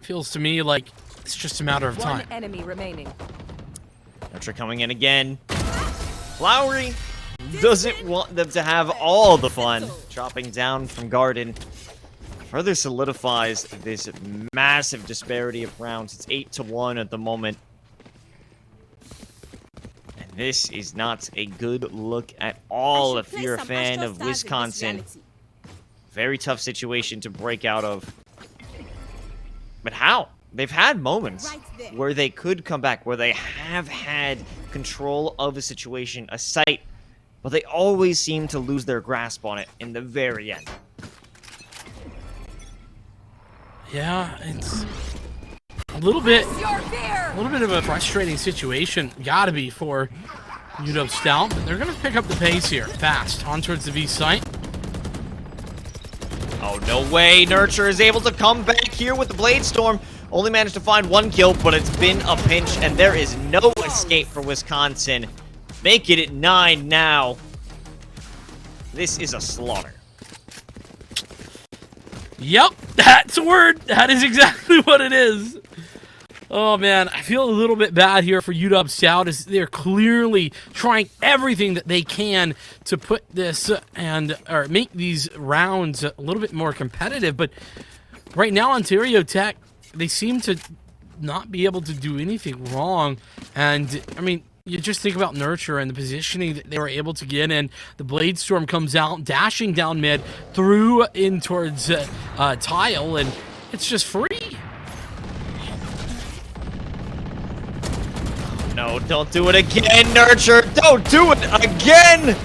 Feels to me like it's just a matter of time. 1 enemy remaining. Nurture coming in again. Lowry doesn't want them to have all the fun. Dropping down from Garden. Further solidifies this massive disparity of rounds. It's 8-1 at the moment. And this is not a good look at all if you're a fan of Wisconsin. Very tough situation to break out of. But how? They've had moments where they could come back, where they have had control of a situation, a site, but they always seem to lose their grasp on it in the very end. Yeah, it's a little bit of a frustrating situation. Gotta be for UW Stout, but they're gonna pick up the pace here, fast, on towards the V site. Oh, no way. Nurture is able to come back here with the Blade Storm. Only managed to find 1 kill, but it's been a pinch, and there is no escape for Wisconsin. Make it at 9 now. This is a slaughter. Yep, that's a word. That is exactly what it is. Oh, man, I feel a little bit bad here for UW Stout as they're clearly trying everything that they can to put this or make these rounds a little bit more competitive. But right now, Ontario Tech, they seem to not be able to do anything wrong. And, I mean, you just think about Nurture and the positioning that they were able to get in. The Blade Storm comes out, dashing down mid, through in towards Tile, and it's just free. No, don't do it again, Nurture. Don't do it again.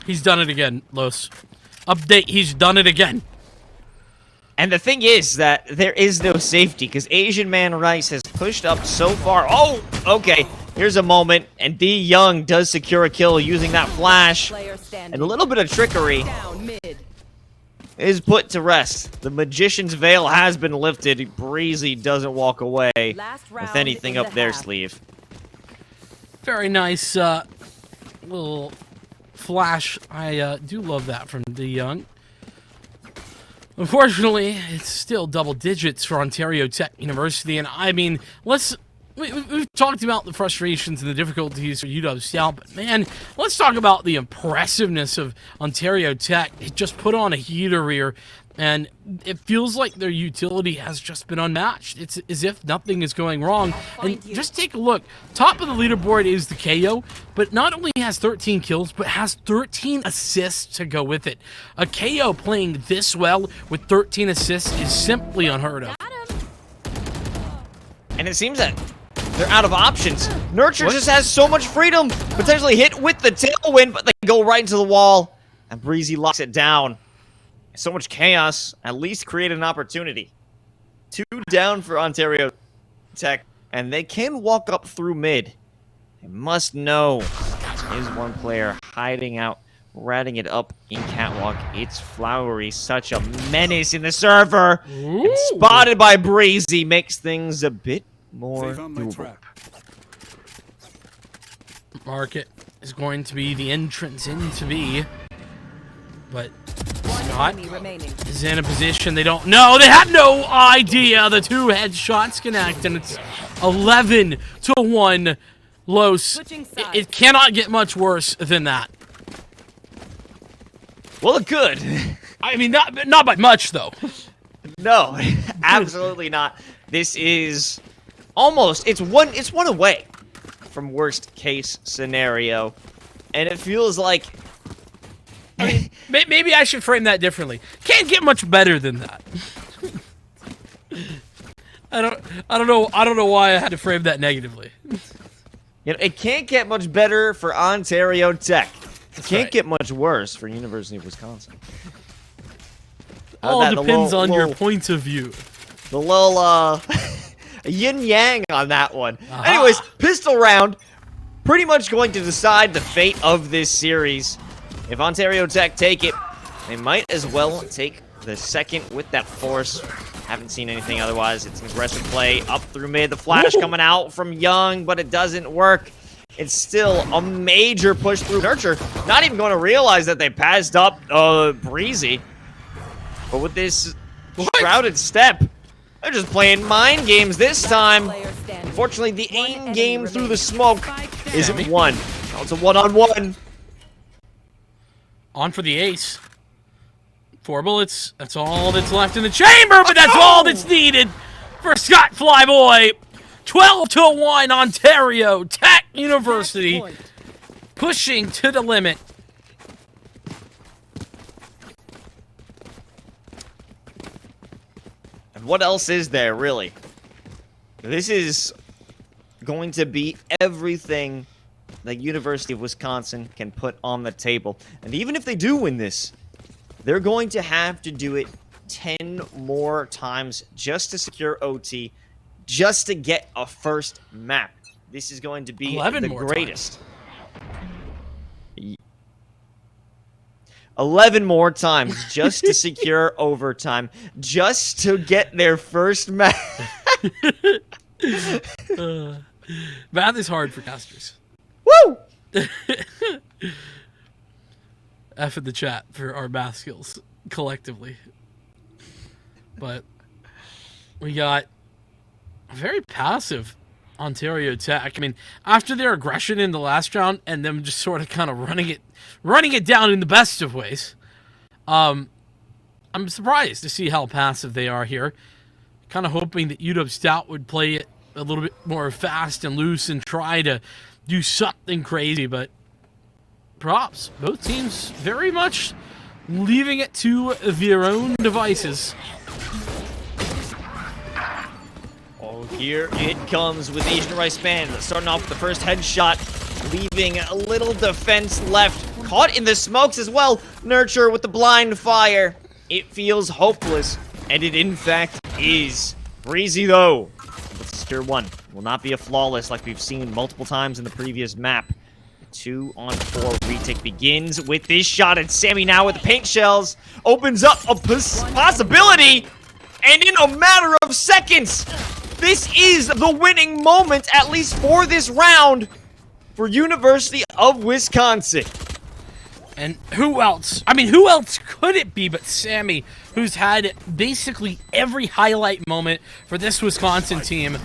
He's done it again, Los. Update, he's done it again. And the thing is that there is no safety because Asian Man Rice has pushed up so far. Oh, okay. Here's a moment, and D Young does secure a kill using that flash. Player standing. And a little bit of trickery Down mid. is put to rest. The Magician's Veil has been lifted. Breezy doesn't walk away Last round with anything in up the their half. sleeve. Very nice little flash. I do love that from D Young. Unfortunately, it's still double digits for Ontario Tech University, and I mean, we've talked about the frustrations and the difficulties for UW Stout, but man, let's talk about the impressiveness of Ontario Tech. It just put on a heater here, and it feels like their utility has just been unmatched. It's as if nothing is going wrong. And just take a look. Top of the leaderboard is the KO, but not only has 13 kills, but has 13 assists to go with it. A KO playing this well with 13 assists is simply unheard of. And it seems that they're out of options. Nurture just has so much freedom. Potentially hit with the tailwind, but they go right into the wall. And Breezy locks it down. So much chaos. At least create an opportunity. 2 down for Ontario Tech. And they can walk up through mid. They must know there is one player hiding out, ratting it up in Catwalk. It's Flowery. Such a menace in the server. And spotted by Breezy makes things a bit more doable. Market is going to be the entrance into B, but Scott Enemy remaining. is in a position they don't know. They have no idea. The 2 headshots connect, and it's 11-1 Los. Switching sides. It cannot get much worse than that. Well, it could. I mean, not by much though. No, absolutely not. This is almost, it's one away from worst case scenario. And it feels like Maybe I should frame that differently. Can't get much better than that. I don't know why I had to frame that negatively. You know, it can't get much better for Ontario Tech. It can't right. get much worse for University of Wisconsin. All depends on your little- point of view. The little yin-yang on that one. Aha. Anyways, pistol round. Pretty much going to decide the fate of this series. If Ontario Tech take it, they might as well take the second with that force. Haven't seen anything otherwise. It's an aggressive play up through mid. The flash coming out from Young, but it doesn't work. It's still a major push through Nurture. Not even going to realize that they passed up Breezy. But with this shrouded step, they're just playing mind games this time. Player standing. Unfortunately, the One aim enemy game through the remaining. smoke Spike down. isn't won. Now it's a one-on-one. On for the ace. 4 bullets. That's all that's left in the chamber, but that's all that's needed for Scott Flyboy. 12-1 Ontario Tech University Point. pushing to the limit. And what else is there, really? This is going to be everything that University of Wisconsin can put on the table. And even if they do win this, they're going to have to do it 10 more times just to secure OT, just to get a first map. This is going to be 11 the more greatest. 11 more times just to secure overtime, just to get their first map. Math is hard for casters. Woo! F in the chat for our math skills collectively. But we got a very passive Ontario Tech. I mean, after their aggression in the last round and them just sort of kind of running it down in the best of ways, I'm surprised to see how passive they are here. Kind of hoping that UW Stout would play it a little bit more fast and loose and try to do something crazy, but props. Both teams very much leaving it to their own devices. Oh, here it comes with Asian Rice Band. Starting off with the first headshot, leaving a little defense left. Caught in the smokes as well. Nurture with the blind fire. It feels hopeless, and it in fact is. Breezy though, with secure 1. will not be a flawless like we've seen multiple times in the previous map. 2-on-4 retake begins with this shot, and Sammy now with the paint shells opens up a possibility, and in a matter of seconds, this is the winning moment, at least for this round, for University of Wisconsin. And who else? I mean, who else could it be but Sammy, who's had basically every highlight moment for this Wisconsin team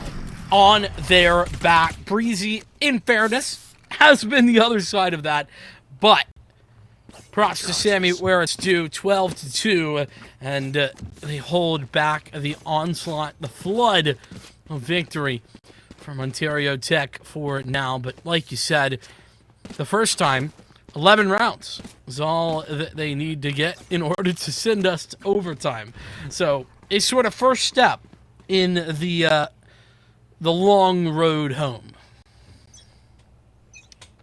on their back. Breezy, in fairness, has been the other side of that, but props to Sammy where it's due, 12-2, and they hold back the onslaught, the flood of victory from Ontario Tech for now. But like you said, the first time, 11 rounds is all that they need to get in order to send us to overtime. So a sort of first step in the long road home.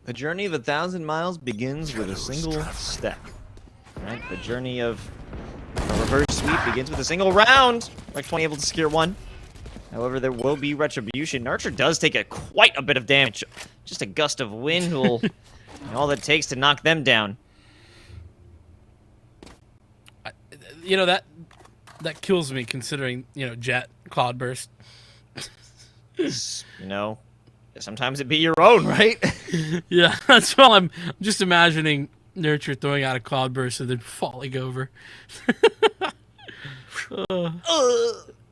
The journey of 1,000 miles begins with a single step. Right? The journey of a reverse sweep begins with a single round. Like 20 able to secure one. However, there will be retribution. Nurture does take quite a bit of damage. Just a gust of wind will all it takes to knock them down. You know, that kills me considering, you know, Jet, Cloudburst. You know, sometimes it be your own, right? Yeah, that's all. I'm just imagining Nurture throwing out a Cloudburst and then falling over. Kind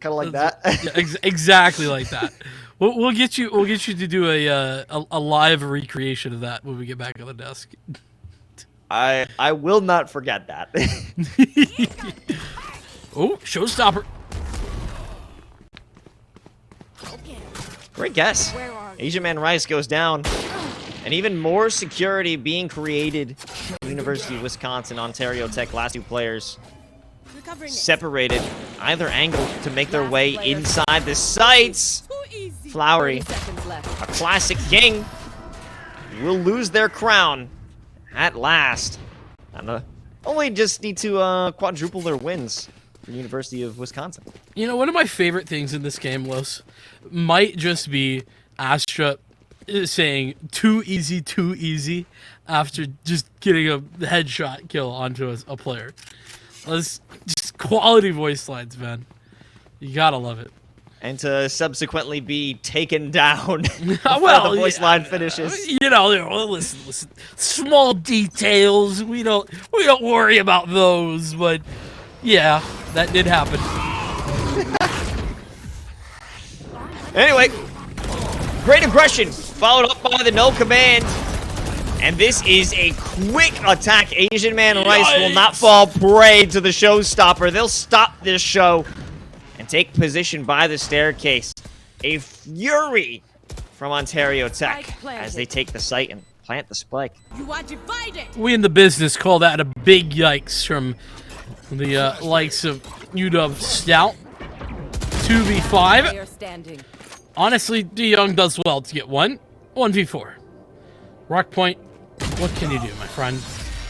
of like that. Yeah, exactly like that. We'll get you to do a live recreation of that when we get back on the desk. I will not forget that. Oh, showstopper. Great guess. Asian Man Rice goes down. And even more security being created. University of Wisconsin, Ontario Tech, last two players separated either angle to make their way inside the sights. Flowery, a classic king, will lose their crown at last. And only just need to quadruple their wins for University of Wisconsin. You know, one of my favorite things in this game, Los, might just be Astra saying too easy after just getting a headshot kill onto a player. That's just quality voice lines, man. You gotta love it. And to subsequently be taken down well, the voice line finishes. You know, listen. Small details. We don't worry about those, but yeah, that did happen. Anyway, great aggression followed up by the no command. And this is a quick attack. Asian Man Rice will not fall prey to the showstopper. They'll stop this show and take position by the staircase. A fury from Ontario Tech as they take the site and plant the spike. You are divided. We in the business call that a big yikes from the likes of UW Stout. 2v5. They are standing. Honestly, DeYoung does well to get 1v4. Rock Point, what can you do, my friend?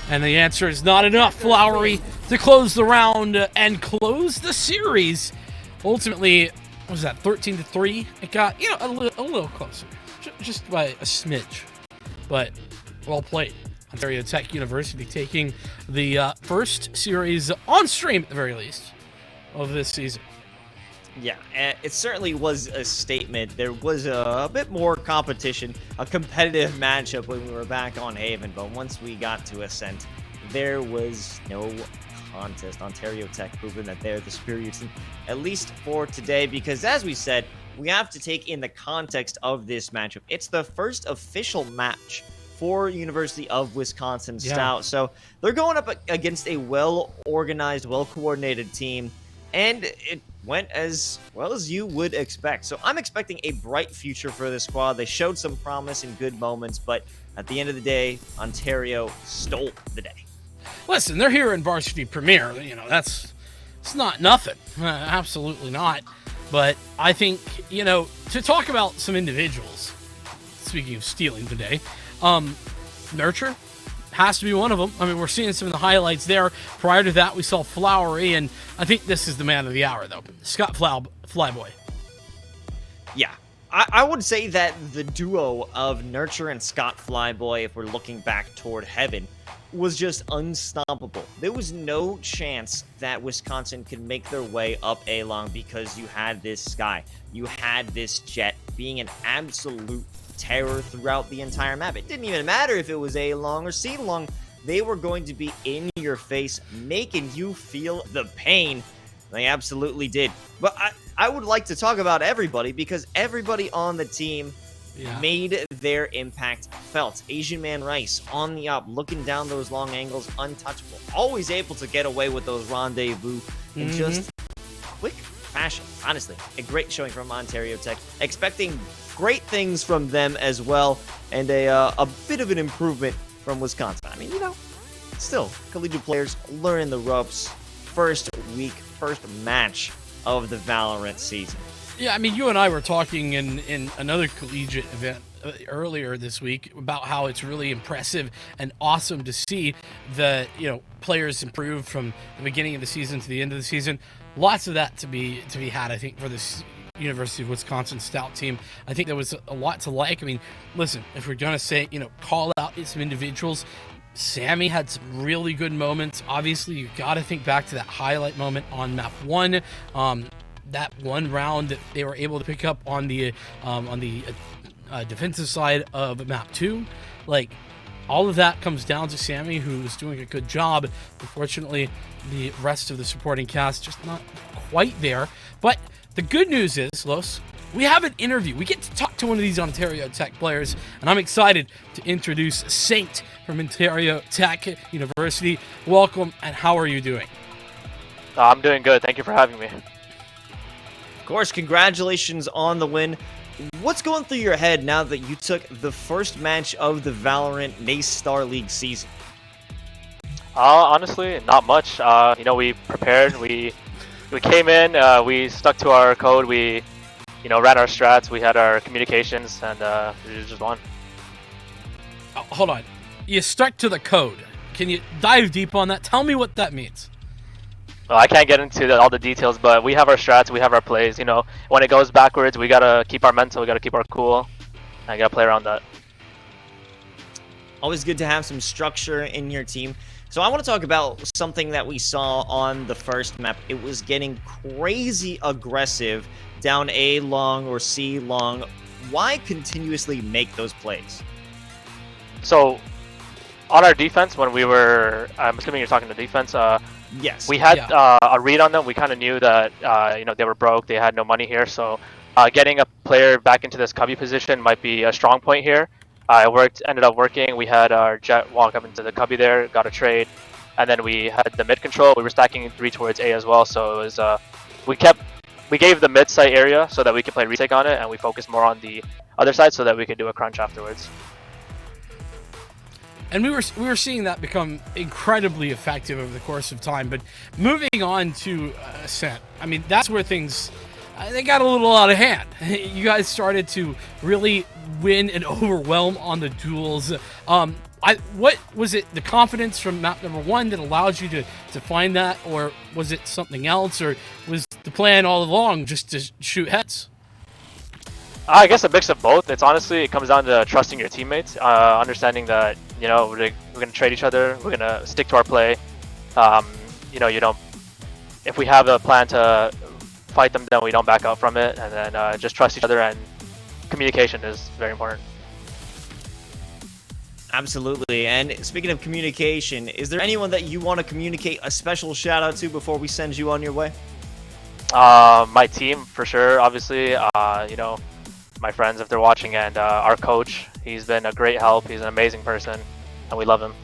And the answer is not enough, Flowery, to close the round and close the series. Ultimately, what was that, 13-3? It got, you know, a little closer, just by a smidge. But well played. Ontario Tech University taking the first series on stream, at the very least, of this season. Yeah, it certainly was a statement. There was a bit more competition, a competitive matchup when we were back on Haven, but once we got to Ascent, there was no contest. Ontario Tech proving that they're the superior team, at least for today, because as we said, we have to take in the context of this matchup. It's the first official match for University of Wisconsin Stout, so they're going up against a well-organized, well-coordinated team, and it went as well as you would expect. So I'm expecting a bright future for this squad. They showed some promise in good moments, but at the end of the day, Ontario stole the day. Listen, they're here in Varsity Premier. You know, it's not nothing. Absolutely not. But I think, you know, to talk about some individuals, speaking of stealing the day, Nurture has to be one of them. I mean, we're seeing some of the highlights there. Prior to that, we saw Flowery, and I think this is the man of the hour, though. Scott Flyboy. Yeah, I would say that the duo of Nurture and Scott Flyboy, if we're looking back toward heaven, was just unstoppable. There was no chance that Wisconsin could make their way up A-Long because you had this Sky. You had this Jet being an absolute terror throughout the entire map. It didn't even matter if it was A-Long or C-Long. They were going to be in your face, making you feel the pain. They absolutely did. But I would like to talk about everybody because everybody on the team made their impact felt. Asian Man Rice on the up, looking down those long angles, untouchable. Always able to get away with those rendezvous in just quick fashion. Honestly, a great showing from Ontario Tech. Expecting great things from them as well, and a bit of an improvement from Wisconsin. I mean, still, collegiate players learning the ropes. First week, first match of the Valorant season. Yeah, I mean, you and I were talking in another collegiate event earlier this week about how it's really impressive and awesome to see the players improve from the beginning of the season to the end of the season. Lots of that to be had, I think, for this University of Wisconsin stout team. I think there was a lot to like. I mean, listen, if we're gonna say call out some individuals, Sammy had some really good moments. Obviously, you got to think back to that highlight moment on map 1. That one round that they were able to pick up on the defensive side of map 2. Like, all of that comes down to Sammy, who's doing a good job. Unfortunately, the rest of the supporting cast just not quite there. But the good news is, Los, we have an interview. We get to talk to one of these Ontario Tech players, and I'm excited to introduce Saint from Ontario Tech University. Welcome, and how are you doing? I'm doing good. Thank you for having me. Of course, congratulations on the win. What's going through your head now that you took the first match of the Valorant NACE Starleague season? Honestly, not much. We prepared. We came in. We stuck to our code. We ran our strats, we had our communications, and we just won. Oh, hold on. You stuck to the code. Can you dive deep on that? Tell me what that means. Well, I can't get into all the details, but we have our strats, we have our plays. When it goes backwards, we gotta keep our mental, we gotta keep our cool, and gotta play around that. Always good to have some structure in your team. So I want to talk about something that we saw on the first map. It was getting crazy aggressive down A long or C long. Why continuously make those plays? So on our defense, when we were, I'm assuming you're talking to defense. Yes. We had a read on them. We kind of knew that they were broke. They had no money here. So getting a player back into this cubby position might be a strong point here. It ended up working. We had our Jet walk up into the cubby there, got a trade, and then we had the mid control. We were stacking 3 towards A as well. So it was we gave the mid site area so that we could play retake on it, and we focused more on the other side so that we could do a crunch afterwards. And we were seeing that become incredibly effective over the course of time. But moving on to Ascent, I mean, that's where things they got a little out of hand. You guys started to really win and overwhelm on the duels. What was it? The confidence from map number 1 that allowed you to find that, or was it something else, or was the plan all along just to shoot heads? I guess a mix of both. It comes down to trusting your teammates, understanding that we're gonna trade each other, we're gonna stick to our play. If we have a plan to fight them, then we don't back out from it, and then just trust each other, and communication is very important. Absolutely. And speaking of communication, is there anyone that you want to communicate a special shout out to before we send you on your way? My team, for sure, obviously. My friends, if they're watching, and our coach. He's been a great help. He's an amazing person, and we love him.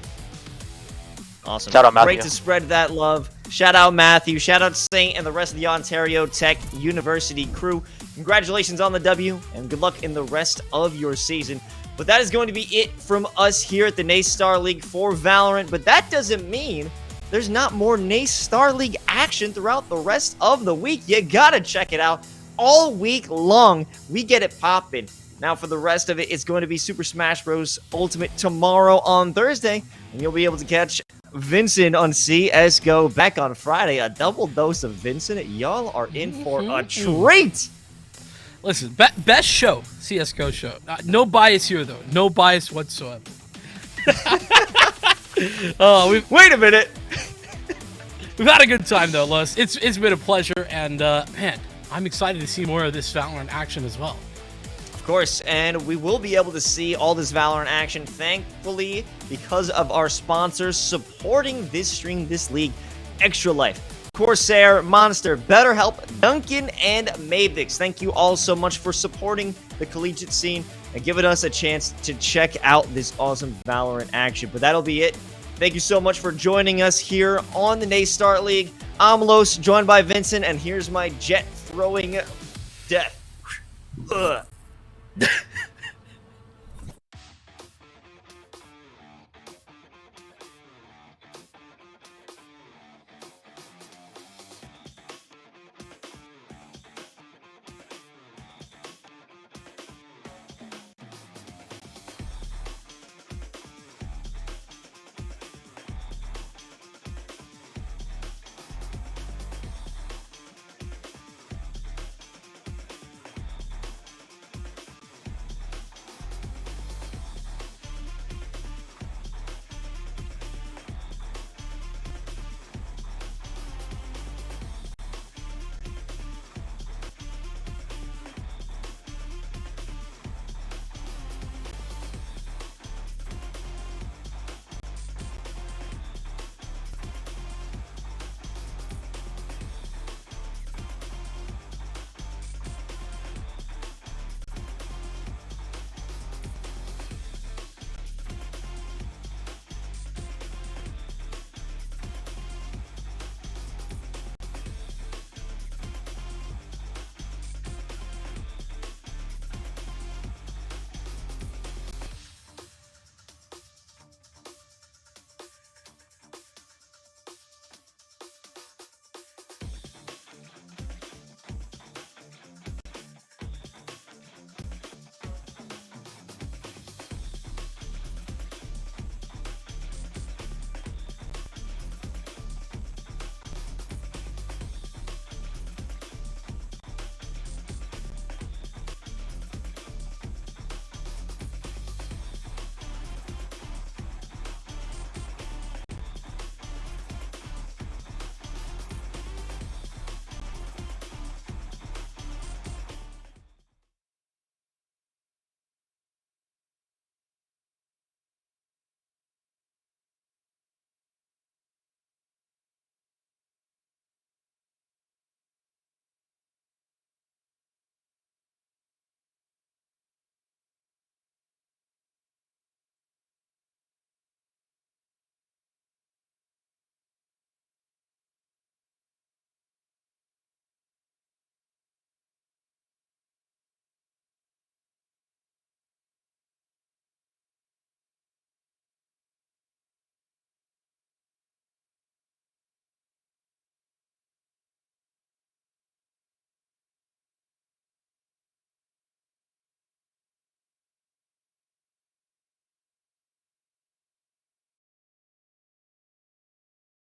Awesome. Shout out Matthew. Great to spread that love. Shout out Matthew. Shout out Saint and the rest of the Ontario Tech University crew. Congratulations on the W, and good luck in the rest of your season. But that is going to be it from us here at the NACE Starleague for Valorant. But that doesn't mean there's not more NACE Starleague action throughout the rest of the week. You gotta check it out. All week long, we get it popping. Now for the rest of it, it's going to be Super Smash Bros. Ultimate tomorrow on Thursday, and you'll be able to catch Vincent on CSGO back on Friday. A double dose of Vincent. Y'all are in for a treat. Listen, best show, CS:GO show. No bias here though. No bias whatsoever. Wait a minute. We've had a good time though, Lewis. It's been a pleasure, and man, I'm excited to see more of this Valorant action as well. Of course, and we will be able to see all this Valorant action, thankfully, because of our sponsors supporting this stream, this league, Extra Life, Corsair, Monster, BetterHelp, Duncan, and Mavix. Thank you all so much for supporting the collegiate scene and giving us a chance to check out this awesome Valorant action. But that'll be it. Thank you so much for joining us here on the NACE Starleague. I'm Los, joined by Vincent, and here's my jet throwing death. Ugh.